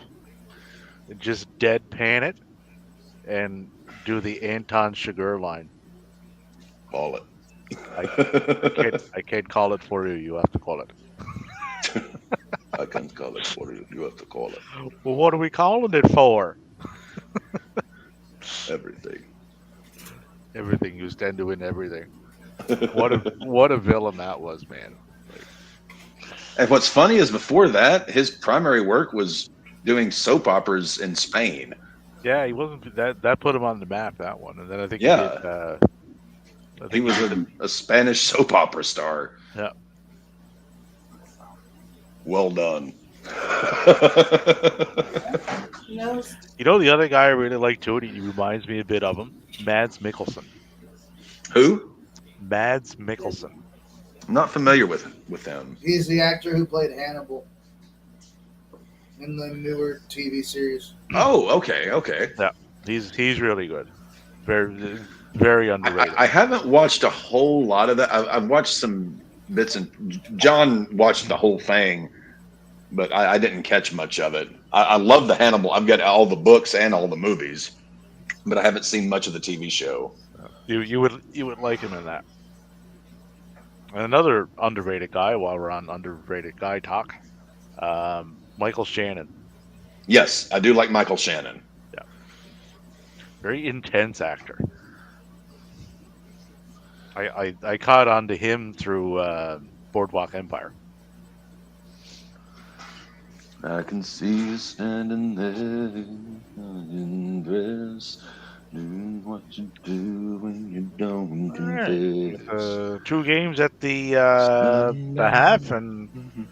and just deadpan it and do the Anton Chigurh line. Call it. I can't call it for you. You have to call it. I can't call it for you. You have to call it. Well, what are we calling it for? Everything. Everything. You stand to win everything. What a villain that was, man. And what's funny is before that, his primary work was doing soap operas in Spain. Yeah, he wasn't that put him on the map, that one. And then I think he was a Spanish soap opera star. Yeah. Well done. You know the other guy I really like too, and he reminds me a bit of him? Mads Mikkelsen. Who? Mads Mikkelsen. I'm not familiar with him. He's the actor who played Hannibal in the newer TV series. Oh, okay. Yeah, he's really good. Very, very underrated. I haven't watched a whole lot of that. I've watched some bits, and John watched the whole thing, but I didn't catch much of it. I love the Hannibal. I've got all the books and all the movies, but I haven't seen much of the TV show. You would like him in that. And another underrated guy, while we're on underrated guy talk, Michael Shannon. Yes, I do like Michael Shannon. Yeah. Very intense actor. I caught on to him through Boardwalk Empire. I can see you standing there in dress, doing what you do when you don't confess. 2 games at the half, and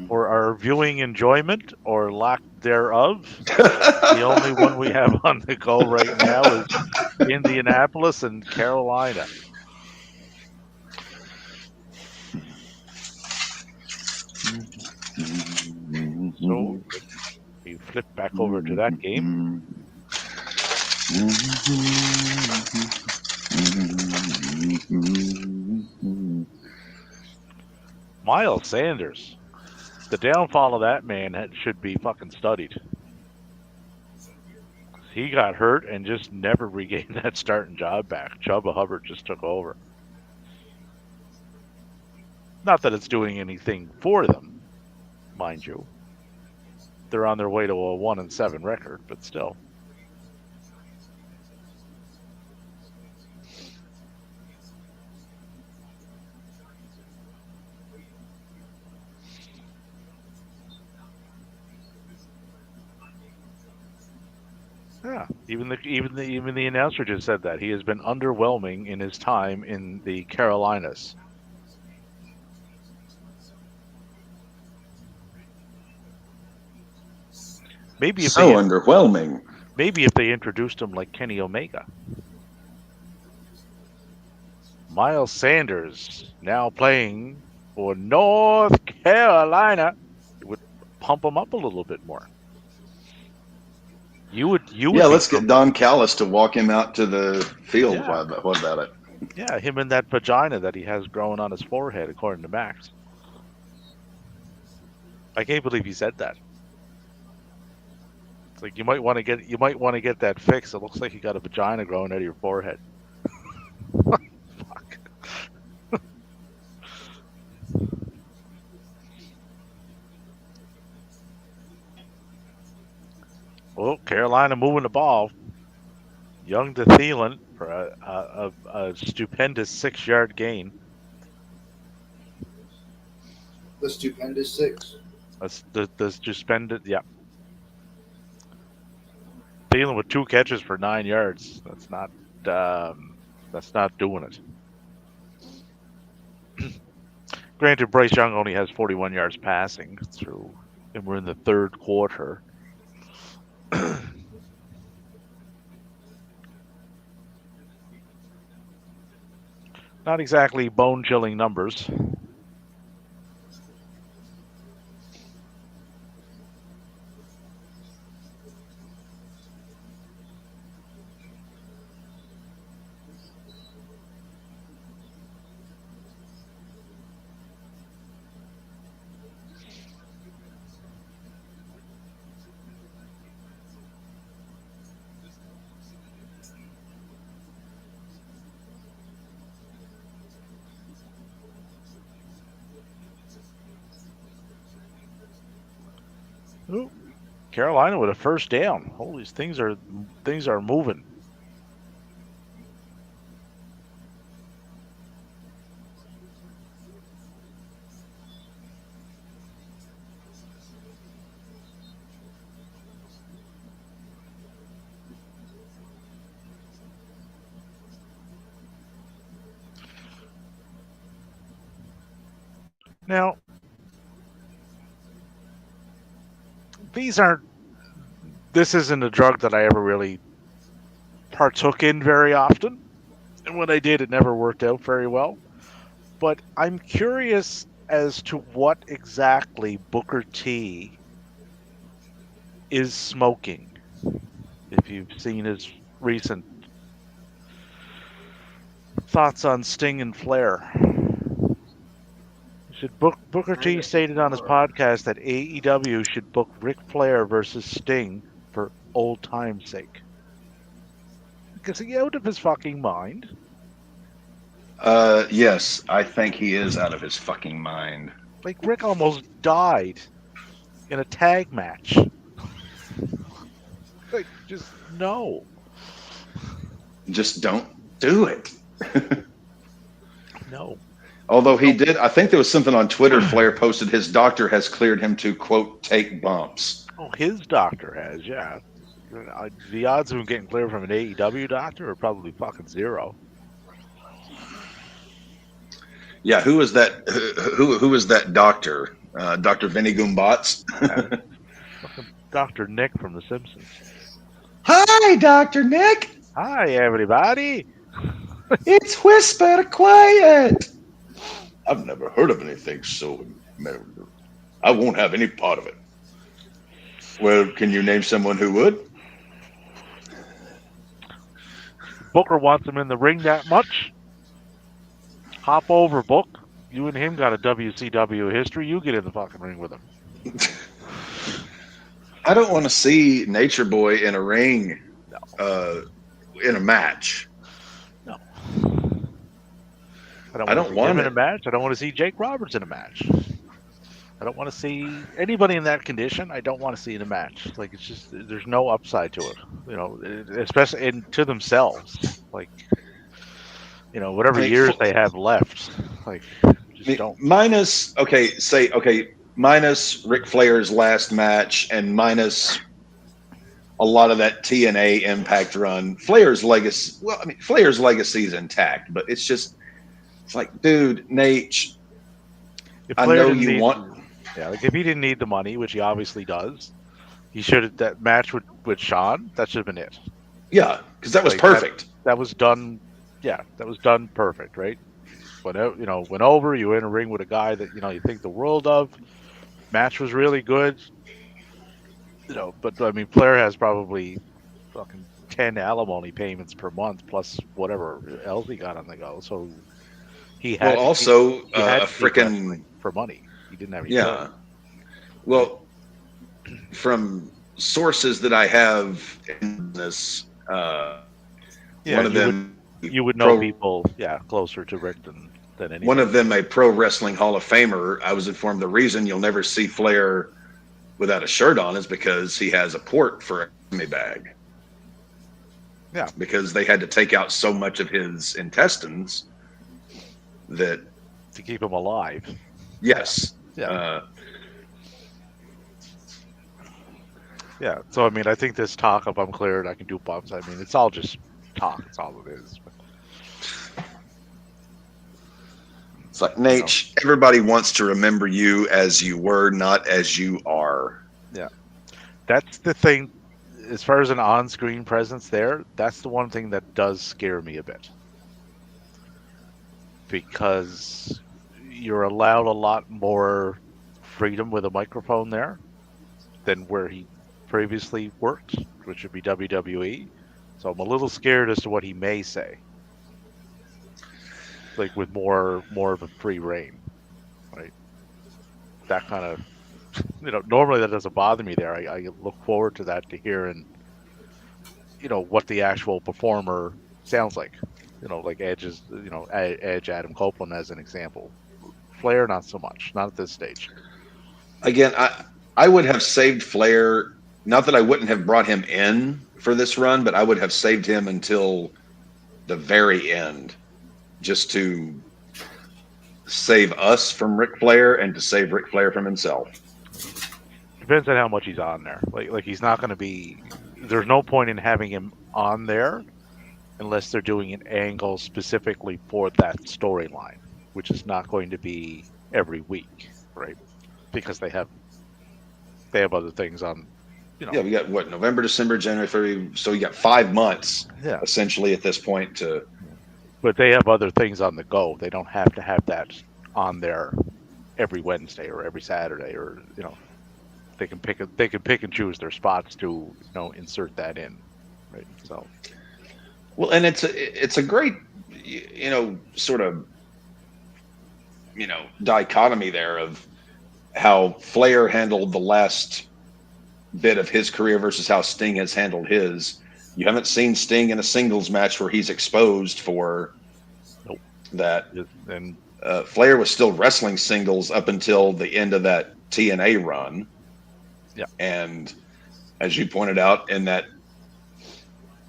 for our viewing enjoyment or lack thereof, the only one we have on the go right now is Indianapolis and Carolina. So we flip back over to that game. Miles Sanders. The downfall of that man should be fucking studied. He got hurt and just never regained that starting job back. Chubba Hubbard just took over. Not that it's doing anything for them, mind you. They're on their way to a 1-7 record, but still. Yeah, even the announcer just said that he has been underwhelming in his time in the Carolinas. Maybe if underwhelming. Maybe if they introduced him like Kenny Omega. Miles Sanders now playing for North Carolina. It would pump him up a little bit more. You would let's get Don Callis to walk him out to the field. Yeah. What about it? Yeah, him and that vagina that he has growing on his forehead, according to Max. I can't believe he said that. It's like you might want to get that fixed. It looks like you got a vagina growing out of your forehead. Fuck. Well, Carolina moving the ball. Young to Thielen for a stupendous 6-yard gain. The stupendous 6. The stupendous, yeah. Thielen with 2 catches for 9 yards. That's not doing it. Granted, Bryce Young only has 41 yards passing through, and we're in the third quarter. Not exactly bone-chilling numbers. Ooh, Carolina with a first down. Holy, things are moving. Now, this isn't a drug that I ever really partook in very often. And when I did, it never worked out very well. But I'm curious as to what exactly Booker T is smoking. If you've seen his recent thoughts on Sting and Flair. Booker T stated on his podcast that AEW should book Ric Flair versus Sting for old time's sake. Is he out of his fucking mind? Yes, I think he is out of his fucking mind. Like, Rick almost died in a tag match. Like, just no. Just don't do it. No. Although he did, I think there was something on Twitter. Flair posted his doctor has cleared him to, quote, take bumps. Oh, his doctor has, yeah. The odds of him getting cleared from an AEW doctor are probably fucking zero. Yeah, who was that? Who was that doctor? Dr. Vinny Goombats? Dr. Nick from The Simpsons. Hi, Dr. Nick. Hi, everybody. It's whisper quiet. I've never heard of anything so. I won't have any part of it. Well, can you name someone who would? Booker wants him in the ring that much. Hop over, Book. You and him got a WCW history. You get in the fucking ring with him. I don't want to see Nature Boy in a ring, in a match. No. I don't want him in a match. I don't want to see Jake Roberts in a match. I don't want to see anybody in that condition. I don't want to see in a match. Like, it's just, there's no upside to it. You know, especially to themselves. Like, you know, whatever years they have left. Like, just don't. Minus Ric Flair's last match and minus a lot of that TNA Impact run. Flair's legacy is intact, but it's like, dude, Nate, I know you want. Yeah, like if he didn't need the money, which he obviously does, he should have that match with Shawn. That should have been it. Yeah, because that was perfect. That was done. Yeah, that was done perfect, right? went over. You were in a ring with a guy that you think the world of. Match was really good. But I mean, Flair has probably fucking 10 alimony payments per month plus whatever else he got on the go. So he Well, had also he had a to keep freaking wrestling for money. He didn't have any yeah. choice. Well, from sources that I have in this, Yeah, one of them you would know pro, people, closer to Rick than anybody. one of them a Pro Wrestling Hall of Famer. I was informed the reason you'll never see Flair without a shirt on is because he has a port for a tummy bag. Yeah, because they had to take out so much of his intestines that to keep him alive. Yes. Yeah. Yeah. So I mean, I think this talk of I'm cleared, I can do bumps. I mean, it's all just talk. It's all it is. It's like, Nate, everybody wants to remember you as you were, not as you are. Yeah. That's the thing. As far as an on-screen presence there, that's the one thing that does scare me a bit. Because you're allowed a lot more freedom with a microphone there than where he previously worked, which would be WWE. So I'm a little scared as to what he may say. Like with more of a free reign, right? That kind of, normally that doesn't bother me there. I look forward to that, to hearing, what the actual performer sounds like. Like Edge's, Edge, Adam Copeland as an example. Flair, not so much, not at this stage. Again, I would have saved Flair. Not that I wouldn't have brought him in for this run, but I would have saved him until the very end, just to save us from Ric Flair and to save Ric Flair from himself. Depends on how much he's on there. Like he's not going to be. There's no point in having him on there unless they're doing an angle specifically for that storyline, which is not going to be every week, right? Because they have other things on. Yeah, we got what, November, December, January, February. So you got 5 months, essentially, at this point to. But they have other things on the go. They don't have to have that on there every Wednesday or every Saturday, or they can pick and choose their spots to insert that in, right? So. Well, and it's a great, sort of, dichotomy there of how Flair handled the last bit of his career versus how Sting has handled his. You haven't seen Sting in a singles match where he's exposed for that. And Flair was still wrestling singles up until the end of that TNA run. Yeah. And as you pointed out, in that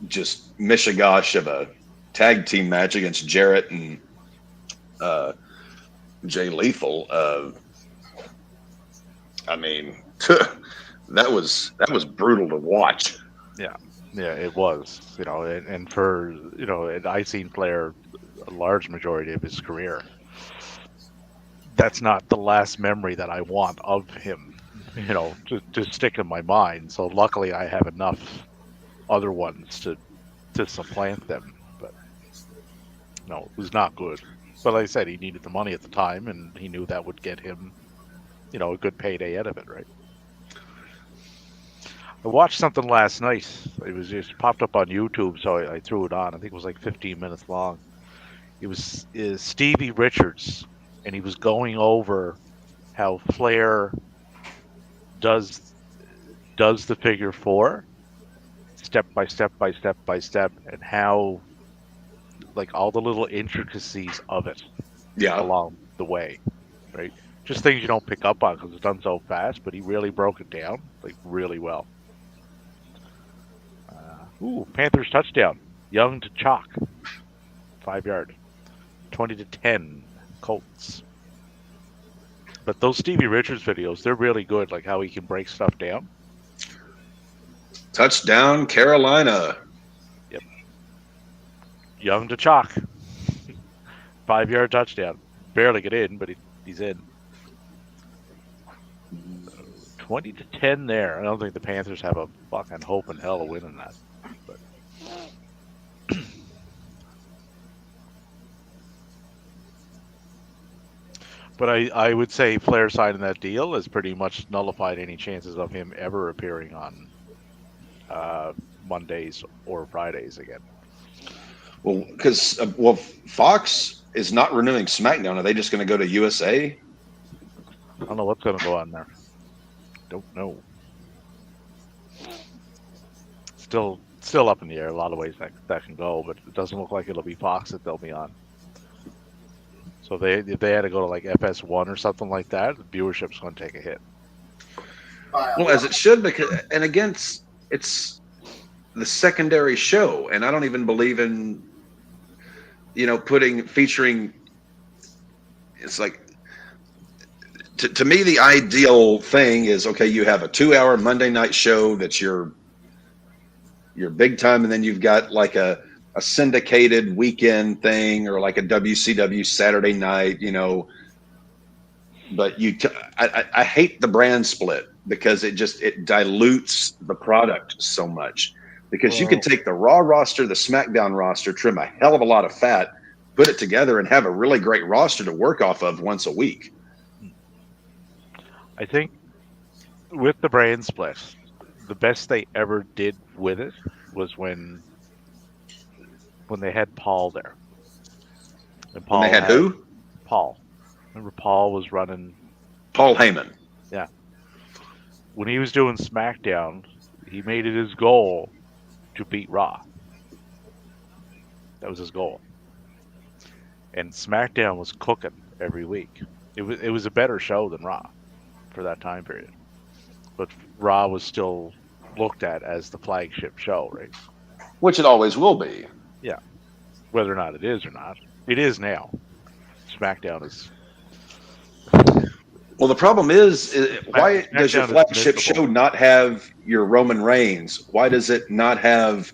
just mishigosh of a tag team match against Jarrett and Jay Lethal, I mean, that was brutal to watch. Yeah, it was. And for and I seen Flair a large majority of his career. That's not the last memory that I want of him, to stick in my mind. So luckily, I have enough other ones to supplant them. But no, it was not good. But like I said, he needed the money at the time, and he knew that would get him, a good payday out of it, right? I watched something last night. It was just popped up on YouTube, so I threw it on. I think it was like 15 minutes long. It was Stevie Richards, and he was going over how Flair does the figure four, step by step by step by step, and how like all the little intricacies of it along the way, right? Just things you don't pick up on because it's done so fast, but he really broke it down like really well. Panthers touchdown. Young to chalk. 5-yard. 20-10 Colts. But those Stevie Richards videos, they're really good, like how he can break stuff down. Touchdown, Carolina. Yep. Young to chalk. 5-yard touchdown. Barely get in, but he's in. 20-10 there. I don't think the Panthers have a fucking hope in hell of winning that. But But I would say Flair signing that deal has pretty much nullified any chances of him ever appearing on Mondays or Fridays again. Well, because Fox is not renewing SmackDown. Are they just going to go to USA? I don't know what's going to go on there. Don't know. Still up in the air. A lot of ways that can go, but it doesn't look like it'll be Fox that they'll be on. So if they had to go to like FS1 or something like that, the viewership's going to take a hit. Well, as it should, because and again, it's the secondary show, and I don't even believe in featuring. It's like to me the ideal thing is, okay, you have a 2-hour Monday night show that's your big time, and then you've got like a syndicated weekend thing or like a WCW Saturday night, but I hate the brand split because it dilutes the product so much, because you could take the Raw roster, the SmackDown roster, trim a hell of a lot of fat, put it together and have a really great roster to work off of once a week. I think with the brand split, the best they ever did with it was when they had Paul there. And Paul when they had who? Paul. Remember Paul was running... Paul Heyman. Yeah. When he was doing SmackDown, he made it his goal to beat Raw. That was his goal. And SmackDown was cooking every week. It was a better show than Raw for that time period. But Raw was still looked at as the flagship show, right? Which it always will be. Yeah. Whether or not it is or not. It is now. SmackDown is... Well, the problem is why does your flagship show not have your Roman Reigns? Why does it not have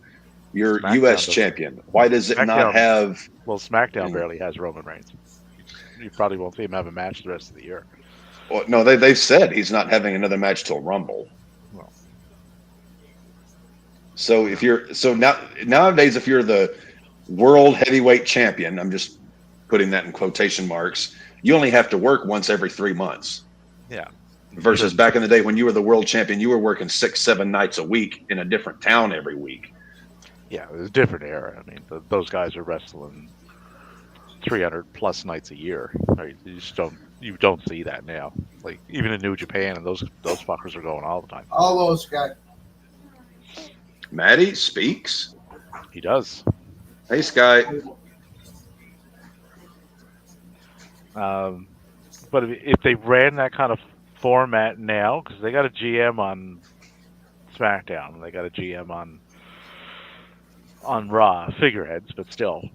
your U.S. champion? Why does it not have... Well, SmackDown barely has Roman Reigns. You probably won't see him have a match the rest of the year. Well, no, they've said he's not having another match till Rumble. Well. So nowadays, if you're the world heavyweight champion, I'm just putting that in quotation marks, you only have to work once every 3 months. Yeah. Versus back in the day when you were the world champion, you were working 6-7 nights a week in a different town every week. Yeah, it was a different era. I mean, those guys are wrestling 300 plus nights a year. Right? You don't see that now. Like even in New Japan, and those fuckers are going all the time. All those guys. Matty speaks. He does. Hey, Sky. But if they ran that kind of format now, because they got a GM on SmackDown, they got a GM on Raw, figureheads, but still,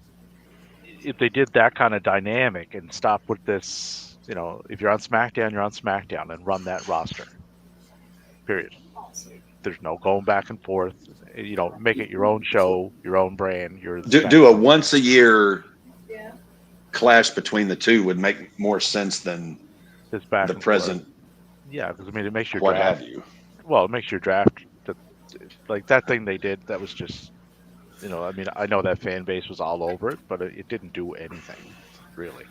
if they did that kind of dynamic and stop with this, if you're on SmackDown, you're on SmackDown, and run that roster. Period. There's no going back and forth. Make it your own show, your own brand. Do a once a year clash between the two would make more sense than the present. Yeah, because it makes your what draft. Have you? Well, it makes your draft like that thing they did. That was just, I know that fan base was all over it, but it didn't do anything really.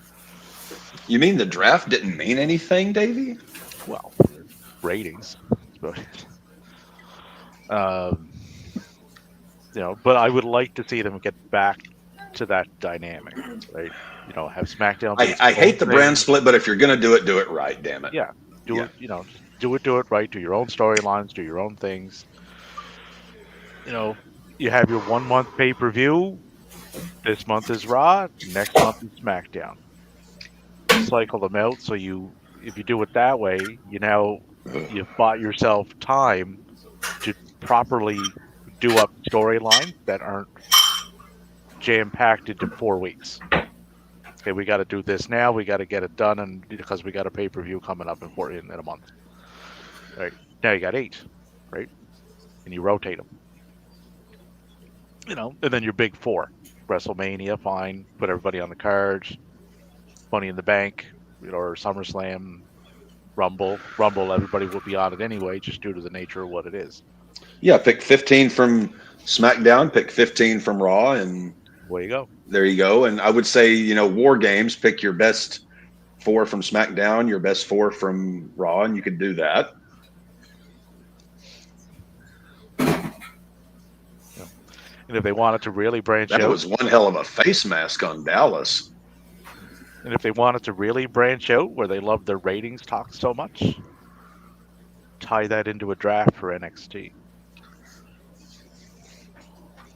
You mean the draft didn't mean anything, Davey? Well, ratings, but but I would like to see them get back to that dynamic, right? Have SmackDown. I hate the brand split, but if you're going to do it right, damn it. Yeah, do it. Do it right. Do your own storylines. Do your own things. You have your 1 month pay-per-view. This month is Raw. Next month is SmackDown. Cycle them out. So if you do it that way, you've bought yourself time to properly do up storylines that aren't jam-packed into 4 weeks. Okay, we got to do this now. We got to get it done, and because we got a pay-per-view coming up in a month. Right now, you got 8, right? And you rotate them. And then your big 4, WrestleMania, fine. Put everybody on the cards. Money in the Bank, or SummerSlam, Rumble. Everybody will be on it anyway, just due to the nature of what it is. Yeah, pick 15 from SmackDown, pick 15 from Raw, and there you go. There you go. And I would say, War Games, pick your best 4 from SmackDown, your best 4 from Raw, and you could do that. And if they wanted to really branch That out, was one hell of a face mask on Dallas. and if they wanted to really branch out, where they love their ratings talk so much, tie that into a draft for NXT.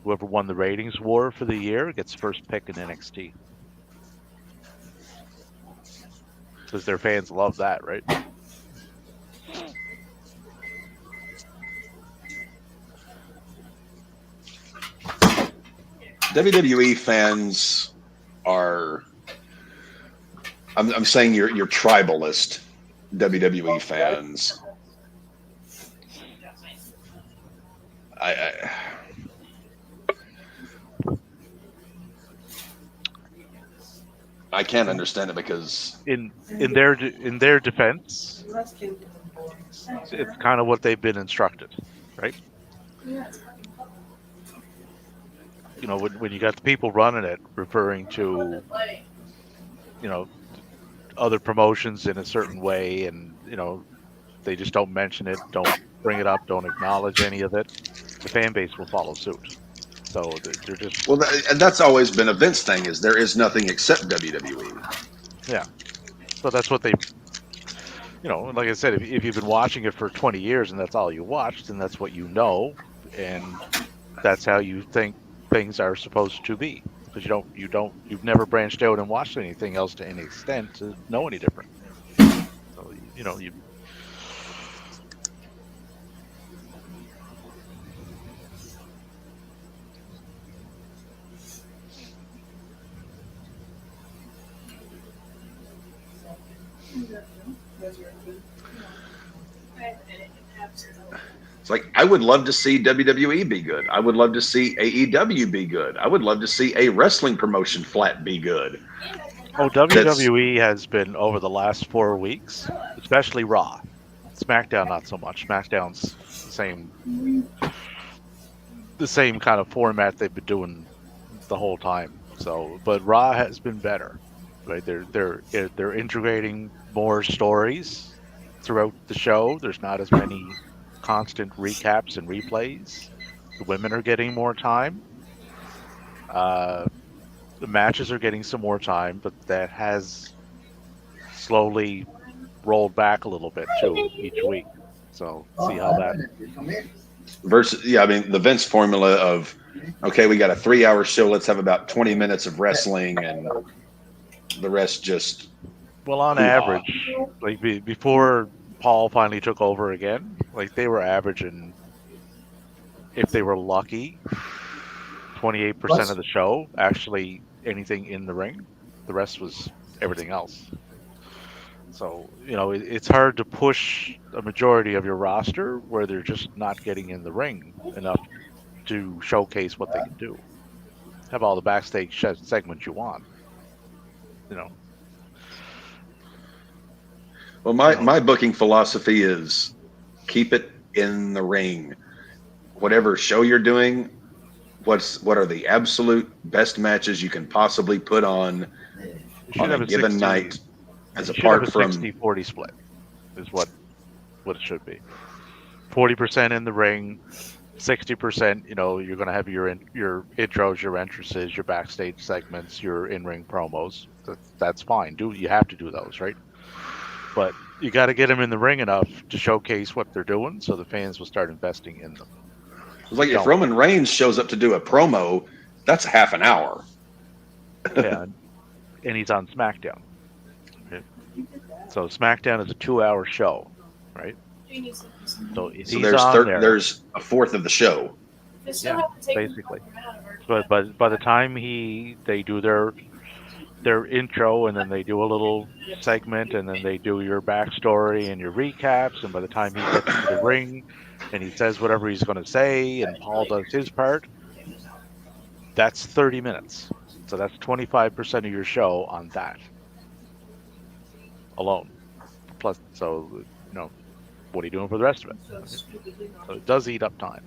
Whoever won the ratings war for the year gets first pick in NXT. Because their fans love that, right? WWE fans are, I'm saying your tribalist WWE fans. I can't understand it because in their defense, it's kind of what they've been instructed, right? You know, when you got the people running it referring to, you know, other promotions in a certain way, and you know, they just don't mention it, don't bring it up, don't acknowledge any of it, the fan base will follow suit. So they're just and that's always been a Vince thing, is there is nothing except WWE. Yeah. So that's what they, you know, like I said, if you've been watching it for 20 years and that's all you watched, then that's what you know, and that's how you think things are supposed to be. Because you've never branched out and watched anything else to any extent to know any different. So, you know, you. It's like, I would love to see WWE be good. I would love to see AEW be good. I would love to see a wrestling promotion flat be good. Oh, WWE has been, over the last 4 weeks, especially Raw. SmackDown, not so much. SmackDown's the same kind of format they've been doing the whole time. So, but Raw has been better, right? They're integrating more stories throughout the show. There's not as many constant recaps and replays. The women are getting more time. The matches are getting some more time, but that has slowly rolled back a little bit too each week. So see how that. Versus, yeah, I mean, the Vince formula of, okay, we got a 3-hour show, let's have about 20 minutes of wrestling, and the rest just. Well, on average, like before Paul finally took over again, like they were averaging, if they were lucky, 28% of the show actually anything in the ring. The rest was everything else. So, you know, it's hard to push a majority of your roster where they're just not getting in the ring enough to showcase what they can do. Have all the backstage segments you want, you know. Well, my booking philosophy is keep it in the ring. Whatever show you're doing, what are the absolute best matches you can possibly put on a given night, as apart from 60-40 split is what it should be. 40% in the ring, 60%, you know, you're going to have your intros, your entrances, your backstage segments, your in-ring promos. That's fine. You have to do those, right? But you got to get them in the ring enough to showcase what they're doing, so the fans will start investing in them. It's like if Roman Reigns shows up to do a promo, that's half an hour. Yeah, and he's on SmackDown. Right? So SmackDown is a 2-hour show, right? So there's a fourth of the show. Yeah, basically. But by the time they do their intro, and then they do a little segment, and then they do your backstory and your recaps, and by the time he gets to the ring and he says whatever he's going to say and Paul does his part, that's 30 minutes. So that's 25% of your show on that alone. Plus, so, you know, what are you doing for the rest of it? So it does eat up time.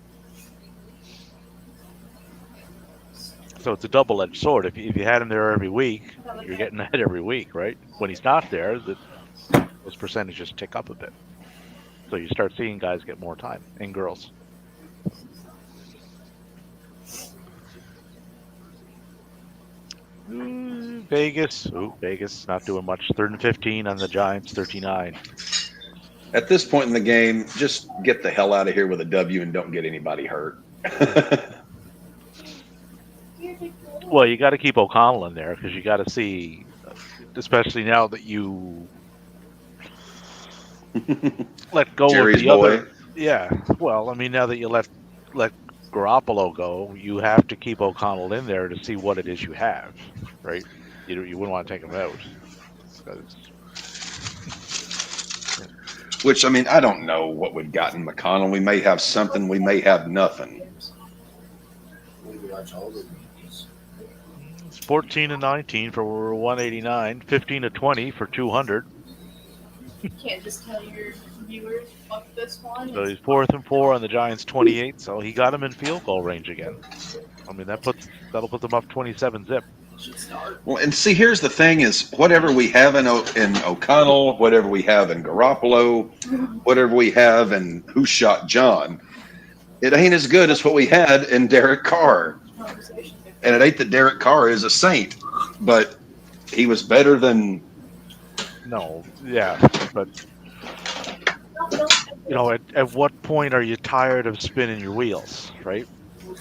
So it's a double-edged sword. If you had him there every week, you're getting that every week, right? When he's not there, those percentages tick up a bit. So you start seeing guys get more time, and girls. Vegas. Vegas not doing much. 3rd and 15 on the Giants, 39. At this point in the game, just get the hell out of here with a W and don't get anybody hurt. Well, you got to keep O'Connell in there because you got to see, especially now that you let go Jerry's of the boy. other. Yeah. Well, I mean, now that you let Garoppolo go, you have to keep O'Connell in there to see what it is you have, right? You wouldn't want to take him out. Which, I mean, I don't know what we've gotten McConnell. We may have something. We may have nothing. It's 14 and 19 for 189, 15 to 20 for 200. You can't just tell your viewers, fuck this one. So he's 4th and 4 on the Giants' 28. So he got him in field goal range again. I mean, that'll put them up 27 zip. Well, and see, here's the thing: is whatever we have in O'Connell, whatever we have in Garoppolo, whatever we have in Who Shot John, it ain't as good as what we had in Derek Carr. And it ain't that Derek Carr is a saint, but he was better than. No, yeah, but you know, at what point are you tired of spinning your wheels, right?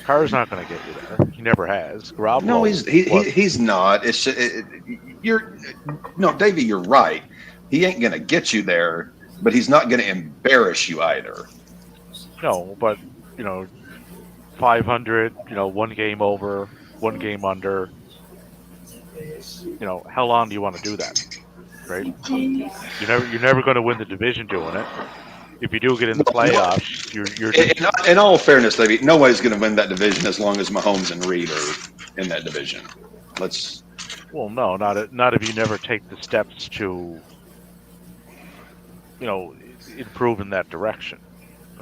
Carr's not going to get you there. He never has. Garoppolo, No, he's not. It's Davey, you're right. He ain't going to get you there, but he's not going to embarrass you either. No, but 500. One game over, one game under. How long do you want to do that? Right? You're never going to win the division doing it. If you do get in the playoffs, you're in all fairness, Davey, nobody's going to win that division as long as Mahomes and Reed are in that division. Well, no, not if you never take the steps to, improve in that direction,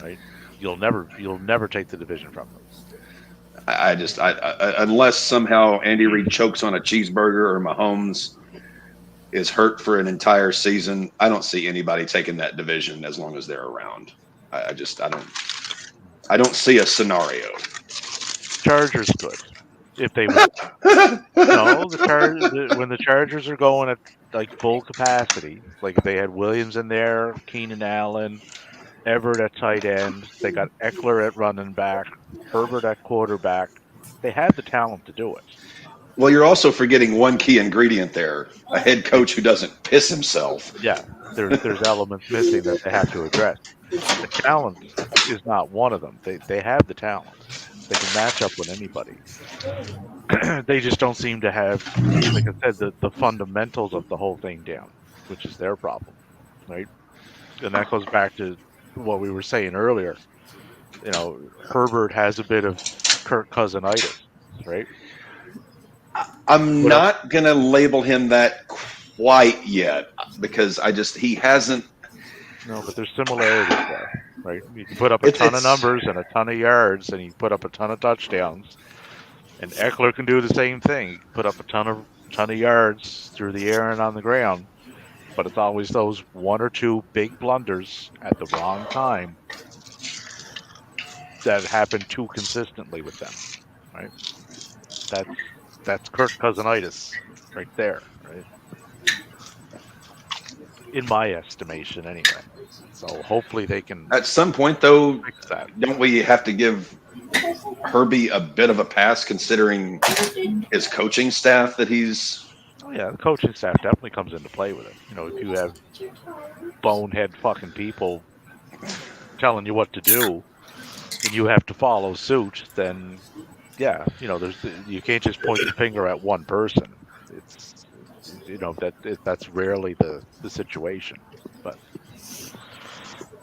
right? You'll never take the division from them. I unless somehow Andy Reid chokes on a cheeseburger or Mahomes is hurt for an entire season, I don't see anybody taking that division as long as they're around. I don't see a scenario. Chargers could, if they would. No, when the Chargers are going at like full capacity, like if they had Williams in there, Keenan Allen, Everett at tight end, they got Eckler at running back, Herbert at quarterback. They had the talent to do it. Well, you're also forgetting one key ingredient there: a head coach who doesn't piss himself. Yeah, there's elements missing that they have to address. The talent is not one of them. They have the talent. They can match up with anybody. They just don't seem to have, like I said, the fundamentals of the whole thing down, which is their problem, right? And that goes back to what we were saying earlier. Herbert has a bit of Kirk Cousinitis, right? I'm not going to label him that quite yet because he hasn't. No, but there's similarities there, right? You can put up a ton of numbers and a ton of yards, and you put up a ton of touchdowns. And Eckler can do the same thing. He can put up a ton of yards through the air and on the ground. But it's always those one or two big blunders at the wrong time that happen too consistently with them, right? That's Kirk Cousinitis right there, right? In my estimation, anyway. So hopefully they can. At some point, though, fix that. Don't we have to give Herbie a bit of a pass considering his coaching staff that he's. Oh yeah, the coaching staff definitely comes into play with it. If you have bonehead fucking people telling you what to do, and you have to follow suit, then yeah, you can't just point the finger at one person. It's that's rarely the situation. But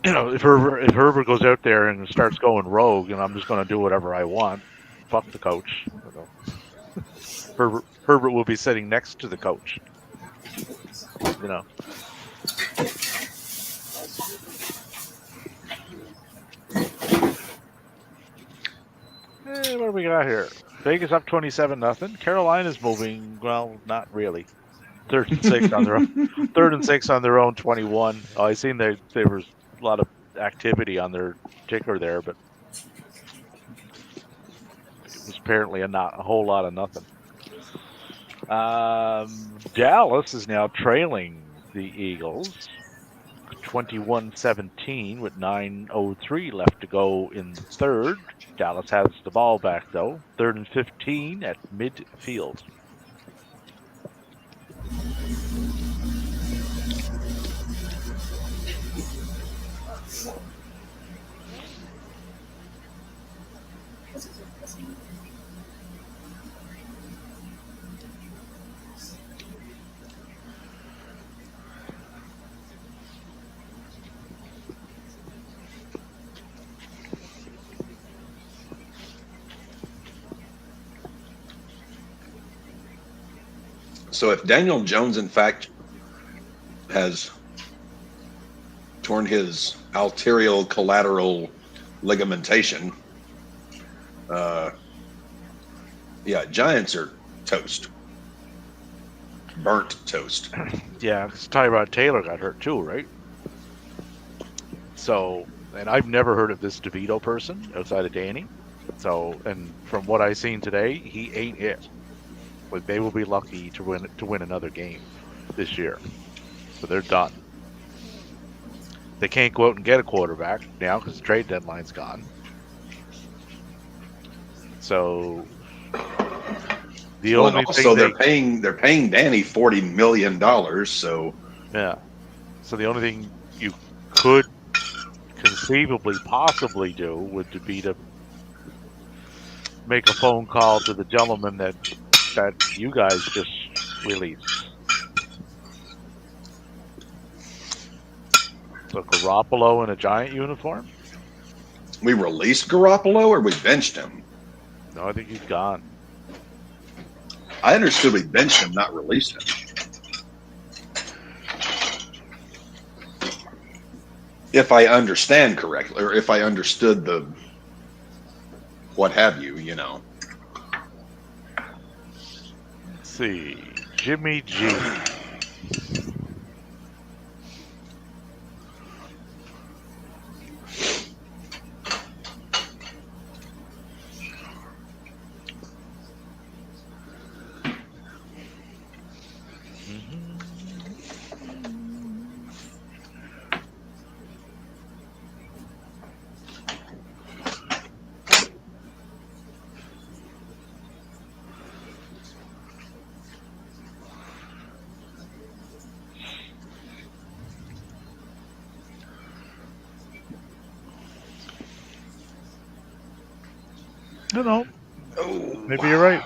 if Herbert goes out there and starts going rogue, and I'm just going to do whatever I want, fuck the coach. Herbert will be sitting next to the coach. What do we got here? Vegas up 27-0. Carolina's moving, well, not really. 3rd and 6 on their own. 3rd and 6 on their own 21. Oh, I seen there was a lot of activity on their ticker there, but it was apparently not a whole lot of nothing. Dallas is now trailing the Eagles 21-17 with 9:03 left to go in the third. Dallas has the ball back, though. 3rd and 15 at midfield. So if Daniel Jones, in fact, has torn his arterial collateral ligamentation, yeah, Giants are toast. Burnt toast. Yeah, because Tyrod Taylor got hurt too, right? So, and I've never heard of this DeVito person outside of Danny. So, and from what I've seen today, he ain't it. But they will be lucky to win another game this year. So they're done. They can't go out and get a quarterback now because the trade deadline's gone. So the only also thing they're paying Danny $40 million. So yeah. So the only thing you could conceivably possibly do would be to make a phone call to the gentleman that you guys just released. So Garoppolo in a Giant uniform? We released Garoppolo or we benched him? No, I think he's gone. I understood we benched him, not released him. If I understand correctly, or if I understood the what have you, you know. Let's see. Jimmy G. No. Oh, Maybe you're right.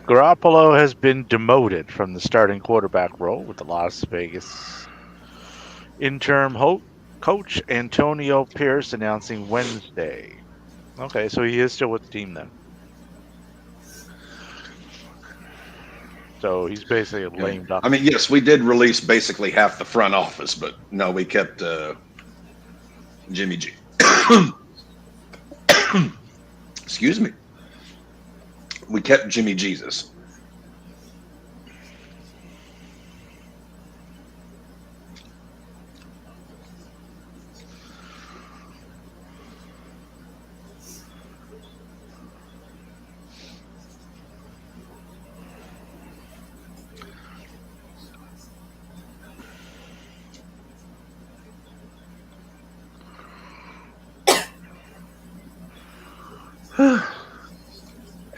Garoppolo has been demoted from the starting quarterback role with the Las Vegas interim coach Antonio Pierce announcing Wednesday. Okay, so he is still with the team then. So he's basically a lame duck. I mean, yes, we did release basically half the front office, but no, we kept Jimmy G. Excuse me. We kept Jimmy Jesus.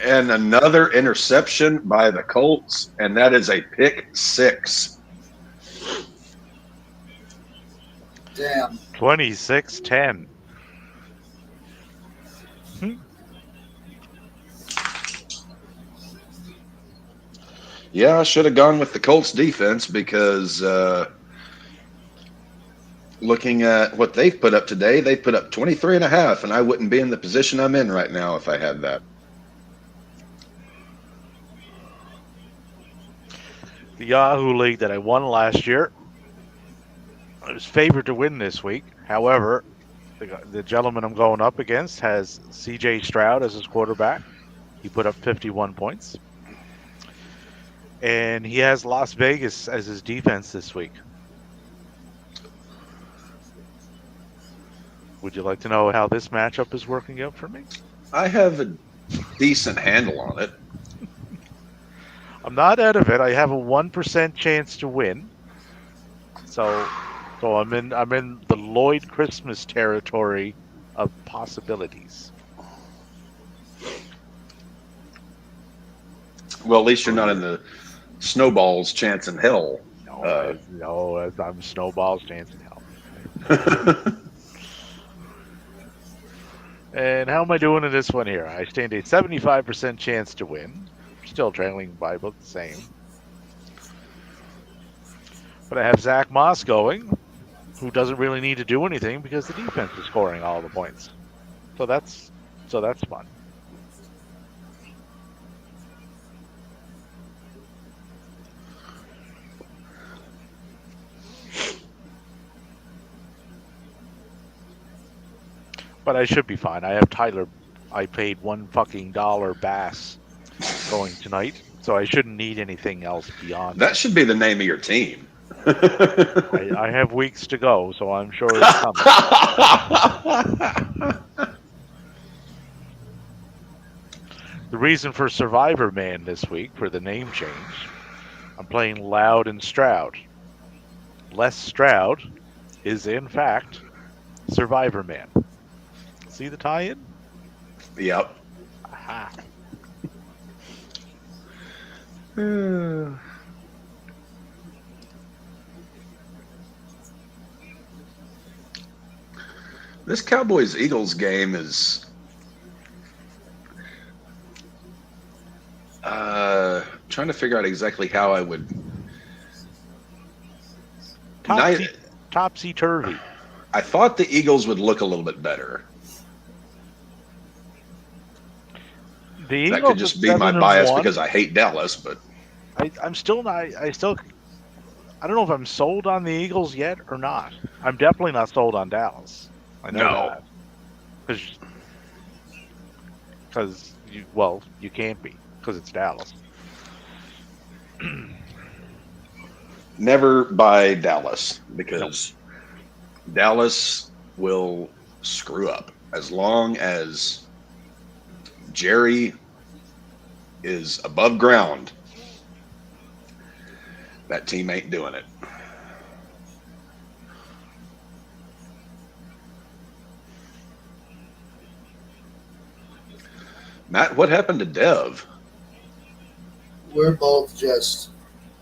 And another interception by the Colts, and that is a pick six. Damn. 26-10. Yeah, I should have gone with the Colts defense because looking at what they've put up today, they put up 23.5, and I wouldn't be in the position I'm in right now if I had that. The Yahoo League that I won last year, I was favored to win this week. However, The gentleman I'm going up against has C.J. Stroud as his quarterback. He put up 51 points. And he has Las Vegas as his defense this week. Would you like to know how this matchup is working out for me? I have a decent handle on it. I'm not out of it. I have a 1% chance to win. So I'm in the Lloyd Christmas territory of possibilities. Well, at least you're not in the snowball's chance in hell. No, I'm snowball's chance in hell. And how am I doing in this one here? I stand a 75% chance to win. Still trailing by about the same. But I have Zach Moss going, who doesn't really need to do anything because the defense is scoring all the points. So that's fun. But I should be fine. I have Tyler. I paid $1 Bass going tonight, so I shouldn't need anything else beyond that. Should be the name of your team. I have weeks to go, so I'm sure it's coming. The reason for Survivor Man this week, for the name change, I'm playing Loud and Stroud. Les Stroud is, in fact, Survivor Man. See the tie-in? Yep. Aha. This Cowboys-Eagles game is trying to figure out exactly how I would topsy-turvy. I thought the Eagles would look a little bit better. That could just be my bias because I hate Dallas, but I'm still not. I don't know if I'm sold on the Eagles yet or not. I'm definitely not sold on Dallas. I know that. Because you can't be because it's Dallas. Never buy Dallas because Dallas will screw up as long as Jerry is above ground. That team ain't doing it. Matt, what happened to Dev? We're both just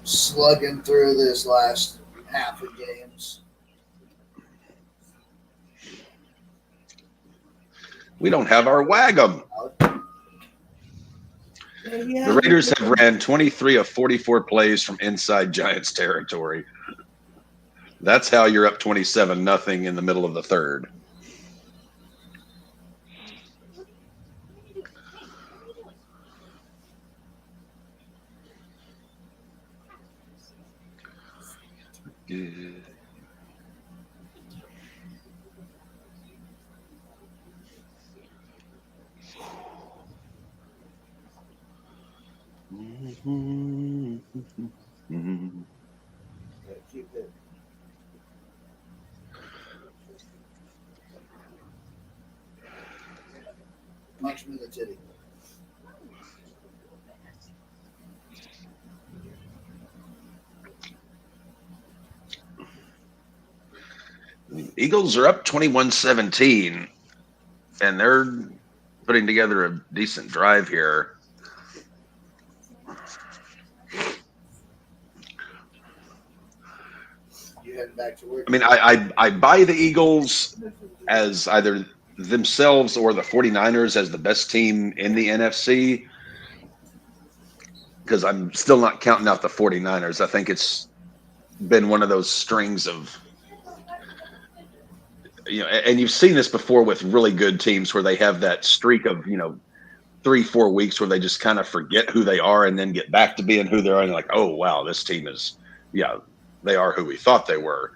slugging through this last half of games. We don't have our Wag'em. The Raiders have ran 23 of 44 plays from inside Giants territory. That's how you're up 27-0 in the middle of the third. Keep it. Punch me in the titty. The Eagles are up 21-17, and they're putting together a decent drive here. You heading back to work? I mean, I buy the Eagles as either themselves or the 49ers as the best team in the NFC because I'm still not counting out the 49ers. I think it's been one of those strings of, and you've seen this before with really good teams where they have that streak of, 3-4 weeks where they just kind of forget who they are and then get back to being who they are. And like, oh, wow, this team is, they are who we thought they were.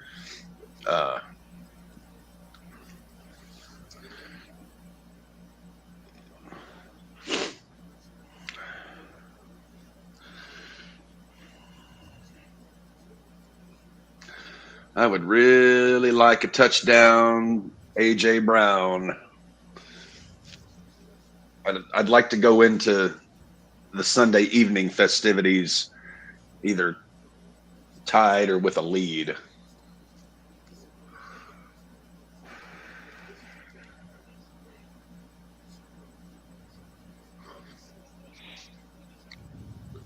I would really like a touchdown, A.J. Brown. I'd like to go into the Sunday evening festivities either tied or with a lead.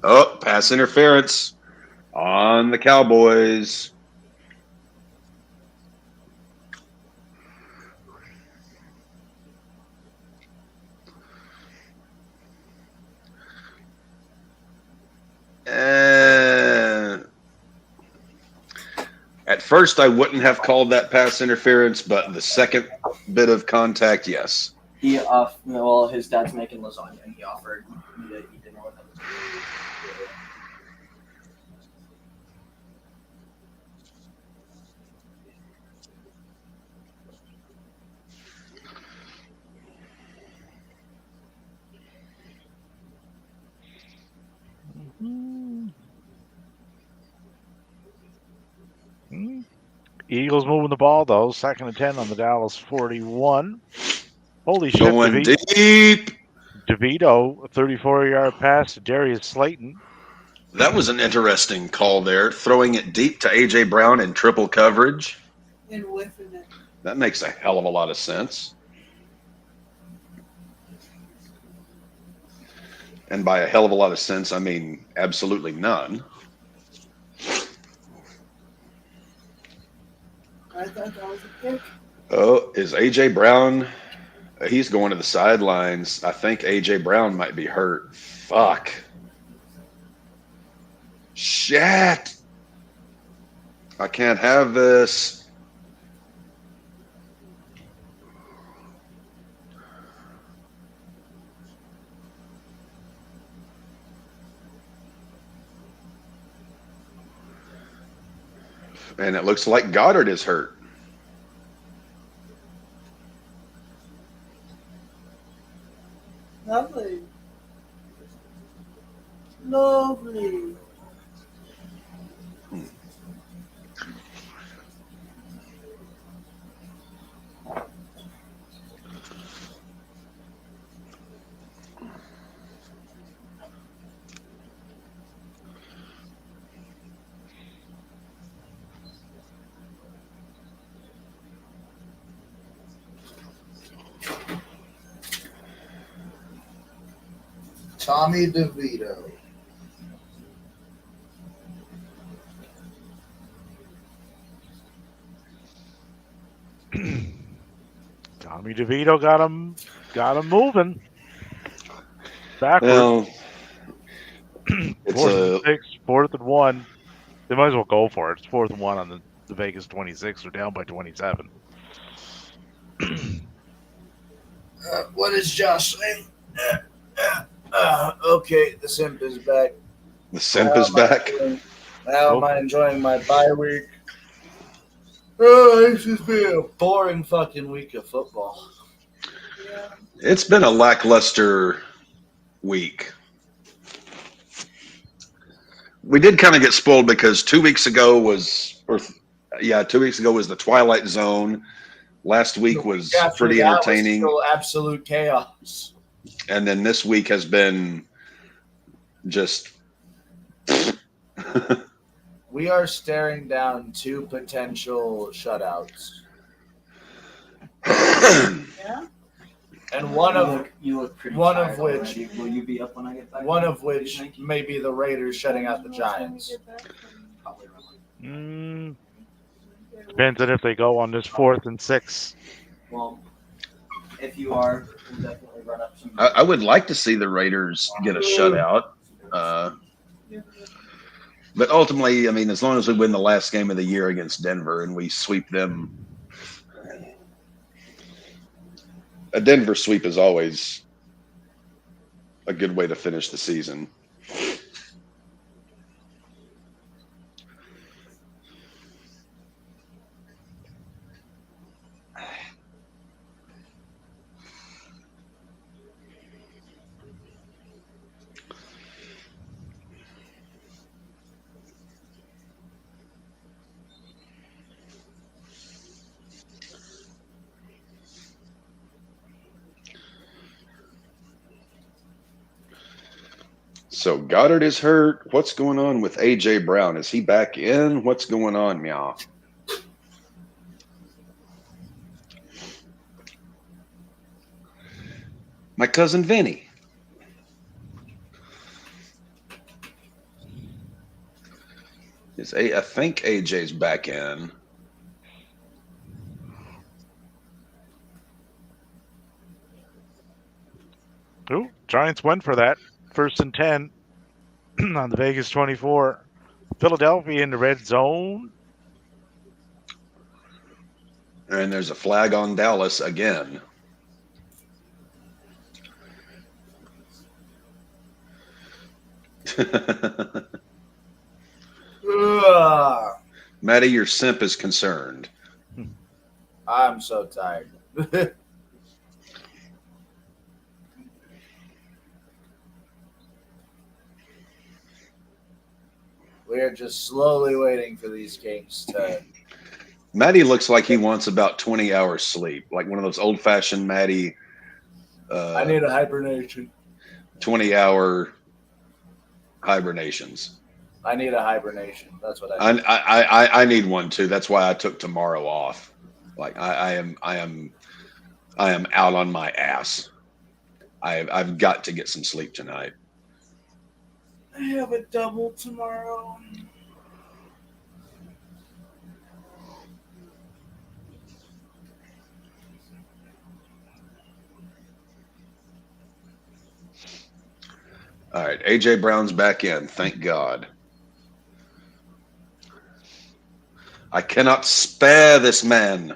Oh, pass interference on the Cowboys. At first, I wouldn't have called that pass interference, but the second bit of contact, yes. Well, his dad's making lasagna, and he offered me to eat dinner with him. Eagles moving the ball, though. 2nd and 10 on the Dallas 41. Holy shit, Going deep. DeVito, a 34-yard pass to Darius Slayton. That was an interesting call there, throwing it deep to A.J. Brown in triple coverage. And whiffing it. That makes a hell of a lot of sense. And by a hell of a lot of sense, I mean absolutely none. I thought that was a pick. Oh, is A.J. Brown? He's going to the sidelines. I think A.J. Brown might be hurt. Fuck. Shit. I can't have this. And it looks like Goddard is hurt. Lovely. Lovely. Tommy DeVito. Tommy DeVito got him moving. Backwards. Well, it's 4th and 6, 4th and 1. They might as well go for it. It's 4th and 1 on the Vegas 26. They're down by 27. What is Josh saying? Okay, the simp is back. The simp is back. How am I enjoying my bye week? Oh, this has been a boring fucking week of football. Yeah. It's been a lackluster week. We did kind of get spoiled because 2 weeks ago was, 2 weeks ago was the Twilight Zone. Last week was pretty entertaining. Was still absolute chaos. And then this week has been just. We are staring down 2 potential shutouts. Yeah. And you look pretty one tired of which already. Will you be up when I get back? one of which may be the Raiders shutting out the Giants. Probably around. Depends on if they go on this 4th and 6. Well, if you are, we'll definitely run up some. I would like to see the Raiders get a shutout. But ultimately, I mean, as long as we win the last game of the year against Denver and we sweep them, a Denver sweep is always a good way to finish the season. So Goddard is hurt. What's going on with A.J. Brown? Is he back in? What's going on, meow? My cousin Vinny. I think AJ's back in. Ooh, Giants went for that. 1st and 10 on the Vegas 24. Philadelphia in the red zone. And there's a flag on Dallas again. Maddie, your simp is concerned. I'm so tired. We are just slowly waiting for these Kings to. Maddie looks like he wants about 20 hours sleep, like one of those old-fashioned Maddie. I need a hibernation. 20-hour hibernations. I need a hibernation. That's what I need. I need one too. That's why I took tomorrow off. Like I am out on my ass. I've got to get some sleep tonight. I have a double tomorrow. All right, AJ Brown's back in. Thank God. I cannot spare this man.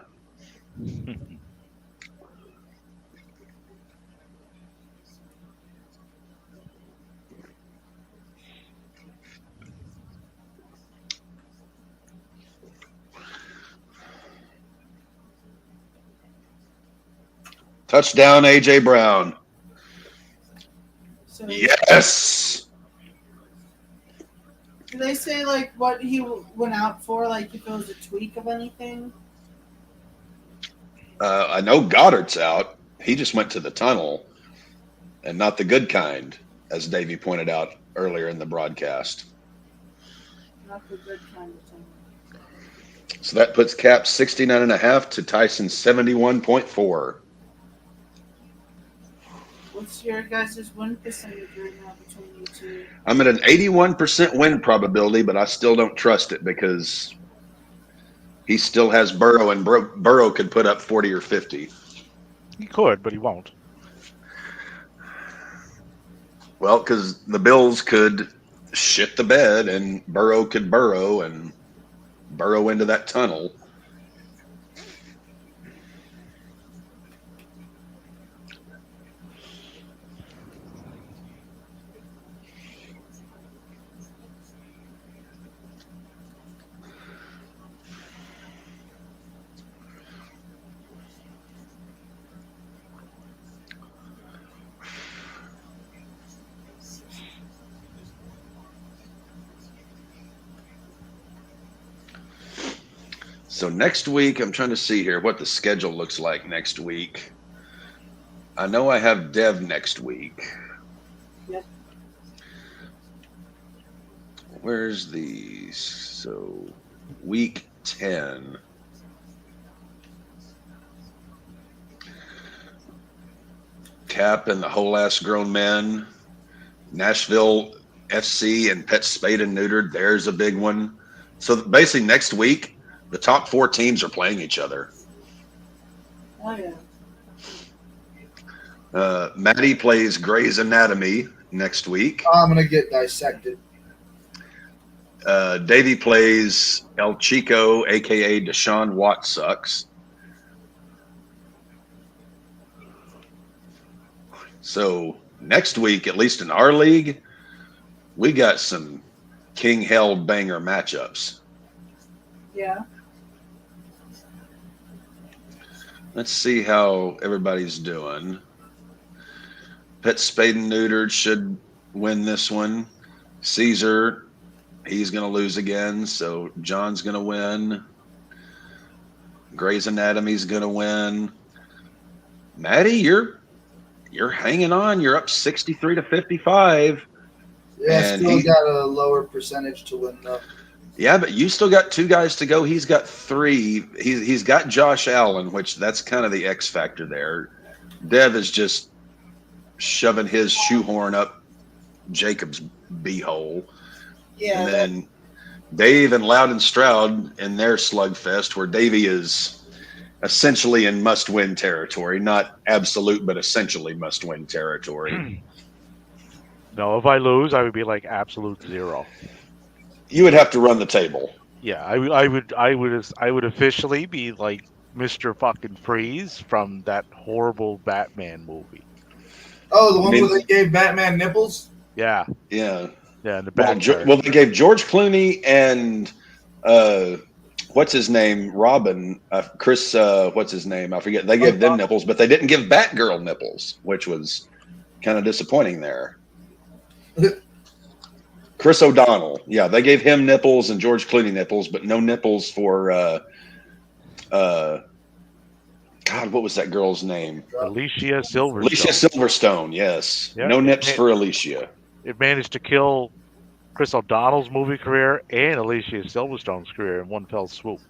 Touchdown, AJ Brown. So Yes. did they say like what he went out for? Like if it was a tweak of anything? I know Goddard's out. He just went to the tunnel, and not the good kind, as Davey pointed out earlier in the broadcast. Not the good kind of thing. So that puts Cap 69.5 to Tyson 71.4. What's your guys' win percentage right now between you two? I'm at an 81% win probability, but I still don't trust it because he still has Burrow, and Burrow could put up 40 or 50. He could, but he won't. Well, because the Bills could shit the bed, and Burrow could burrow and burrow into that tunnel. So next week, I'm trying to see here what the schedule looks like next week. I know I have Dev next week. Yep. Where's the week 10? Cap and the whole ass grown men. Nashville FC and Pet Spade and Neutered. There's a big one. So basically next week, the top 4 teams are playing each other. Oh yeah. Maddie plays Grey's Anatomy next week. I'm going to get dissected. Davey plays El Chico, a.k.a. Deshaun Watt Sucks. So next week, at least in our league, we got some king held banger matchups. Yeah. Let's see how everybody's doing. Pet Spade and Neutered should win this one. Caesar, he's going to lose again, so John's going to win. Grey's Anatomy's going to win. Maddie, you're hanging on. You're up 63 to 55. Yeah, And still got a lower percentage to win though. Yeah, but you still got 2 guys to go. He's got 3. He's got Josh Allen, which that's kind of the X factor there. Dev is just shoving his shoehorn up Jacob's beehole. Yeah. And then Dave and Loudon Stroud in their slugfest, where Davey is essentially in must-win territory, not absolute, but essentially must-win territory. No, if I lose, I would be like absolute 0. You would have to run the table. Yeah, I would officially be like Mr. fucking Freeze from that horrible Batman movie. Oh, the one mean- where they gave Batman nipples? Yeah, Yeah. and the Well, Batman. well, they gave George Clooney and what's his name, Robin, Chris, what's his name? I forget. They gave them nipples, but they didn't give Batgirl nipples, which was kind of disappointing there. Chris O'Donnell, yeah, they gave him nipples and George Clooney nipples, but no nipples for God, what was that girl's name? Alicia Silverstone. Alicia Silverstone, yes. Yeah, No nips for Alicia. It managed to kill Chris O'Donnell's movie career and Alicia Silverstone's career in one fell swoop.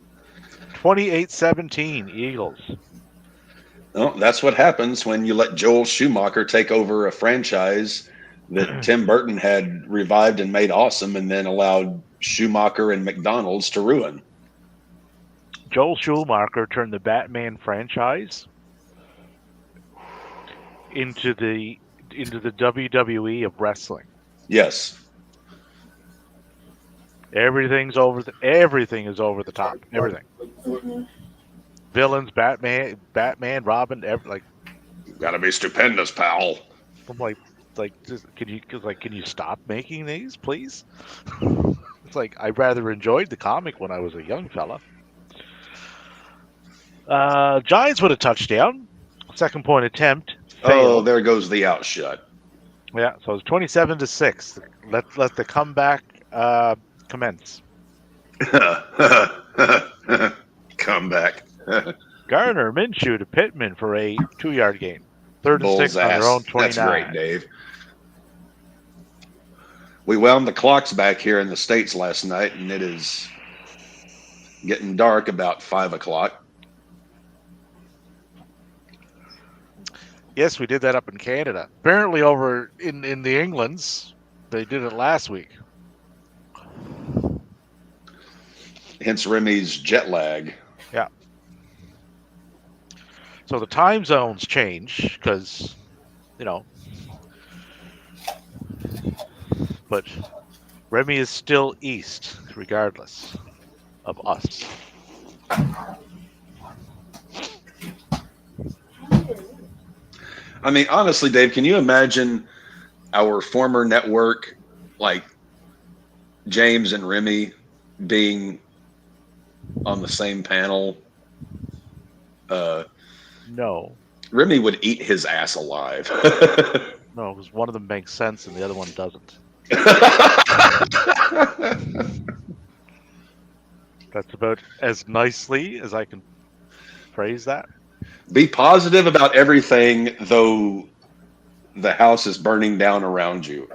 28-17 Eagles. Well, that's what happens when you let Joel Schumacher take over a franchise that Tim Burton had revived and made awesome, and then allowed Schumacher and McDonald's to ruin. Joel Schumacher turned the Batman franchise into the WWE of wrestling. Yes. Everything is over the top. Everything. Mhm. Villains, Batman, Robin, Gotta be stupendous, pal. I'm like, can you stop making these, please? It's like I rather enjoyed the comic when I was a young fella. Giants with a touchdown, second point attempt. Failed. Oh, there goes the outshot. Yeah, so it's 27-6. Let the comeback commence. Comeback. Garner Minshew to Pittman for a 2-yard gain. 3rd and 6 on their own 29. That's great, Dave. We wound the clocks back here in the States last night, and it is getting dark about 5 o'clock. Yes, we did that up in Canada. Apparently over in the Englands, they did it last week. Hence Remy's jet lag. Yeah. So the time zones change because, but Remy is still east regardless of us. I mean, honestly, Dave, can you imagine our former network, like James and Remy, being on the same panel? No. Remy would eat his ass alive. No, because one of them makes sense and the other one doesn't. That's about as nicely as I can phrase that. Be positive about everything, though the house is burning down around you.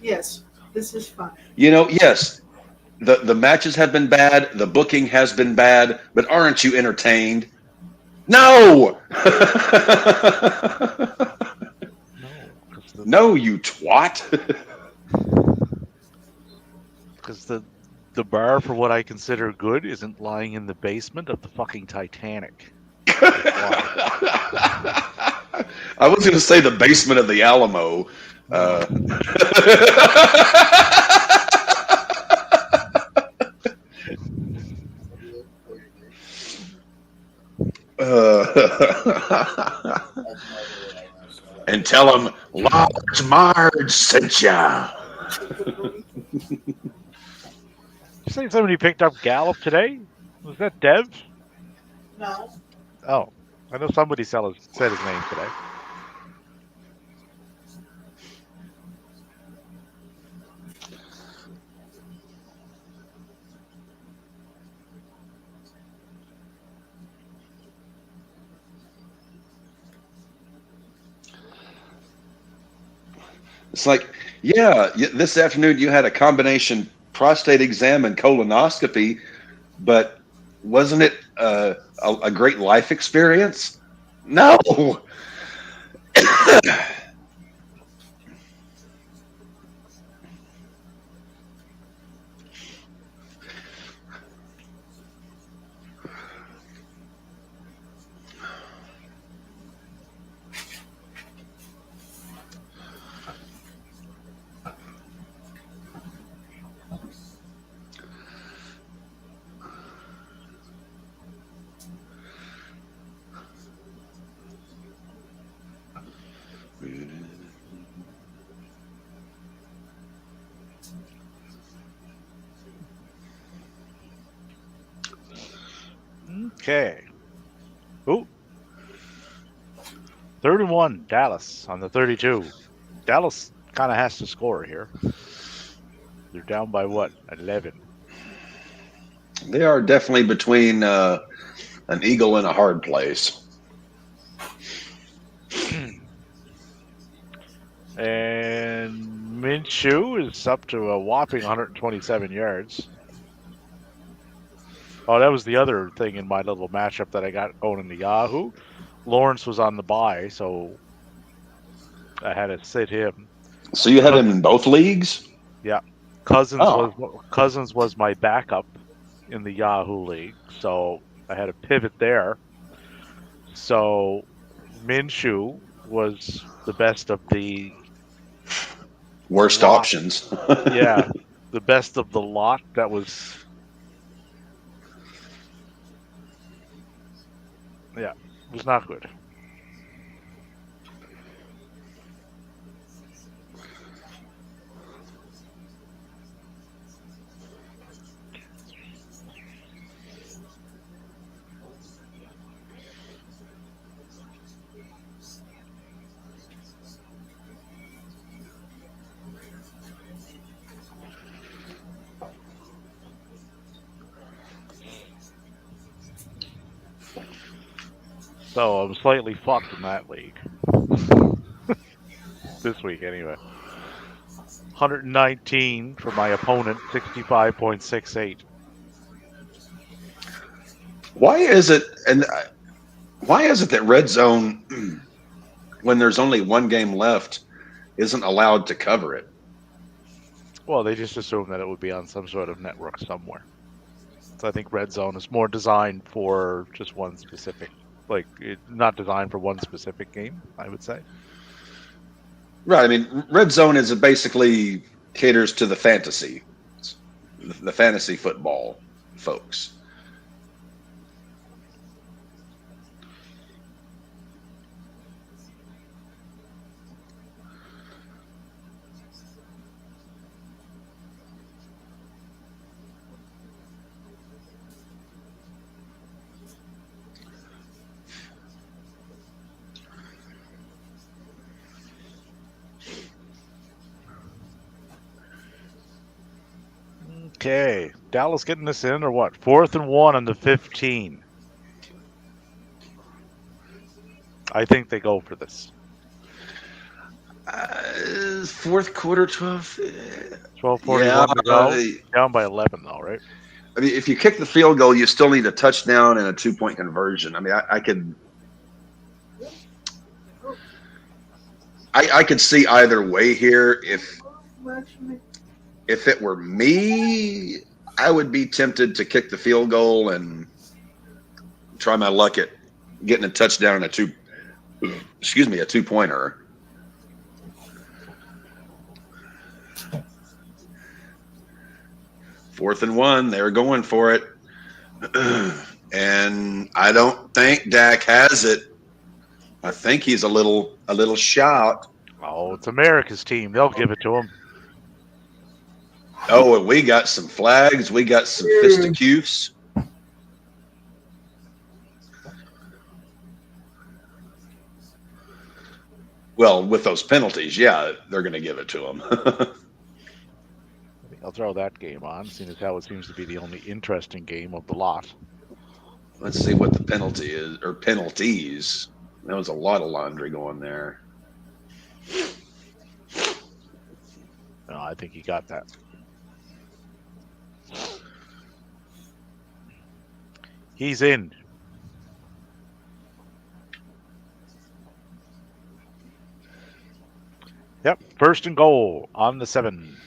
Yes, this is fun. Yes, the matches have been bad, the booking has been bad, but aren't you entertained? No! No, you twat. Because the bar for what I consider good isn't lying in the basement of the fucking Titanic. I was going to say the basement of the Alamo. And tell them Large Marge sent ya. Did you say somebody picked up Gallup today? Was that Dev? No. Oh, I know somebody said his name today. It's like, yeah, this afternoon you had a combination prostate exam and colonoscopy, but wasn't it a great life experience? No. Okay. Ooh. 31, Dallas on the 32. Dallas kind of has to score here. They're down by what? 11. They are definitely between an eagle and a hard place. And Minshew is up to a whopping 127 yards. Oh, that was the other thing in my little matchup that I got going in the Yahoo. Lawrence was on the bye, so I had to sit him. So you had him in both leagues? Yeah. Cousins was my backup in the Yahoo league, so I had a pivot there. So Minshew was the best of the worst lot. Options. Yeah, the best of the lot. That was, yeah, it was not good. So I'm slightly fucked in that league. This week, anyway. 119 for my opponent, 65.68. Why is it that RedZone, when there's only one game left, isn't allowed to cover it? Well, they just assumed that it would be on some sort of network somewhere. So I think RedZone is more designed for just one specific, like, not designed for one specific game, I would say. Right. I mean, RedZone is basically caters to the fantasy football folks. Okay, Dallas getting this in or what? 4th and 1 on the 15. I think they go for this. Fourth quarter, 12. 12:41 to go. Down by 11, though, right? I mean, if you kick the field goal, you still need a touchdown and a 2-point conversion. I mean, I could see either way here. If it were me, I would be tempted to kick the field goal and try my luck at getting a touchdown and a 2-pointer. Fourth and 1, they're going for it. And I don't think Dak has it. I think he's a little shot. Oh, it's America's team. They'll give it to him. Oh, and we got some flags. We got some fisticuffs. Well, with those penalties, yeah, they're going to give it to him. I think I'll throw that game on, seeing as how it seems to be the only interesting game of the lot. Let's see what the penalty is, or penalties. That was a lot of laundry going there. No, I think he got that. He's in. Yep, first and goal on the 7.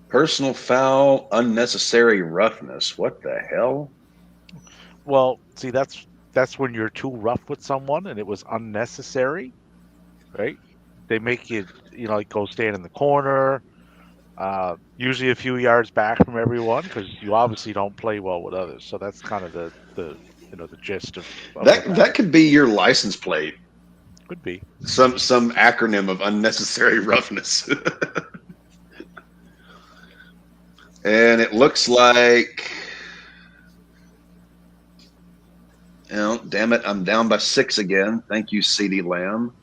Personal foul, unnecessary roughness. What the hell? Well, see, that's when you're too rough with someone and it was unnecessary, right? They make you, like go stand in the corner, usually a few yards back from everyone because you obviously don't play well with others. So that's kind of the the gist of what That happened. could be your license plate. Could be. Some acronym of unnecessary roughness. And it looks like, damn it, I'm down by 6 again. Thank you, CeeDee Lamb.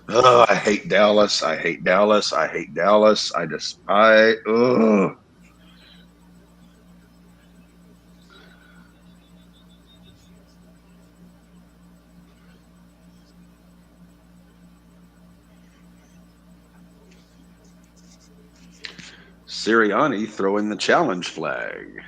Oh, I hate Dallas. I hate Dallas. I hate Dallas. Ugh. Sirianni throwing the challenge flag.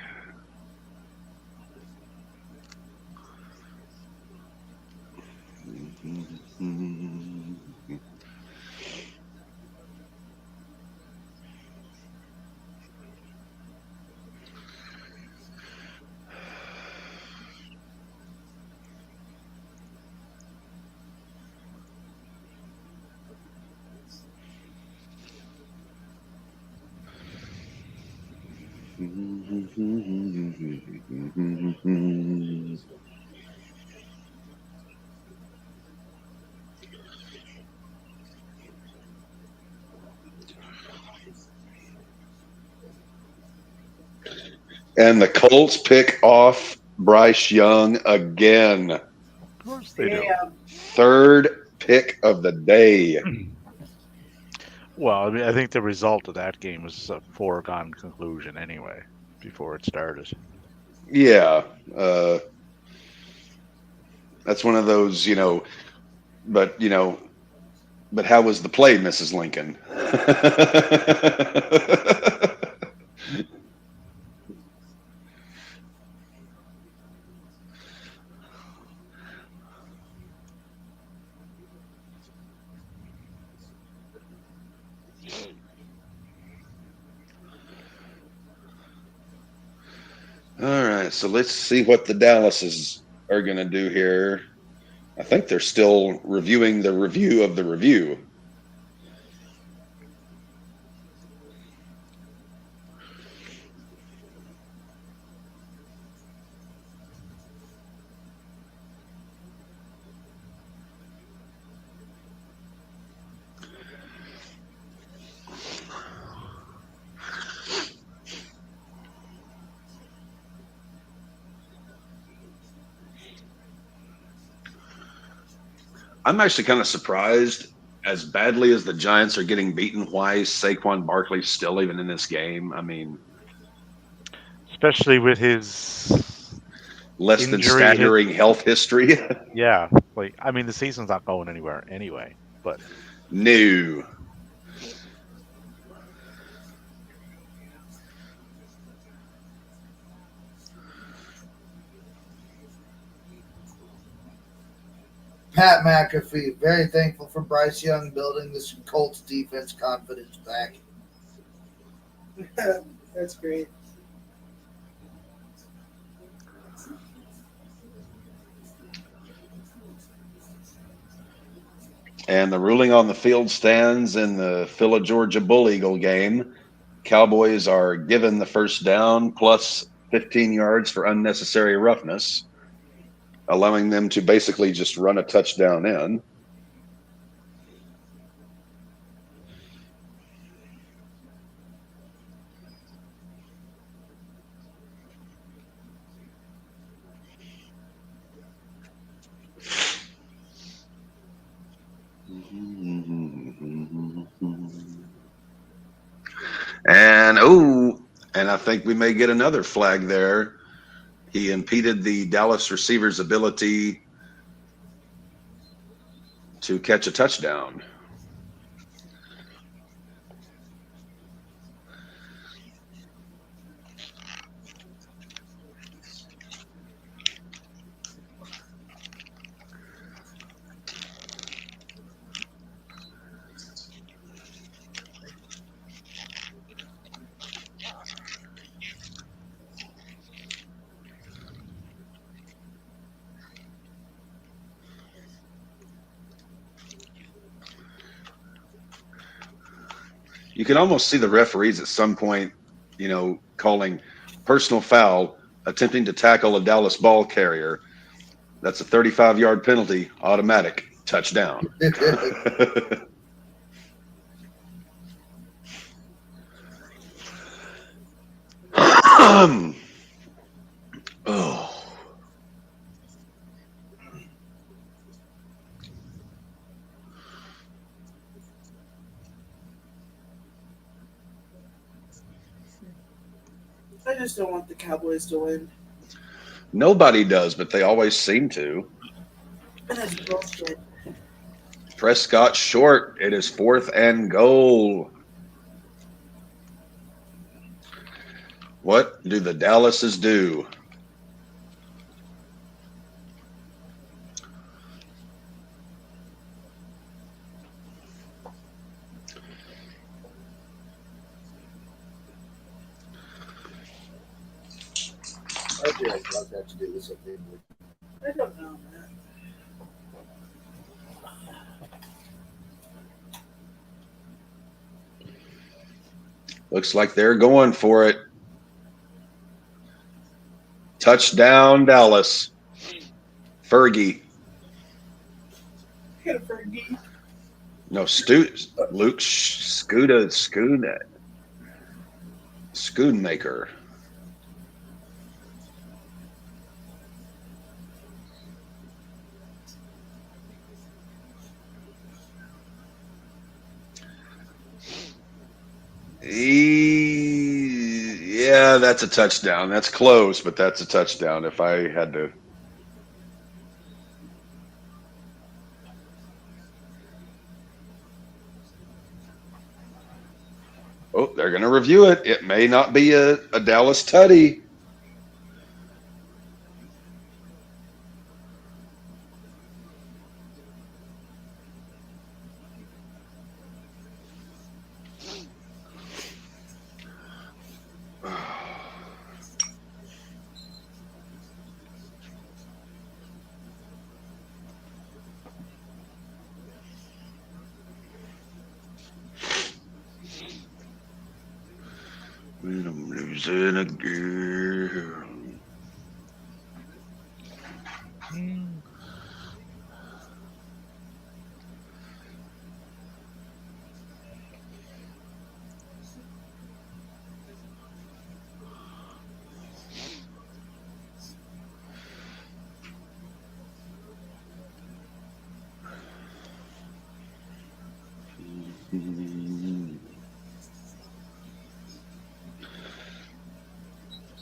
And the Colts pick off Bryce Young again. Of course they do. Third pick of the day. Well, I mean, I think the result of that game was a foregone conclusion anyway, before it started. Yeah. That's one of those, but how was the play, Mrs. Lincoln? All right, so let's see what the Dallases are going to do here. I think they're still reviewing the review of the review. I'm actually kind of surprised, as badly as the Giants are getting beaten, why is Saquon Barkley still even in this game? I mean, especially with his less than injury, staggering health history. yeah, like I mean, the season's not going anywhere anyway. But No. Pat McAfee, very thankful for Bryce Young building this Colts defense confidence back. That's great. And the ruling on the field stands in the Phila Georgia Bull Eagle game. Cowboys are given the first down plus 15 yards for unnecessary roughness, allowing them to basically just run a touchdown in. Oh, and I think we may get another flag there. He impeded the Dallas receiver's ability to catch a touchdown. You can almost see the referees at some point, calling personal foul, attempting to tackle a Dallas ball carrier. That's a 35-yard penalty, automatic touchdown. Oh. I just don't want the Cowboys to win. Nobody does, but they always seem to. And that's bullshit. Prescott short. It is 4th and goal. What do the Dallases do? I feel like I'll have to do this up there. I don't know, man. Looks like they're going for it. Touchdown, Dallas. Fergie. Hit a Fergie. No, Luke Schoonmaker. Yeah, that's a touchdown. That's close, but that's a touchdown if I had to. Oh, they're going to review it. It may not be a Dallas tutty. I'm losing again.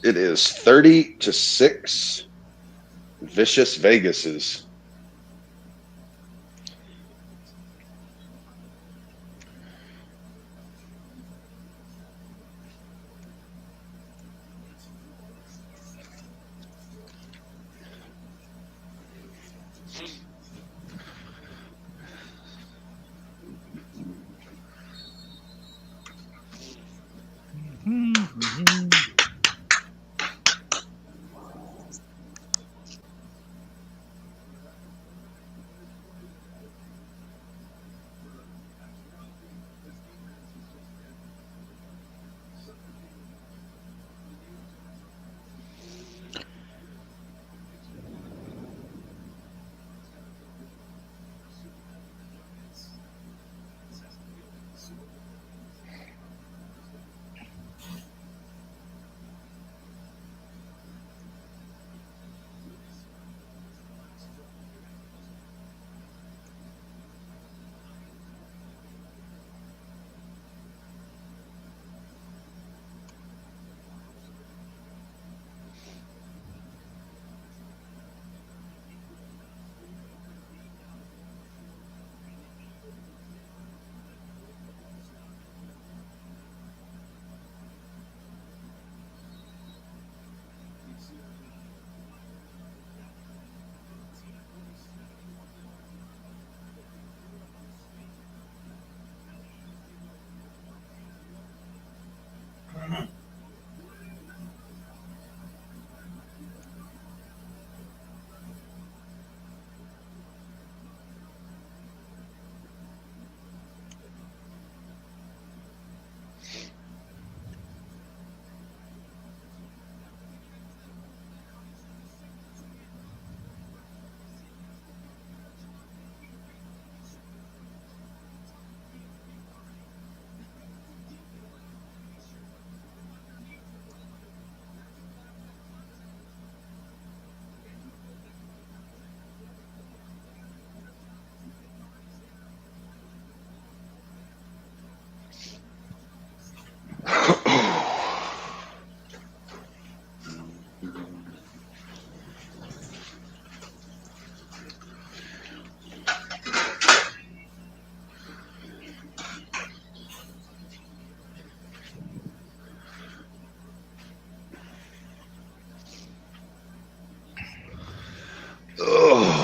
It is 30-6. Vicious Vegas's.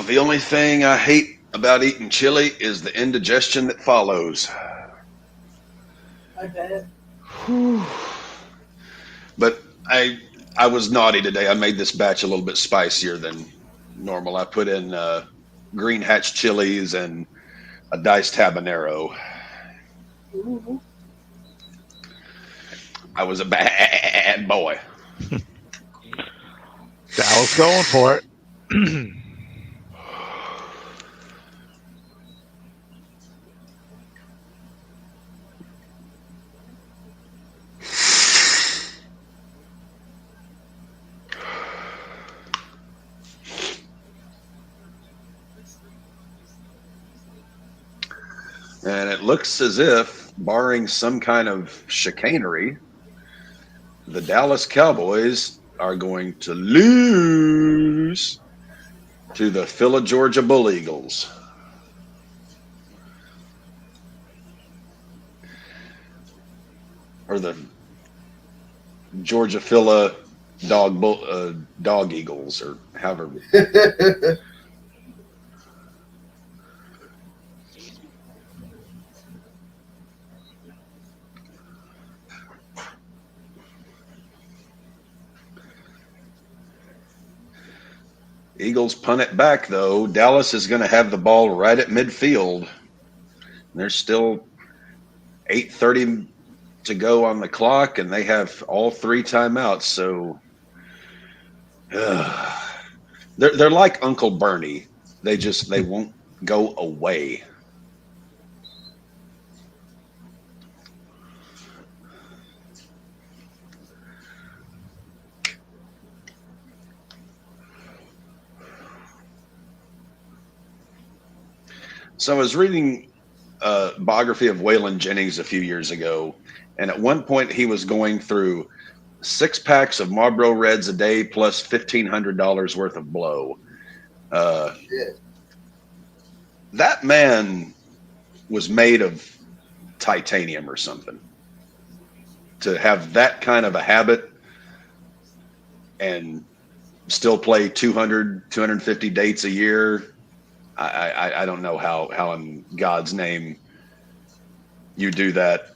The only thing I hate about eating chili is the indigestion that follows. I bet. But I was naughty today. I made this batch a little bit spicier than normal. I put in green hatch chilies and a diced habanero. Ooh. I was a bad boy. Dallas going for it. And it looks as if, barring some kind of chicanery, the Dallas Cowboys are going to lose to the Philly, Georgia Bull Eagles. Or the Georgia Philly Dog Eagles, or however. Eagles punt it back, though. Dallas is going to have the ball right at midfield. There's still 8:30 to go on the clock, and they have all 3 timeouts. So they're like Uncle Bernie. They won't go away. So I was reading a biography of Waylon Jennings a few years ago, and at one point he was going through 6 packs of Marlboro Reds a day plus $1,500 worth of blow. That man was made of titanium or something. To have that kind of a habit and still play 200, 250 dates a year, I don't know how in God's name you do that.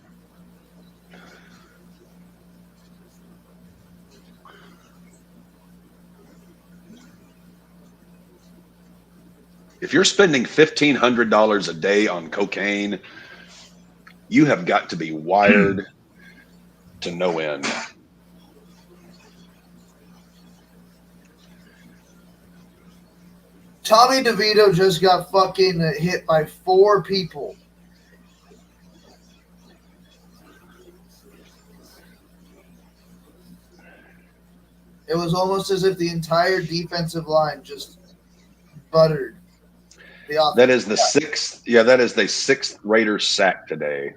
If you're spending $1,500 a day on cocaine, you have got to be wired to no end. Tommy DeVito just got fucking hit by 4 people. It was almost as if the entire defensive line just buttered the offense. That is the 6th. Yeah, that is the 6th Raiders sack today.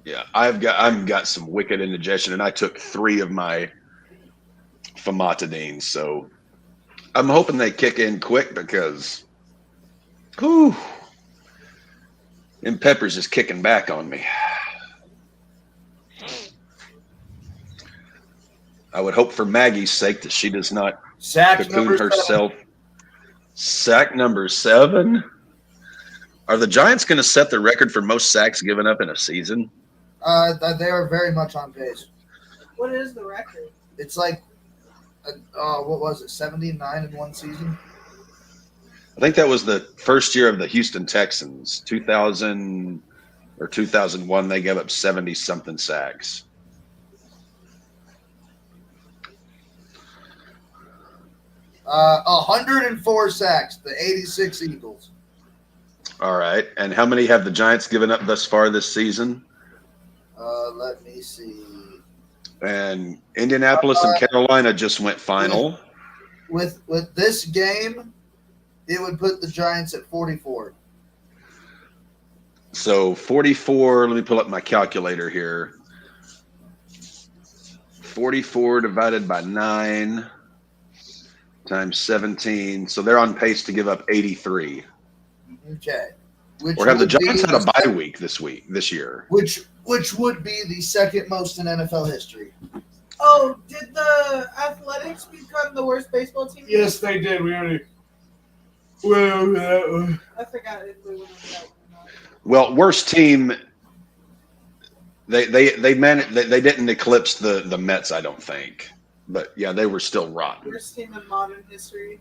Yeah, I've got some wicked indigestion, and I took 3 of my famotidines, so I'm hoping they kick in quick because, whew, them peppers is kicking back on me. I would hope for Maggie's sake that she does not cocoon herself. Sack number 7. Are the Giants going to set the record for most sacks given up in a season? They are very much on pace. What is the record? It's like, what was it, 79 in one season? I think that was the first year of the Houston Texans, 2000 or 2001. They gave up 70-something sacks. Uh, 104 sacks, the 86 Eagles. All right. And how many have the Giants given up thus far this season? Let me see. And Indianapolis and Carolina just went final. With this game, it would put the Giants at 44. So 44, let me pull up my calculator here. 44 divided by 9 times 17. So they're on pace to give up 83. Okay. Or have the Giants had a bye week this year? Which would be the second most in NFL history. Oh, did the Athletics become the worst baseball team? Yes, they did. We already went over that one. I forgot if we went over that one or not. Well, worst team. They didn't eclipse the Mets, I don't think. But yeah, they were still rotten. Worst team in modern history.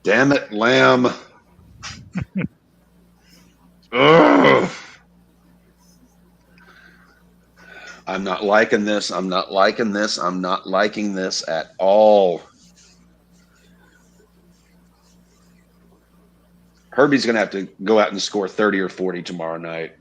Damn it, Lamb. Ugh. I'm not liking this. I'm not liking this. I'm not liking this at all. Herbie's going to have to go out and score 30 or 40 tomorrow night.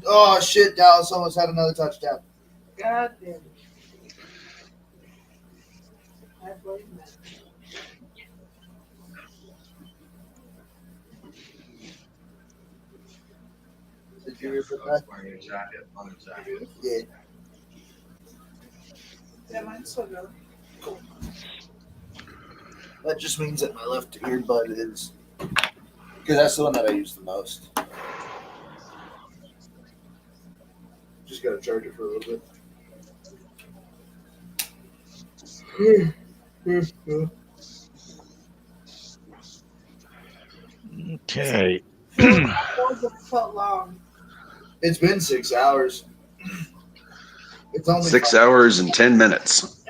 Oh, shit, Dallas almost had another touchdown. God damn it. I blame that. Did you read that? Yeah. Yeah, mine's so good. Cool. That just means that my left earbud is... Because that's the one that I use the most. Just got to charge it for a little bit. Okay. Felt long. It's been 6 hours. It's only 6 hours and 10 minutes.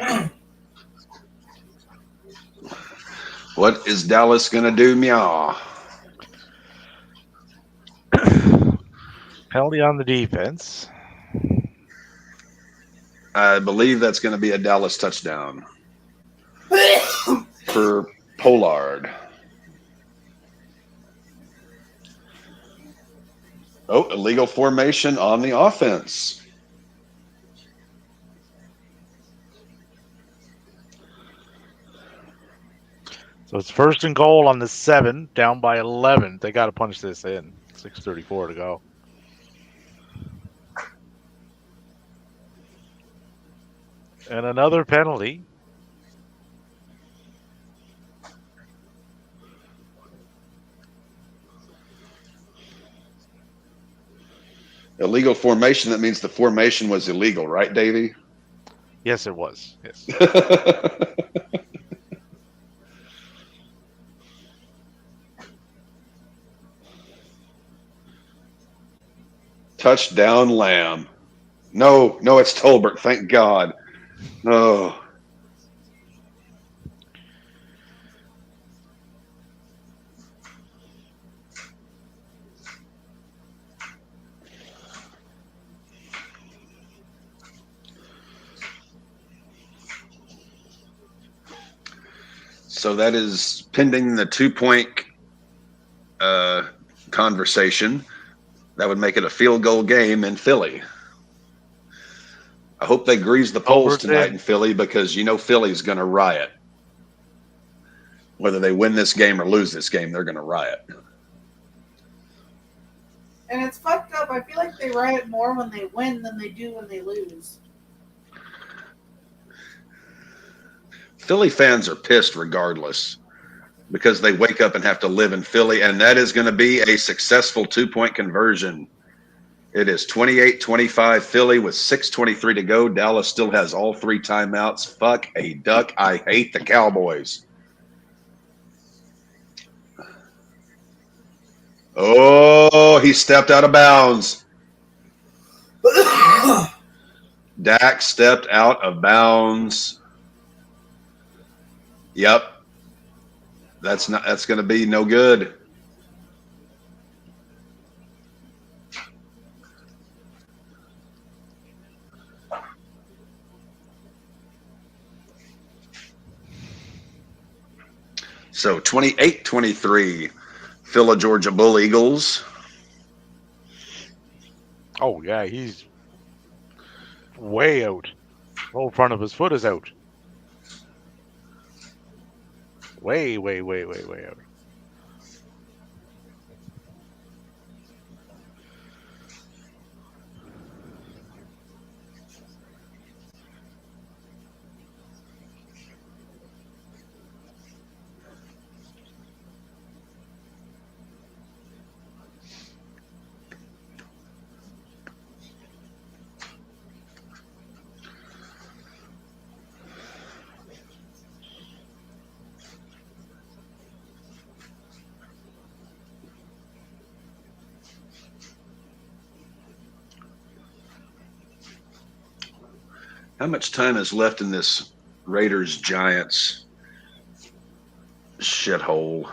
What is Dallas going to do, meow? Penalty on the defense. I believe that's going to be a Dallas touchdown for Pollard. Oh, illegal formation on the offense. So it's 1st and goal on the 7, down by 11. They got to punch this in. 6:34 to go. And another penalty. Illegal formation, that means the formation was illegal, right, Davey? Yes, it was. Yes. Touchdown, Lamb. No, it's Tolbert. Thank God. Oh. So that is pending the 2-point conversation. That would make it a field goal game in Philly. I hope they grease the polls tonight in Philly because you know Philly's going to riot. Whether they win this game or lose this game, they're going to riot. And it's fucked up. I feel like they riot more when they win than they do when they lose. Philly fans are pissed regardless. because they wake up and have to live in Philly, and that is going to be a successful 2-point conversion. It is 28-25 Philly with 6:23 to go. Dallas still has all 3 timeouts. Fuck a duck. I hate the Cowboys. Oh, he stepped out of bounds. Dak stepped out of bounds. Yep. That's going to be no good. So 28-23 Philly Georgia Bull Eagles. Oh yeah, he's way out. The whole front of his foot is out. Way out. How much time is left in this Raiders Giants shithole?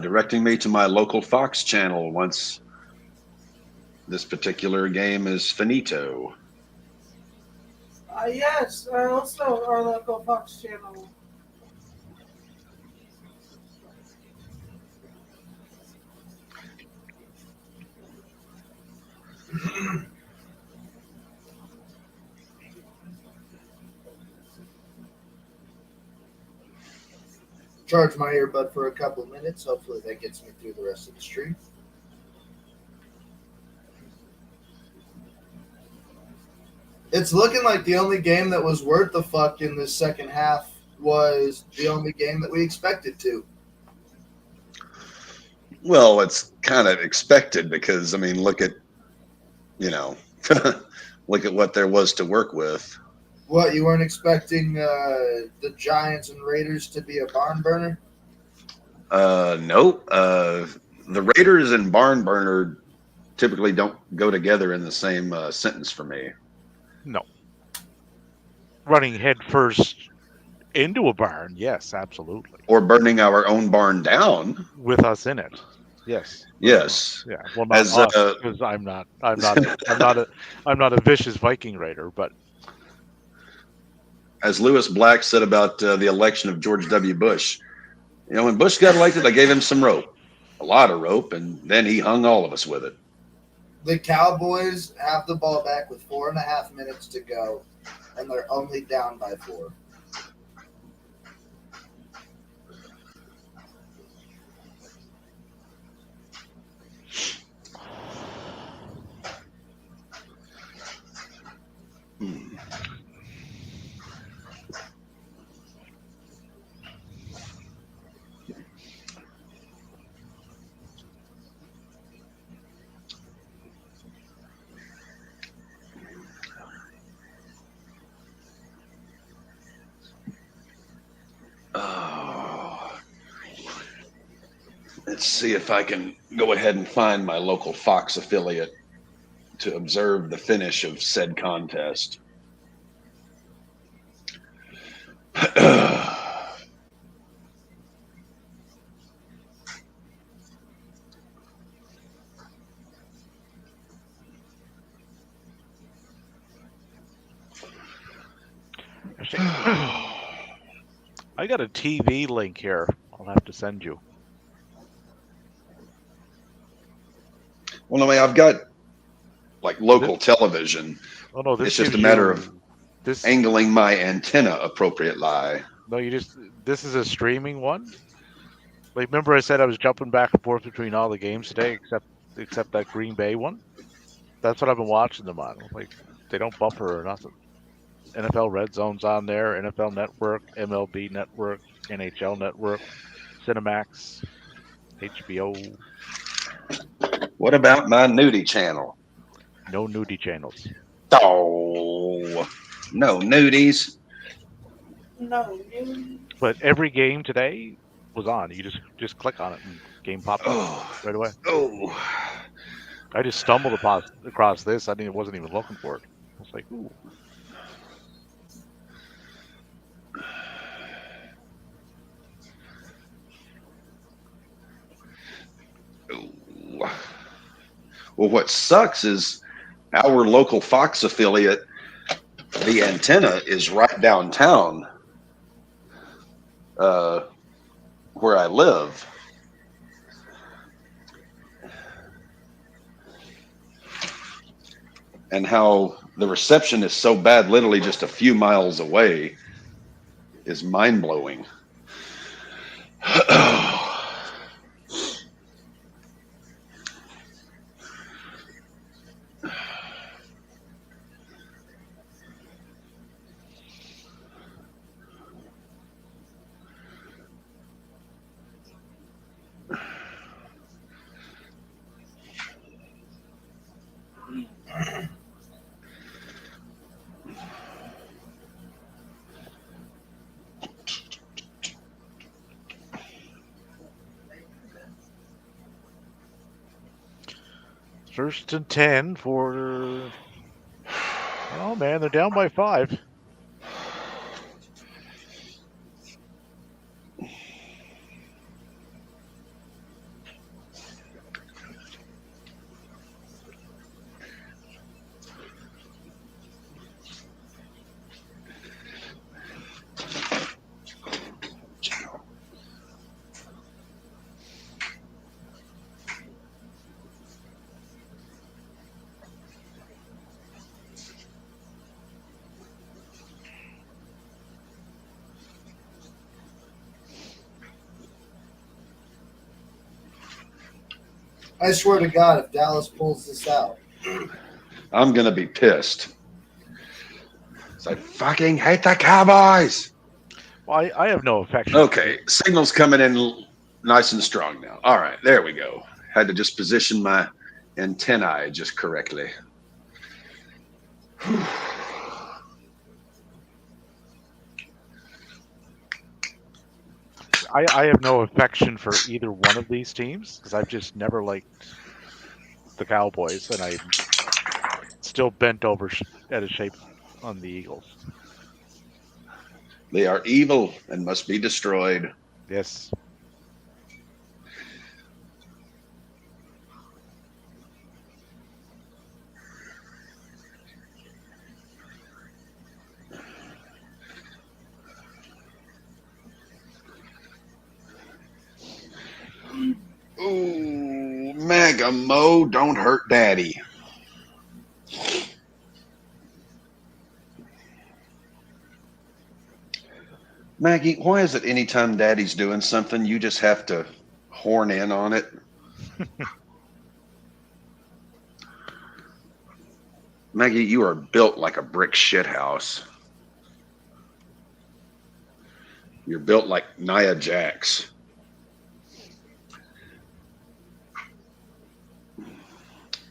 Directing me to my local Fox channel once this particular game is finito. Yes, also our local Fox channel. Charge my earbud for a couple of minutes. Hopefully that gets me through the rest of the stream. It's looking like the only game that was worth the fuck in this second half was the only game that we expected to. Well, it's kind of expected because, I mean, look at, look at what there was to work with. What, you weren't expecting the Giants and Raiders to be a barn burner? Nope. The Raiders and barn burner typically don't go together in the same sentence for me. No. Running head first into a barn, yes, absolutely. Or burning our own barn down with us in it. Yes. Yes. Yeah. Well, not us, because I'm not a vicious Viking raider, but as Lewis Black said about the election of George W. Bush, when Bush got elected, I gave him some rope, a lot of rope, and then he hung all of us with it. The Cowboys have the ball back with 4.5 minutes to go, and they're only down by 4. Let's see if I can go ahead and find my local Fox affiliate to observe the finish of said contest. I got a TV link here. I'll have to send you. Well, I mean, I've got like local television. Oh no, this It's just a gives matter you- of this. angling my antenna appropriate lie. No, this is a streaming one. Like, remember I said I was jumping back and forth between all the games today, except that Green Bay one. That's what I've been watching them on. Like, they don't buffer or nothing. NFL RedZone's on there, NFL Network, MLB Network, NHL Network, Cinemax, HBO. What about my nudie channel? No nudie channels. Oh, no nudies. No. But every game today was on. You just click on it and game popped up right away. Oh, I just stumbled across this. I wasn't even looking for it. I was like, ooh. well, what sucks is our local Fox affiliate, the antenna is right downtown where I live. And how the reception is so bad, literally just a few miles away, is mind-blowing. First and 10 for. Oh man, they're down by 5. I swear to God, if Dallas pulls this out, I'm going to be pissed. I fucking hate the Cowboys. Well, I have no affection. Okay, signal's coming in nice and strong now. All right, there we go. Had to just position my antennae just correctly. I have no affection for either one of these teams because I've just never liked the Cowboys, and I'm still bent over out of shape on the Eagles. They are evil and must be destroyed. Yes. Ooh, Mega Mo, don't hurt Daddy. Maggie, why is it anytime Daddy's doing something, you just have to horn in on it? Maggie, you are built like a brick shithouse. You're built like Nia Jax.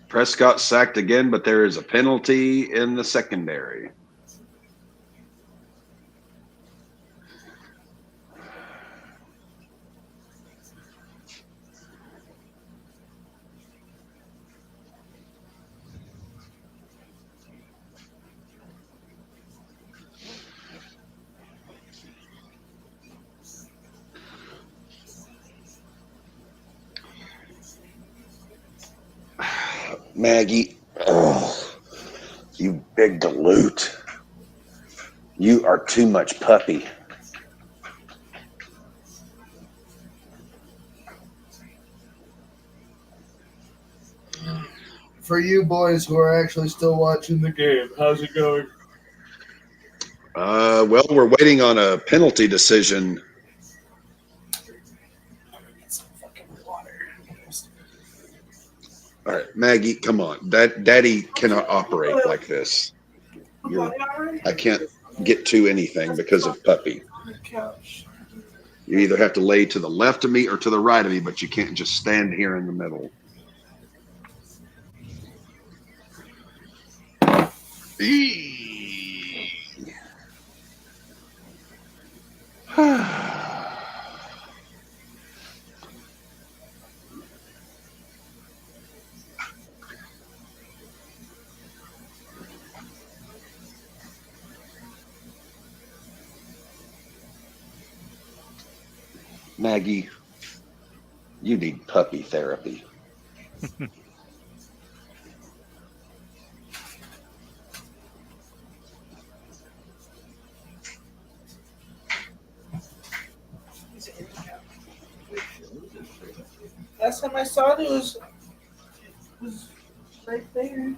Prescott sacked again, but there is a penalty in the secondary. Maggie, oh, you big galoot. You are too much puppy. For you boys who are actually still watching the game, how's it going? Well, we're waiting on a penalty decision. All right, Maggie, come on. Daddy cannot operate like this. I can't get to anything because of puppy. You either have to lay to the left of me or to the right of me, but you can't just stand here in the middle. Maggie, you need puppy therapy. Last time I saw it, was right there.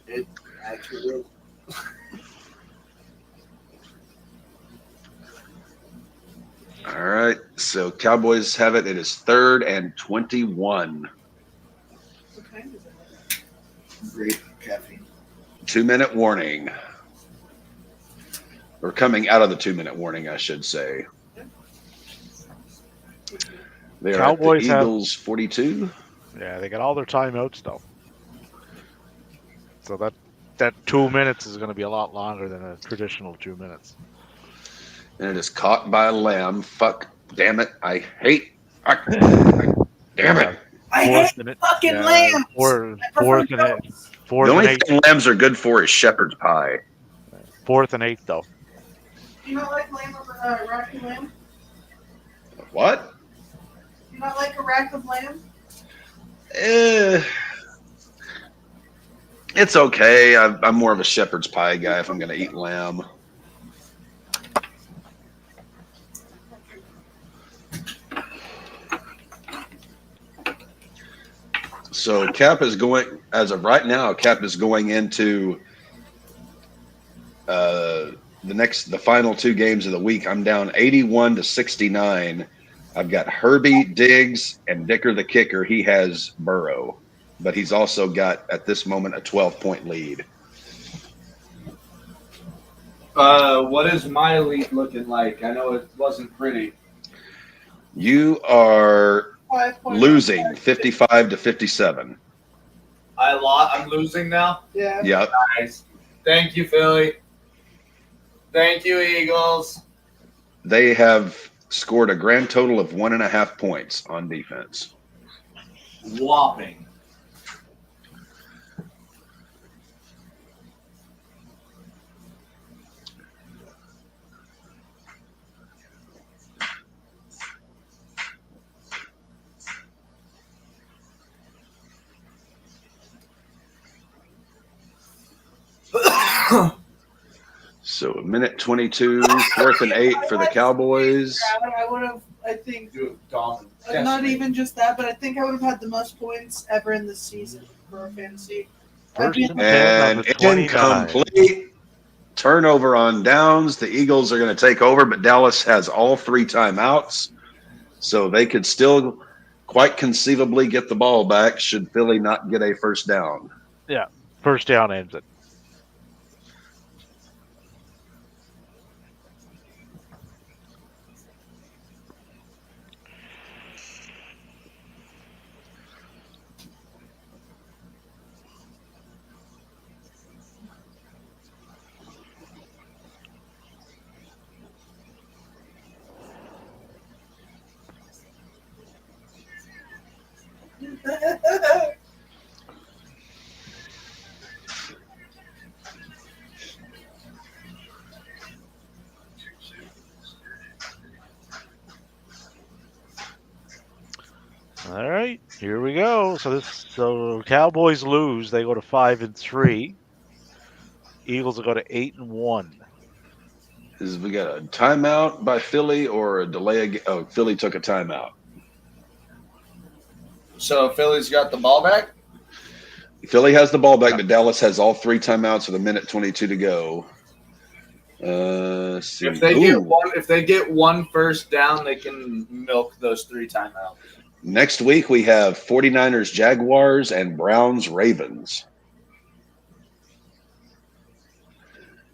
It actually. All right, so Cowboys have it. It is 3rd and 21. What time is it? Great caffeine. 2-minute warning. We're coming out of the 2-minute warning, I should say. They are Cowboys at the Eagles 42. Yeah, they got all their timeouts though. So that 2 minutes is going to be a lot longer than a traditional 2 minutes. And it is caught by Lamb. Fuck. Damn it. I hate. Damn it. I hate fucking lambs. Fourth and 8. The only thing lambs are good for is shepherd's pie. 4th and 8 though. You not like lamb or rack of lamb? What? You not like a rack of lamb? It's okay. I'm more of a shepherd's pie guy if I'm going to eat lamb. So Cap is going, as of right now, Cap is going into the final 2 games of the week. I'm down 81-69. I've got Herbie, Diggs, and Dicker the kicker. He has Burrow, but he's also got, at this moment, a 12-point lead. What is my lead looking like? I know it wasn't pretty. You are losing 55-57. I'm losing now? Yeah. Yep. Nice. Thank you, Philly. Thank you, Eagles. They have scored a grand total of 1.5 points on defense. Whopping. So 1:22, 4th and 8 for the Cowboys. I would have, I think, Dominant. not even just that, but I think I would have had the most points ever in the season for a fantasy First and 10 And of the 29. incomplete. Turnover on downs. The Eagles are going to take over, but Dallas has all 3 timeouts. So they could still quite conceivably get the ball back should Philly not get a first down. Yeah, first down ends it. All right, here we go. So Cowboys lose. They go to 5-3. Eagles will go to 8-1. We got a timeout by Philly or a delay? Oh, Philly took a timeout. So Philly's got the ball back? Philly has the ball back, but Dallas has all 3 timeouts with 1:22 to go. See. If they get one first down, they can milk those 3 timeouts. Next week we have 49ers Jaguars and Browns Ravens.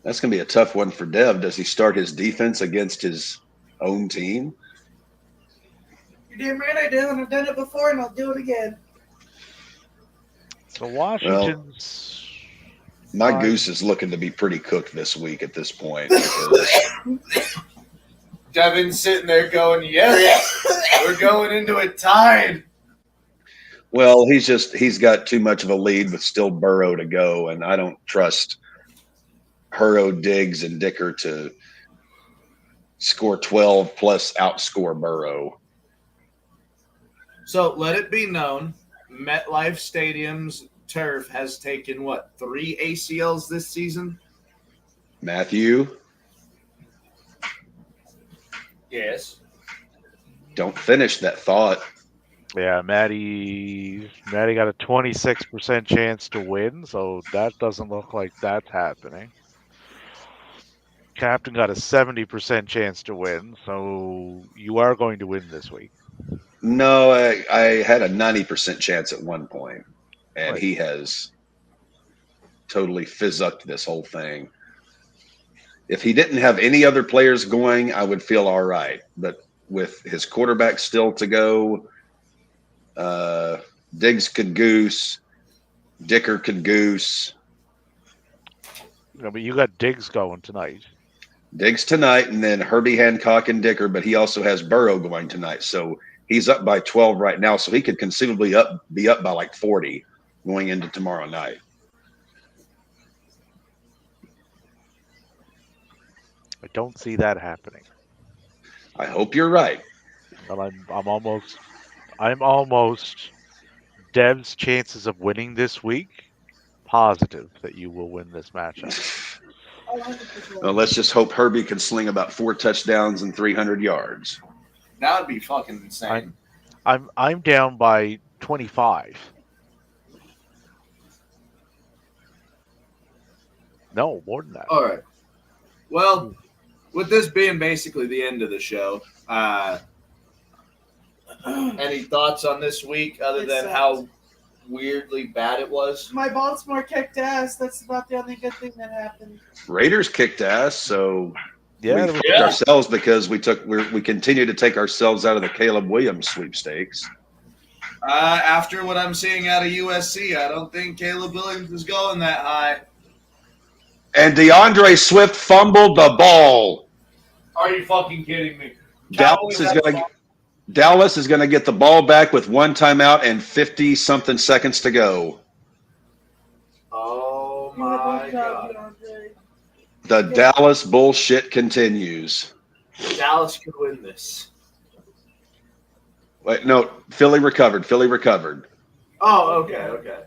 That's going to be a tough one for Dev. Does he start his defense against his own team? You're damn right I do, and I've done it before, and I'll do it again. So Washington's. My goose is looking to be pretty cooked this week at this point. Because Devin's sitting there going, yes, we're going into it tied. well, he's got too much of a lead with still Burrow to go, and I don't trust Hurrow, Diggs, and Dicker to score 12 plus outscore Burrow. So let it be known, MetLife Stadium's turf has taken, 3 ACLs this season? Matthew, Yes. don't finish that thought. Yeah, Matty got a 26% chance to win, so that doesn't look like that's happening. Captain got a 70% chance to win, so you are going to win this week. No, I had a 90% chance at one point, and Right. he has totally fizzucked this whole thing. If he didn't have any other players going, I would feel all right. But with his quarterback still to go, Diggs could goose, Dicker could goose. No, but you got Diggs going tonight. Diggs tonight, and then Herbie Hancock and Dicker, but he also has Burrow going tonight. So he's up by 12 right now, so he could conceivably be up by like 40 going into tomorrow night. I don't see that happening. I hope you're right. But I'm almost Dev's chances of winning this week positive that you will win this matchup. Well, let's just hope Herbie can sling about 4 touchdowns and 300 yards. That would be fucking insane. I'm down by 25. No, more than that. All right. Well, with this being basically the end of the show, any thoughts on this week other than how weirdly bad it was? My Baltimore kicked ass. That's about the only good thing that happened. Raiders kicked ass, so Yeah, we kicked ourselves because we continue to take ourselves out of the Caleb Williams sweepstakes. After what I'm seeing out of USC, I don't think Caleb Williams is going that high. And DeAndre Swift fumbled the ball. Are you fucking kidding me? Dallas is going to get the ball back with 1 timeout and 50-something seconds to go. Oh, my God. The Dallas bullshit continues. Dallas could win this. Wait, no, Philly recovered. Oh, okay.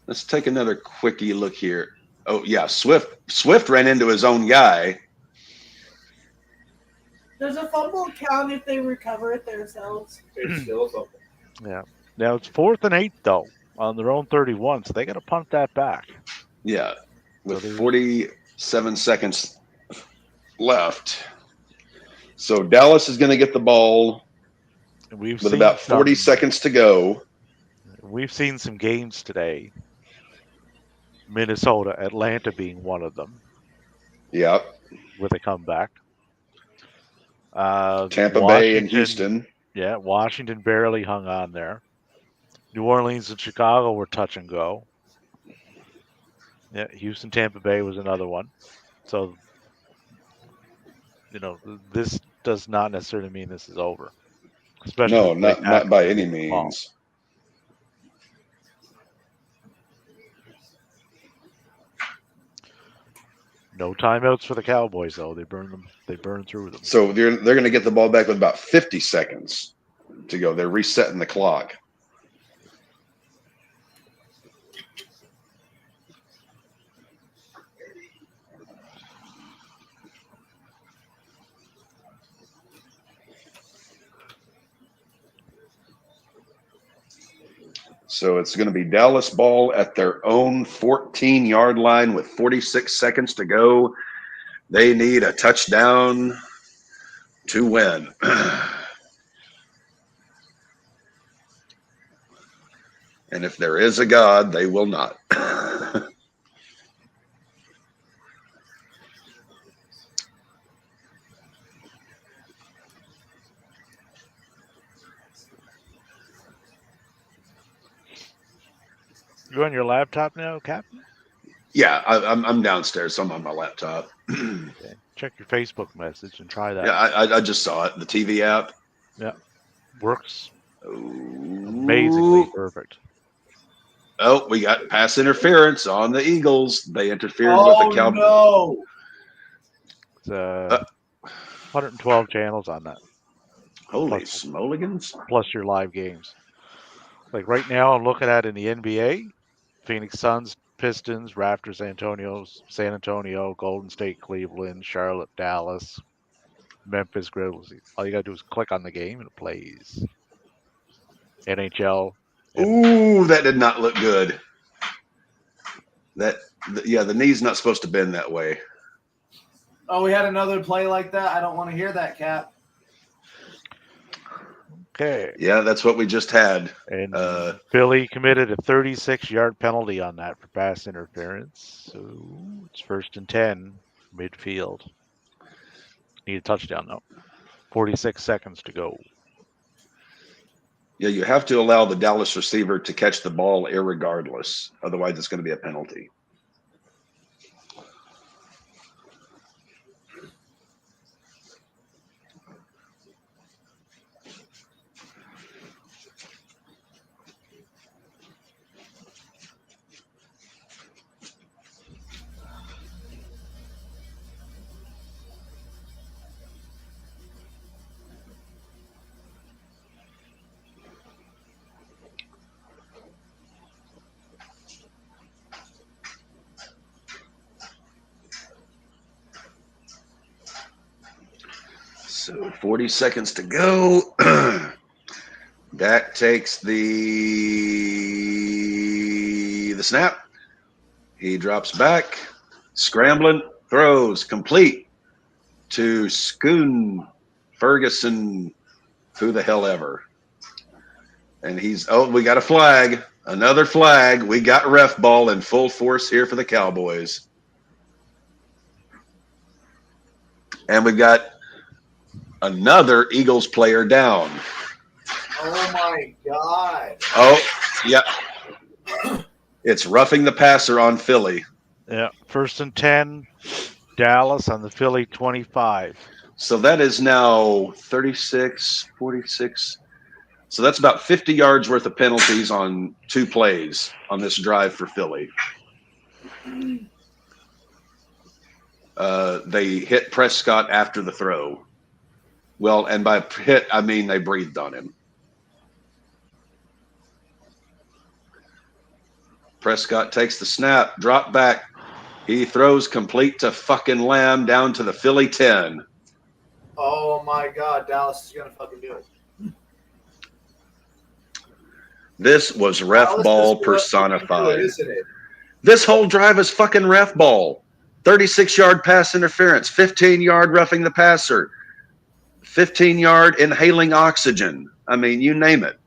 Let's take another quickie look here. Oh, yeah, Swift ran into his own guy. Does a fumble count if they recover it themselves? It's still a fumble. Yeah. Now it's 4th and 8 though. on their own 31, so they got to punt that back. Yeah, with So 47 seconds left. So Dallas is going to get the ball We've with seen about 40 seconds to go. We've seen some games today. Minnesota, Atlanta being one of them. Yeah. With a comeback. Tampa Bay and Houston. Yeah, Washington barely hung on there. New Orleans and Chicago were touch and go. Yeah, Houston, Tampa Bay was another one. So, this does not necessarily mean this is over. Especially No, with Blake not by any taking the ball. means. No timeouts for the Cowboys, though. They burn through them. So they're going to get the ball back with about 50 seconds to go. They're resetting the clock. So it's going to be Dallas ball at their own 14-yard line with 46 seconds to go. They need a touchdown to win. And if there is a God, they will not. You on your laptop now, Captain? Yeah, I'm downstairs, so I'm on my laptop. Okay. Check your Facebook message and try that. Yeah, I just saw it. The TV app. Yeah. Works amazingly perfect. Oh, we got pass interference on the Eagles. They interfered with the Cowboys. No. It's 112 channels on that. Holy smoligans. Plus your live games. Like right now, I'm looking at in the NBA, Phoenix Suns, Pistons, Raptors, San Antonio, Golden State, Cleveland, Charlotte, Dallas, Memphis Grizzlies. All you got to do is click on the game and it plays. NHL. Ooh, that did not look good. The knee's not supposed to bend that way. Oh, we had another play like that? I don't want to hear that, Cap. Okay. Yeah, that's what we just had. And Philly committed a 36-yard penalty on that for pass interference. So it's 1st and 10, midfield. Need a touchdown, though. 46 seconds to go. Yeah, you have to allow the Dallas receiver to catch the ball irregardless. Otherwise, it's going to be a penalty. So 40 seconds to go. Dak takes the snap. He drops back, scrambling, throws complete to Schoon Ferguson, who the hell ever. And we got a flag, another flag. We got ref ball in full force here for the Cowboys. And we've got another Eagles player down. Oh, my God. Oh, yeah. It's roughing the passer on Philly. Yeah, 1st and 10, Dallas on the Philly 25. So that is now 36, 46. So that's about 50 yards worth of penalties on 2 plays on this drive for Philly. They hit Prescott after the throw. Well, and by hit, I mean they breathed on him. Prescott takes the snap, drop back. He throws complete to fucking Lamb down to the Philly 10. Oh, my God. Dallas is going to fucking do it. This was ref Dallas ball is what we do, personified. isn't it? This whole drive is fucking ref ball. 36-yard pass interference, 15-yard roughing the passer, 15-yard inhaling oxygen. I mean, you name it.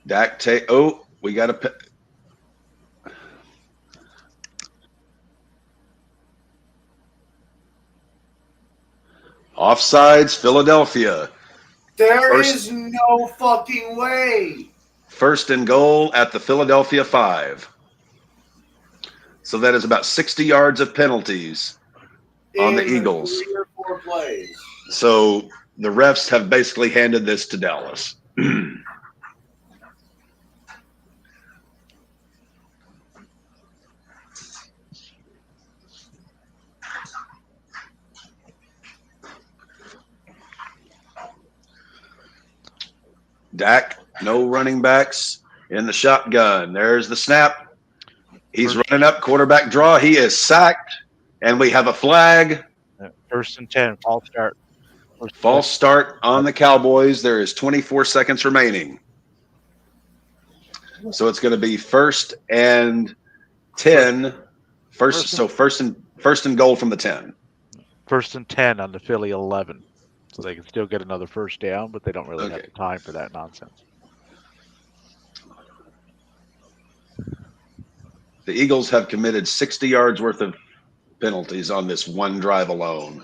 Dak take. Oh, we got to. Offsides, Philadelphia. There is no fucking way. First and goal at the Philadelphia 5. So that is about 60 yards of penalties on the Eagles. 3 or 4 plays. So the refs have basically handed this to Dallas. Dak, no running backs in the shotgun. There's the snap. He's running up, quarterback draw. He is sacked, and we have a flag. First and 10, false start. False start on the Cowboys. There is 24 seconds remaining. So it's going to be first and 10. First and goal from the 10. First and 10 on the Philly 11. So they can still get another first down, but they don't really have the time for that nonsense. The Eagles have committed 60 yards worth of penalties on this one drive alone.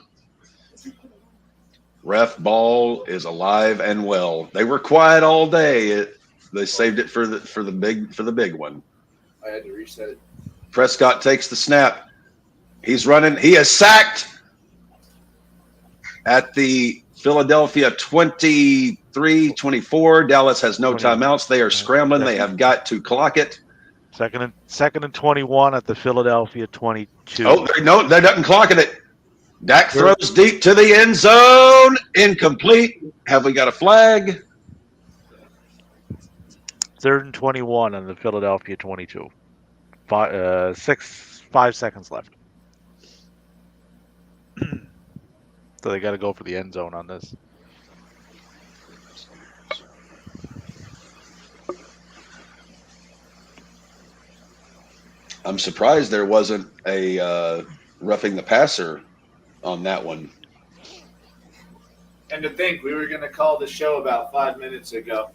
Ref ball is alive and well. They were quiet all day. They saved it for the big one. I had to reset it. Prescott takes the snap. He's running. He is sacked at the Philadelphia 23-24. Dallas has no timeouts. They are scrambling. They have got to clock it. Second and 21 at the Philadelphia 22. Oh, no, they're not clocking it. Dak throws deep to the end zone. Incomplete. Have we got a flag? Third and 21 on the Philadelphia 22. 5 seconds left. So they got to go for the end zone on this. I'm surprised there wasn't a roughing the passer on that one. And to think we were going to call the show about 5 minutes ago.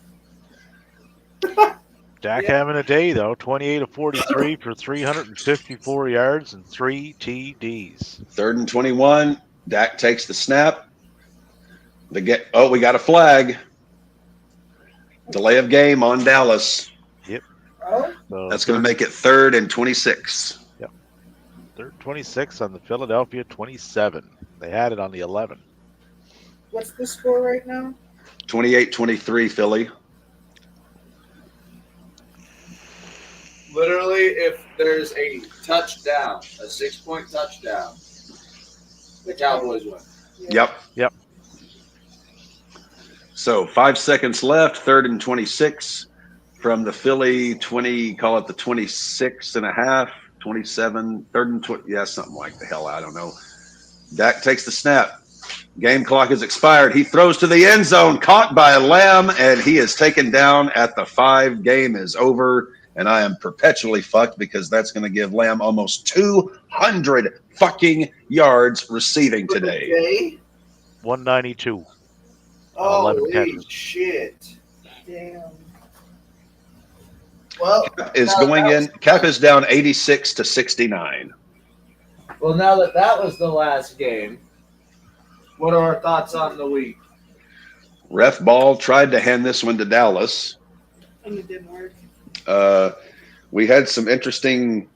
Dak having a day, though. 28 of 43 for 354 yards and 3 TDs. Third and 21. Dak takes the snap. We got a flag. Delay of game on Dallas. Yep. So that's going to make it third and 26. Yep. Third 26 on the Philadelphia 27. They had it on the 11. What's the score right now? 28-23 Philly. Literally, if there's a touchdown, a 6-point touchdown, the Cowboys win. Yep. So 5 seconds left, third and 26 from the Philly 20, call it the 26 and a half, 27, third and 20, something like the hell, I don't know. Dak takes the snap. Game clock is expired. He throws to the end zone, caught by Lamb, and he is taken down at the 5. Game is over, and I am perpetually fucked because that's going to give Lamb almost 200 fucking yards receiving today. 192. Holy shit. Damn. Well, Cap is down 86 to 69. Well, now that was the last game, what are our thoughts on the week? Ref ball tried to hand this one to Dallas. And it didn't work. We had some interesting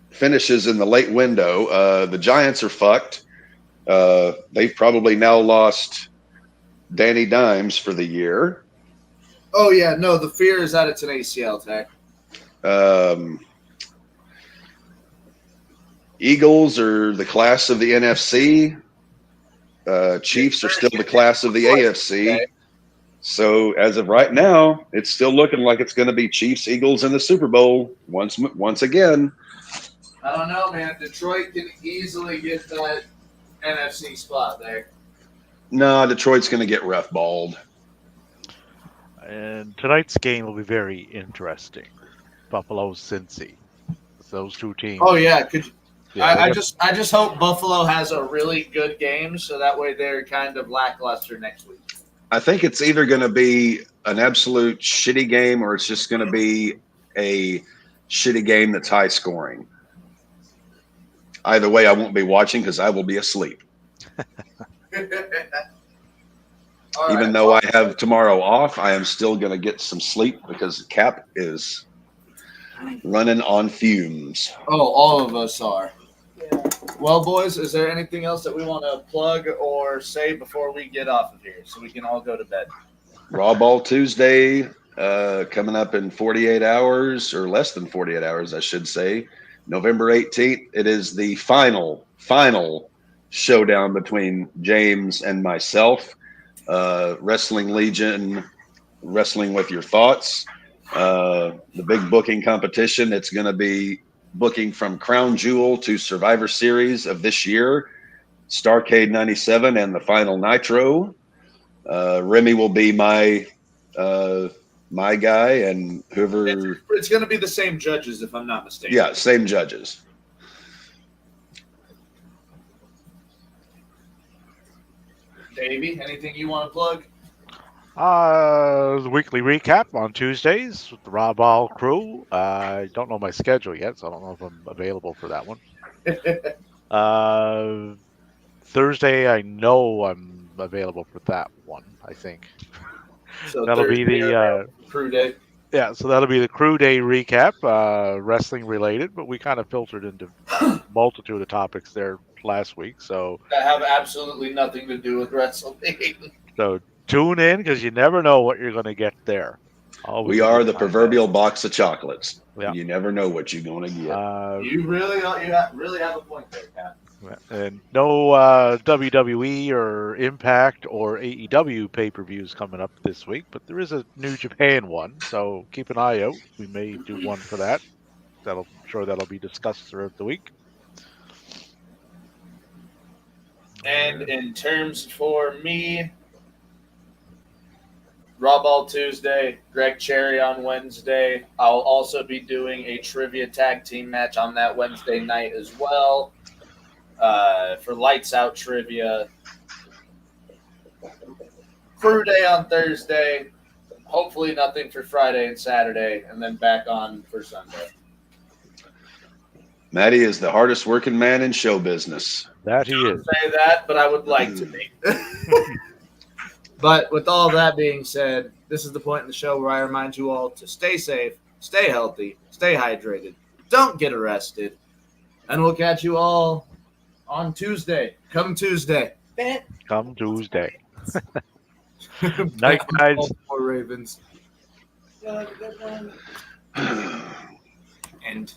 finishes in the late window. The Giants are fucked. They've probably now lost Danny Dimes for the year. Oh, yeah. No, the fear is that it's an ACL tag. Eagles are the class of the NFC. Chiefs are still the class of the AFC. So as of right now, it's still looking like it's going to be Chiefs Eagles in the Super Bowl once again. I don't know, man. Detroit can easily get that NFC spot there. No, Detroit's going to get rough balled. And tonight's game will be very interesting. Buffalo, Cincy. Those two teams. Oh yeah, I they're just hope Buffalo has a really good game, so that way they're kind of lackluster next week. I think it's either going to be an absolute shitty game or it's just going to be a shitty game that's high scoring. Either way, I won't be watching because I will be asleep. Even though I have tomorrow off, I am still going to get some sleep because Cap is running on fumes. Oh, all of us are. Yeah. Well, boys, is there anything else that we want to plug or say before we get off of here so we can all go to bed? RAWBall Tuesday coming up in 48 hours or less than 48 hours, I should say. November 18th. It is the final showdown between James and myself. Wrestling Legion, Wrestling with Your Thoughts. The big booking competition. It's going to be booking from Crown Jewel to Survivor Series of this year, Starrcade 97 and the final Nitro. Remy will be my guy, and whoever. It's going to be the same judges, if I'm not mistaken. Yeah, same judges. Davey, anything you want to plug? The weekly recap on Tuesdays with the RAWBall crew. I don't know my schedule yet, so I don't know if I'm available for that one. Thursday, I know I'm available for that one, I think. So That'll be the crew day. Yeah, so that'll be the crew day recap, wrestling related, but we kind of filtered into a multitude of topics there last week. So That have absolutely nothing to do with wrestling. So tune in because you never know what you're going to get there. We are the proverbial box of chocolates. Yeah. You never know what you're going to get. You really have a point there, Pat. And no WWE or Impact or AEW pay-per-views coming up this week, but there is a New Japan one, so keep an eye out. We may do one for that. I'm sure that'll be discussed throughout the week. And in terms for me, RAWBall Tuesday, Greg Cherry on Wednesday. I'll also be doing a trivia tag team match on that Wednesday night as well. For Lights Out Trivia. Crew Day on Thursday. Hopefully nothing for Friday and Saturday, and then back on for Sunday. Matty is the hardest working man in show business. That he is. Say that, but I would like to be. But with all that being said, this is the point in the show where I remind you all to stay safe, stay healthy, stay hydrated, don't get arrested, and we'll catch you all on Tuesday. Come Tuesday. Come Tuesday. Night, guys. More Ravens. You'll have a good one. And